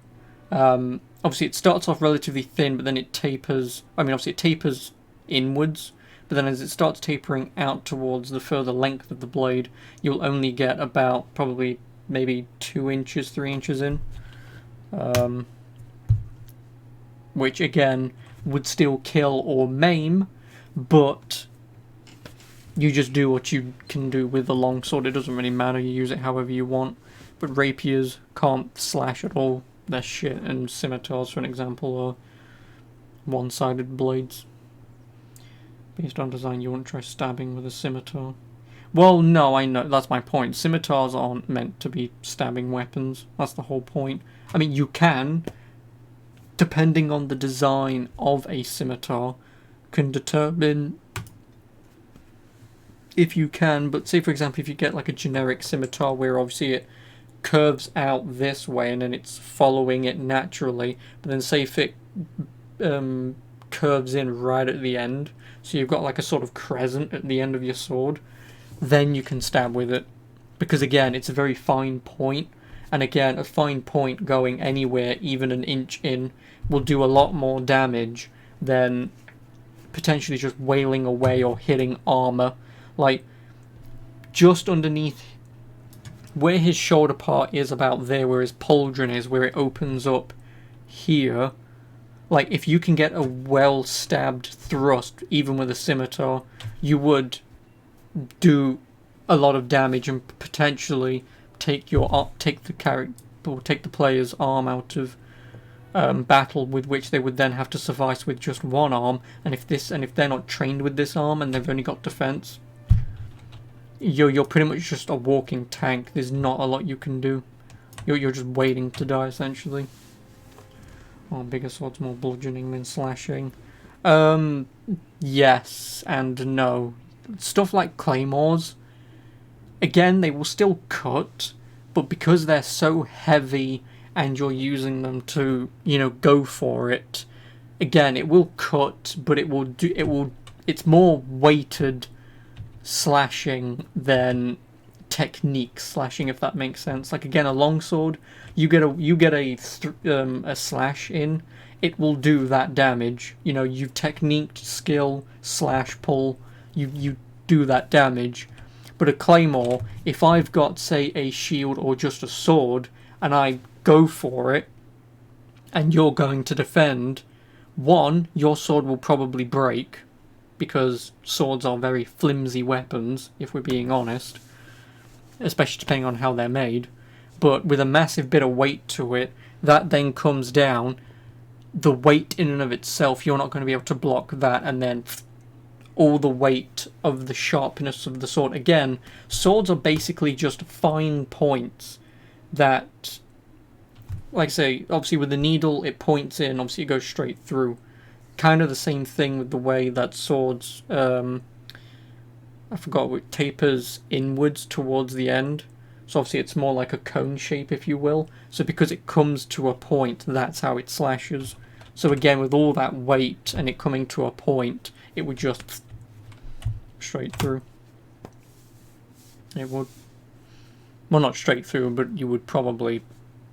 obviously it starts off relatively thin, but then it tapers. I mean, obviously it tapers inwards, but then as it starts tapering out towards the further length of the blade, you'll only get about probably maybe 2 inches, 3 inches in. Which again would still kill or maim, but you just do what you can do with the longsword. It doesn't really matter, you use it however you want. But rapiers can't slash at all. They're shit, and scimitars, for an example, are one-sided blades. Based on design, you wouldn't try stabbing with a scimitar. Well, no, I know, that's my point. Scimitars aren't meant to be stabbing weapons. That's the whole point. I mean, you can, depending on the design of a scimitar, can determine if you can. But say, for example, if you get like a generic scimitar where obviously it curves out this way and then it's following it naturally, but then say if it curves in right at the end, so you've got like a sort of crescent at the end of your sword, then you can stab with it, because again, it's a very fine point, and again, a fine point going anywhere, even an inch in, will do a lot more damage than potentially just wailing away or hitting armor. Like, just underneath where his shoulder part is, about there where his pauldron is, where it opens up here, like, if you can get a well stabbed thrust even with a scimitar, you would do a lot of damage and potentially take the player's arm out of battle, with which they would then have to suffice with just one arm. And if they're not trained with this arm and they've only got defense, you're pretty much just a walking tank. There's not a lot you can do. You're just waiting to die, essentially. Oh, bigger swords, more bludgeoning than slashing. Yes and no. Stuff like claymores, again, they will still cut, but because they're so heavy and you're using them to, go for it, again, it will cut, but it's more weighted slashing than technique slashing, if that makes sense. Like, again, a longsword, you get a slash in, it will do that damage. You've techniqued, skill, slash, pull, you do that damage. But a claymore, if I've got, say, a shield or just a sword, and I go for it, and you're going to defend, one, your sword will probably break, because swords are very flimsy weapons, if we're being honest, especially depending on how they're made. But with a massive bit of weight to it, that then comes down, the weight in and of itself, you're not going to be able to block that, and then all the weight of the sharpness of the sword. Again, swords are basically just fine points that, like I say, obviously with the needle it points in, obviously it goes straight through. Kind of the same thing with the way that swords, I forgot what, tapers inwards towards the end. So obviously it's more like a cone shape, if you will. So because it comes to a point, that's how it slashes. So again, with all that weight and it coming to a point, it would just straight through. It would. Well, not straight through, but you would probably,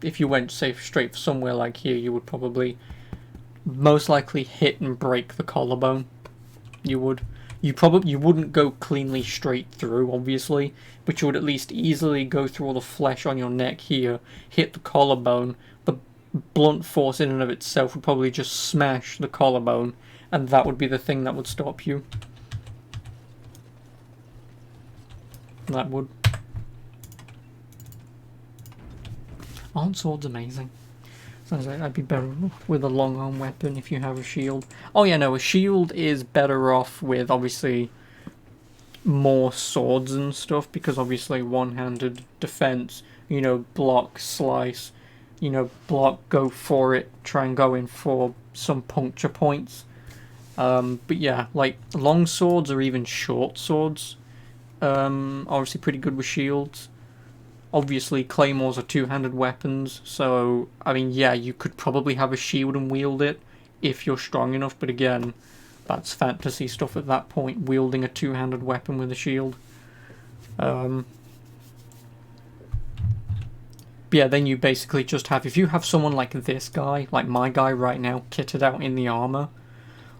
if you went, say, straight for somewhere like here, you would probably most likely hit and break the collarbone. You would. You wouldn't go cleanly straight through, obviously, but you would at least easily go through all the flesh on your neck here, hit the collarbone. The blunt force in and of itself would probably just smash the collarbone, and that would be the thing that would stop you. That would. Aren't swords amazing? Sounds like I'd be better with a long arm weapon if you have a shield. Oh yeah, no, a shield is better off with obviously more swords and stuff, because obviously one-handed defense, you know, block, slice, you know, block, go for it, try and go in for some puncture points. But yeah, like long swords or even short swords, obviously pretty good with shields. Obviously, claymores are two-handed weapons, so, I mean, yeah, you could probably have a shield and wield it if you're strong enough, but again, that's fantasy stuff at that point, wielding a two-handed weapon with a shield. But yeah, then you basically just have, if you have someone like this guy, like my guy right now, kitted out in the armor,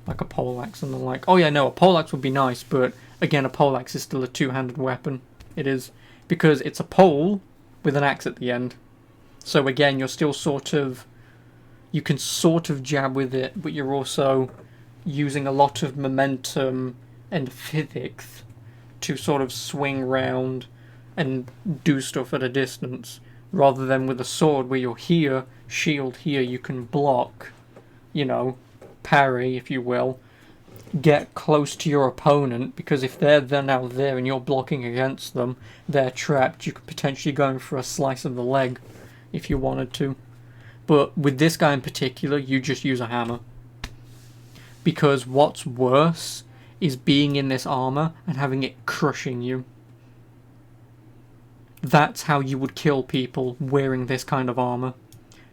like a poleaxe and the like. Oh yeah, no, a poleaxe would be nice, but again, a poleaxe is still a two-handed weapon. It is. Because it's a pole with an axe at the end. So again, you're still sort of... You can sort of jab with it, but you're also using a lot of momentum and physics to sort of swing round and do stuff at a distance. Rather than with a sword where you're here, shield here, you can block, you know, parry, if you will. Get close to your opponent, because if they're now there and you're blocking against them, they're trapped. You could potentially go in for a slice of the leg if you wanted to. But with this guy in particular, you just use a hammer. Because what's worse is being in this armor and having it crushing you. That's how you would kill people wearing this kind of armor.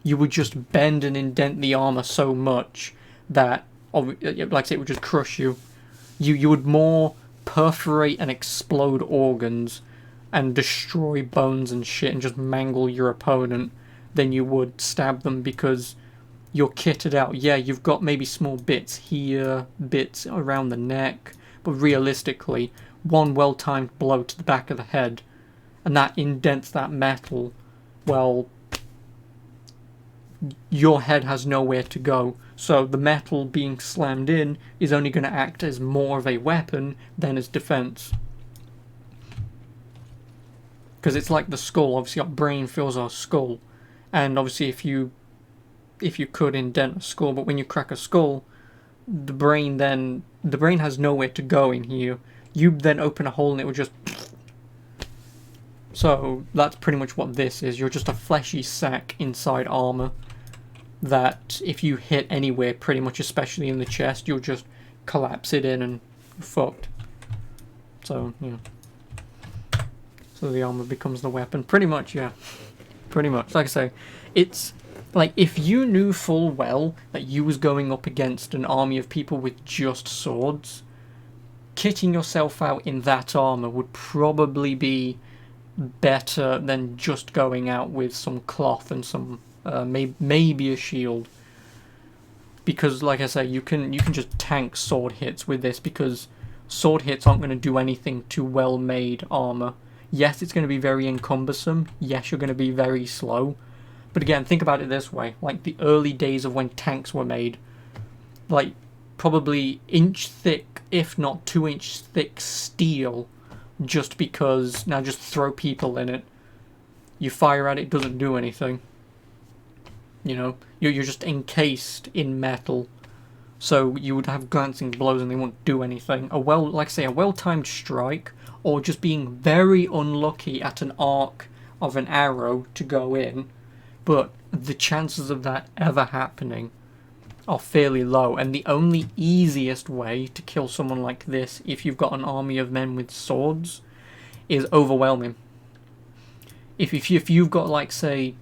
You would just bend and indent the armor so much that, like I say, it would just crush you. You would more perforate and explode organs and destroy bones and shit and just mangle your opponent than you would stab them, because you're kitted out. Yeah, you've got maybe small bits here, bits around the neck, but realistically, one well-timed blow to the back of the head and that indents that metal, well, your head has nowhere to go. So the metal being slammed in is only going to act as more of a weapon than as defense. Because it's like the skull. Obviously our brain fills our skull. And obviously if you could indent a skull, but when you crack a skull, the brain has nowhere to go in here. You then open a hole and it would just... So that's pretty much what this is. You're just a fleshy sack inside armor that if you hit anywhere, pretty much, especially in the chest, you'll just collapse it in and you're fucked. So, yeah. So the armor becomes the weapon. Pretty much, yeah. Pretty much. Like I say, it's like if you knew full well that you was going up against an army of people with just swords, kitting yourself out in that armor would probably be better than just going out with some cloth and some maybe a shield, because like I say, you can just tank sword hits with this, because sword hits aren't going to do anything to well-made armor. Yes, it's going to be very encumbersome. Yes, you're going to be very slow. But again, think about it this way, like the early days of when tanks were made, like probably inch thick, if not 2 inch thick steel, just because now just throw people in it. You fire at it, doesn't do anything. You know, you're just encased in metal, so you would have glancing blows and they won't do anything. Like I say, a well-timed strike, or just being very unlucky at an arc of an arrow to go in, but the chances of that ever happening are fairly low. And the only easiest way to kill someone like this, if you've got an army of men with swords, is overwhelm him. If you've got, like, say,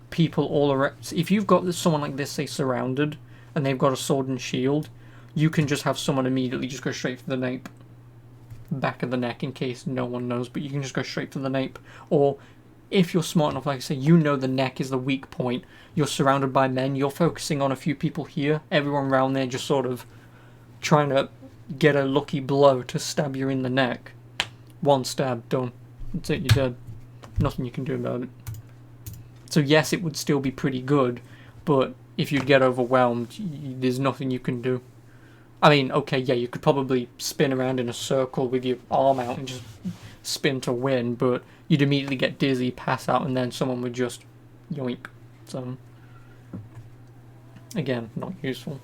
people all around, if you've got someone like this, say, surrounded, and they've got a sword and shield, you can just have someone immediately just go straight for the nape. Back of the neck, in case no one knows, but you can just go straight for the nape. Or if you're smart enough, like I say, you know the neck is the weak point, you're surrounded by men, you're focusing on a few people here, everyone around there just sort of trying to get a lucky blow to stab you in the neck. One stab, done. That's it, you're dead. Nothing you can do about it. So yes, it would still be pretty good, but if you get overwhelmed, there's nothing you can do. I mean, okay, yeah, you could probably spin around in a circle with your arm out and just spin to win, but you'd immediately get dizzy, pass out, and then someone would just yoink. So, again, not useful.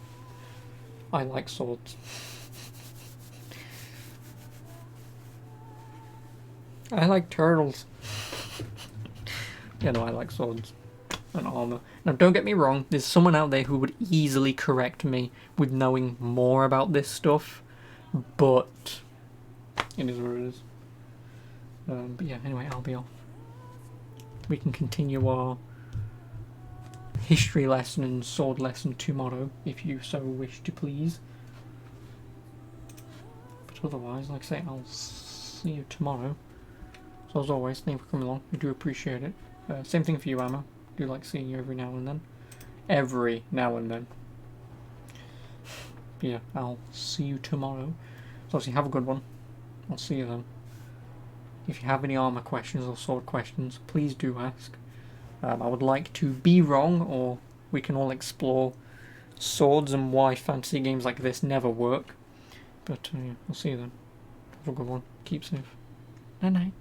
I like swords. I like turtles. Yeah, no, I like swords and armor. Now, don't get me wrong, there's someone out there who would easily correct me with knowing more about this stuff, but it is what it is. But yeah, anyway, I'll be off. We can continue our history lesson and sword lesson tomorrow, if you so wish to please. But otherwise, like I say, I'll see you tomorrow. So as always, thank you for coming along, I do appreciate it. Same thing for you, Amma. Do like seeing you every now and then. Every now and then. But yeah, I'll see you tomorrow. So obviously have a good one. I'll see you then. If you have any armor questions or sword questions, please do ask. I would like to be wrong, or we can all explore swords and why fantasy games like this never work. But yeah, I'll see you then. Have a good one. Keep safe. Night night.